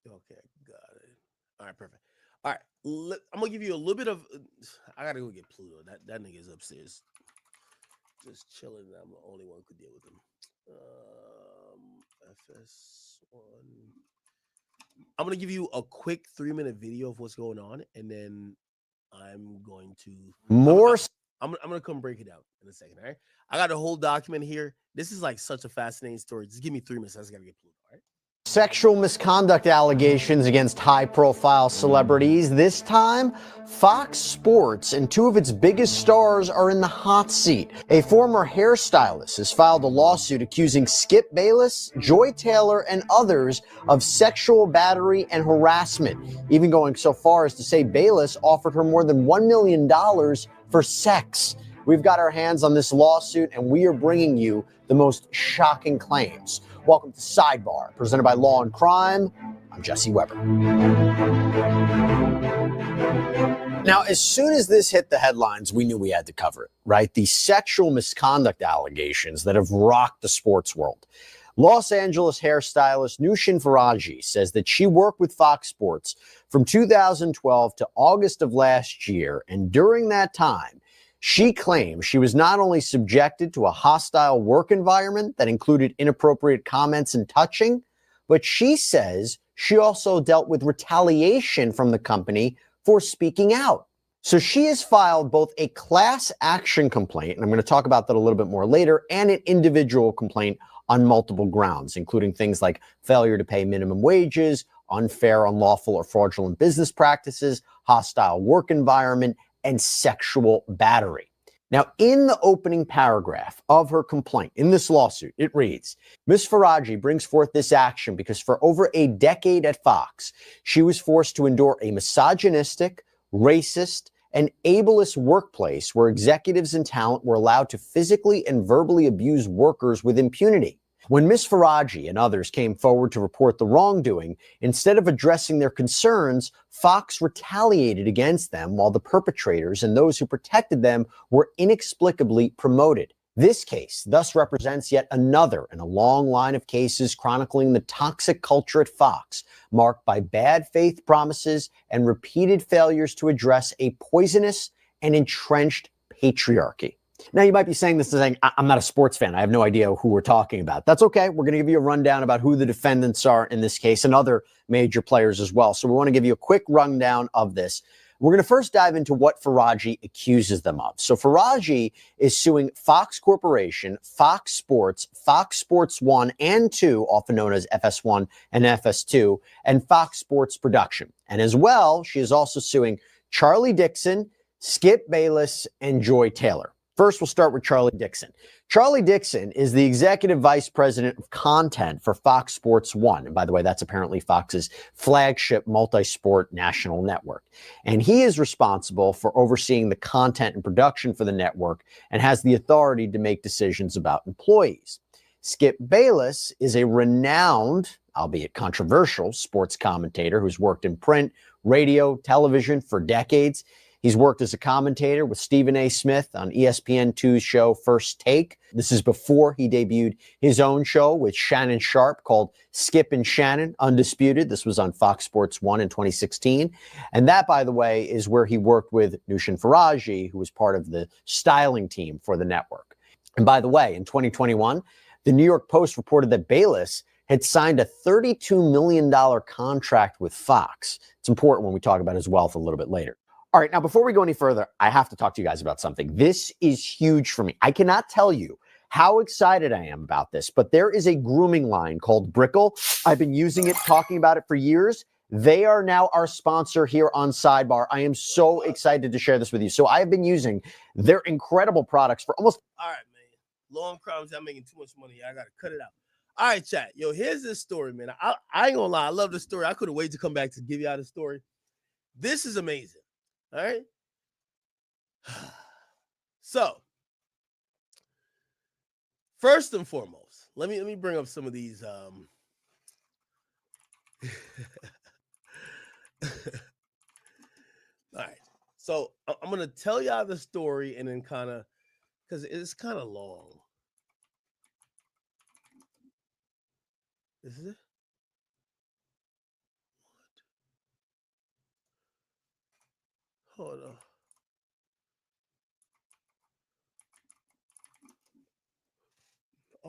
Okay, got it. All right, perfect. All right, I'm gonna give you a little bit of. I gotta go get Pluto. That nigga is upstairs, just chilling. I'm the only one who could deal with him. FS1. I'm gonna give you a quick 3-minute video of what's going on, and then I'm going to I'm gonna come break it out in a second. All right. I got a whole document here. This is like such a fascinating story. Just give me 3 minutes. I just gotta get Pluto. All right. Sexual misconduct allegations against high-profile celebrities. This time, Fox Sports and two of its biggest stars are in the hot seat. A former hairstylist has filed a lawsuit accusing Skip Bayless, Joy Taylor, and others of sexual battery and harassment, even going so far as to say Bayless offered her more than $1 million for sex. We've got our hands on this lawsuit, and we are bringing you the most shocking claims. Welcome to Sidebar, presented by Law and Crime. I'm Jesse Weber. Now, as soon as this hit the headlines, we knew we had to cover it, right? The sexual misconduct allegations that have rocked the sports world. Los Angeles hairstylist Nushin Faraji says that she worked with Fox Sports from 2012 to August of last year, and during that time, she claims she was not only subjected to a hostile work environment that included inappropriate comments and touching, but she says she also dealt with retaliation from the company for speaking out. So she has filed both a class action complaint, and I'm going to talk about that a little bit more later, and an individual complaint on multiple grounds, including things like failure to pay minimum wages, unfair, unlawful, or fraudulent business practices, hostile work environment, and sexual battery. Now, in the opening paragraph of her complaint in this lawsuit, it reads, Ms. Faraji brings forth this action because for over a decade at Fox, she was forced to endure a misogynistic, racist, and ableist workplace where executives and talent were allowed to physically and verbally abuse workers with impunity. When Ms. Faraji and others came forward to report the wrongdoing, instead of addressing their concerns, Fox retaliated against them while the perpetrators and those who protected them were inexplicably promoted. This case thus represents yet another in a long line of cases chronicling the toxic culture at Fox, marked by bad faith promises and repeated failures to address a poisonous and entrenched patriarchy. Now, you might be saying this and saying, I'm not a sports fan. I have no idea who we're talking about. That's okay. We're going to give you a rundown about who the defendants are in this case and other major players as well. So we want to give you a quick rundown of this. We're going to first dive into what Faraji accuses them of. So Faraji is suing Fox Corporation, Fox Sports, Fox Sports 1 and 2, often known as FS1 and FS2, and Fox Sports Production. And as well, she is also suing Charlie Dixon, Skip Bayless, and Joy Taylor. First, we'll start with Charlie Dixon. Charlie Dixon is the executive vice president of content for Fox Sports 1. And by the way, that's apparently Fox's flagship multi-sport national network. And he is responsible for overseeing the content and production for the network and has the authority to make decisions about employees. Skip Bayless is a renowned, albeit controversial, sports commentator who's worked in print, radio, television for decades. He's worked as a commentator with Stephen A. Smith on ESPN2's show First Take. This is before he debuted his own show with Shannon Sharp called Skip and Shannon Undisputed. This was on Fox Sports 1 in 2016. And that, by the way, is where he worked with Nushin Faraji, who was part of the styling team for the network. And by the way, in 2021, the New York Post reported that Bayless had signed a $32 million contract with Fox. It's important when we talk about his wealth a little bit later. All right, now before we go any further, I have to talk to you guys about something. This is huge for me. I cannot tell you how excited I am about this, but there is a grooming line called Brickle. I've been using it, talking about it for years. They are now our sponsor here on Sidebar. I am so excited to share this with you. So I have been using their incredible products for almost. All right, man. Long problems. I'm making too much money. I got to cut it out. All right, chat. Yo, here's this story, man. I ain't gonna lie. I love the story. I couldn't wait to come back to give you out the story. This is amazing. All right. So, first and foremost, let me bring up some of these. All right. So I'm gonna tell y'all the story and then kind of, because it's kind of long. This is it. Hold on.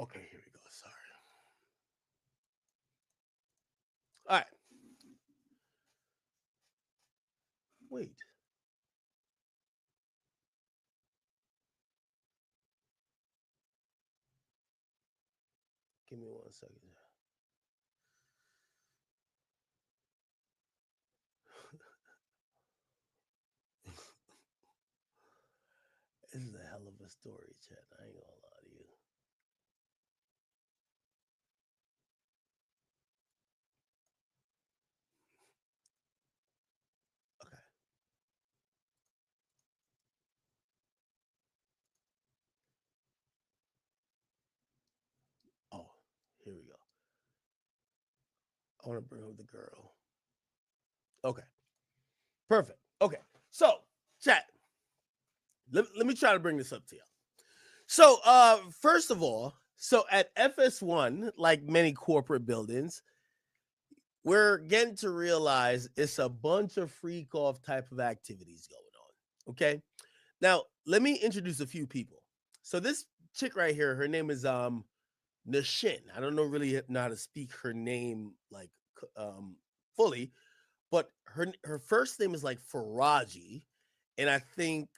Okay, here we go. Sorry. All right. Wait. Give me 1 second. This is a hell of a story, chat. I ain't gonna lie to you. Okay. Oh, here we go. I want to bring up the girl. Okay. Perfect. Okay. So, chat. Let me try to bring this up to you. So, first of all, so at FS1, like many corporate buildings, we're getting to realize it's a bunch of freak off type of activities going on. Okay. Now, let me introduce a few people. So this chick right here, her name is Nashin. I don't really know how to speak her name like fully, but her first name is like Faraji, and I think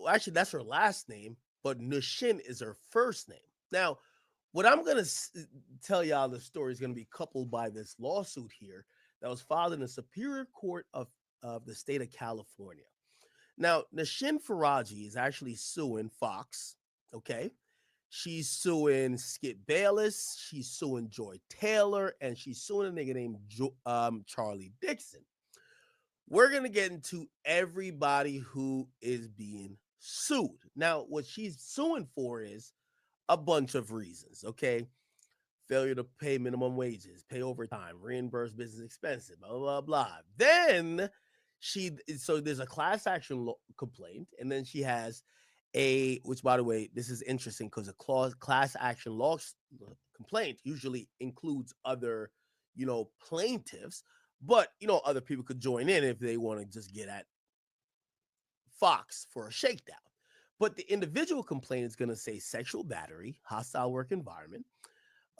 actually that's her last name, but Nushin is her first name. Now, what I'm gonna tell y'all the story is gonna be coupled by this lawsuit here that was filed in the Superior Court of the state of California. Now, Nashin Faraji is actually suing Fox. Okay, she's suing Skip Bayless, she's suing Joy Taylor, and she's suing a nigga named Charlie Dixon. We're going to get into everybody who is being sued. Now, what she's suing for is a bunch of reasons, okay? Failure to pay minimum wages, pay overtime, reimburse business expenses, blah, blah, blah. Then so there's a class action complaint, and then she has which by the way, this is interesting because a class action law complaint usually includes other, plaintiffs, but other people could join in if they want to just get at Fox for a shakedown. But the individual complaint is going to say sexual battery, hostile work environment,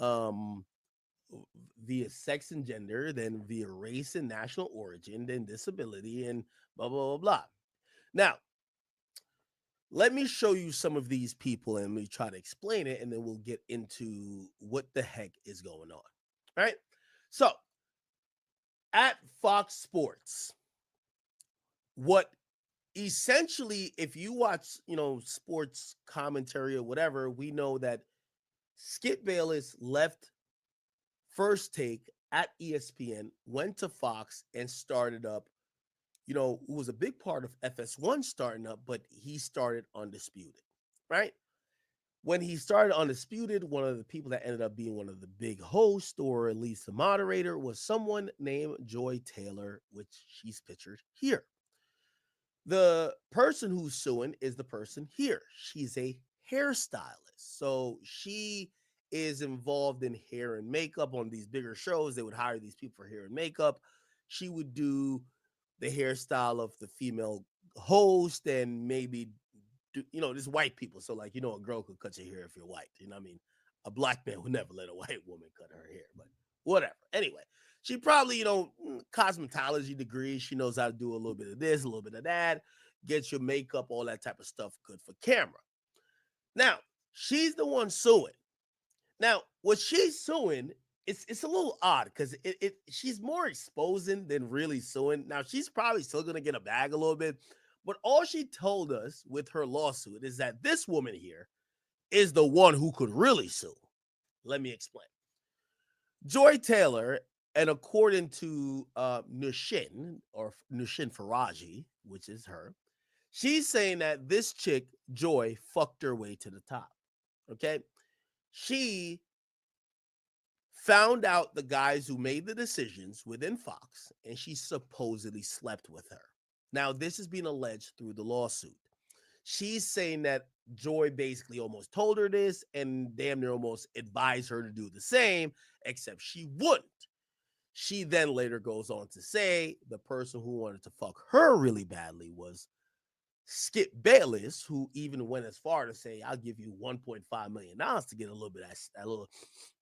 via sex and gender, then via race and national origin, then disability, and blah, blah, blah, blah. Now, let me show you some of these people and let me try to explain it, and then we'll get into what the heck is going on. All right. So, at Fox Sports, what essentially, if you watch, sports commentary or whatever, we know that Skip Bayless left First Take at ESPN, went to Fox, and started up, who was a big part of FS1 starting up, but he started Undisputed, right? When he started Undisputed, one of the people that ended up being one of the big hosts, or at least the moderator, was someone named Joy Taylor, which she's pictured here. The person who's suing is the person here. She's a hairstylist. So she is involved in hair and makeup on these bigger shows. They would hire these people for hair and makeup. She would do the hairstyle of the female host and maybe there's white people. So like, a girl could cut your hair if you're white. You know what I mean? A black man would never let a white woman cut her hair, but whatever. Anyway, she probably, cosmetology degree. She knows how to do a little bit of this, a little bit of that, get your makeup, all that type of stuff good for camera. Now, She's the one suing. Now, what she's suing, it's a little odd because she's more exposing than really suing. Now, she's probably still gonna get a bag a little bit, but all she told us with her lawsuit is that this woman here is the one who could really sue. Let me explain. Joy Taylor, and according to Nushin Faraji, which is her, she's saying that this chick, Joy, fucked her way to the top. Okay? She found out the guys who made the decisions within Fox, and she supposedly slept with her. Now, this is being alleged through the lawsuit. She's saying that Joy basically almost told her this and damn near almost advised her to do the same, except she wouldn't. She then later goes on to say the person who wanted to fuck her really badly was Skip Bayless, who even went as far to say, I'll give you $1.5 million to get a little bit of that little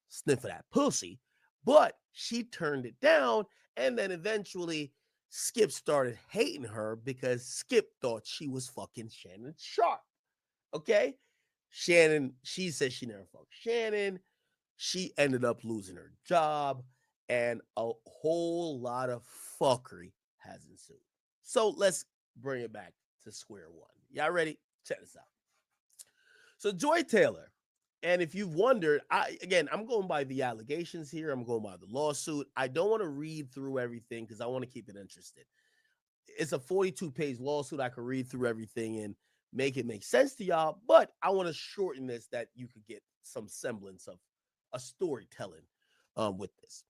sniff of that pussy. But she turned it down, and then eventually Skip started hating her because Skip thought she was fucking Shannon Sharp. Okay? Shannon, she said she never fucked Shannon. She ended up losing her job, and a whole lot of fuckery has ensued. So let's bring it back to square one. Y'all ready? Check this out. So Joy Taylor, and if you've wondered, I'm going by the allegations here. I'm going by the lawsuit. I don't want to read through everything because I want to keep it interesting. It's a 42-page lawsuit. I could read through everything and make it make sense to y'all, but I want to shorten this that you could get some semblance of a storytelling with this.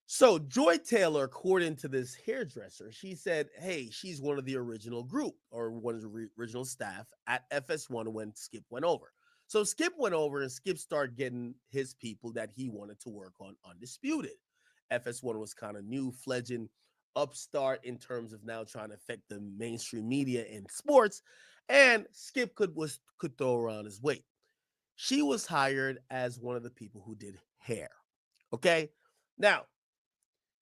So Joy Taylor, according to this hairdresser, she said, hey, she's one of the original group or one of the original staff at FS1 when Skip went over. So Skip went over and Skip started getting his people that he wanted to work on Undisputed. FS1 was kind of new, fledgling upstart in terms of now trying to affect the mainstream media and sports, and Skip could throw around his weight. She was hired as one of the people who did hair. Okay, now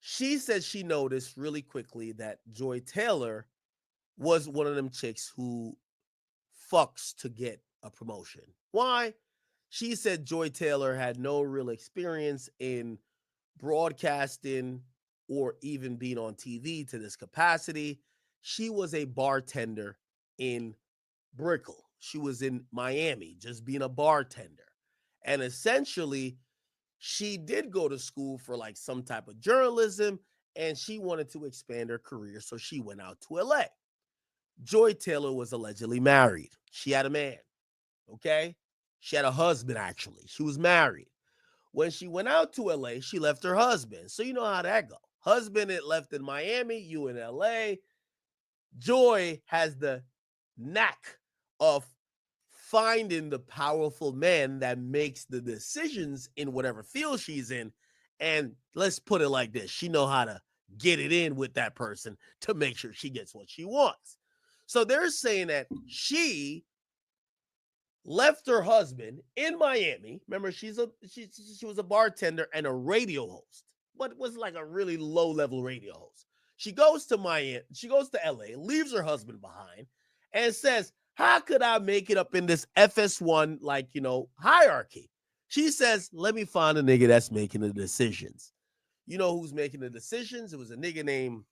she said she noticed really quickly that Joy Taylor was one of them chicks who fucks to get a promotion. Why? She said Joy Taylor had no real experience in broadcasting or even being on TV to this capacity. She was a bartender in Brickell. She was in Miami just being a bartender. And essentially, she did go to school for like some type of journalism, and she wanted to expand her career, so she went out to LA. Joy Taylor was allegedly married. She had a man, okay? She had a husband, actually. She was married. When she went out to LA, she left her husband. So you know how that go. Husband it left in Miami, you in LA. Joy has the knack of finding the powerful man that makes the decisions in whatever field she's in. And let's put it like this. She know how to get it in with that person to make sure she gets what she wants. So they're saying that she left her husband in Miami. Remember, she was a bartender and a radio host, but was like a really low-level radio host. She goes to Miami, she goes to LA, leaves her husband behind, and says, how could I make it up in this FS1, hierarchy? She says, let me find a nigga that's making the decisions. You know who's making the decisions? It was a nigga named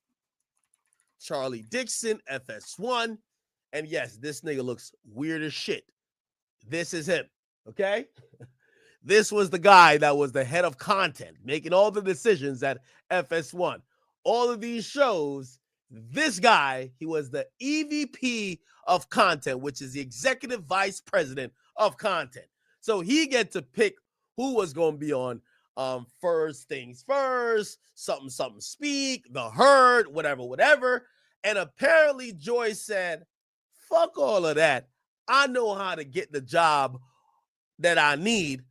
Charlie Dixon, FS1. And yes, this nigga looks weird as shit. This is him, okay? This was the guy that was the head of content, making all the decisions at FS1. All of these shows, this guy, he was the EVP of content, which is the executive vice president of content. So he get to pick who was going to be on First Things First, something speak, The Herd, whatever. And apparently Joy said, fuck all of that. I know how to get the job that I need.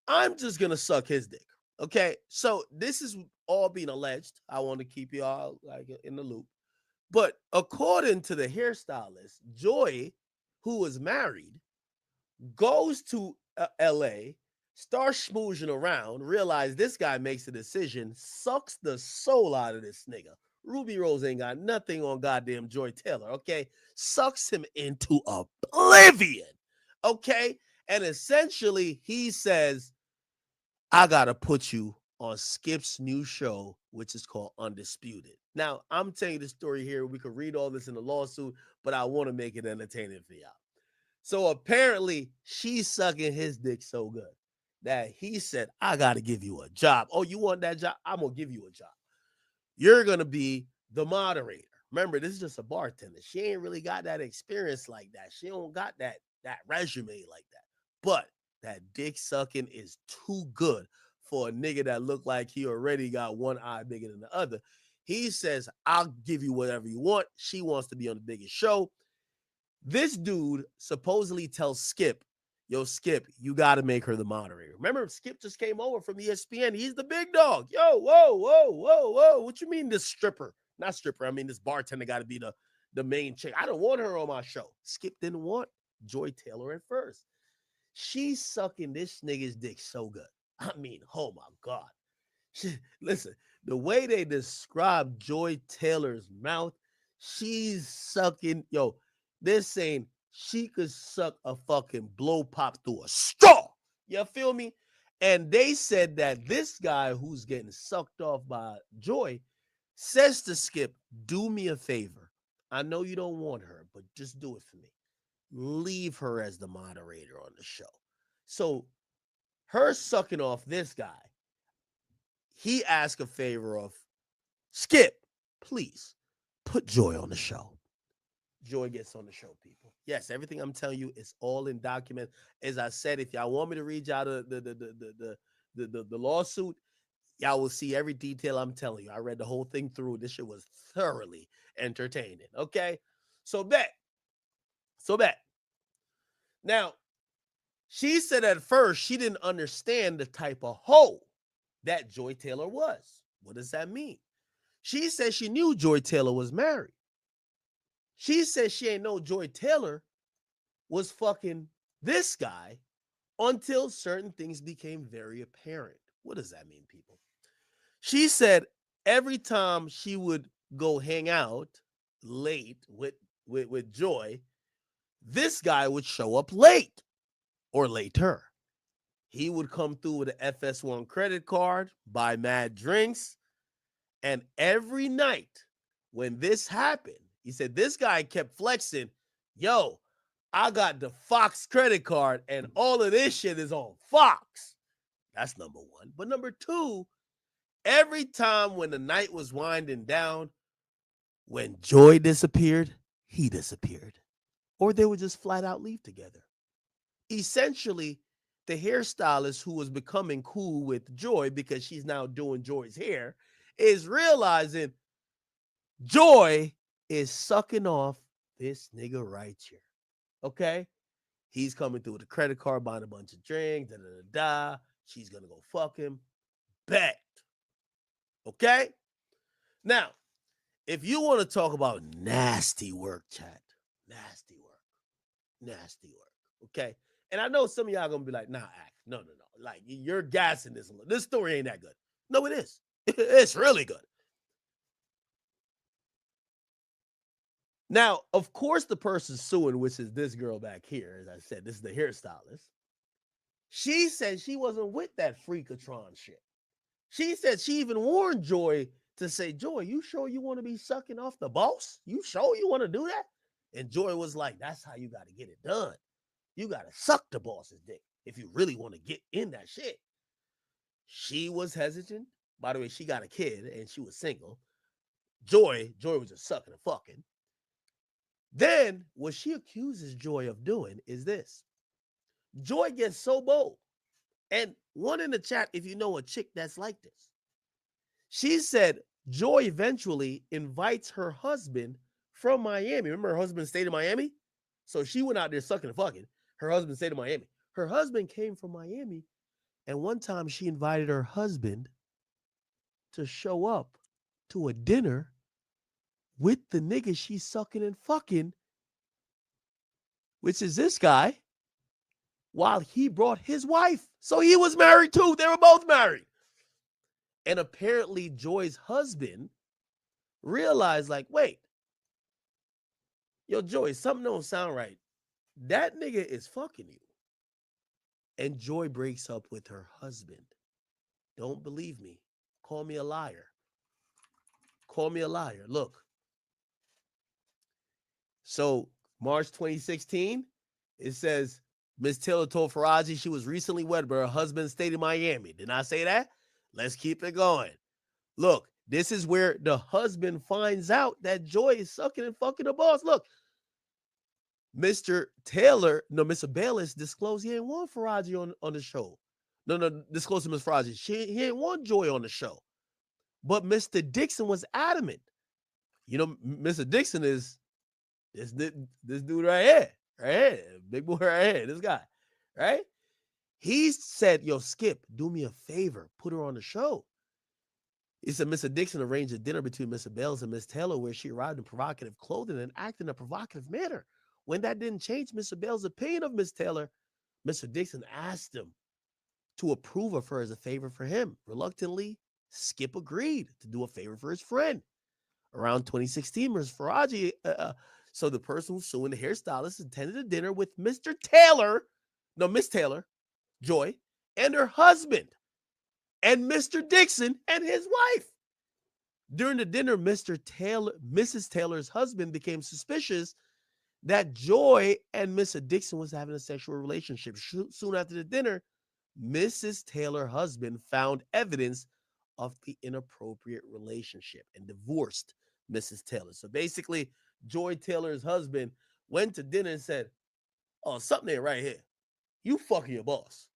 I'm just going to suck his dick. Okay. So this is all being alleged. I want to keep you all in the loop. But according to the hairstylist, Joy, who was married, goes to LA, starts schmoozing around, realize this guy makes a decision, sucks the soul out of this nigga. Ruby Rose ain't got nothing on goddamn Joy Taylor, okay? Sucks him into oblivion, okay? And essentially, he says, I got to put you on Skip's new show, which is called Undisputed. Now, I'm telling you the story here. We could read all this in the lawsuit, but I want to make it entertaining for y'all. So apparently, she's sucking his dick so good that he said, I got to give you a job. Oh, you want that job? I'm going to give you a job. You're going to be the moderator. Remember, this is just a bartender. She ain't really got that experience like that. She don't got that resume like that. But that dick sucking is too good for a nigga that look like he already got one eye bigger than the other. He says, I'll give you whatever you want. She wants to be on the biggest show. This dude supposedly tells Skip, yo, Skip, you got to make her the moderator. Remember, Skip just came over from ESPN. He's the big dog. Yo, whoa, whoa, whoa, whoa. What you mean this stripper? Not stripper. I mean, this bartender got to be the main chick. I don't want her on my show. Skip didn't want Joy Taylor at first. She's sucking this nigga's dick so good. I mean, oh my God. Listen, the way they describe Joy Taylor's mouth, she's sucking, yo, they're saying she could suck a fucking blow pop through a straw. You feel me? And they said that this guy who's getting sucked off by Joy says to Skip, do me a favor. I know you don't want her, but just do it for me. Leave her as the moderator on the show. So her sucking off this guy, he asked a favor of Skip, please put Joy on the show. Joy gets on the show, people. Yes, everything I'm telling you is all in document. As I said, if y'all want me to read y'all the lawsuit, y'all will see every detail I'm telling you. I read the whole thing through. This shit was thoroughly entertaining. Okay, so bet. Now, she said at first she didn't understand the type of hoe that Joy Taylor was. What does that mean? She said she knew Joy Taylor was married. She said she ain't know Joy Taylor was fucking this guy until certain things became very apparent. What does that mean, people? She said every time she would go hang out late with Joy, this guy would show up late or later. He would come through with an FS1 credit card, buy mad drinks, and every night when this happened, he said this guy kept flexing, yo, I got the Fox credit card and all of this shit is on Fox. That's number one. But number two, every time when the night was winding down, when Joy disappeared, he disappeared. Or they would just flat out leave together. Essentially, the hairstylist who was becoming cool with Joy because she's now doing Joy's hair is realizing Joy is sucking off this nigga right here. Okay? He's coming through with a credit card, buying a bunch of drinks, da-da-da-da. She's going to go fuck him. Bet. Okay? Now, if you want to talk about nasty work, chat, nasty work, okay? And I know some of y'all going to be like, nah, Act, no. Like, you're gassing this. This story ain't that good. No, it is. It's really good. Now, of course, the person suing, which is this girl back here, as I said, this is the hairstylist. She said she wasn't with that freakatron shit. She said she even warned Joy to say, Joy, you sure you want to be sucking off the boss? You sure you want to do that? And Joy was like, that's how you got to get it done. You got to suck the boss's dick if you really want to get in that shit. She was hesitant. By the way, she got a kid and she was single. Joy was just sucking and fucking. Then what she accuses Joy of doing is this. Joy gets so bold. And one in the chat, if you know a chick that's like this. She said Joy eventually invites her husband from Miami. Remember her husband stayed in Miami? So she went out there sucking and fucking. Her husband stayed in Miami. Her husband came from Miami. And one time she invited her husband to show up to a dinner with the nigga she's sucking and fucking, which is this guy, while he brought his wife. So he was married too. They were both married. And apparently Joy's husband realized, like, wait, yo, Joy, something don't sound right. That nigga is fucking you. And Joy breaks up with her husband. Don't believe me. Call me a liar. Call me a liar. Look. So March 2016, it says Miss Taylor told Faraji she was recently wed, but her husband stayed in Miami. Did I say that? Let's keep it going. Look, this is where the husband finds out that Joy is sucking and fucking the boss. Look, Mr. Bayless disclosed he ain't want Faraji on the show. No, disclosed to Miss Faraji. He ain't want Joy on the show. But Mr. Dixon was adamant. You know, Mr. Dixon is this dude right here. Big boy right here, this guy, right? He said, yo, Skip, do me a favor, put her on the show. He said Mr. Dixon arranged a dinner between Mr. Bales and Miss Taylor where she arrived in provocative clothing and acted in a provocative manner. When that didn't change Mr. Bales' opinion of Miss Taylor, Mr. Dixon asked him to approve of her as a favor for him. Reluctantly, Skip agreed to do a favor for his friend. Around 2016, Ms. Faraji, so the person who's suing the hairstylist attended a dinner with Miss Taylor, Joy, and her husband, and Mr. Dixon and his wife. During the dinner, Mrs. Taylor's husband became suspicious that Joy and Mr. Dixon was having a sexual relationship. Soon after the dinner, Mrs. Taylor's husband found evidence of the inappropriate relationship and divorced Mrs. Taylor. So basically, Joy Taylor's husband went to dinner and said, oh, something ain't right here. You fucking your boss.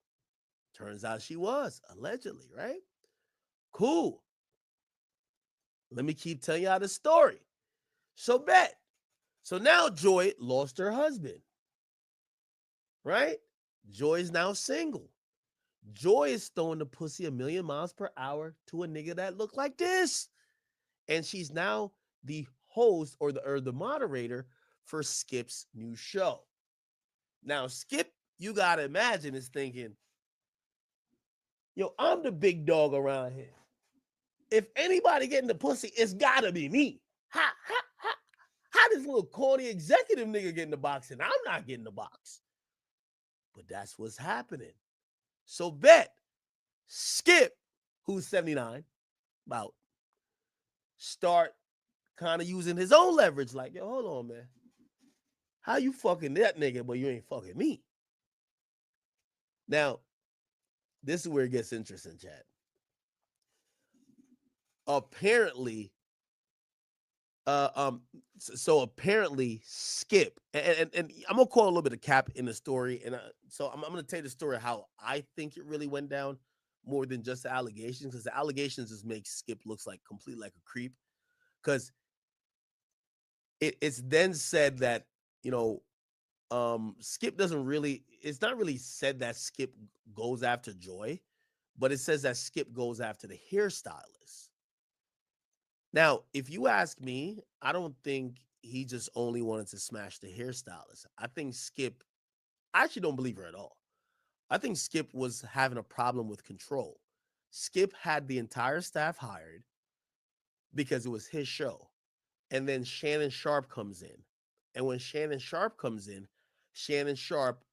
Turns out she was, allegedly, right? Cool. Let me keep telling y'all the story. So now Joy lost her husband, right? Joy is now single. Joy is throwing the pussy 1,000,000 miles per hour to a nigga that looked like this. And she's now the host or the moderator for Skip's new show. Now, Skip, you got to imagine, is thinking, yo, I'm the big dog around here. If anybody getting the pussy, it's got to be me. How this little corny executive nigga get in the box and I'm not getting the box? But that's what's happening. So Skip, who's 79, about, start kind of using his own leverage. Like, yo, hold on, man. How you fucking that nigga, but you ain't fucking me? Now, this is where it gets interesting, Chad. Apparently, apparently Skip, and I'm gonna call a little bit of cap in the story, and so I'm gonna tell you the story how I think it really went down, more than just the allegations, because the allegations just make Skip looks like complete like a creep, because it's then said that, you know, Skip doesn't really, it's not really said that Skip goes after Joy, but it says that Skip goes after the hairstylist. Now, if you ask me, I don't think he just only wanted to smash the hairstylist. I think Skip, I actually don't believe her at all. I think Skip was having a problem with control. Skip had the entire staff hired because it was his show. And then Shannon Sharp comes in. And when Shannon Sharp comes in, Shannon Sharp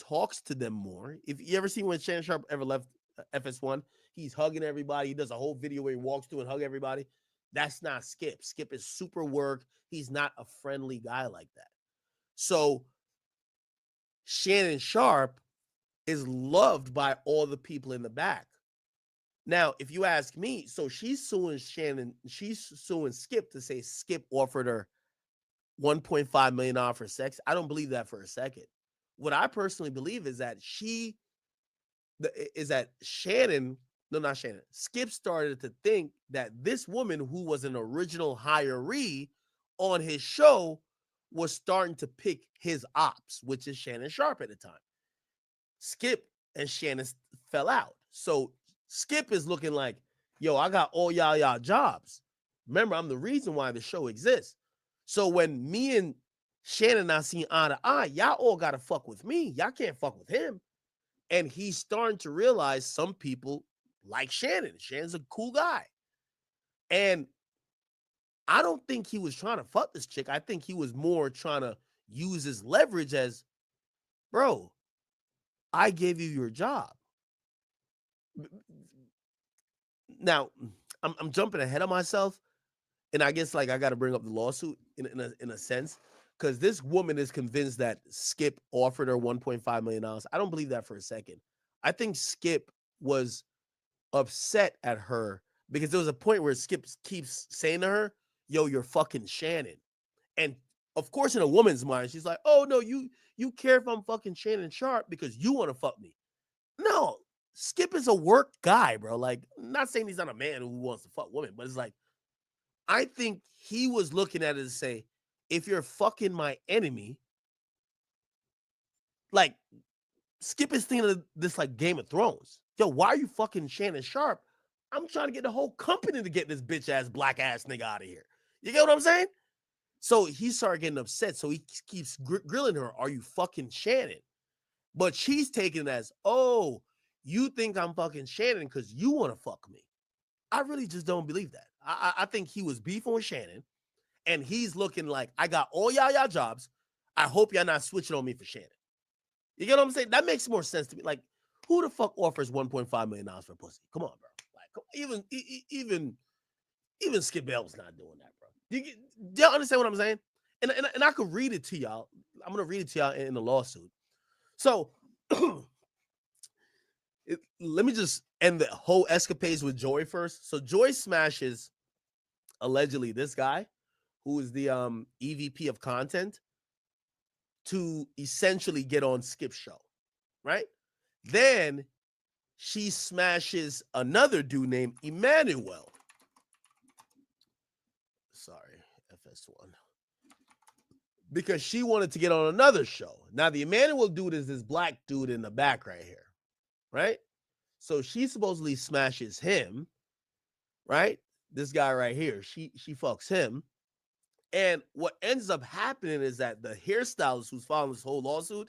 talks to them more. If you ever seen when Shannon Sharp ever left FS1, he's hugging everybody. He does a whole video where he walks through and hug everybody. That's not Skip. Skip is super work. He's not a friendly guy like that. So Shannon Sharp is loved by all the people in the back. Now, if you ask me, so she's suing Skip to say Skip offered her $1.5 million for sex. I don't believe that for a second. What I personally believe is that Skip started to think that this woman, who was an original hiree on his show, was starting to pick his ops, which is Shannon Sharp at the time. Skip and Shannon fell out. So Skip is looking like, yo, I got all y'all jobs. Remember, I'm the reason why the show exists. So when me and Shannon not seeing eye to eye, y'all all got to fuck with me. Y'all can't fuck with him. And he's starting to realize some people like Shannon. Shannon's a cool guy. And I don't think he was trying to fuck this chick. I think he was more trying to use his leverage as, bro, I gave you your job. Now, I'm jumping ahead of myself, and I guess like I got to bring up the lawsuit in a sense, because this woman is convinced that Skip offered her $1.5 million. I don't believe that for a second. I think Skip was upset at her because there was a point where Skip keeps saying to her, "Yo, you're fucking Shannon," and of course, in a woman's mind, she's like, "Oh no, you care if I'm fucking Shannon Sharp because you want to fuck me." No, Skip is a work guy, bro. Like, I'm not saying he's not a man who wants to fuck women, but it's like, I think he was looking at it to say, if you're fucking my enemy, like, Skip is thinking of this like Game of Thrones. Yo, why are you fucking Shannon Sharp? I'm trying to get the whole company to get this bitch ass black ass nigga out of here. You get what I'm saying? So he started getting upset. So he keeps grilling her. Are you fucking Shannon? But she's taking it as, oh, you think I'm fucking Shannon because you want to fuck me. I really just don't believe that. I think he was beefing with Shannon, and he's looking like, I got all y'all jobs. I hope y'all not switching on me for Shannon. You get what I'm saying? That makes more sense to me. Like, who the fuck offers $1.5 million for pussy? Come on, bro. Like, even Skip Bell's not doing that, bro. Do y'all understand what I'm saying? And I could read it to y'all. I'm gonna read it to y'all in the lawsuit. So let me just end the whole escapades with Joy first. So Joy smashes allegedly this guy who is the EVP of content to essentially get on Skip's show, right? Then she smashes another dude named Emmanuel. Sorry, FS1. Because she wanted to get on another show. Now, the Emmanuel dude is this black dude in the back right here, right? So she supposedly smashes him, right? This guy right here, she fucks him. And what ends up happening is that the hairstylist who's following this whole lawsuit,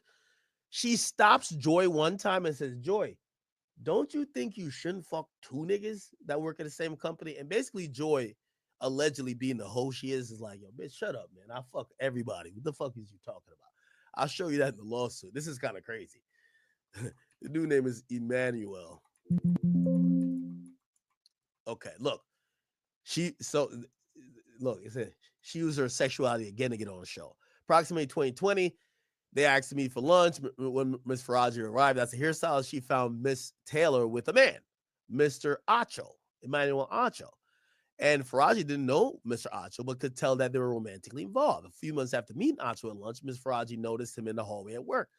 she stops Joy one time and says, Joy, don't you think you shouldn't fuck two niggas that work at the same company? And basically Joy, allegedly being the hoe she is like, yo, bitch, shut up, man. I fuck everybody. What the fuck is you talking about? I'll show you that in the lawsuit. This is kind of crazy. The dude name is Emmanuel. Okay, look. It said she used her sexuality again to get on the show. Approximately 2020, they asked me for lunch. When Miss Faraji arrived as a hairstylist, she found Miss Taylor with a man, Mr. Acho, Emmanuel Acho. And Faraji didn't know Mr. Acho, but could tell that they were romantically involved. A few months after meeting Acho at lunch, Miss Faraji noticed him in the hallway at work.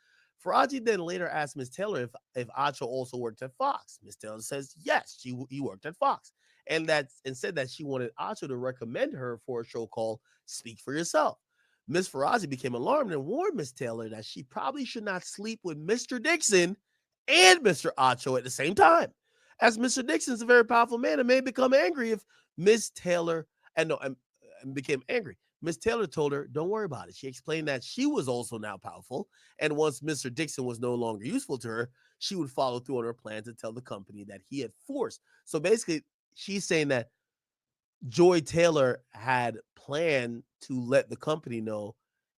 Faraji then later asked Miss Taylor if Acho also worked at Fox. Miss Taylor says yes, he worked at Fox, and said that she wanted Acho to recommend her for a show called Speak for Yourself. Miss Faraji became alarmed and warned Miss Taylor that she probably should not sleep with Mr. Dixon and Mr. Acho at the same time, as Mr. Dixon is a very powerful man and may become angry if Miss Taylor and became angry. Miss Taylor told her, don't worry about it. She explained that she was also now powerful, and once Mr. Dixon was no longer useful to her, she would follow through on her plan to tell the company that he had forced. So basically, she's saying that Joy Taylor had planned to let the company know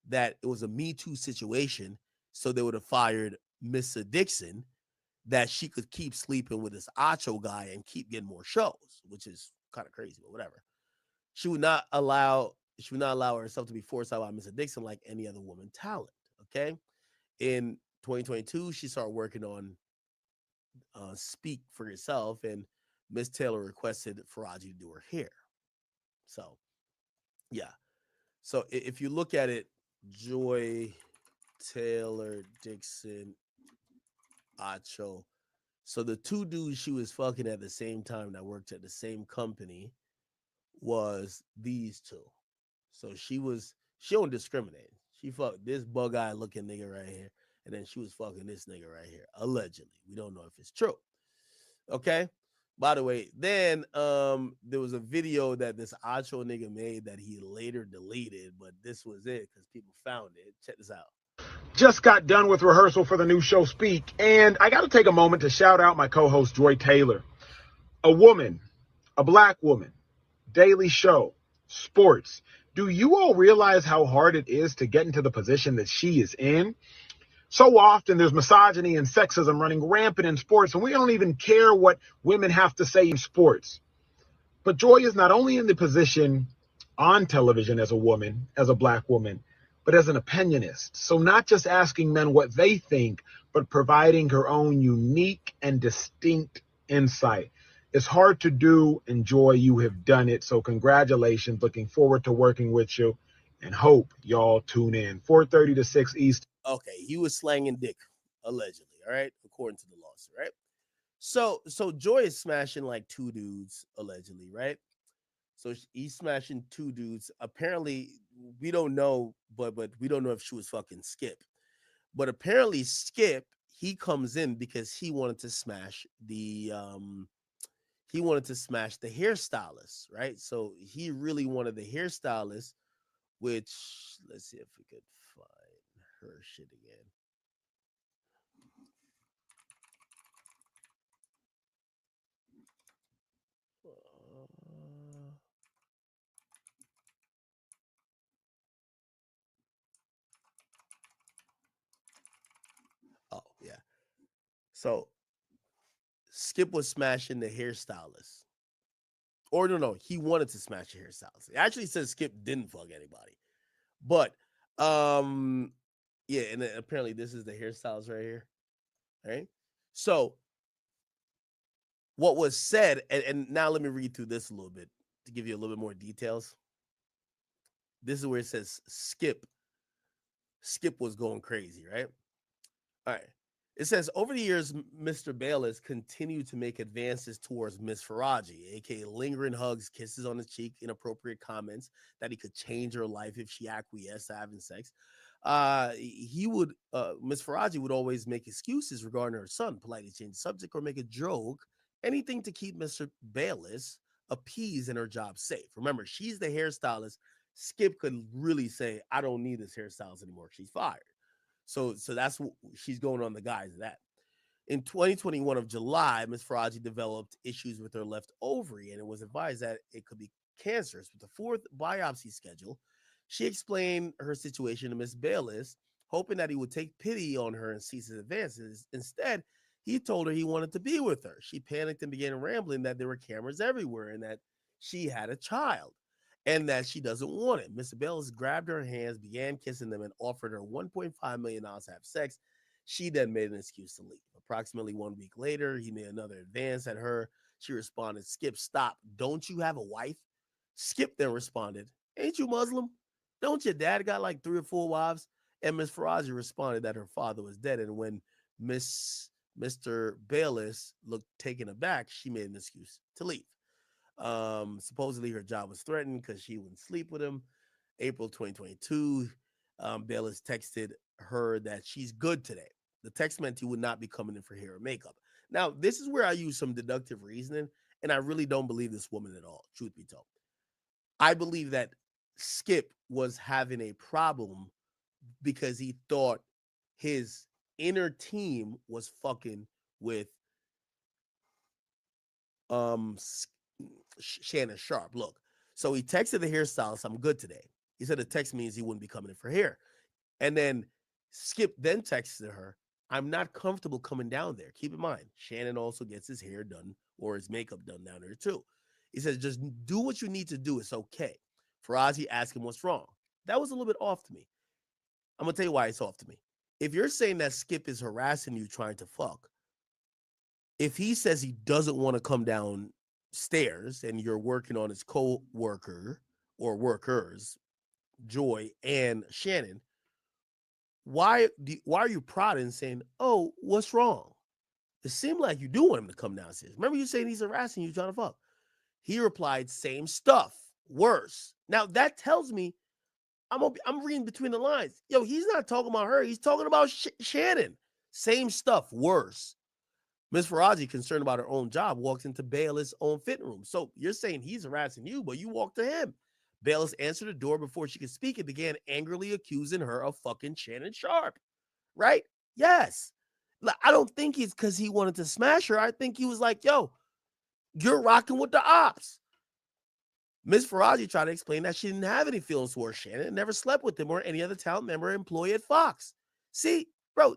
that it was a Me Too situation, so they would have fired Mr. Dixon, that she could keep sleeping with this Acho guy and keep getting more shows, which is kind of crazy, but whatever. She would not allow herself to be forced out by Mr. Dixon like any other woman talent. Okay. In 2022, she started working on Speak for Yourself, and Miss Taylor requested Faraji to do her hair. So, yeah. So if you look at it, Joy Taylor, Dixon, Acho. So the two dudes she was fucking at the same time that worked at the same company was these two. So she don't discriminate. She fucked this bug-eyed looking nigga right here, and then she was fucking this nigga right here. Allegedly. We don't know if it's true. Okay. By the way, then there was a video that this Acho nigga made that he later deleted, but this was it because people found it. Check this out. Just got done with rehearsal for the new show Speak, and I got to take a moment to shout out my co-host Joy Taylor. A woman, a black woman, daily show, sports. Do you all realize how hard it is to get into the position that she is in? So often there's misogyny and sexism running rampant in sports, and we don't even care what women have to say in sports. But Joy is not only in the position on television as a woman, as a black woman, but as an opinionist. So not just asking men what they think, but providing her own unique and distinct insight. It's hard to do, and Joy, you have done it. So congratulations. Looking forward to working with you, and hope y'all tune in. 4:30 to 6 East. Okay, he was slanging dick, allegedly, all right, according to the lawsuit, right? So Joy is smashing like two dudes, allegedly, right? So he's smashing two dudes. Apparently, we don't know, but we don't know if she was fucking Skip. But apparently, Skip, he comes in because he wanted to smash the hairstylist, right? So he really wanted the hairstylist, which let's see if we could find her shit again. Oh yeah. So Skip was smashing the hairstylist. Or no, he wanted to smash the hairstylist. It actually says Skip didn't fuck anybody. But yeah, and then apparently this is the hairstylist right here. Right? So what was said, and now let me read through this a little bit to give you a little bit more details. This is where it says Skip was going crazy, right? All right. It says, over the years, Mr. Bayless continued to make advances towards Miss Faraji, aka lingering hugs, kisses on the cheek, inappropriate comments that he could change her life if she acquiesced to having sex. Miss Faraji would always make excuses regarding her son, politely change the subject or make a joke, anything to keep Mr. Bayless appeased and her job safe. Remember, she's the hairstylist. Skip could really say, I don't need this hairstylist anymore. She's fired. So that's what she's going on the guise of that. In 2021 of July, Ms. Faraji developed issues with her left ovary, and it was advised that it could be cancerous. With the fourth biopsy schedule, she explained her situation to Ms. Bayless, hoping that he would take pity on her and cease his advances. Instead, he told her he wanted to be with her. She panicked and began rambling that there were cameras everywhere and that she had a child and that she doesn't want it. Mr. Bayless grabbed her hands, began kissing them, and offered her $1.5 million to have sex. She then made an excuse to leave. Approximately 1 week later, he made another advance at her. She responded, Skip, stop. Don't you have a wife? Skip then responded, ain't you Muslim? Don't your dad got like 3 or 4 wives? And Miss Faraji responded that her father was dead. And when Mr. Bayless looked taken aback, she made an excuse to leave. Supposedly her job was threatened because she wouldn't sleep with him. April 2022, Bayless texted her that she's good today. The text meant he would not be coming in for hair or makeup. Now, this is where I use some deductive reasoning, and I really don't believe this woman at all, truth be told. I believe that Skip was having a problem because he thought his inner team was fucking with Shannon Sharp. Look, so he texted the hairstylist, I'm good today. He said the text means he wouldn't be coming in for hair. And then Skip then texted her, I'm not comfortable coming down there. Keep in mind, Shannon also gets his hair done or his makeup done down there too. He says, just do what you need to do. It's okay. Faraji asked him what's wrong. That was a little bit off to me. I'm going to tell you why it's off to me. If you're saying that Skip is harassing you trying to fuck, if he says he doesn't want to come downstairs and you're working on his co-worker or workers, Joy and Shannon, why are you prodding and saying, oh, what's wrong? It seemed like you do want him to come downstairs. Remember you saying he's harassing you trying to fuck. He replied, same stuff, worse. Now that tells me I'm reading between the lines. Yo, he's not talking about her. He's talking about Shannon. Same stuff, worse. Ms. Faraji, concerned about her own job, walks into Bayless' own fitting room. So you're saying he's harassing you, but you walk to him. Bayless answered the door before she could speak and began angrily accusing her of fucking Shannon Sharp. Right? Yes. I don't think it's because he wanted to smash her. I think he was like, yo, you're rocking with the ops. Ms. Faraji tried to explain that she didn't have any feelings towards Shannon and never slept with him or any other talent member or employee at Fox. See, Bro,